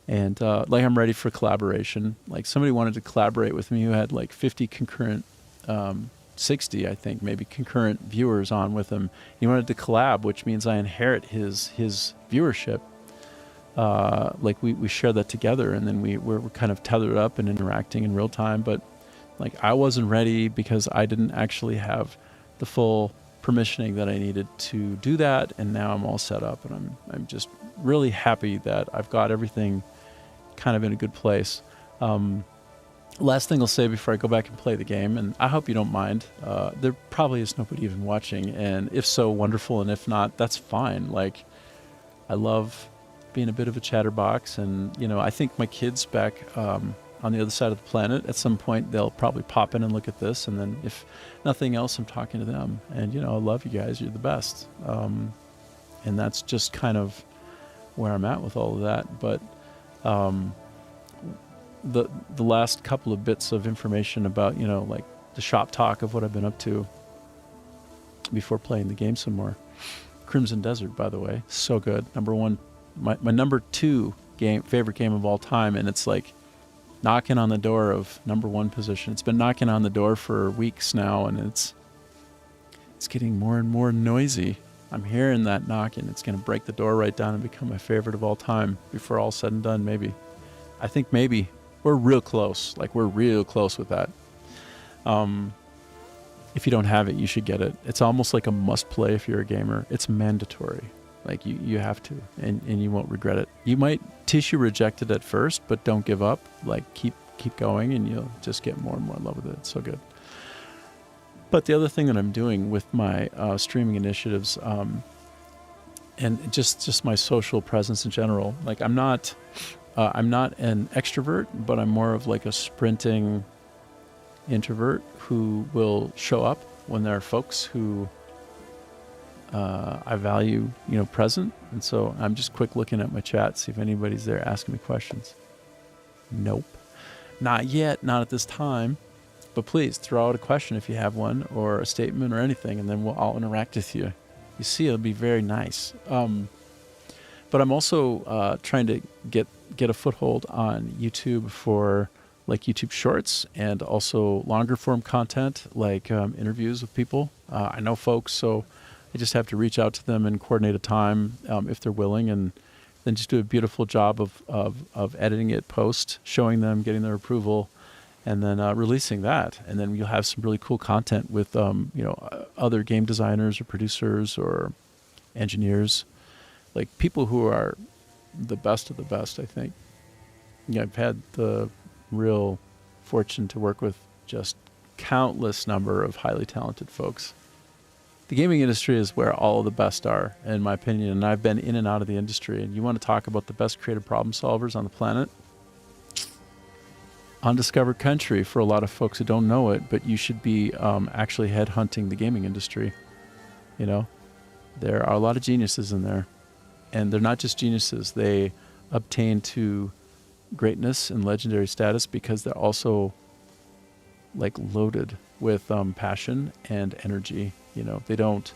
A: And like, I'm ready for collaboration. Like, somebody wanted to collaborate with me who had like 50 concurrent, 60, I think, maybe concurrent viewers on with him. He wanted to collab, which means I inherit his viewership. Like, we share that together, and then we're kind of tethered up and interacting in real time. But like, I wasn't ready because I didn't actually have the full permissioning that I needed to do that, and now I'm all set up, and I'm just really happy that I've got everything kind of in a good place. Last thing I'll say before I go back and play the game, and I hope you don't mind, there probably is nobody even watching, and if so, wonderful, and if not, that's fine. Like, I love being a bit of a chatterbox, and you know, I think my kids back on the other side of the planet, at some point they'll probably pop in and look at this, and then if nothing else, I'm talking to them. And you know, I love you guys, you're the best. And that's just kind of where I'm at with all of that. But the last couple of bits of information about, you know, like the shop talk of what I've been up to before playing the game some more. Crimson Desert, by the way, so good. Number one, my number 2 favorite game of all time, and it's like knocking on the door of number 1 position. It's been knocking on the door for weeks now, and it's getting more and more noisy. I'm hearing that knocking. It's going to break the door right down and become my favorite of all time before all said and done, maybe. I think maybe. We're real close. Like, we're real close with that. If you don't have it, you should get it. It's almost like a must-play if you're a gamer. It's mandatory. Like, you have to, and you won't regret it. You might tissue reject it at first, but don't give up. Like, keep going, and you'll just get more and more in love with it. It's so good. But the other thing that I'm doing with my streaming initiatives, and just my social presence in general, like, I'm not an extrovert, but I'm more of like a sprinting introvert who will show up when there are folks who I value, you know, present. And so I'm just quick looking at my chat, see if anybody's there asking me questions. Nope. Not yet, not at this time. But please throw out a question if you have one, or a statement or anything, and then I'll interact with you. You see, it'll be very nice. But I'm also trying to get a foothold on YouTube for like YouTube Shorts, and also longer form content like interviews with people. I know folks, so I just have to reach out to them and coordinate a time if they're willing, and then just do a beautiful job of editing it, post, showing them, getting their approval, and then releasing that. And then you'll have some really cool content with you know, other game designers or producers or engineers, like people who are the best of the best, I think. Yeah, I've had the real fortune to work with just countless number of highly talented folks. The gaming industry is where all of the best are, in my opinion, and I've been in and out of the industry. And you want to talk about the best creative problem solvers on the planet? Undiscovered country for a lot of folks who don't know it, but you should be actually headhunting the gaming industry. You know, there are a lot of geniuses in there, and they're not just geniuses. They obtain to greatness and legendary status because they're also like loaded with passion and energy. You know, they don't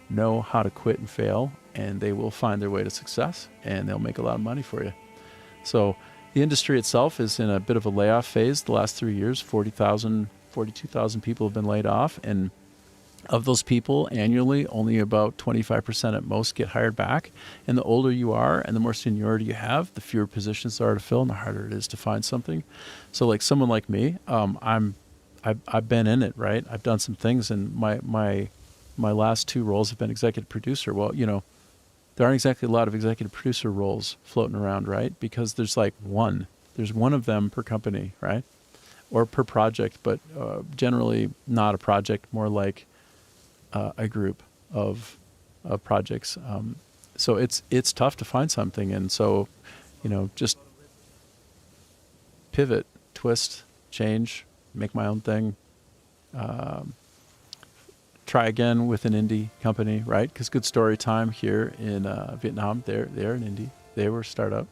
A: know how to quit and fail, and they will find their way to success, and they'll make a lot of money for you. So the industry itself is in a bit of a layoff phase. The last 3 years, 42,000 people have been laid off, and of those people annually, only about 25% at most get hired back. And the older you are and the more seniority you have, the fewer positions there are to fill and the harder it is to find something. So like someone like me, I've been in it, right? I've done some things, and my last 2 roles have been executive producer. Well, there aren't exactly a lot of executive producer roles floating around, right? Because there's there's one of them per company, right? Or per project, but generally not a project, more like a group of projects. So it's tough to find something, and so just pivot, twist, change, make my own thing. Try again with an indie company, right? Because Good Story Time here in Vietnam, they're an indie. They were a startup,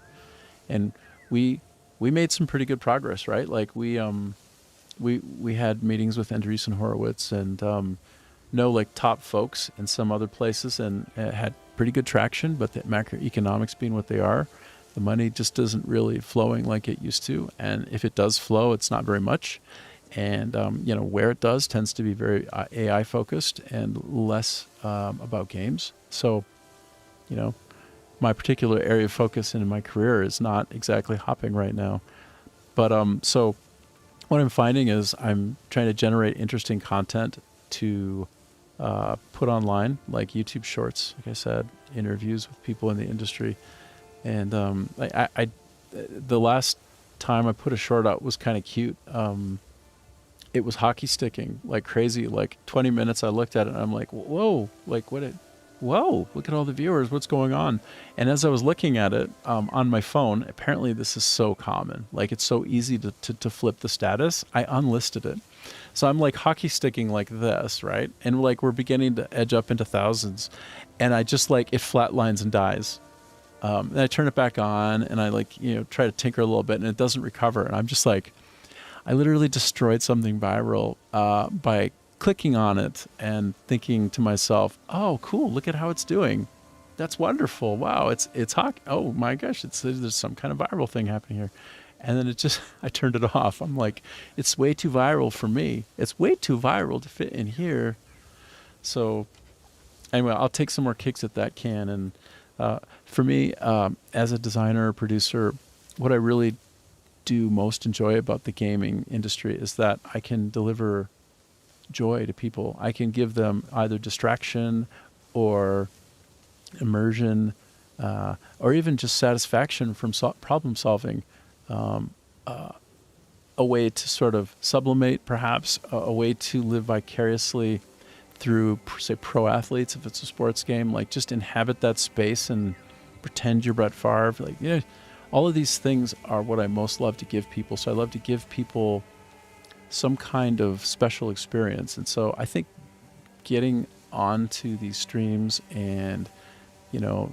A: and we made some pretty good progress, right? Like we had meetings with Andreessen Horowitz and like top folks in some other places, and had pretty good traction. But the macroeconomics being what they are, the money just isn't really flowing like it used to. And if it does flow, it's not very much. And where it does tends to be very AI focused and less about games. So, my particular area of focus in my career is not exactly hopping right now. But so what I'm finding is I'm trying to generate interesting content to put online, like YouTube Shorts, like I said, interviews with people in the industry. And the last time I put a short out was kind of cute. It was hockey sticking like crazy. Like 20 minutes, I looked at it and I'm like, whoa, whoa, look at all the viewers. What's going on? And as I was looking at it on my phone, apparently this is so common. Like it's so easy to flip the status. I unlisted it. So I'm like hockey sticking like this, right? And like we're beginning to edge up into thousands. And I just it flatlines and dies. And I turn it back on and I try to tinker a little bit and it doesn't recover. And I'm just like, I literally destroyed something viral by clicking on it and thinking to myself, "Oh, cool! Look at how it's doing. That's wonderful. Wow, it's hockey. Oh my gosh, there's some kind of viral thing happening here." And then I turned it off. I'm like, it's way too viral for me. It's way too viral to fit in here. So anyway, I'll take some more kicks at that can. And for me, as a designer or producer, what I really do most enjoy about the gaming industry is that I can deliver joy to people. I can give them either distraction or immersion or even just satisfaction from problem solving, a way to sort of sublimate, perhaps, a way to live vicariously through, say, pro athletes, if it's a sports game, like just inhabit that space and pretend you're Brett Favre. All of these things are what I most love to give people. So I love to give people some kind of special experience. And so I think getting onto these streams and,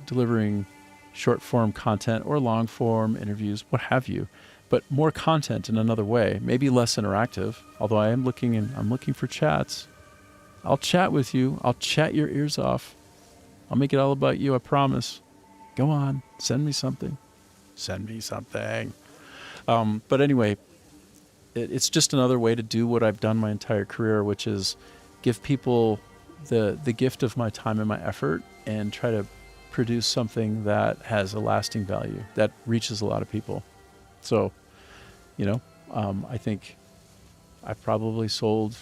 A: delivering short form content or long form interviews, what have you, but more content in another way, maybe less interactive, although I'm looking for chats. I'll chat with you. I'll chat your ears off. I'll make it all about you, I promise. Go on, send me something. Send me something. But anyway, it's just another way to do what I've done my entire career, which is give people the gift of my time and my effort and try to produce something that has a lasting value, that reaches a lot of people. So, I think I've probably sold,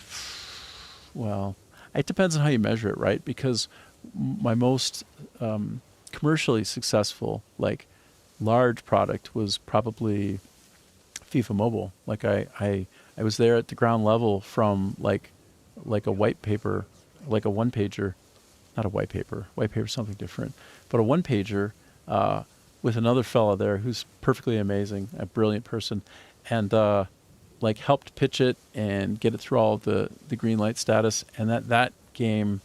A: well, it depends on how you measure it, right? Because my most commercially successful, large product was probably FIFA Mobile. I was there at the ground level from like a white paper, like a one pager, not a white paper. White paper is something different, but a one pager with another fella there who's perfectly amazing, a brilliant person, and helped pitch it and get it through all of the green light status. And that game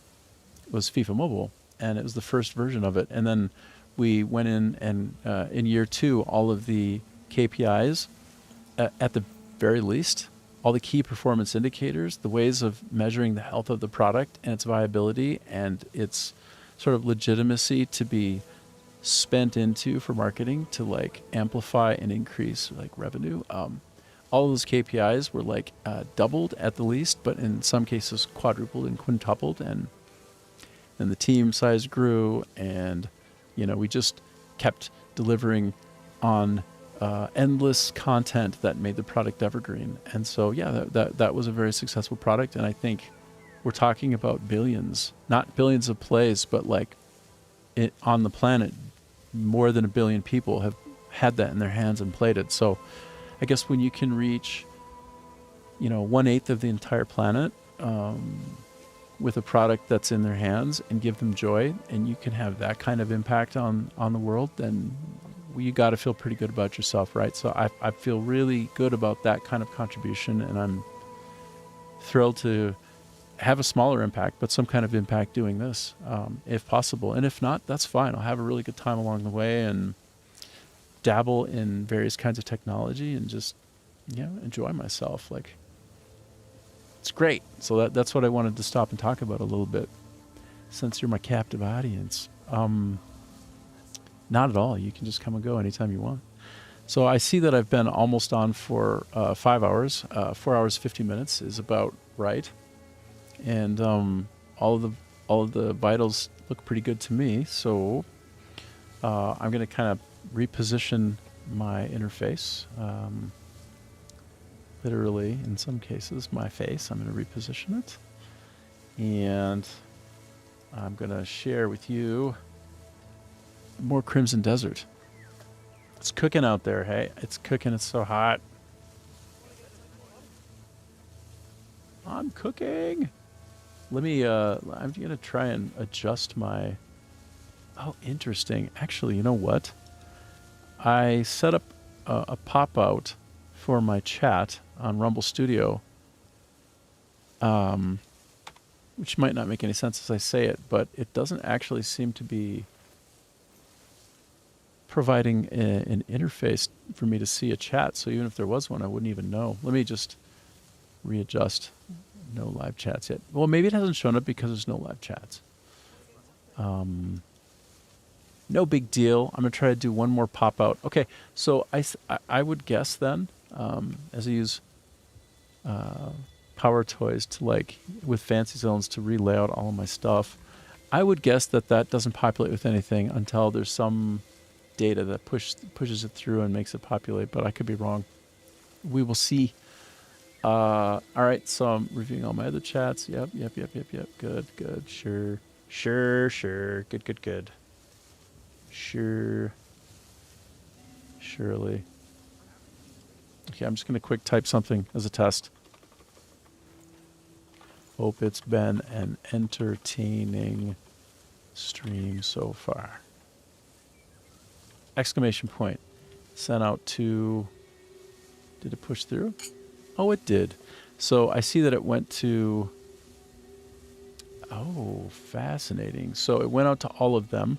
A: was FIFA Mobile, and it was the first version of it. And then we went in and in year 2, all of the KPIs, at the very least, all the key performance indicators, the ways of measuring the health of the product and its viability and its sort of legitimacy to be spent into for marketing to amplify and increase revenue, all those KPIs were like doubled at the least, but in some cases quadrupled and quintupled, and the team size grew, and we just kept delivering on endless content that made the product evergreen. And so that was a very successful product, and I think we're talking about billions, not billions of plays, but like on the planet, more than 1 billion people have had that in their hands and played it. So I guess when you can reach 1/8 of the entire planet with a product that's in their hands and give them joy, and you can have that kind of impact on the world, then you got to feel pretty good about yourself, right? So I feel really good about that kind of contribution, and I'm thrilled to have a smaller impact, but some kind of impact doing this, if possible. And if not, that's fine. I'll have a really good time along the way and dabble in various kinds of technology and just, enjoy myself. Like, it's great. So that's what I wanted to stop and talk about a little bit, since you're my captive audience. Not at all. You can just come and go anytime you want. So I see that I've been almost on for 5 hours. 4 hours, 50 minutes is about right. And all of the vitals look pretty good to me. So I'm going to kind of reposition my interface. Literally, in some cases, my face. I'm going to reposition it. And I'm going to share with you more Crimson Desert. It's cooking out there, hey? It's cooking. It's so hot. I'm cooking. Let me, I'm going to try and adjust my... Oh, interesting. Actually, you know what? I set up a pop-out for my chat on Rumble Studio, which might not make any sense as I say it, but it doesn't actually seem to be providing an interface for me to see a chat. So even if there was one, I wouldn't even know. Let me just readjust. No live chats yet. Well, maybe it hasn't shown up because there's no live chats. No big deal. I'm going to try to do one more pop out. Okay, so I would guess then, as I use Power Toys to with Fancy Zones to relay out all of my stuff, I would guess that doesn't populate with anything until there's some data that pushes it through and makes it populate, but I could be wrong. We will see. All right, so I'm reviewing all my other chats. Yep. Good. Sure. Good. Sure. Surely. Okay, I'm just going to quick type something as a test. Hope it's been an entertaining stream so far. Exclamation point. Sent out to... Did it push through? Oh, it did. So I see that it went to... Oh, fascinating. So it went out to all of them,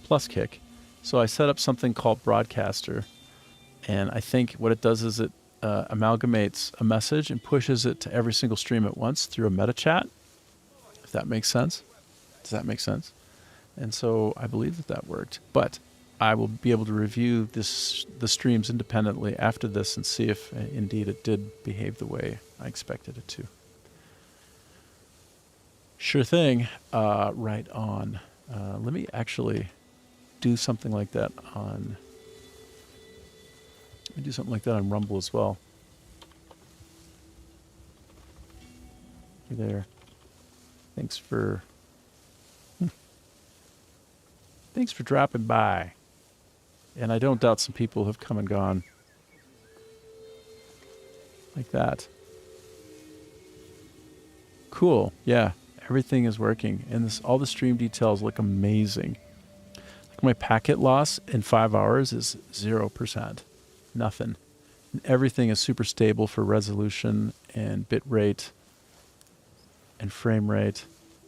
A: plus Kick. So I set up something called Broadcaster, and I think what it does is it amalgamates a message and pushes it to every single stream at once through a meta chat, if that makes sense. Does that make sense? And so I believe that worked. But I will be able to review the streams independently after this and see if indeed it did behave the way I expected it to. Sure thing. Right on. Let me actually do something like that on... Let me do something like that on Rumble as well. Hey there. Thanks for dropping by. And I don't doubt some people have come and gone. Like that. Cool. Yeah. Everything is working. And all the stream details look amazing. Like my packet loss in 5 hours is 0%. Nothing. And everything is super stable for resolution and bit rate and frame rate.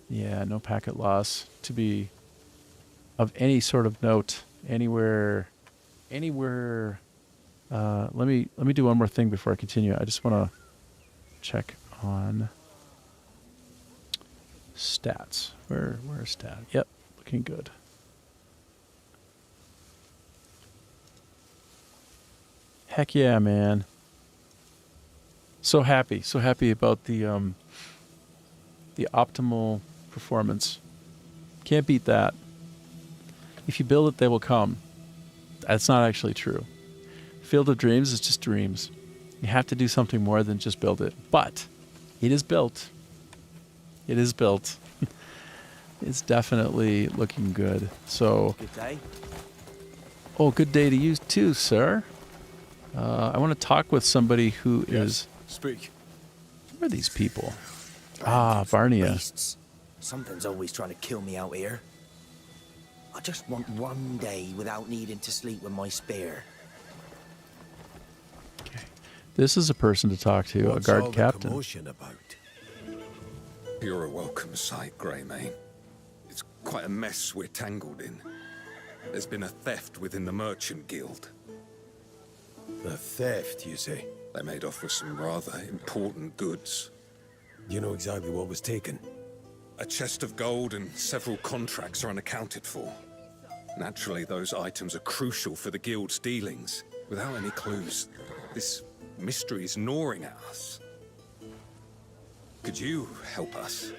A: Yeah, no packet loss to be of any sort of note anywhere. Let me do one more thing before I continue. I just want to check on stats. Where is stat? Yep, looking good. Heck yeah, man. So happy about the optimal performance. Can't beat that. If you build it, they will come. That's not actually true. Field of Dreams is just dreams. You have to do something more than just build it. But it is built. It is built. It's definitely looking good. So,
C: Good day.
A: oh, good day to you too, sir. I want to talk with somebody who is.
F: Speak.
A: Who are these people? Ah, Varnia.
C: Beasts. Something's always trying to kill me out here. I just want one day without needing to sleep with my spear.
A: This is a person to talk to,
O: What's
A: a guard
O: all the
A: captain.
O: commotion about?
P: You're a welcome sight, Greymane. It's quite a mess we're tangled in. There's been a theft within the Merchant Guild.
O: A theft, you say?
P: They made off with some rather important goods.
O: You know exactly what was taken?
P: A chest of gold and several contracts are unaccounted for. Naturally, those items are crucial for the Guild's dealings. Without any clues, this mystery is gnawing at us. Could you help us?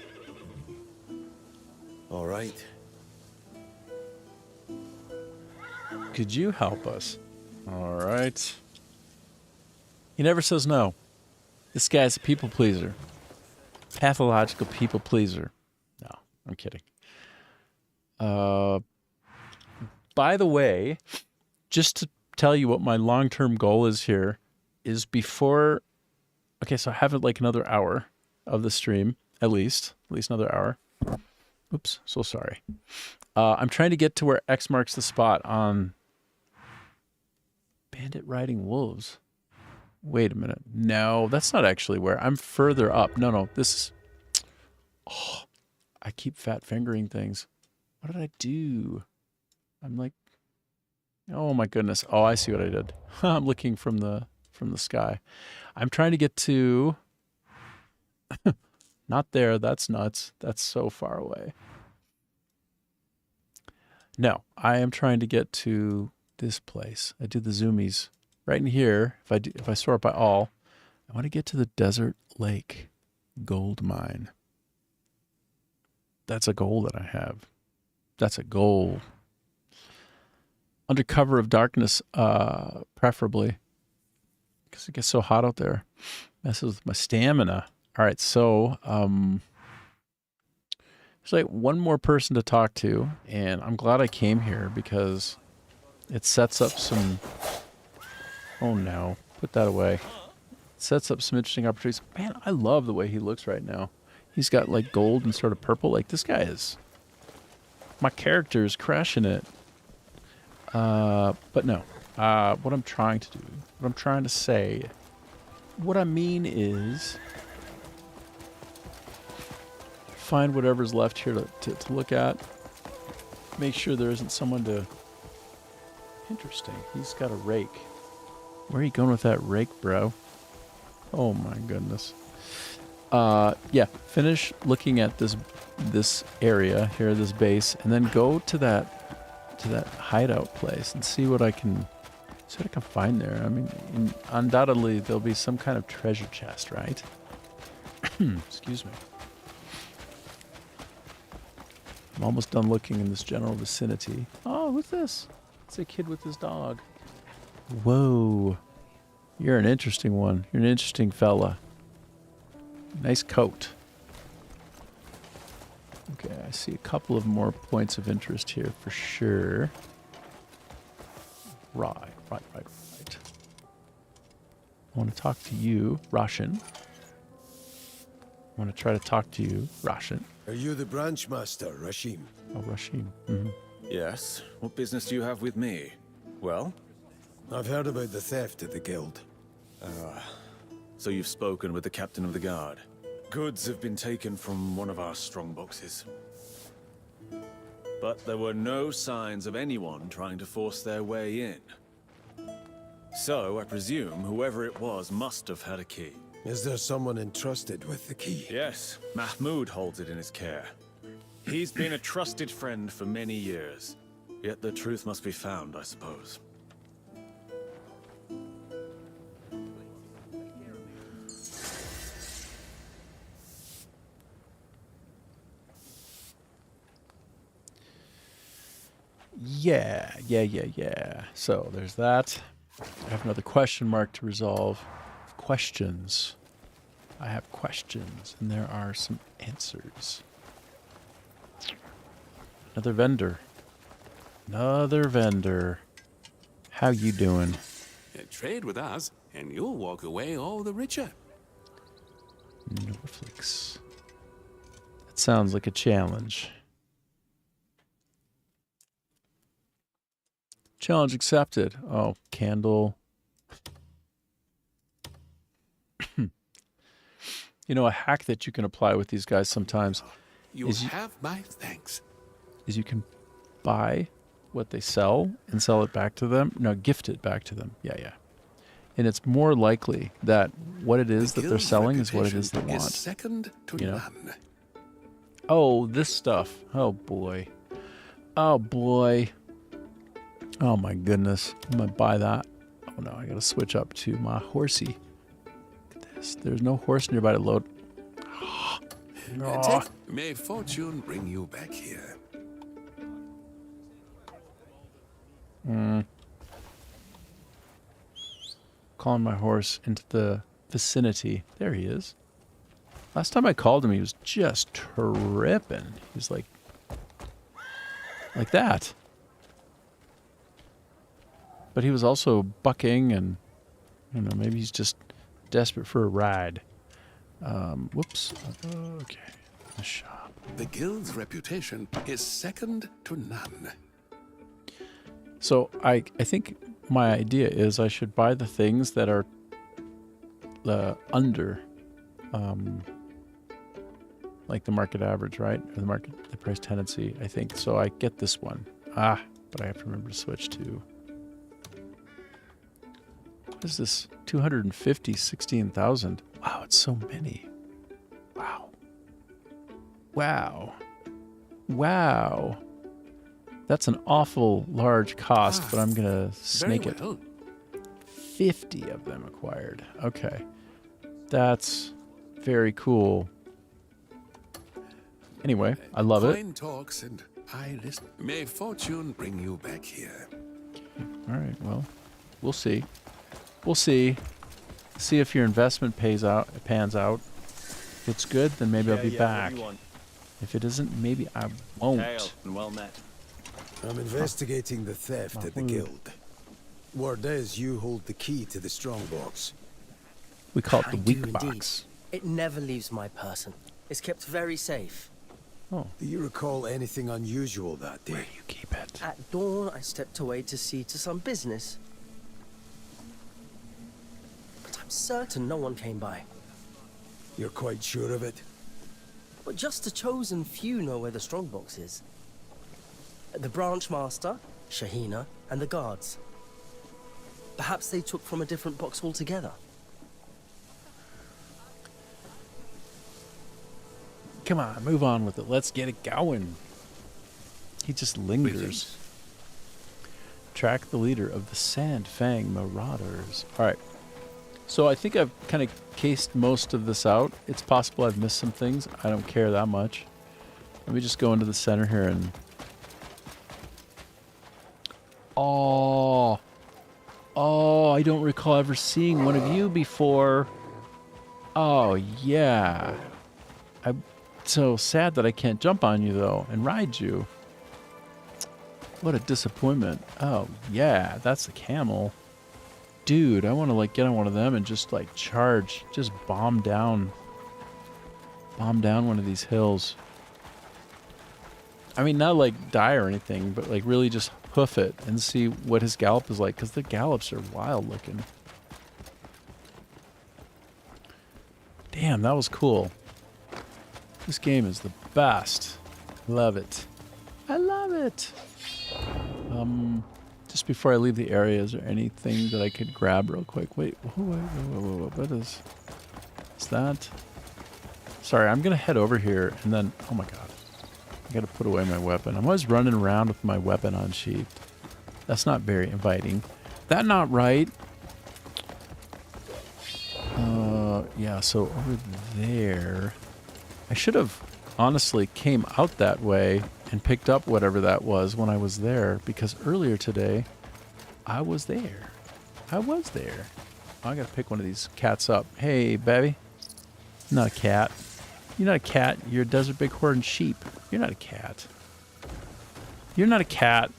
O: All right.
A: Could you help us? All right. He never says no. This guy's a people pleaser. Pathological people pleaser. No, I'm kidding. By the way, just to tell you what my long-term goal is here, is before... Okay, so I have like another hour of the stream, at least another hour. Oops, so sorry. I'm trying to get to where X marks the spot on Bandit Riding Wolves. Wait a minute. No, that's not actually where. I'm further up. No, this is... Oh, I keep fat fingering things. What did I do? I'm like... Oh my goodness. Oh, I see what I did. I'm looking from the sky. I'm trying to get to... Not there. That's nuts. That's so far away. No, I am trying to get to this place. I do the zoomies right in here. If I sort by all, I want to get to the Desert Lake gold mine. That's a goal that I have. That's a goal. Under cover of darkness, preferably, because it gets so hot out there. Messes with my stamina. All right, so there's like one more person to talk to, and I'm glad I came here because it sets up some... Oh no, put that away. It sets up some interesting opportunities. Man, I love the way he looks right now. He's got like gold and sort of purple. Like this guy is... My character is crushing it. But no, what I'm trying to do, what I'm trying to say, what I mean is... Find whatever's left here to look at. Make sure there isn't someone to... Interesting. He's got a rake. Where are you going with that rake, bro? Oh my goodness. Yeah, finish looking at this area here, this base, and then go to that hideout place and see what I can find there. I mean, undoubtedly there'll be some kind of treasure chest, right? Excuse me. I'm almost done looking in this general vicinity. Oh, what's this? It's a kid with his dog. Whoa. You're an interesting one. You're an interesting fella. Nice coat. Okay, I see a couple of more points of interest here for sure. Right. I want to talk to you, Russian. I want to try to talk to you, Russian.
O: Are you the branch master, Rashim?
A: Oh, Rashim. Mm-hmm.
Q: Yes. What business do you have with me? Well?
O: I've heard about the theft at the guild.
Q: So you've spoken with the captain of the guard. Goods have been taken from one of our strong boxes. But there were no signs of anyone trying to force their way in. So I presume whoever it was must have had a key.
O: Is there someone entrusted with the key?
Q: Yes, Mahmoud holds it in his care. He's been a trusted friend for many years. Yet the truth must be found, I suppose.
A: Yeah. So there's that. I have another question mark to resolve. Questions. I have questions, and there are some answers. Another vendor. How you doing?
R: Trade with us, and you'll walk away all the richer.
A: Netflix. That sounds like a challenge. Challenge accepted. Oh, candle. You know, a hack that you can apply with these guys sometimes
R: You have my thanks.
A: is you can buy what they sell and sell it back to them. No, gift it back to them. Yeah. And it's more likely that what it is that they're selling is what it is they want.
R: Second to none.
A: Oh, this stuff. Oh boy. Oh my goodness. I'm gonna buy that. Oh no, I gotta switch up to my horsey. Look at this. There's no horse nearby to load.
R: May fortune bring you back here.
A: Calling my horse into the vicinity. There he is. Last time I called him, he was just tripping. He was like that. But he was also bucking, and maybe he's just desperate for a ride. Whoops. Okay. The shop.
R: The guild's reputation is second to none.
A: So I think my idea is I should buy the things that are under like the market average, right? Or the price tendency, I think. So I get this one. But I have to remember to switch to. What is this? 250, 16,000. Wow, it's so many. Wow. That's an awful large cost, but I'm going to snake it. 50 of them acquired. Okay. That's very cool. Anyway, I love it.
R: Fine talks, and I listen. May fortune bring you back here.
A: All right, well, we'll see. See if your investment pans out. If it's good, then maybe I'll be back. If it isn't, maybe I won't.
Q: Hail and well met.
O: I'm investigating the theft at the guild. Word is you hold the key to the strongbox.
A: We call it the
S: I
A: weak
S: do
A: box.
S: indeed. It never leaves my person. It's kept very safe.
A: Oh.
O: Do you recall anything unusual that day?
A: Where do you keep it?
S: At dawn, I stepped away to see to some business. But I'm certain no one came by.
O: You're quite sure of it?
S: But just a chosen few know where the strongbox is. The branch master, Shahina, and the guards. Perhaps they took from a different box altogether.
A: Come on, move on with it. Let's get it going. He just lingers. Track the leader of the Sand Fang Marauders. All right. So I think I've kind of cased most of this out. It's possible I've missed some things. I don't care that much. Let me just go into the center here and... Oh, I don't recall ever seeing one of you before. Oh, yeah. I'm so sad that I can't jump on you, though, and ride you. What a disappointment. Oh, yeah, that's the camel. Dude, I want to, get on one of them and just, charge. Just bomb down one of these hills. I mean, not, die or anything, but, really just hoof it and see what his gallop is like, because the gallops are wild looking. Damn, that was cool. This game is the best. Love it. I love it. Just before I leave the area, is there anything that I could grab real quick? Wait, what is that? Sorry, I'm gonna head over here and then, oh my god, I gotta put away my weapon. I'm always running around with my weapon unsheathed. That's not very inviting. That not right. Yeah, so over there, I should have honestly came out that way and picked up whatever that was when I was there, because earlier today I was there. I gotta pick one of these cats up. Hey, baby. You're not a cat. You're not a cat. You're a desert bighorn sheep. You're not a cat. You're not a cat.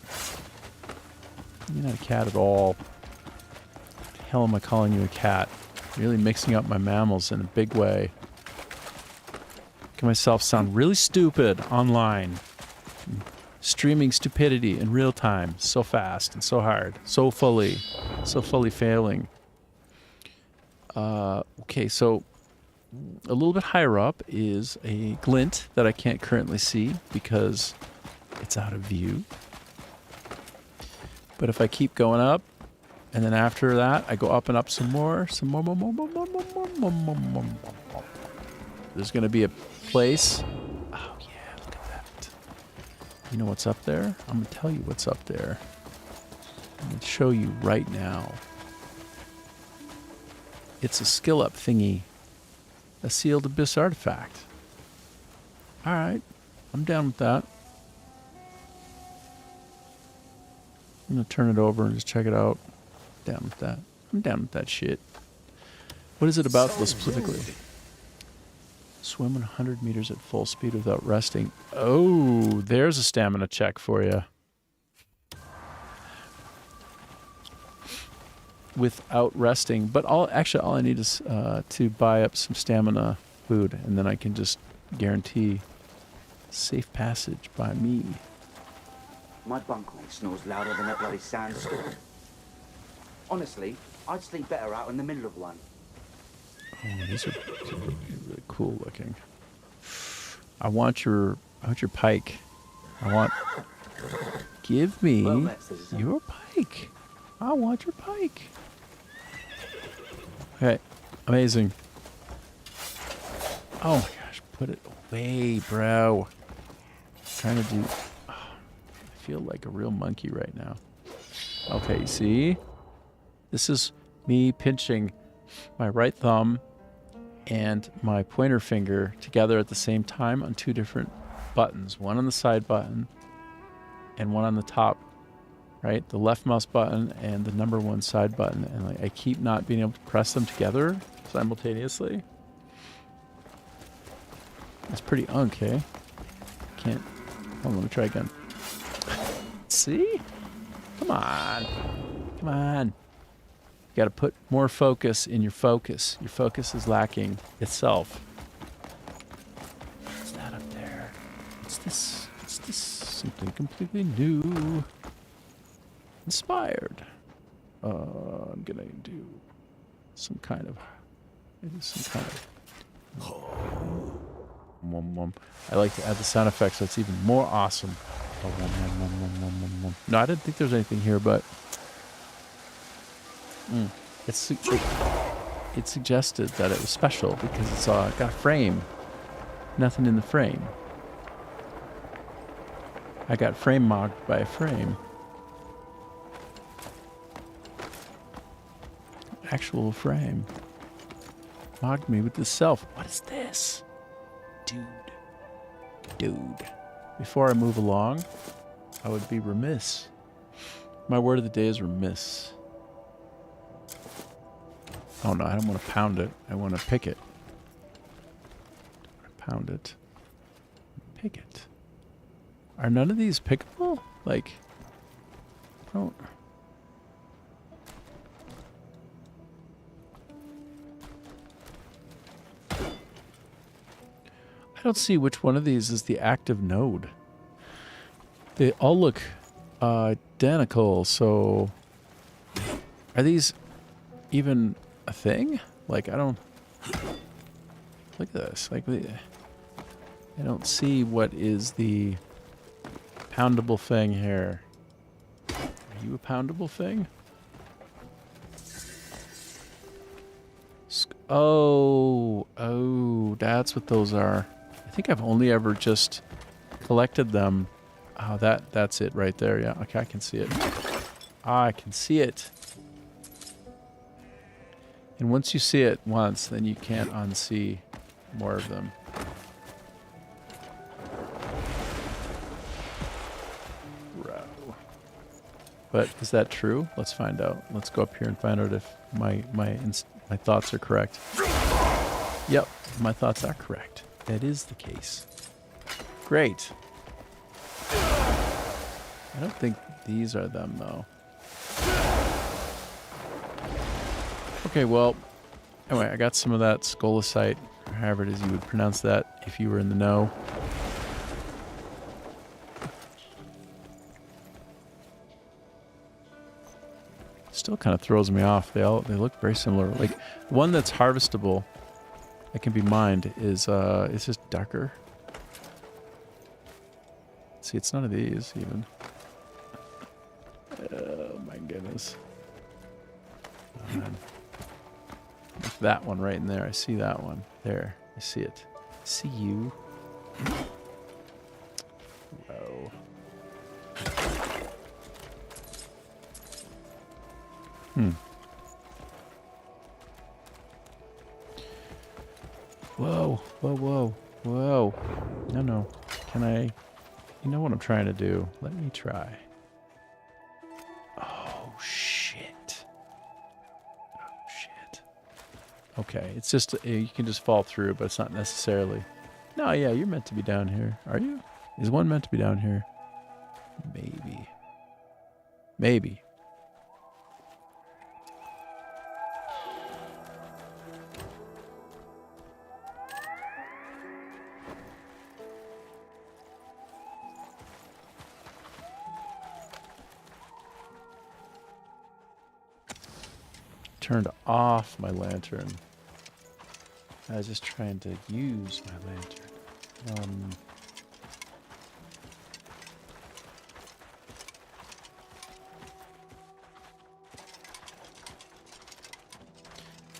A: You're not a cat at all. What the hell am I calling you a cat? Really mixing up my mammals in a big way. Making myself sound really stupid online. Streaming stupidity in real time. So fast and so hard. So fully failing. Okay, so a little bit higher up is a glint that I can't currently see because it's out of view. But if I keep going up, and then after that, I go up and up some more. There's going to be a place. Oh, yeah, look at that. You know what's up there? I'm going to tell you what's up there. I'm going to show you right now. It's a skill up thingy. A sealed abyss artifact. Alright, I'm down with that. I'm going to turn it over and just check it out. Down with that. I'm down with that shit. What is it about though specifically? Swim 100 meters at full speed without resting. Oh, there's a stamina check for you. Without resting. But all I need is to buy up some stamina food, and then I can just guarantee safe passage by me.
T: My bunkmate snores louder than a bloody sandstorm. Honestly, I'd sleep better out in the middle of one.
A: Oh, these are really cool looking. I want your pike. Give me your pike. I want your pike. Okay, amazing. Oh my gosh, put it away, bro. Trying to do. Oh, I feel like a real monkey right now. Okay, see? This is me pinching my right thumb and my pointer finger together at the same time on two different buttons. One on the side button and one on the top. Right, the left mouse button and the number one side button, and like I keep not being able to press them together simultaneously. That's pretty eh? Can't. Hold on, let me try again. See? Come on. You gotta put more focus in your focus. Your focus is lacking itself. What's that up there? What's this? Something completely new. Inspired. I'm gonna do some kind of. I like to add the sound effects, so it's even more awesome. No, I didn't think there was anything here, but it suggested that it was special because it's got a frame. Nothing in the frame. I got frame mocked by a frame. Actual frame. Mocked me with the self. What is this? Dude. Before I move along, I would be remiss. My word of the day is remiss. Oh no, I don't want to pound it. I want to pick it. Pound it. Pick it. Are none of these pickable? Like, I don't. I don't see which one of these is the active node. They all look identical, so are these even a thing? Like, I don't look at this. Like, I don't see what is the poundable thing here. Are you a poundable thing? Oh, that's what those are. I think I've only ever just collected them. Oh, that's it right there. Yeah, okay, I can see it. I can see it. And once you see it once, then you can't unsee more of them. But is that true? Let's find out. Let's go up here and find out if my thoughts are correct. Yep, my thoughts are correct. That is the case. Great. I don't think these are them, though. Okay, well, anyway, I got some of that scolecite, or however it is you would pronounce that if you were in the know. Still kind of throws me off. They look very similar. Like, one that's harvestable that can be mined is it's just darker. See, it's none of these even. Oh my goodness. Like that one right in there. I see that one. There. I see it. I see you. Whoa. Whoa. Whoa, whoa. Whoa. No. Can I... You know what I'm trying to do. Let me try. Oh, shit. Okay, it's just... You can just fall through, but it's not necessarily... No, yeah, you're meant to be down here. Are you? Is one meant to be down here? Maybe. Maybe. Turned off my lantern. I was just trying to use my lantern.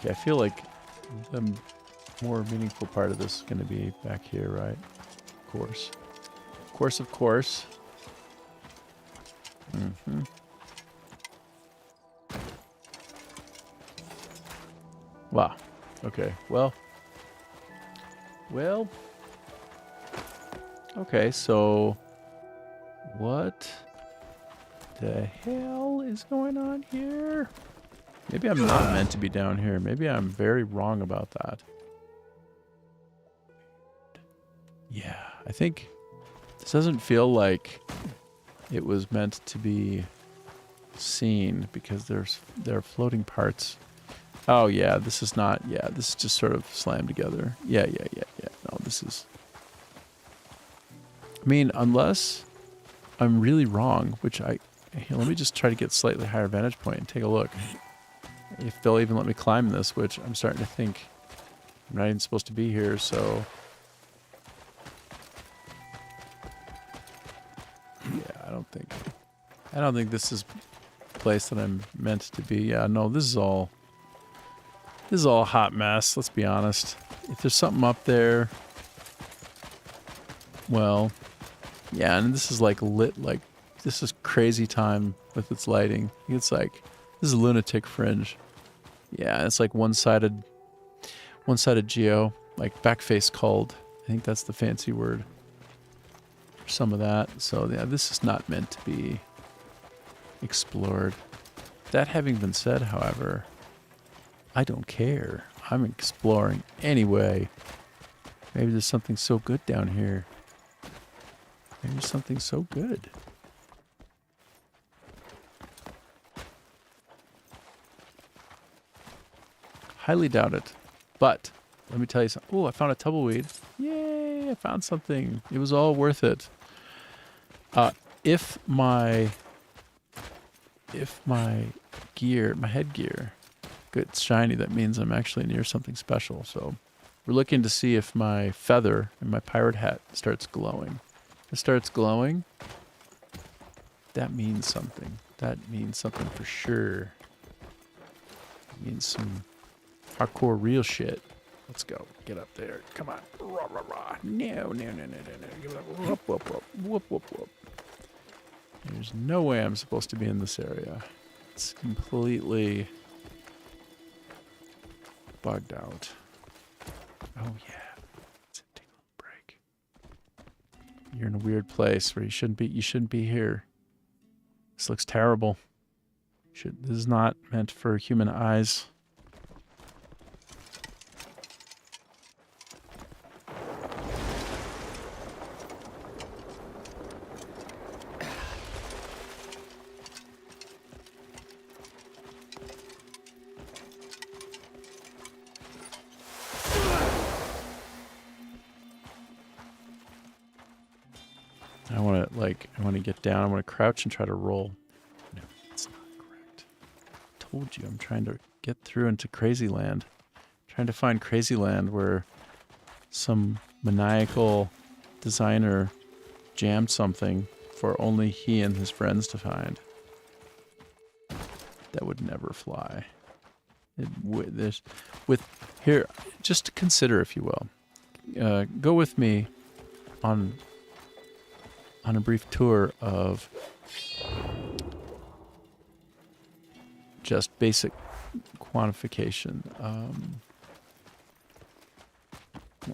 A: Okay, I feel like the more meaningful part of this is going to be back here, right? Of course. Of course. Mm-hmm. Wow. Okay. Well. Okay, so what the hell is going on here? Maybe I'm not meant to be down here. Maybe I'm very wrong about that. Yeah, I think this doesn't feel like it was meant to be seen because there are floating parts. Oh yeah, this is not. Yeah, this is just sort of slammed together. Yeah. No, this is. I mean, unless I'm really wrong, which here, let me just try to get slightly higher vantage point and take a look. If they'll even let me climb this, which I'm starting to think I'm not even supposed to be here, so. Yeah, I don't think this is the place that I'm meant to be. Yeah, no, this is all a hot mess, let's be honest. If there's something up there, well, yeah, and this is like lit, like, this is crazy time with its lighting. It's like, this is a lunatic fringe. Yeah, it's like one-sided geo, like backface culled. I think that's the fancy word for some of that. So yeah, this is not meant to be explored. That having been said, however, I don't care. I'm exploring anyway. Maybe there's something so good down here. Maybe there's something so good. Highly doubt it. But let me tell you something. Oh, I found a tumbleweed. Yay, I found something. It was all worth it. If my gear, my headgear, gets shiny, that means I'm actually near something special. So we're looking to see if my feather and my pirate hat starts glowing. If it starts glowing, that means something. That means something for sure. It means some hardcore real shit. Let's go. Get up there. Come on. Rah, rah, rah. No. Give it up. Whoop. There's no way I'm supposed to be in this area. It's completely bugged out. Oh yeah. It's a tickle break. You're in a weird place where you shouldn't be here. This looks terrible. This is not meant for human eyes. I want to get down. I want to crouch and try to roll. No, that's not correct. Told you, I'm trying to get through into Crazy Land. Trying to find Crazy Land where some maniacal designer jammed something for only he and his friends to find. That would never fly. Here, just consider, if you will. Go with me on a brief tour of just basic quantification.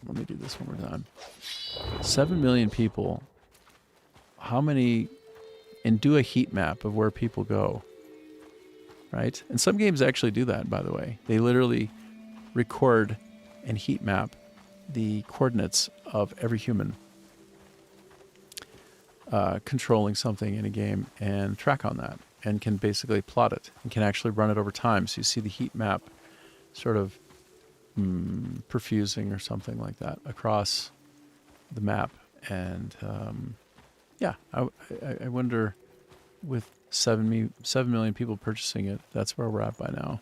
A: Let me do this one more time. 7 million people. How many? And do a heat map of where people go. Right? And some games actually do that, by the way. They literally record and heat map the coordinates of every human controlling something in a game and track on that and can basically plot it and can actually run it over time. So you see the heat map sort of perfusing or something like that across the map. And yeah, I wonder with 7 million people purchasing it, that's where we're at by now.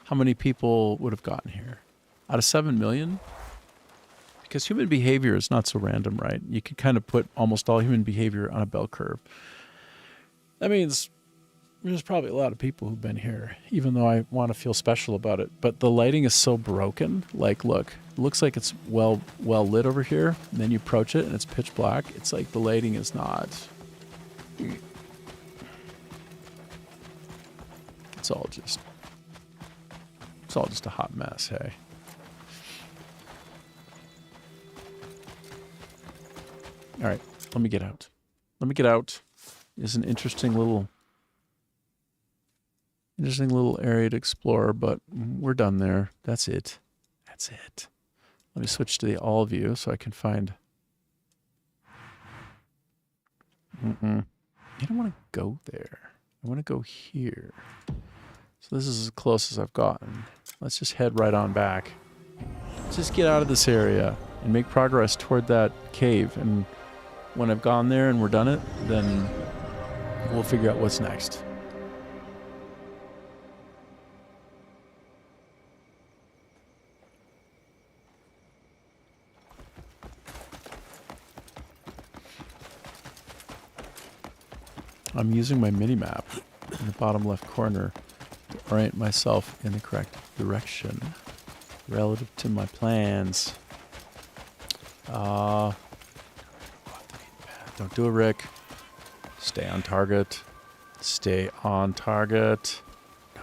A: How many people would have gotten here? Out of 7 million? Because human behavior is not so random, right? You could kind of put almost all human behavior on a bell curve. That means there's probably a lot of people who've been here, even though I want to feel special about it. But the lighting is so broken. Like, look, it looks like it's well lit over here. And then you approach it and it's pitch black. It's like the lighting is not. It's all just a hot mess, hey. All right, let me get out. It's an interesting little area to explore, but we're done there. That's it. Let me switch to the all view so I can find. I don't want to go there. I want to go here. So this is as close as I've gotten. Let's just head right on back. Let's just get out of this area and make progress toward that cave. And when I've gone there and we're done it, then we'll figure out what's next. I'm using my mini-map in the bottom left corner to orient myself in the correct direction relative to my plans. Don't do it, Rick. Stay on target. Stay on target. No.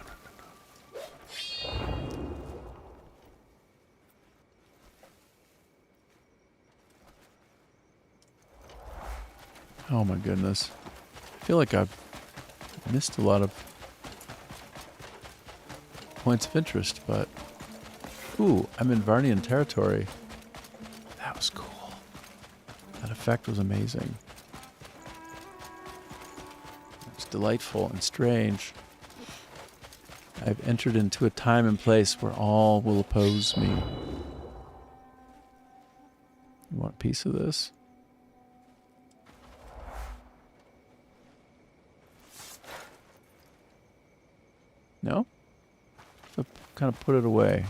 A: Oh my goodness. I feel like I've missed a lot of points of interest, but ooh, I'm in Varnian territory. That was cool. That effect was amazing. It was delightful and strange. I've entered into a time and place where all will oppose me. You want a piece of this? No? So kind of put it away.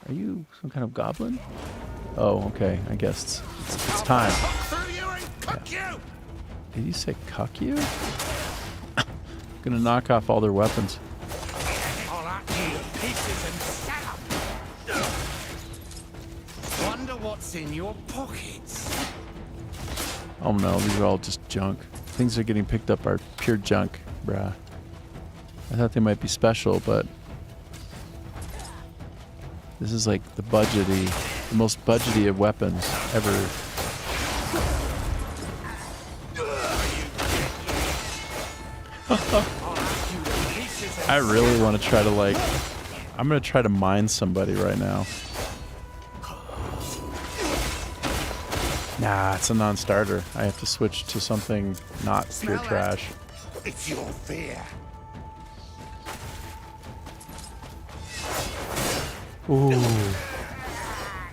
A: Are you some kind of goblin? Oh, okay. I guess it's time. Yeah. Did you say cuck you? Gonna knock off all their weapons.
K: Wonder what's in your pockets.
A: Oh no, these are all just junk. Things that are getting picked up are pure junk, bruh. I thought they might be special, but this is like the most budgety of weapons ever. I really want to try to like... I'm going to try to mine somebody right now. Nah, it's a non-starter. I have to switch to something not pure trash.
K: It's your fear.
A: Ooh.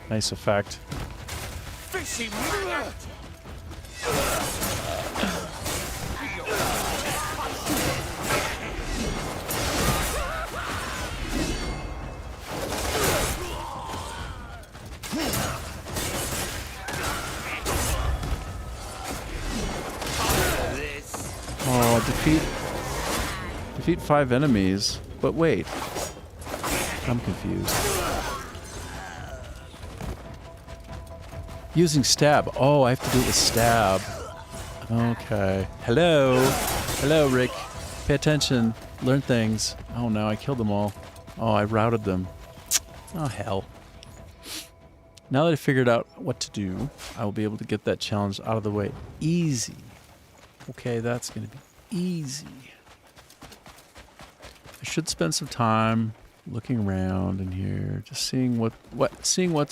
A: Nice effect.
K: Fishy
A: Oh, defeat 5 enemies. But wait. I'm confused. Using stab. Oh, I have to do it with stab. Okay. Hello. Hello, Rick. Pay attention. Learn things. Oh no, I killed them all. Oh, I routed them. Oh, hell. Now that I figured out what to do, I will be able to get that challenge out of the way. Easy. Okay, that's going to be easy. I should spend some time looking around in here, just seeing what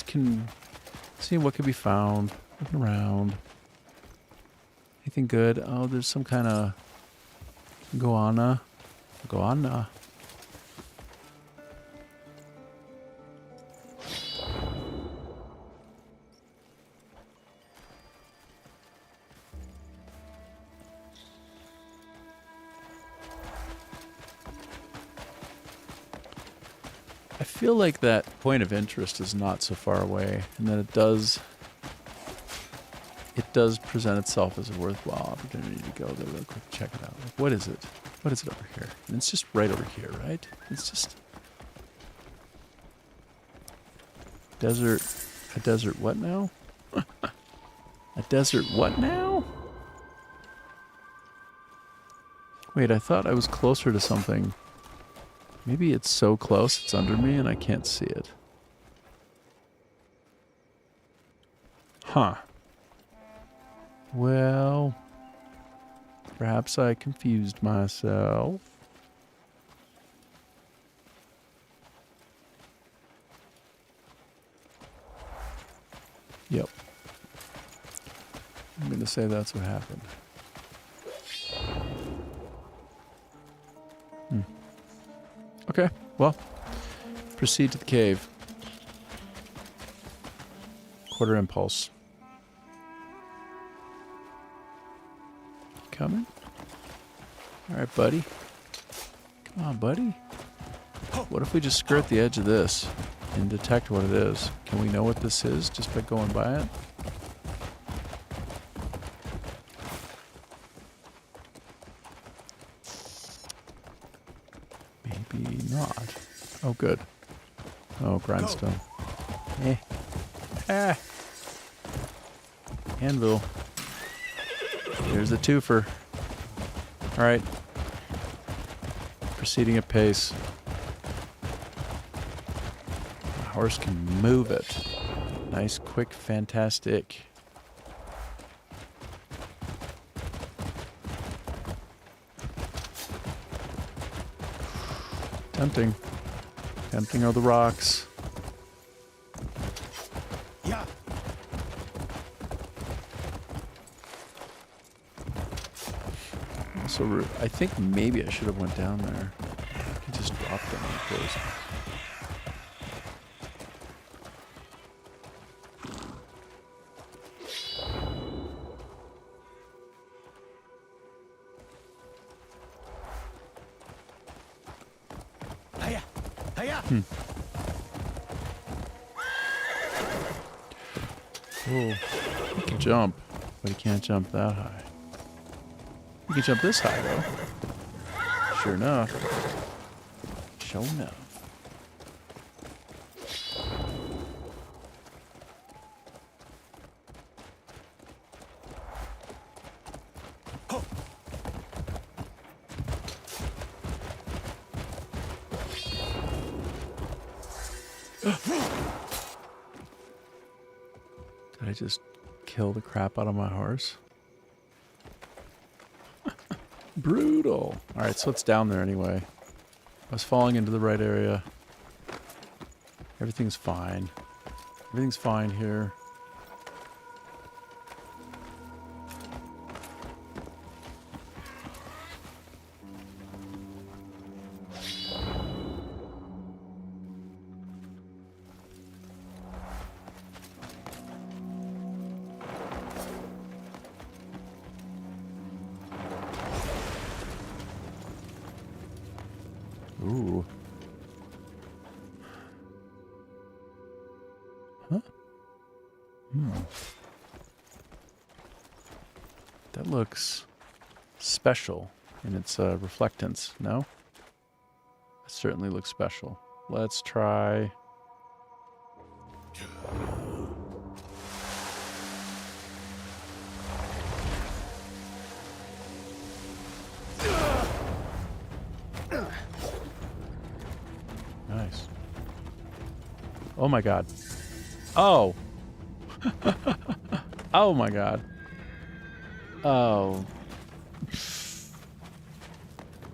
A: can be found. Looking around. Anything good? Oh, there's some kind of goanna. I feel like that point of interest is not so far away, and that it does present itself as a worthwhile opportunity to go there real quick, check it out. Like, what is it? What is it over here? And it's just right over here, right? It's just a desert what now? A desert what now? Wait, I thought I was closer to something. Maybe it's so close it's under me and I can't see it. Huh. Well, perhaps I confused myself. Yep. I'm gonna say that's what happened. Okay, well, proceed to the cave. Quarter impulse. Coming? Alright, buddy. Come on, buddy. What if we just skirt the edge of this and detect what it is? Can we know what this is just by going by it? Maybe not. Oh, good. Oh, grindstone. Eh. Ah. Anvil. Here's the twofer. Alright. Proceeding at pace. The horse can move it. Nice, quick, fantastic. Tempting. Tempting are the rocks.
K: Yeah.
A: So I think maybe I should have went down there. I can just drop them, of course. Oh, he can jump, but he can't jump that high. He can jump this high, though. Sure enough. Sure enough. Did I just kill the crap out of my horse? Brutal. All right, so it's down there anyway. I was falling into the right area. Everything's fine. Everything's fine here. Ooh. Huh? That looks special in its reflectance, no? It certainly looks special. Let's try... Nice. Oh my god. Oh! Oh my god. Oh.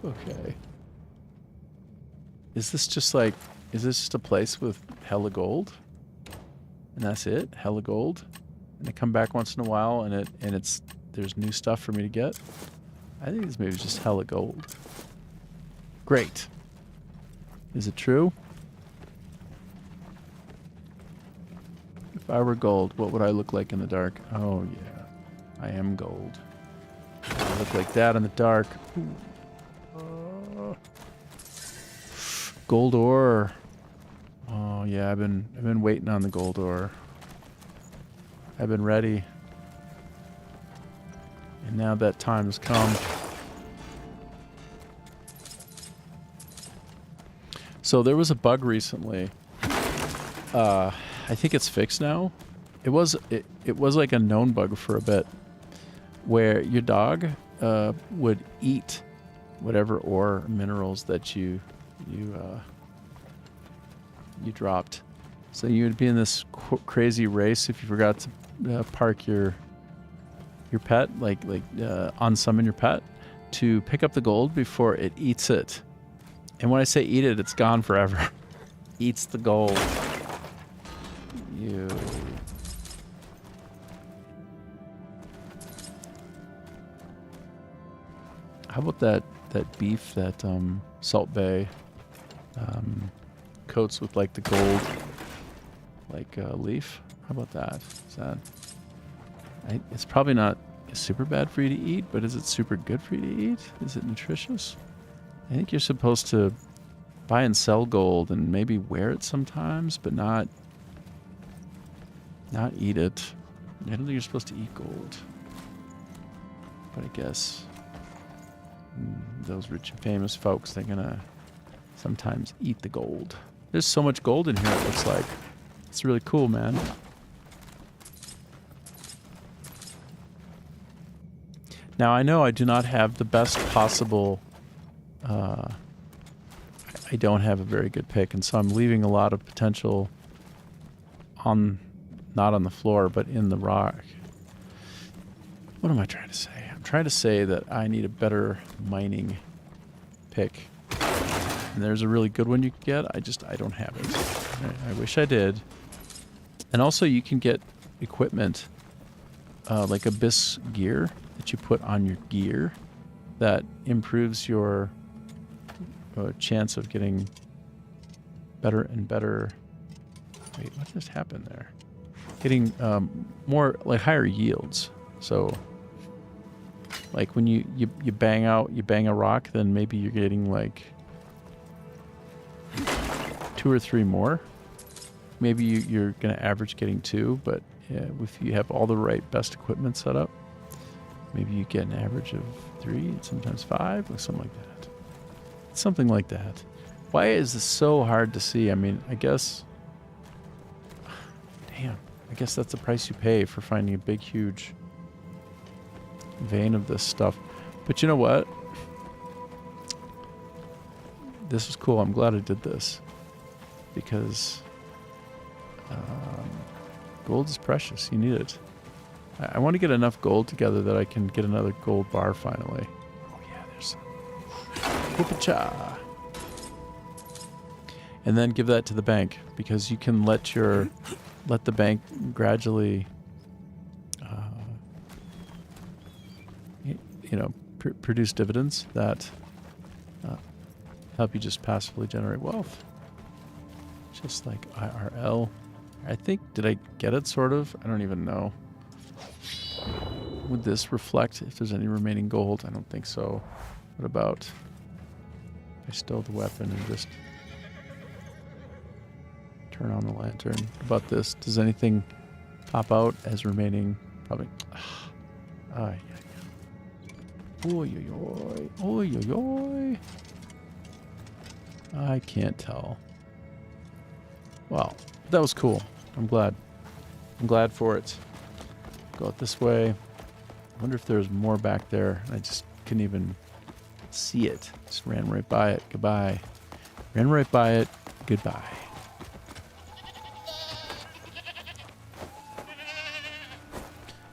A: Okay. Is this just like... Is this just a place with hella gold? And that's it? Hella gold? And they come back once in a while and it's... There's new stuff for me to get? I think this maybe is just hella gold. Great. Is it true? If I were gold, what would I look like in the dark? Oh, yeah. I am gold. I look like that in the dark. Gold ore. Oh, yeah, I've been waiting on the gold ore. I've been ready. And now that time has come. So there was a bug recently. I think it's fixed now. It was like a known bug for a bit, where your dog would eat whatever ore minerals that you dropped. So you would be in this crazy race if you forgot to park your pet, like unsummon your pet, to pick up the gold before it eats it. And when I say eat it, it's gone forever. Eats the gold. You. How about that beef that Salt Bay coats with like the gold leaf? How about that? Is that? It's probably not super bad for you to eat, but is it super good for you to eat? Is it nutritious? I think you're supposed to buy and sell gold and maybe wear it sometimes, but not eat it. I don't think you're supposed to eat gold. But I guess those rich and famous folks, they're gonna sometimes eat the gold. There's so much gold in here, it looks like. It's really cool, man. Now, I know I do not have the best possible... I don't have a very good pick, and so I'm leaving a lot of potential not on the floor, but in the rock. What am I trying to say? I'm trying to say that I need a better mining pick. And there's a really good one you can get. I don't have it. I wish I did. And also you can get equipment, like Abyss gear that you put on your gear that improves your chance of getting better and better. Wait, what just happened there? Getting more, like, higher yields. So like when you bang a rock, then maybe you're getting like 2 or 3 more. Maybe you're gonna average getting 2, but yeah, if you have all the right best equipment set up, maybe you get an average of 3, sometimes 5, or something like that. Something like that. Why is this so hard to see? I mean, I guess... Damn. I guess that's the price you pay for finding a big, huge vein of this stuff. But you know what? This is cool. I'm glad I did this. Because gold is precious. You need it. I want to get enough gold together that I can get another gold bar finally. Oh yeah, Whoop-a-cha. And then give that to the bank, because you can let the bank gradually, produce dividends that help you just passively generate wealth. Just like IRL. I think, did I get it sort of? I don't even know. Would this reflect if there's any remaining gold? I don't think so. What about if I stow the weapon and just turn on the lantern? What about this? Does anything pop out as remaining? Probably. Ay, ay, oy, oy, oy, oy, oy. I can't tell. Wow, that was cool. I'm glad. I'm glad for it. Go out this way. I wonder if there's more back there. I just couldn't even see it. Just ran right by it. Goodbye. Ran right by it. Goodbye.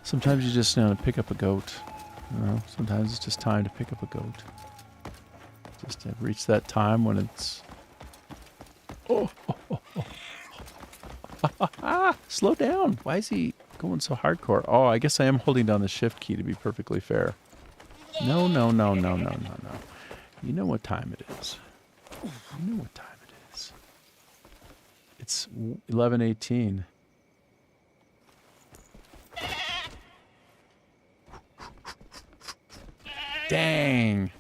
A: Sometimes you just pick up a goat. Sometimes it's just time to pick up a goat. Just to reach that time when it's... Oh, oh, oh, oh. Slow down. Why is he going so hardcore? Oh, I guess I am holding down the shift key to be perfectly fair. No, no, no, no, no, no, no. You know what time it is. You know what time it is. It's 11:18. Dang.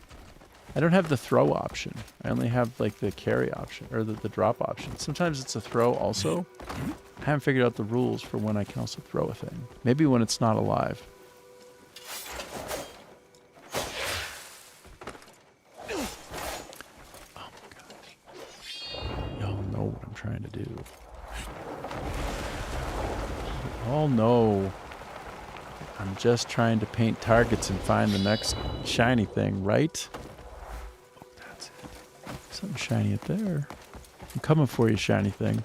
A: I don't have the throw option. I only have like the carry option, or the drop option. Sometimes it's a throw also. I haven't figured out the rules for when I can also throw a thing. Maybe when it's not alive. Oh my gosh. Y'all know what I'm trying to do. Y'all know. I'm just trying to paint targets and find the next shiny thing, right? Oh, that's it. Something shiny up there. I'm coming for you, shiny thing.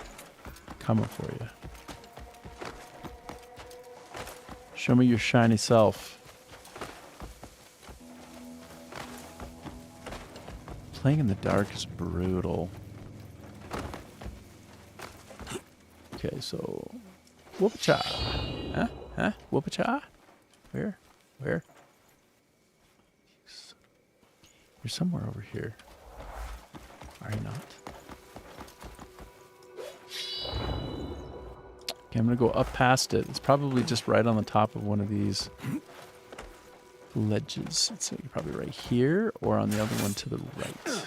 A: Coming for you. Show me your shiny self. Playing in the dark is brutal. Okay, so... Whoop-a-cha. Huh? Huh? Whoop-a-cha? Where? Where? You're somewhere over here. Are you not? Okay, I'm going to go up past it. It's probably just right on the top of one of these ledges. Let's see, probably right here or on the other one to the right.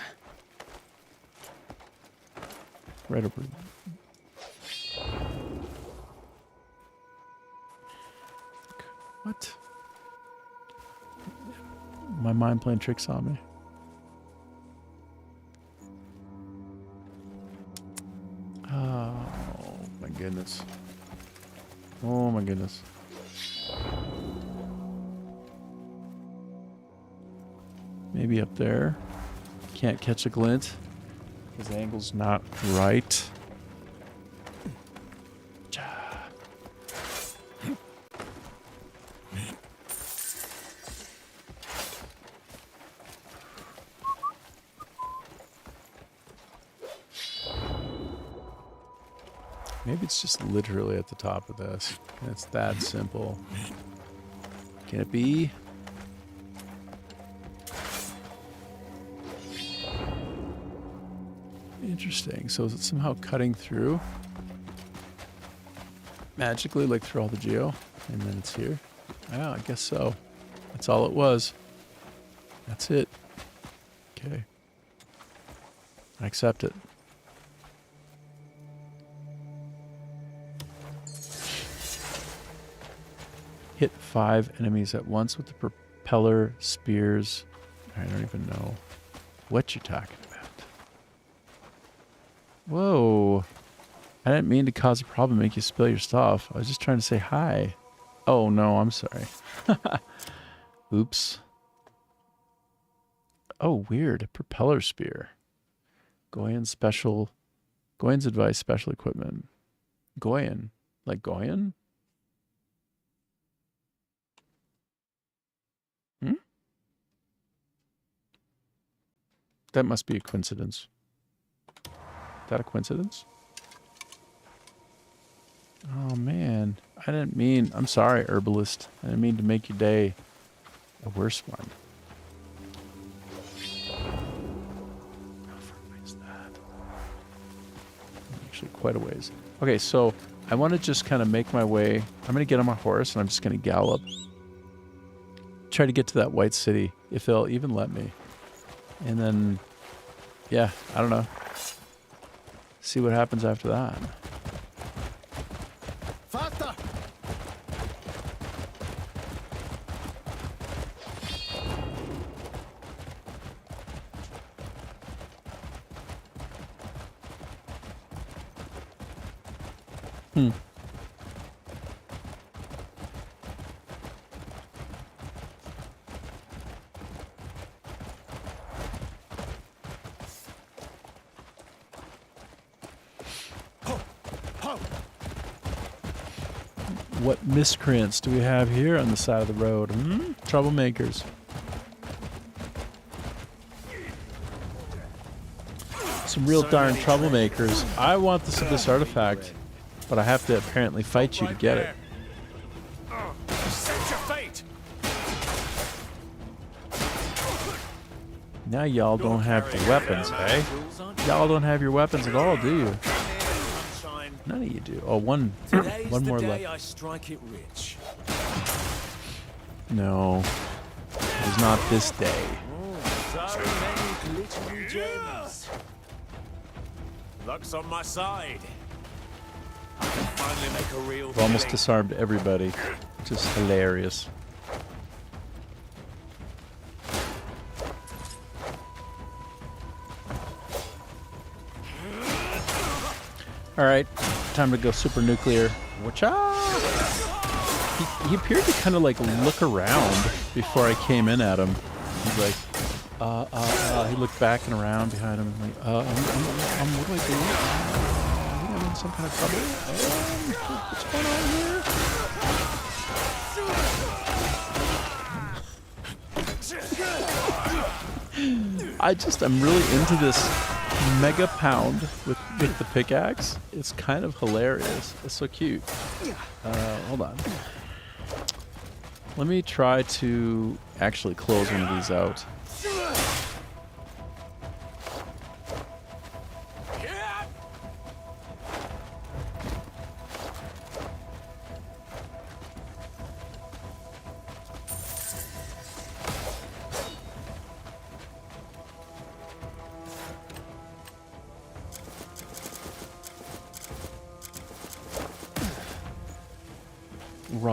A: Right over. What? My mind playing tricks on me. Oh my goodness. Oh my goodness. Maybe up there. Can't catch a glint. His angle's not right. Maybe it's just literally at the top of this. It's that simple. Can it be? Interesting. So is it somehow cutting through? Magically, like through all the geo? And then it's here? Yeah, I guess so. That's all it was. That's it. Okay. I accept it. Hit 5 enemies at once with the propeller spears. I don't even know what you're talking about. Whoa. I didn't mean to cause a problem, make you spill your stuff. I was just trying to say hi. Oh, no, I'm sorry. Oops. Oh, weird. Propeller spear. Goyan's advice, special equipment. Goyan. Like Goyan? That must be a coincidence. Is that a coincidence? Oh, man. I didn't mean... I'm sorry, herbalist. I didn't mean to make your day a worse one. How far away is that? Actually, quite a ways. Okay, so I want to just kind of make my way... I'm going to get on my horse, and I'm just going to gallop. Try to get to that white city, if they'll even let me. And then... yeah, I don't know. See what happens after that.
K: Faster!
A: Hmm. What miscreants do we have here on the side of the road? Hmm? Troublemakers. Some real darn troublemakers. I want this artifact, but I have to apparently fight you to get it.
K: Set your fate!
A: Now y'all don't have your weapons, eh? Y'all don't have your weapons at all, do you? None of you do. Oh, one more left.
Q: I strike it rich.
A: No, it's not this day.
Q: So many glittery gems. Luck's on my side. I can finally make a real
A: We've almost
Q: killing.
A: disarmed everybody. Just hilarious. All right, time to go super nuclear. Watcha! He appeared to kind of like look around before I came in at him. He's like, he looked back and around behind him. Like, what do I do? I think I'm in some kind of trouble. What's going on here? I'm really into this mega pound with the pickaxe. It's kind of hilarious. It's so cute. Hold on. Let me try to actually close one of these out.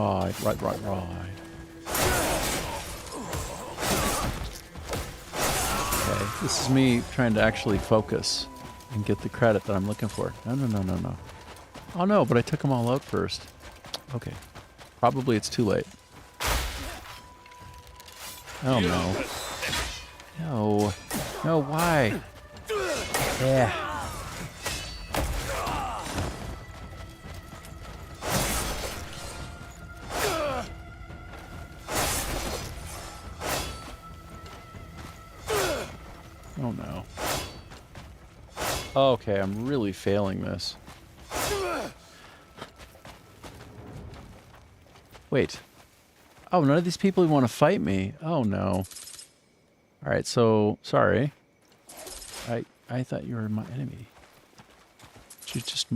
A: Right. Okay, this is me trying to actually focus and get the credit that I'm looking for. No. Oh no, but I took them all out first. Okay. Probably it's too late. Oh no. No, why? Yeah. Oh no. Okay, I'm really failing this. Wait. Oh, none of these people want to fight me. Oh no. Alright, so sorry. I thought you were my enemy. But you're just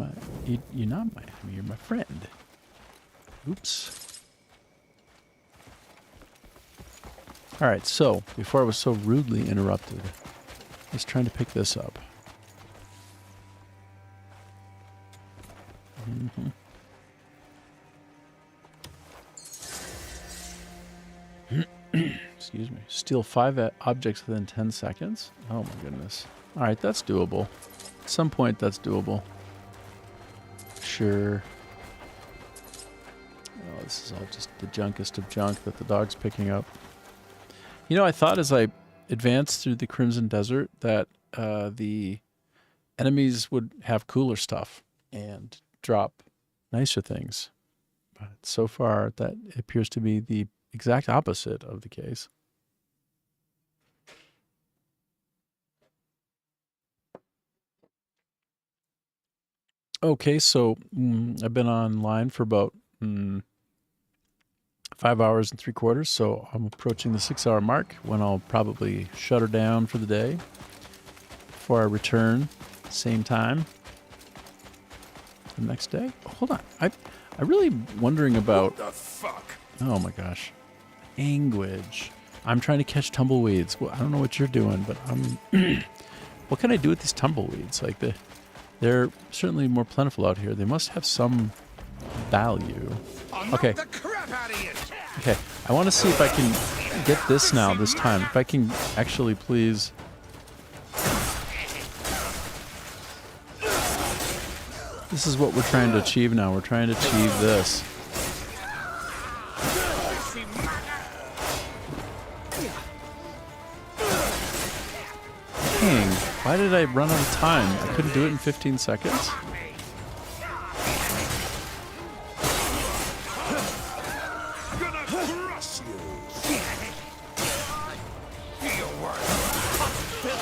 A: you're not my enemy, you're my friend. Oops. Alright, so before I was so rudely interrupted, I was trying to pick this up. Excuse me. Steal 5 objects within 10 seconds? Oh my goodness. Alright, that's doable. At some point, that's doable. Sure. Oh, this is all just the junkest of junk that the dog's picking up. You know, I thought as I advanced through the Crimson Desert that the enemies would have cooler stuff and drop nicer things. But so far, that appears to be the exact opposite of the case. Okay, so I've been online for about 5 hours and 3/4, so I'm approaching the 6-hour mark when I'll probably shut her down for the day before I return, same time, the next day. Hold on, I really wondering about.
K: What the fuck?
A: Oh my gosh, language. I'm trying to catch tumbleweeds. Well, I don't know what you're doing, but I'm. What can I do with these tumbleweeds? Like they're certainly more plentiful out here. They must have some value. Okay. Okay. I want to see if I can get this now, this time. If I can actually please. This is what we're trying to achieve now. We're trying to achieve this. Dang. Why did I run out of time? I couldn't do it in 15 seconds?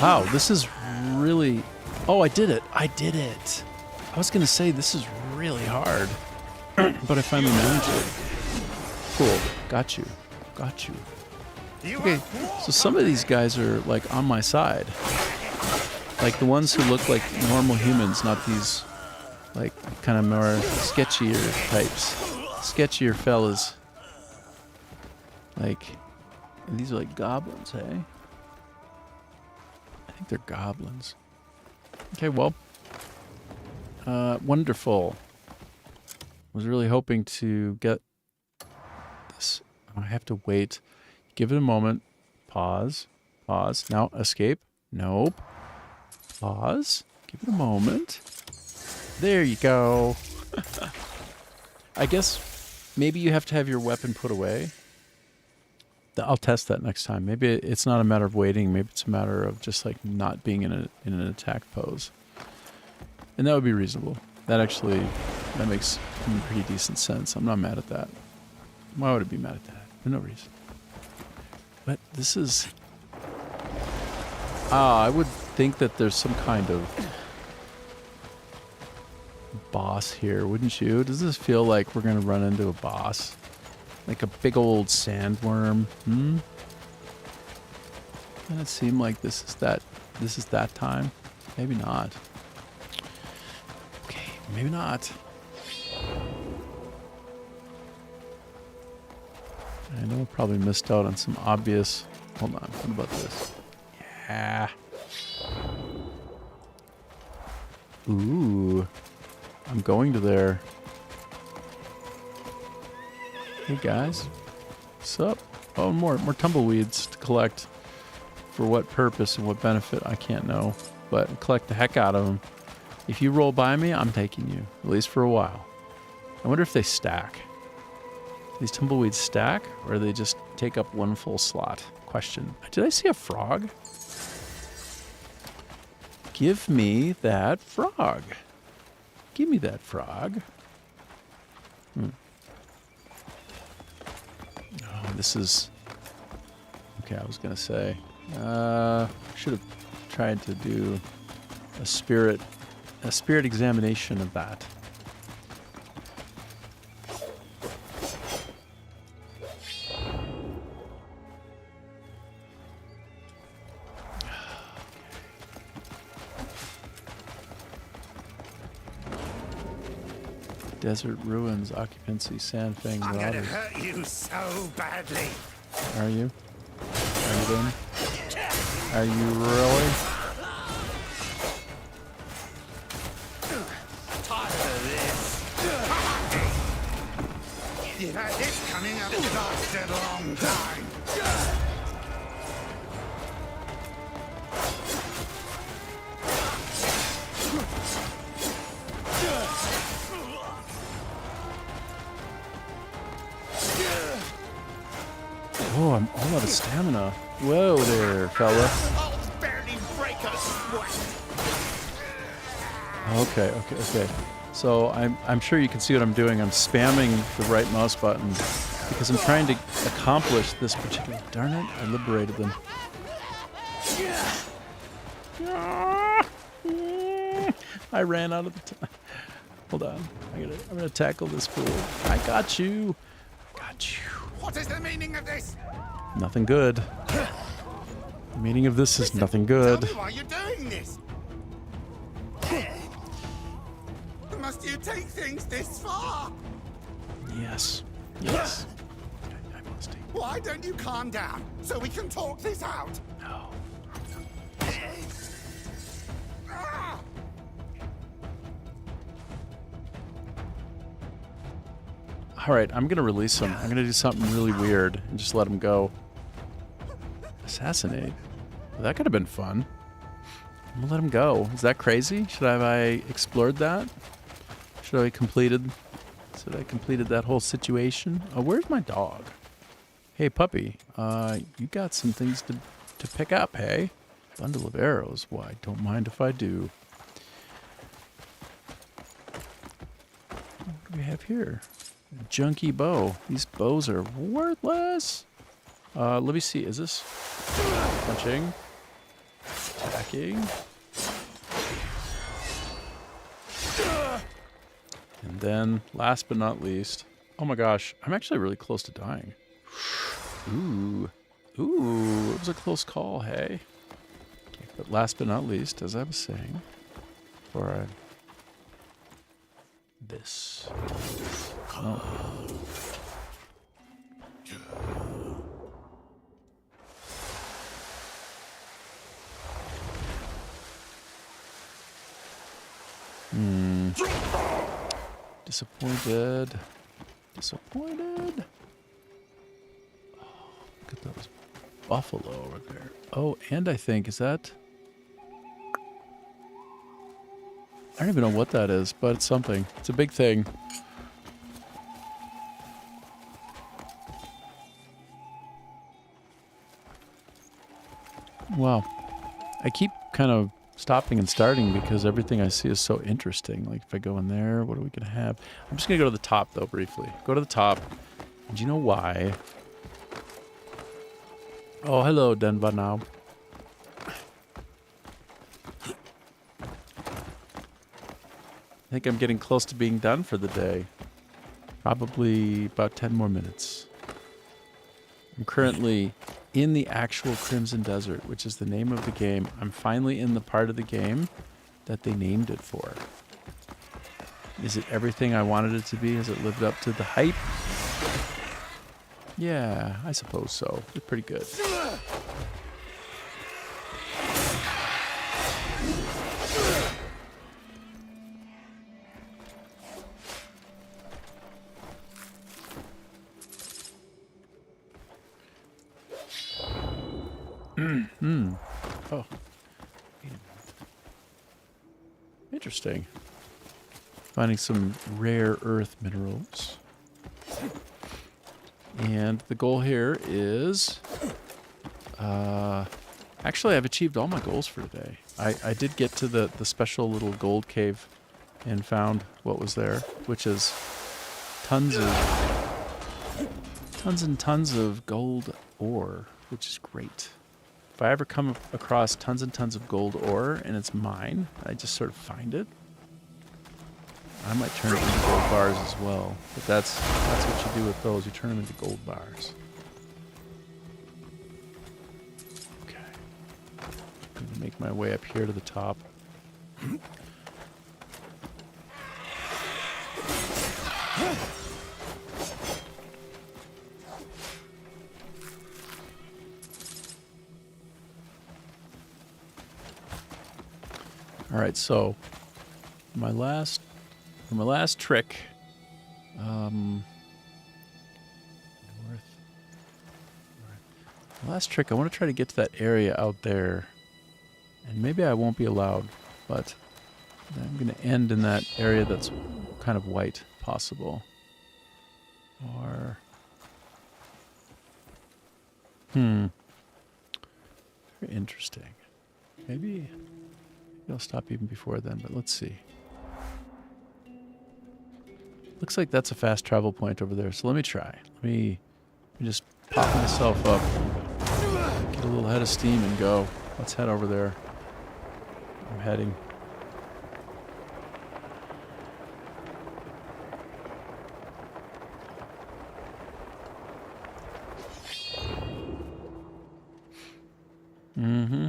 A: Wow, this is really... Oh, I did it. I did it. I was going to say this is really hard. But I finally managed it. Cool. Got you. Got you. Okay, so some of these guys are, like, on my side. Like, the ones who look like normal humans, not these, like, kind of more sketchier types. Sketchier fellas. Like, and these are like goblins, hey? I think they're goblins. Okay, well. Wonderful. Was really hoping to get this. I have to wait. Give it a moment. Pause. Pause. Now, escape. Nope. Pause. Give it a moment. There you go. I guess maybe you have to have your weapon put away. I'll test that next time. Maybe it's not a matter of waiting. Maybe it's a matter of just like not being in an attack pose. And that would be reasonable. That makes pretty decent sense. I'm not mad at that. Why would I be mad at that? For no reason. But this is... I would think that there's some kind of boss here, wouldn't you? Does this feel like we're going to run into a boss? Like a big old sandworm? Doesn't it seem like this is that time? Maybe not. Okay, maybe not. I know I probably missed out on some obvious... Hold on, what about this? Yeah. Ooh. I'm going to there. Hey guys. What's up? Oh, more tumbleweeds to collect. For what purpose and what benefit, I can't know. But collect the heck out of them. If you roll by me, I'm taking you. At least for a while. I wonder if they stack. These tumbleweeds stack, or they just take up one full slot? Question. Did I see a frog? Give me that frog. Give me that frog. Oh, this is... Okay, I was going to say... should have tried to do a spirit examination of that. Desert ruins, occupancy, sand fangs,
K: I'm gonna
A: robbers.
K: hurt you so badly.
A: Are you? Are you then? Are you really?
K: Tired of this. You've had this coming up a blasted long time.
A: Oh, I'm all out of stamina. Whoa there, fella.
K: I'll barely break a sweat.
A: Okay. So I'm sure you can see what I'm doing. I'm spamming the right mouse button because I'm trying to accomplish this particular... Darn it, I liberated them. I ran out of the time. Hold on. I'm gonna tackle this fool. I got you. Got you.
K: What is the meaning of this?
A: Nothing good. The meaning of this is nothing good.
K: Tell me why you're doing this. Must you take things this far?
A: Yes. Yes.
K: Why don't you calm down so we can talk this out?
A: No. All right, I'm gonna release him. I'm gonna do something really weird and just let him go. Assassinate. Well, that could have been fun. I'm gonna let him go. Is that crazy? Have I explored that? Should I completed that whole situation? Oh, where's my dog? Hey, puppy. You got some things to pick up, hey? Bundle of arrows. Why, don't mind if I do. What do we have here? A junky bow. These bows are worthless. Let me see. Is this punching? Attacking? And then, last but not least, oh my gosh, I'm actually really close to dying. Ooh. Ooh, it was a close call, hey? Okay, but last but not least, as I was saying, this. Oh. Disappointed. Disappointed. Oh, look at those buffalo over there. Oh, and I think, is that... I don't even know what that is, but it's something. It's a big thing. Wow. I keep kind of stopping and starting because everything I see is so interesting. Like if I go in there, what are we going to have? I'm just going to go to the top though, briefly. Go to the top. And do you know why? Oh, hello, Denver now. I think I'm getting close to being done for the day. Probably about 10 more minutes. I'm currently in the actual Crimson Desert, which is the name of the game. I'm finally in the part of the game that they named it for. Is it everything I wanted it to be? Has it lived up to the hype? Yeah, I suppose so. It's pretty good. Oh. Interesting. Finding some rare earth minerals. And the goal here is... actually, I've achieved all my goals for today. I did get to the special little gold cave and found what was there, which is tons and tons of gold ore, which is great. If I ever come across tons and tons of gold ore and it's mine, I just sort of find it, I might turn it into gold bars as well. But that's what you do with those. You turn them into gold bars. Okay. I'm going to make my way up here to the top. All right, so my last trick, I want to try to get to that area out there, and maybe I won't be allowed, but I'm going to end in that area that's kind of white, possible, or very interesting. Maybe I'll stop even before then, but let's see. Looks like that's a fast travel point over there, so let me try. Let me just pop myself up, get a little head of steam and go. Let's head over there. I'm heading. Mm-hmm.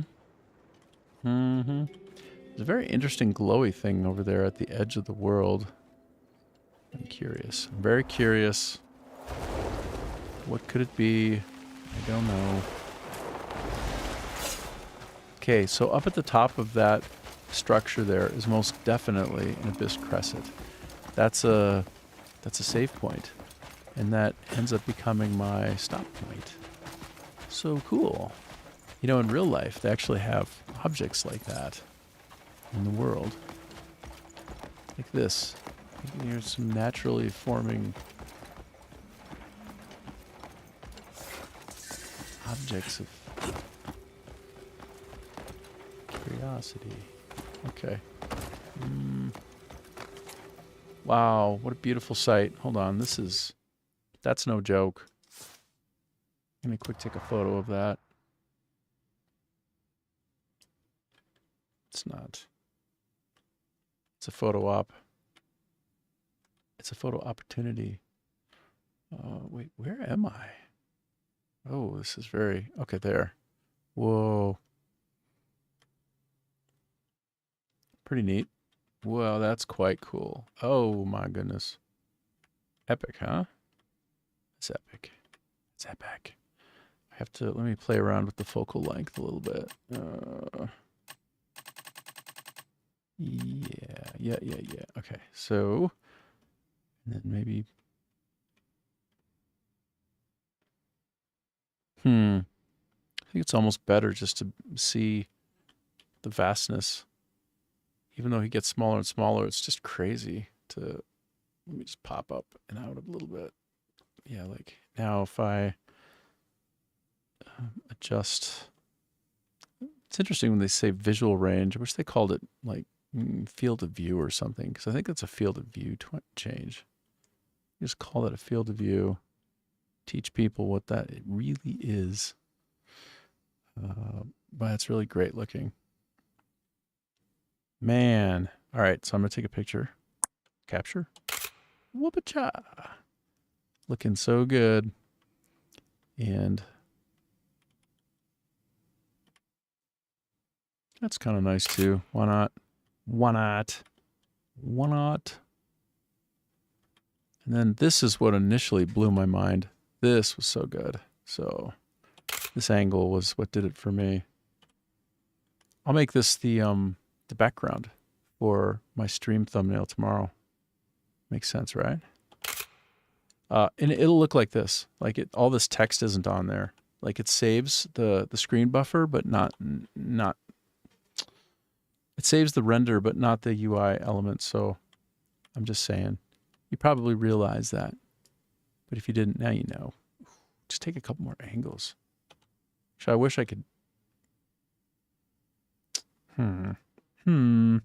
A: Mm-hmm. There's a very interesting glowy thing over there at the edge of the world. I'm curious. I'm very curious. What could it be? I don't know. Okay, so up at the top of that structure there is most definitely an Abyss Crescent. That's a save point, and that ends up becoming my stop point. So cool. You know, in real life, they actually have objects like that in the world. Like this. Here's some naturally forming objects of curiosity. Okay. Wow, what a beautiful sight. Hold on, that's no joke. Let me quick take a photo of that. It's not. It's a photo op. It's a photo opportunity. Wait, where am I? Oh, this is very... Okay, there. Whoa. Pretty neat. Whoa, that's quite cool. Oh, my goodness. Epic, huh? It's epic. It's epic. I have to... Let me play around with the focal length a little bit. Yeah. Okay, so... And then maybe... I think it's almost better just to see the vastness. Even though he gets smaller and smaller, it's just crazy to... Let me just pop up and out a little bit. Yeah, like now if I adjust... It's interesting when they say visual range. I wish they called it like field of view or something, because I think it's a field of view change. Just call it a field of view. Teach people what that it really is. But it's really great looking. Man. All right, so I'm going to take a picture. Capture. Whoop-a-cha. Looking so good. And that's kind of nice too. Why not? Why not? Why not? And then this is what initially blew my mind. This was so good. So this angle was what did it for me. I'll make this the background for my stream thumbnail tomorrow. Makes sense, right? And it'll look like this. Like all this text isn't on there. Like it saves the screen buffer, but not. It saves the render, but not the UI elements. So I'm just saying, you probably realize that. But if you didn't, now you know. Just take a couple more angles. Actually, I wish I could. I don't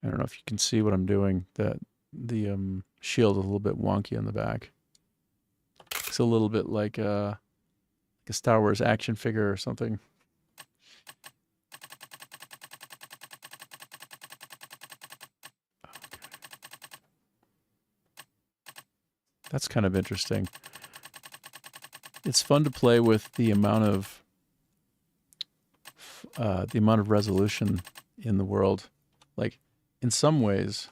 A: know if you can see what I'm doing. The shield is a little bit wonky on the back. It's a little bit like a Star Wars action figure or something. That's kind of interesting. It's fun to play with the amount of resolution in the world. Like in some ways,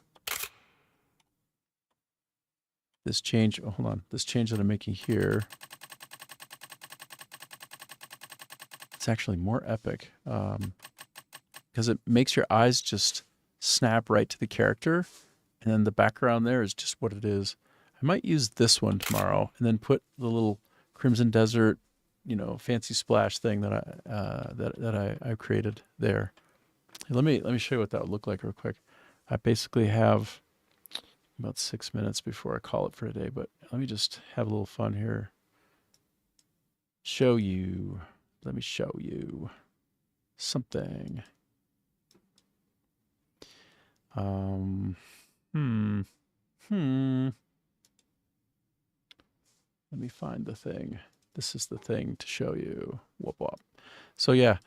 A: this change. Oh, hold on. This change that I'm making here. It's actually more epic because it makes your eyes just snap right to the character, and then the background there is just what it is. I might use this one tomorrow, and then put the little Crimson Desert, fancy splash thing that I created there. Let me show you what that would look like real quick. I basically have about 6 minutes before I call it for a day, but let me just have a little fun here. Show you. Let me show you something. Let me find the thing. This is the thing to show you. Whoop whoop. So yeah,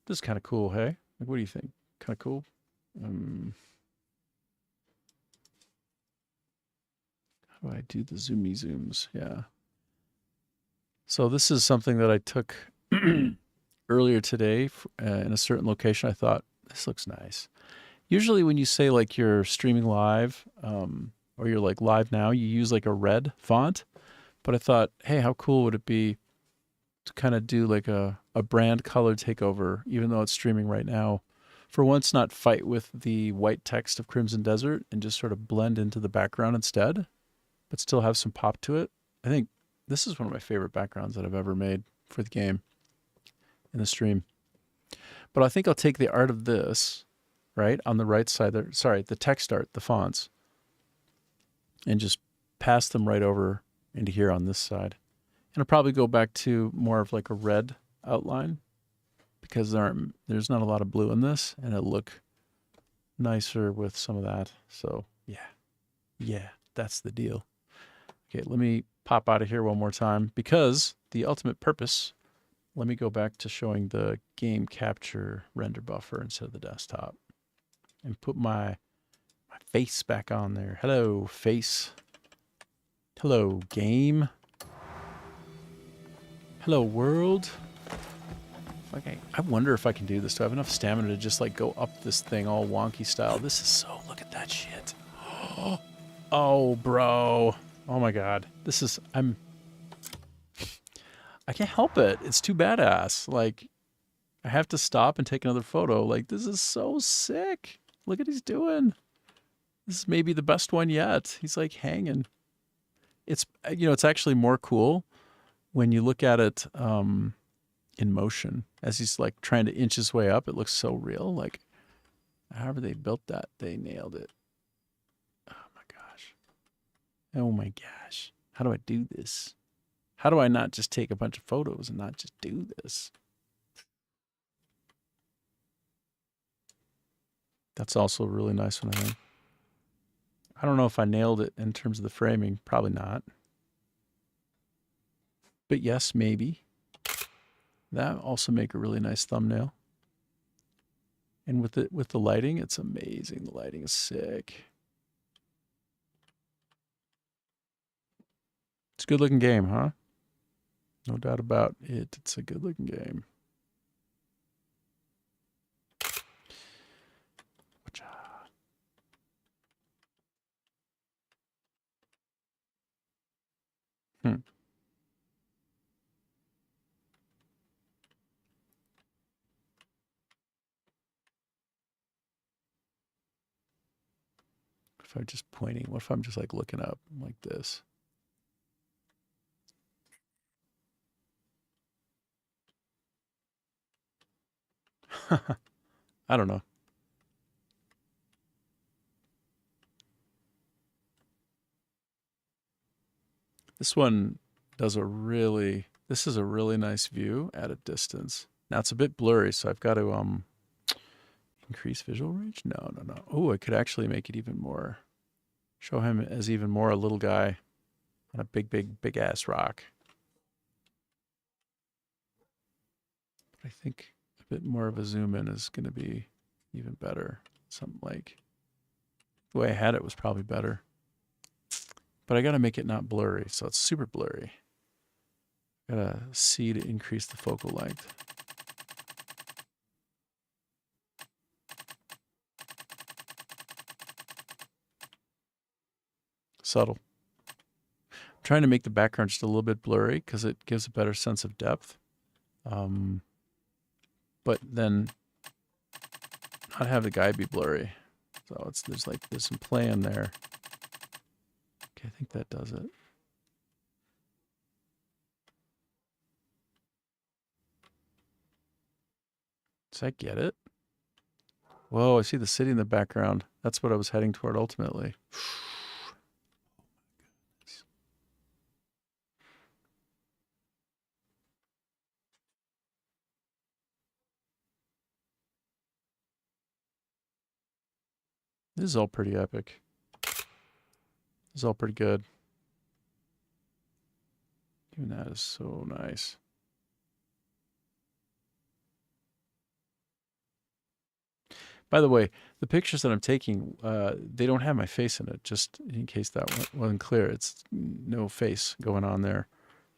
A: this is kind of cool, hey? Like, what do you think? Kind of cool? How How do I do the zoomy zooms? Yeah. So this is something that I took earlier today in a certain location. I thought, this looks nice. Usually when you say like you're streaming live or you're like live now, you use like a red font. But I thought, hey, how cool would it be to kind of do like a brand color takeover, even though it's streaming right now. For once, not fight with the white text of Crimson Desert and just sort of blend into the background instead, but still have some pop to it. I think this is one of my favorite backgrounds that I've ever made for the game in the stream. But I think I'll take the art of this, right, on the right side there, sorry, the text art, the fonts, and just pass them right over into here on this side. And I'll probably go back to more of like a red outline because there's not a lot of blue in this, and it'll look nicer with some of that. So yeah, that's the deal. Okay, let me pop out of here one more time because the ultimate purpose, let me go back to showing the game capture render buffer instead of the desktop and put my face back on there. Hello, face. Hello, game. Hello, world. Okay, I wonder if I can do this. Do I have enough stamina to just like go up this thing all wonky style? This is so, look at that shit. Oh, bro. Oh my God. This is, I can't help it. It's too badass. Like, I have to stop and take another photo. Like, this is so sick. Look what he's doing. This is maybe the best one yet. He's like hanging. It's, you know, it's actually more cool when you look at it in motion as he's like trying to inch his way up. It looks so real. Like, however they built that, they nailed it. Oh my gosh. Oh my gosh. How do I do this? How do I not just take a bunch of photos and not just do this? That's also a really nice one, I think. I don't know if I nailed it in terms of the framing. Probably not. But yes, maybe. That also make a really nice thumbnail. And with the lighting, it's amazing. The lighting is sick. It's a good looking game, huh? No doubt about it. It's a good looking game. Hmm. If I'm just pointing, what if I'm just like looking up like this? I don't know. This one does this is a really nice view at a distance. Now it's a bit blurry, so I've got to increase visual range? No. Oh, I could actually make it even more. Show him as even more a little guy on a big ass rock. But I think a bit more of a zoom in is going to be even better. Something like the way I had it was probably better. But I got to make it not blurry, so it's super blurry. Got to C to increase the focal length. Subtle. I'm trying to make the background just a little bit blurry because it gives a better sense of depth. But then not have the guy be blurry. So there's some play in there. Okay, I think that does it. Does that get it? Whoa, I see the city in the background. That's what I was heading toward ultimately. This is all pretty epic. This is all pretty good. Even that is so nice. By the way, the pictures that I'm taking, they don't have my face in it, just in case that wasn't clear. It's no face going on there.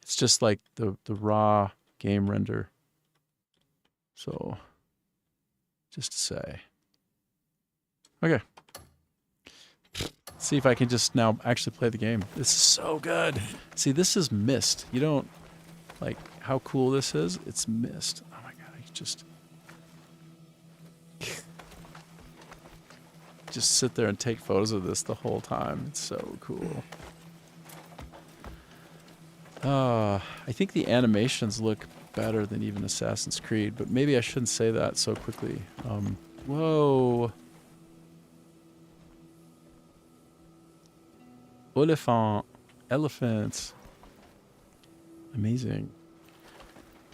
A: It's just like the raw game render. So, just to say. Okay. Let's see if I can just now actually play the game. This is so good. See, this is Myst. You don't, like, how cool this is? It's Myst. Oh my god, I just sit there and take photos of this the whole time. It's so cool. I think the animations look better than even Assassin's Creed, but maybe I shouldn't say that so quickly. Whoa. Elephants. Amazing.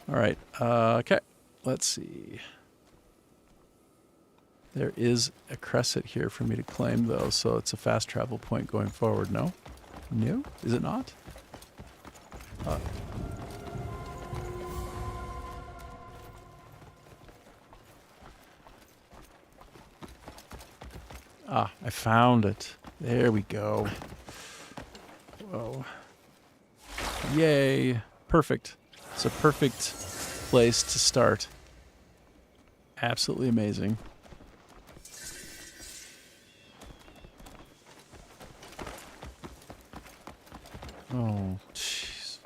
A: All right. Okay. Let's see. There is a crescent here for me to claim, though, so it's a fast travel point going forward. No? No? Is it not? I found it. There we go. Whoa. Yay. Perfect. It's a perfect place to start. Absolutely amazing. Oh, jeez.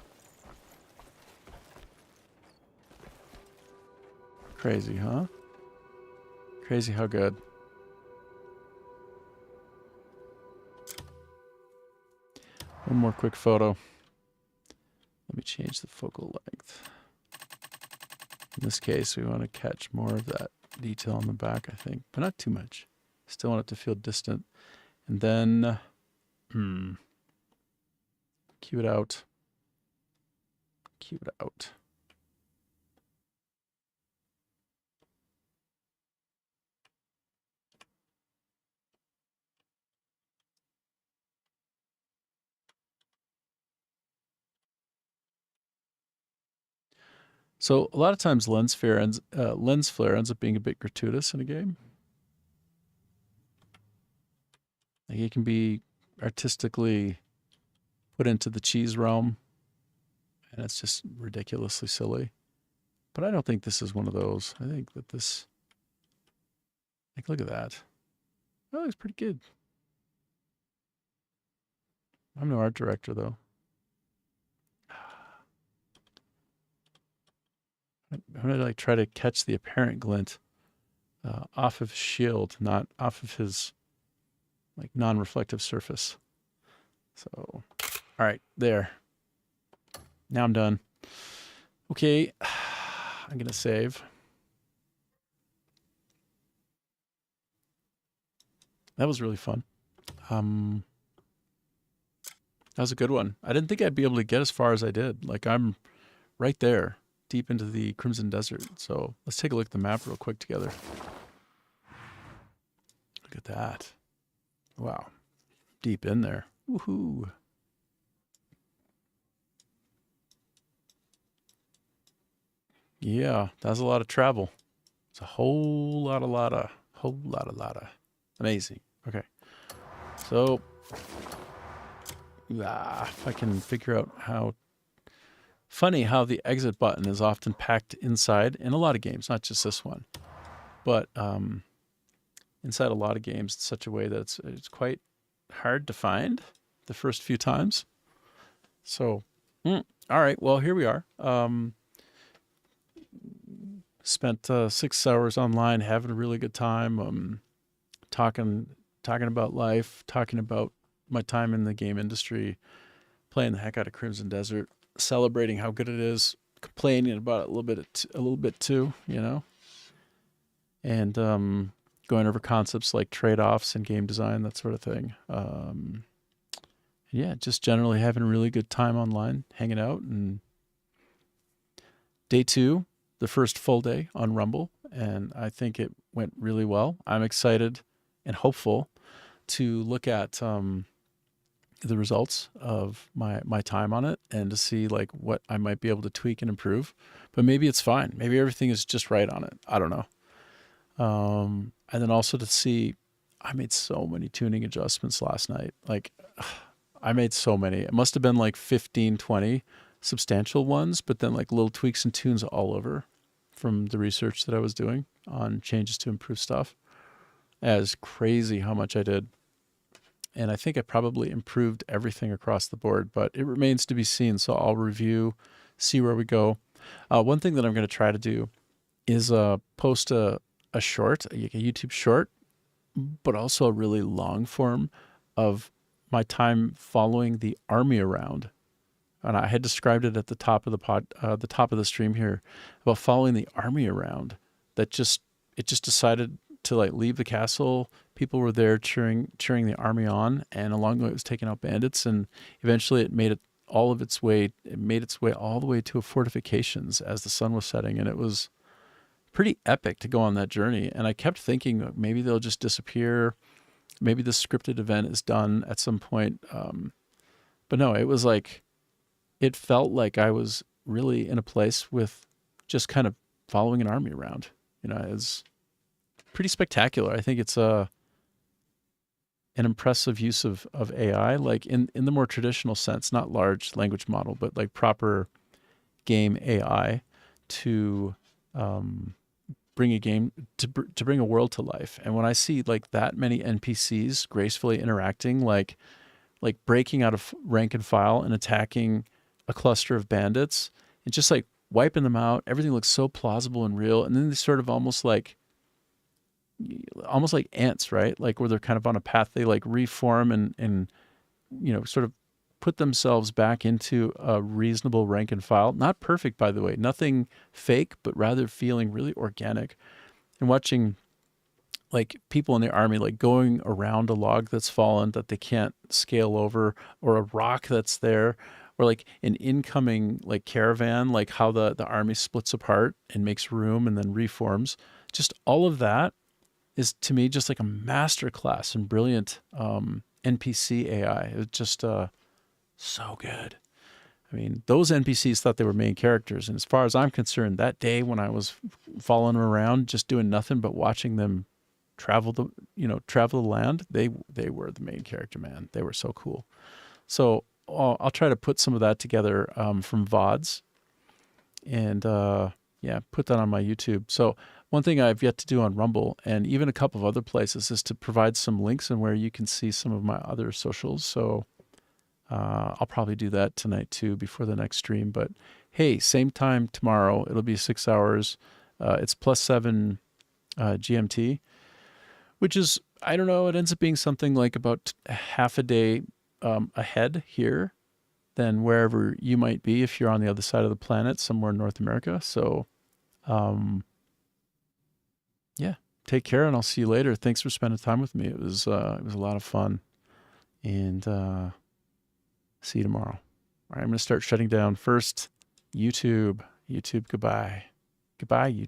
A: Crazy, huh? Crazy how good. One more quick photo. Let me change the focal length. In this case, we want to catch more of that detail on the back, I think, but not too much. Still want it to feel distant. And then, cue it out. Cue it out. So a lot of times lens flare ends up being a bit gratuitous in a game. Like it can be artistically put into the cheese realm, and it's just ridiculously silly. But I don't think this is one of those. I think that this, like, look at that. That looks pretty good. I'm no art director, though. I'm going to like try to catch the apparent glint off of his shield, not off of his like non-reflective surface. So, all right, there. Now I'm done. Okay, I'm going to save. That was really fun. That was a good one. I didn't think I'd be able to get as far as I did. Like, I'm right there, deep into the Crimson Desert. So let's take a look at the map real quick together. Look at that. Wow. Deep in there. Woohoo. Yeah, that's a lot of travel. It's a whole lot of. Amazing. Okay. So, if I can figure out how... Funny how the exit button is often packed inside in a lot of games, not just this one. But inside a lot of games in such a way that it's quite hard to find the first few times. So, all right, well, here we are. Spent 6 hours online having a really good time, talking about life, talking about my time in the game industry, playing the heck out of Crimson Desert, celebrating how good it is, complaining about it a little bit too, you know, and going over concepts like trade-offs and game design, that sort of thing. Yeah, just generally having a really good time online, hanging out. And day 2, the first full day on Rumble, and I think it went really well. I'm excited and hopeful to look at the results of my time on it and to see like what I might be able to tweak and improve. But maybe it's fine. Maybe everything is just right on it. I don't know. And then also to see, I made so many tuning adjustments last night. Like, I made so many. It must have been like 15, 20 substantial ones, but then like little tweaks and tunes all over from the research that I was doing on changes to improve stuff. It was crazy how much I did. And I think I probably improved everything across the board, but it remains to be seen. So I'll review, see where we go. One thing that I'm going to try to do is post a short, a YouTube short, but also a really long form of my time following the army around. And I had described it at the top of the top of the stream here about following the army around. It just decided to like leave the castle. People were there cheering the army on, and along the way it was taking out bandits, and eventually it made its way all the way to fortifications as the sun was setting, and it was pretty epic to go on that journey. And I kept thinking maybe they'll just disappear. Maybe the scripted event is done at some point. But no, it was like, it felt like I was really in a place with just kind of following an army around. You know, it's pretty spectacular. I think it's an impressive use of AI, like in the more traditional sense, not large language model, but like proper game AI to bring a game to bring a world to life. And when I see like that many NPCs gracefully interacting, like breaking out of rank and file and attacking a cluster of bandits and just like wiping them out, everything looks so plausible and real. And then they sort of almost like ants, right? Like where they're kind of on a path, they like reform and you know, sort of put themselves back into a reasonable rank and file. Not perfect, by the way, nothing fake, but rather feeling really organic. And watching like people in the army, like going around a log that's fallen that they can't scale over, or a rock that's there, or like an incoming like caravan, like how the army splits apart and makes room and then reforms. Just all of that is to me just like a masterclass in brilliant NPC AI. It was just so good. I mean, those NPCs thought they were main characters, and as far as I'm concerned, that day when I was following them around, just doing nothing but watching them travel the land, they were the main character, man. They were so cool. So I'll try to put some of that together from VODs, and put that on my YouTube. So one thing I've yet to do on Rumble and even a couple of other places is to provide some links and where you can see some of my other socials. So I'll probably do that tonight too before the next stream. But hey, same time tomorrow. It'll be 6 hours. It's +7 GMT, which is, I don't know, it ends up being something like about half a day ahead here than wherever you might be if you're on the other side of the planet, somewhere in North America. So take care, and I'll see you later. Thanks for spending time with me. It was a lot of fun, and see you tomorrow. All right, I'm going to start shutting down first. YouTube, goodbye. Goodbye, YouTube.